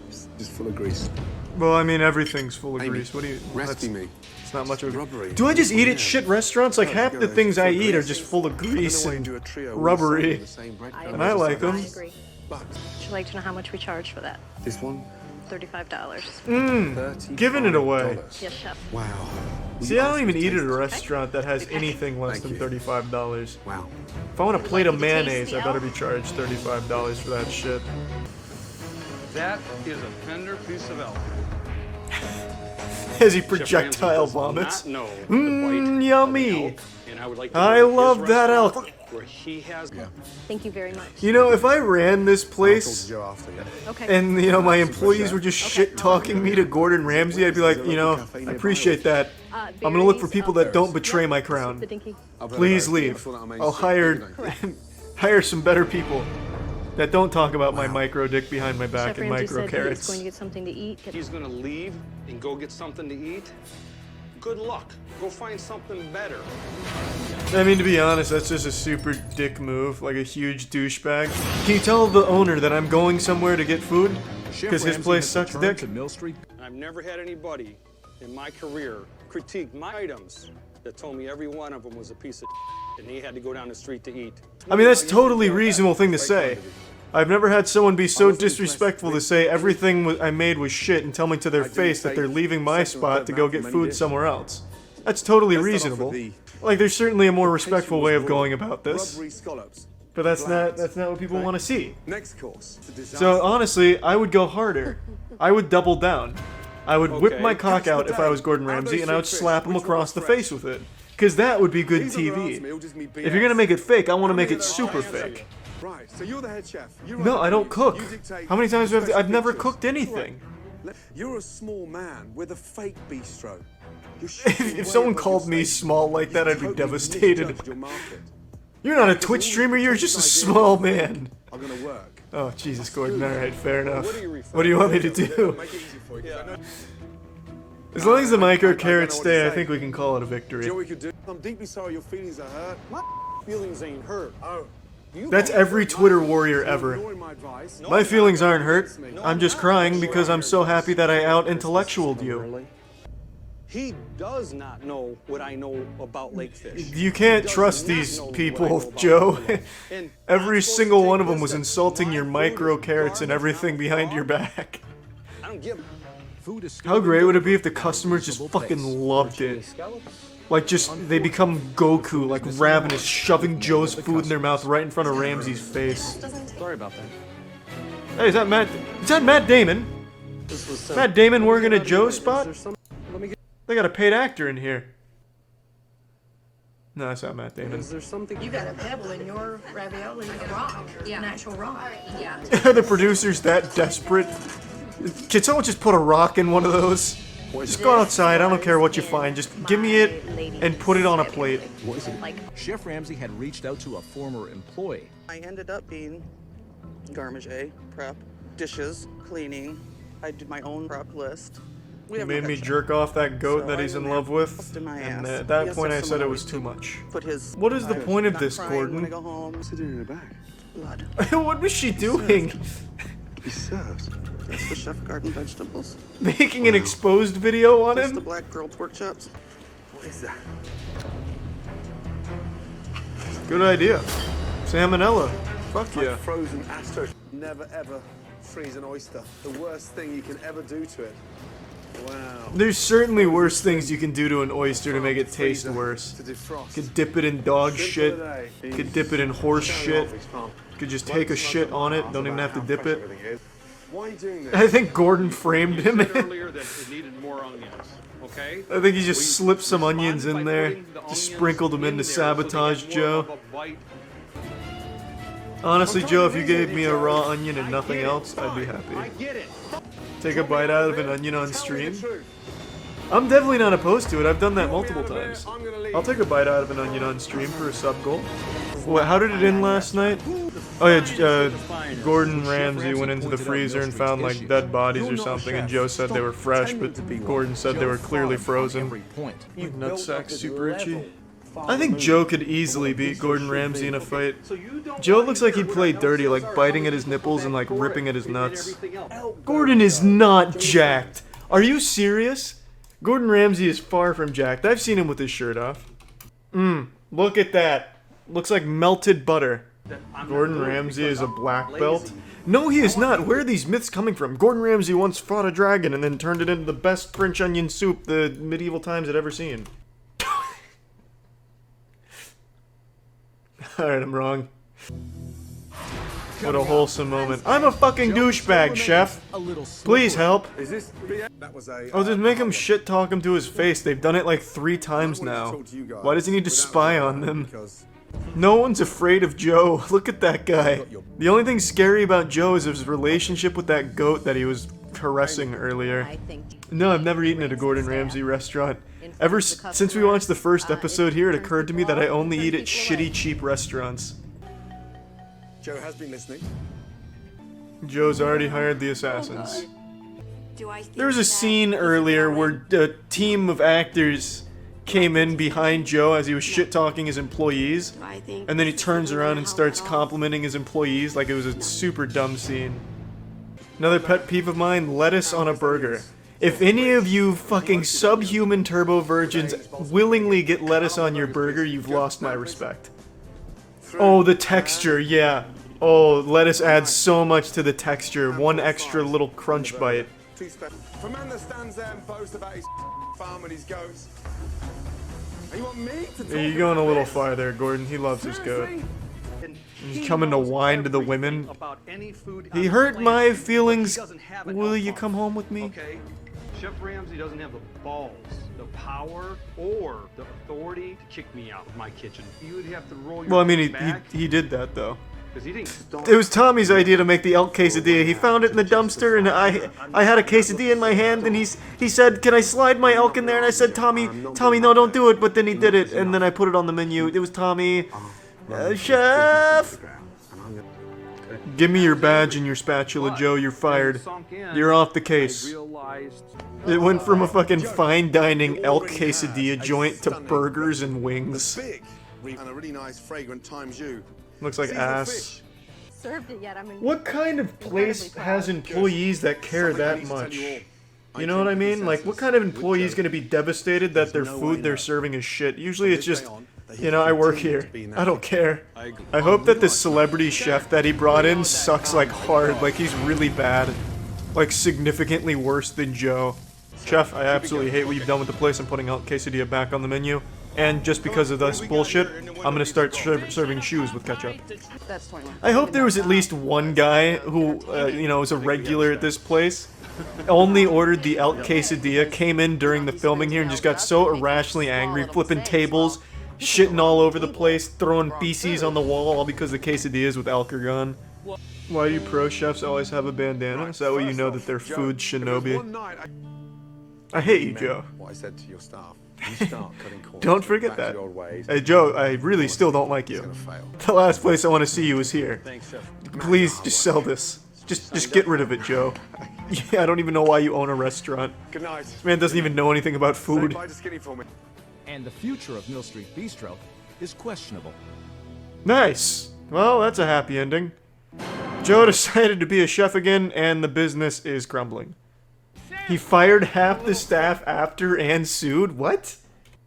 Just full of grease.
Well, I mean, everything's full of grease. What do you...
Recipe me.
It's not much of a...
Rubbery.
Do I just eat at shit restaurants? Like, half the things I eat are just full of grease and rubbery. And I like them.
I agree. Would you like to know how much we charge for that?
This one?
$35.
Giving it away.
Yes, chef.
Wow.
See, I don't even eat at a restaurant that has anything less than $35.
Wow.
If I want a plate of mayonnaise, I better be charged $35 for that shit.
That is a tender piece of elk.
As he projectile vomits. Yummy. I love that elk.
Thank you very much.
You know, if I ran this place
Okay.
and, you know, my employees were just shit-talking me to Gordon Ramsay, I'd be like, you know, I appreciate that. I'm gonna look for people that don't betray my crown. Please leave. I'll hire some better people that don't talk about my micro dick behind my back
Chef
and
Ramsay
micro
said
carrots.
he's going to get something to eat.
He's gonna leave and go get something to eat. Good luck. Go find something better.
I mean, to be honest, that's just a super dick move, like a huge douchebag. Can you tell the owner that I'm going somewhere to get food? Because his place sucks dick.
I've never had anybody in my career critique my items that told me every one of them was a piece of and he had to go down the street to eat.
I mean, that's totally reasonable thing to say. I've never had someone be so disrespectful to say everything I made was shit and tell me to their face that they're leaving my spot to go get food somewhere else. That's totally reasonable. Like, there's certainly a more respectful way of going about this. But that's not what people want to see.
Next course.
So honestly, I would go harder. I would double down. I would whip my cock out if I was Gordon Ramsay, and I would slap him across the face with it. Because that would be good TV. If you're gonna make it fake, I want to make it super fake.
Right, so you're the head chef.
No, I don't cook. How many times do I have to? I've never cooked anything.
You're a small man with a fake bistro.
If someone called me small like that, I'd be devastated. You're not a Twitch streamer, you're just a small man.
I'm gonna work.
Oh, Jesus, Gordon. Alright, fair enough. What do you want me to do? As long as the micro carrots stay, I think we can call it a victory.
You know what we could do? I'm deeply sorry your feelings are hurt. My feelings ain't hurt. Oh.
That's every Twitter warrior ever. My feelings aren't hurt. I'm just crying because I'm so happy that I out-intellectualed you.
He does not know what I know about lakefish.
You can't trust these people, Joe. Every single one of them was insulting your micro carrots and everything behind your back.
I don't give.
How great would it be if the customers just fucking loved it? Like, just, they become Goku, like ravenous, shoving Joe's food in their mouth right in front of Ramsay's face.
Sorry about that.
Hey, is that Matt Damon? Matt Damon working at Joe's spot? They got a paid actor in here. No, that's not Matt Damon.
Is there something?
You got a pebble in your ravioli, a rock, an actual rock. Yeah.
Are the producers that desperate? Can someone just put a rock in one of those? Just go outside, I don't care what you find, just give me it and put it on a plate.
Chef Ramsay had reached out to a former employee.
I ended up being garmager, prep, dishes, cleaning. I did my own prep list.
He made me jerk off that goat that he's in love with, and at that point I said it was too much. What is the point of this, Gordon?
Sitting in the back.
Blood.
What was she doing?
He serves.
That's the chef garden vegetables.
Making an exposed video on
That's
him?
the black grilled pork chops.
What is that?
Good idea. Salmonella. Fuck yeah.
Frozen astro. Never ever freeze an oyster. The worst thing you can ever do to it. Wow.
There's certainly worse things you can do to an oyster to make it taste worse. Could dip it in dog shit. Could dip it in horse shit. Could just take a shit on it. Don't even have to dip it.
Why are you doing this?
I think Gordon framed him.
Earlier that it needed more onions. Okay.
I think he just slipped some onions in there. Just sprinkled them in to sabotage Joe. Honestly, Joe, if you gave me a raw onion and nothing else, I'd be happy. Take a bite out of an onion on stream? I'm definitely not opposed to it. I've done that multiple times. I'll take a bite out of an onion on stream for a sub goal. What, how did it end last night? Oh yeah, Gordon Ramsay went into the freezer and found like dead bodies or something, and Joe said they were fresh, but Gordon said they were clearly frozen. Nutsack super itchy. I think Joe could easily beat Gordon Ramsay in a fight. Joe looks like he'd play dirty, like biting at his nipples and like ripping at his nuts. Gordon is not jacked. Are you serious? Gordon Ramsay is far from jacked. I've seen him with his shirt off. Look at that. Looks like melted butter. Gordon Ramsay is a black belt? No, he is not. Where are these myths coming from? Gordon Ramsay once fought a dragon and then turned it into the best French onion soup the medieval times had ever seen. Alright, I'm wrong. What a wholesome moment. I'm a fucking douchebag, chef. Please help. Oh, just make him shit talk him to his face. They've done it like 3 times now. Why does he need to spy on them? No one's afraid of Joe. Look at that guy. The only thing scary about Joe is his relationship with that goat that he was caressing earlier. No, I've never eaten at a Gordon Ramsay restaurant. Ever since we watched the first episode here, it occurred to me that I only eat at shitty, cheap restaurants.
Joe has been listening.
Joe's already hired the assassins. There was a scene earlier where a team of actors came in behind Joe as he was shit-talking his employees, and then he turns around and starts complimenting his employees like it was a super dumb scene. Another pet peeve of mine, lettuce on a burger. If any of you fucking subhuman turbo virgins willingly get lettuce on your burger, you've lost my respect. Oh, the texture, yeah. Oh, lettuce adds so much to the texture. One extra little crunch bite.
For a man that stands there and boasts about his farm and his goats. And you want me to talk
You're going a little
about
far there, Gordon. He loves his goat.
this?
He's coming to whine to the women. He hurt my feelings. Will you come home with me?
Okay, Chef Ramsay doesn't have the balls, the power, or the authority to kick me out of my kitchen. You would have to roll your
Well, I mean,
back.
he did that though.
He didn't start.
It was Tommy's idea to make the elk quesadilla. He found it in the dumpster, and I had a quesadilla in my hand, and he said, "Can I slide my elk in there?" And I said, "Tommy, no, don't do it." But then he did it, and then I put it on the menu. It was Tommy. Chef! Give me your badge and your spatula, Joe. You're fired. You're off the case. It went from a fucking fine dining elk quesadilla joint to burgers and wings.
And a really nice fragrant thyme jus.
Looks like ass.
Served it yet.
What kind of place has employees that care that much? You know what I mean? Like, what kind of employee is going to be devastated that their food they're serving is shit? Usually it's just, you know, I work here. I don't care. I hope that this celebrity chef that he brought in sucks like hard, like he's really bad. Like significantly worse than Joe. Chef, I absolutely hate what you've done with the place. I'm putting elk quesadilla back on the menu. And just because of this bullshit, I'm gonna start serving shoes with ketchup.
That's 21.
I hope there was at least one guy who, you know, is a regular at this place. Only ordered the elk quesadilla, came in during the filming here and just got so irrationally angry, flipping tables, shitting all over the place, throwing feces on the wall, all because the quesadillas with elk are gone. Why do pro chefs always have a bandana? Is that way you know that they're food shinobi? I hate you, Joe.
What I said to your staff. You start cutting corners.
Don't forget that. Hey, Joe, I really still don't like you. The last place I want to see you is here. Please, just sell this. Just get rid of it, Joe. Yeah, I don't even know why you own a restaurant.
Good night.
This man doesn't even know anything about food.
Say bye to Skinny for me.
And the future of Mill Street Bistro is questionable.
Nice. Well, that's a happy ending. Joe decided to be a chef again, and the business is crumbling. He fired half the staff after and sued? What?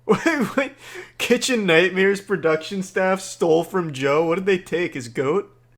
Wait. Kitchen Nightmares production staff stole from Joe? What did they take? His goat?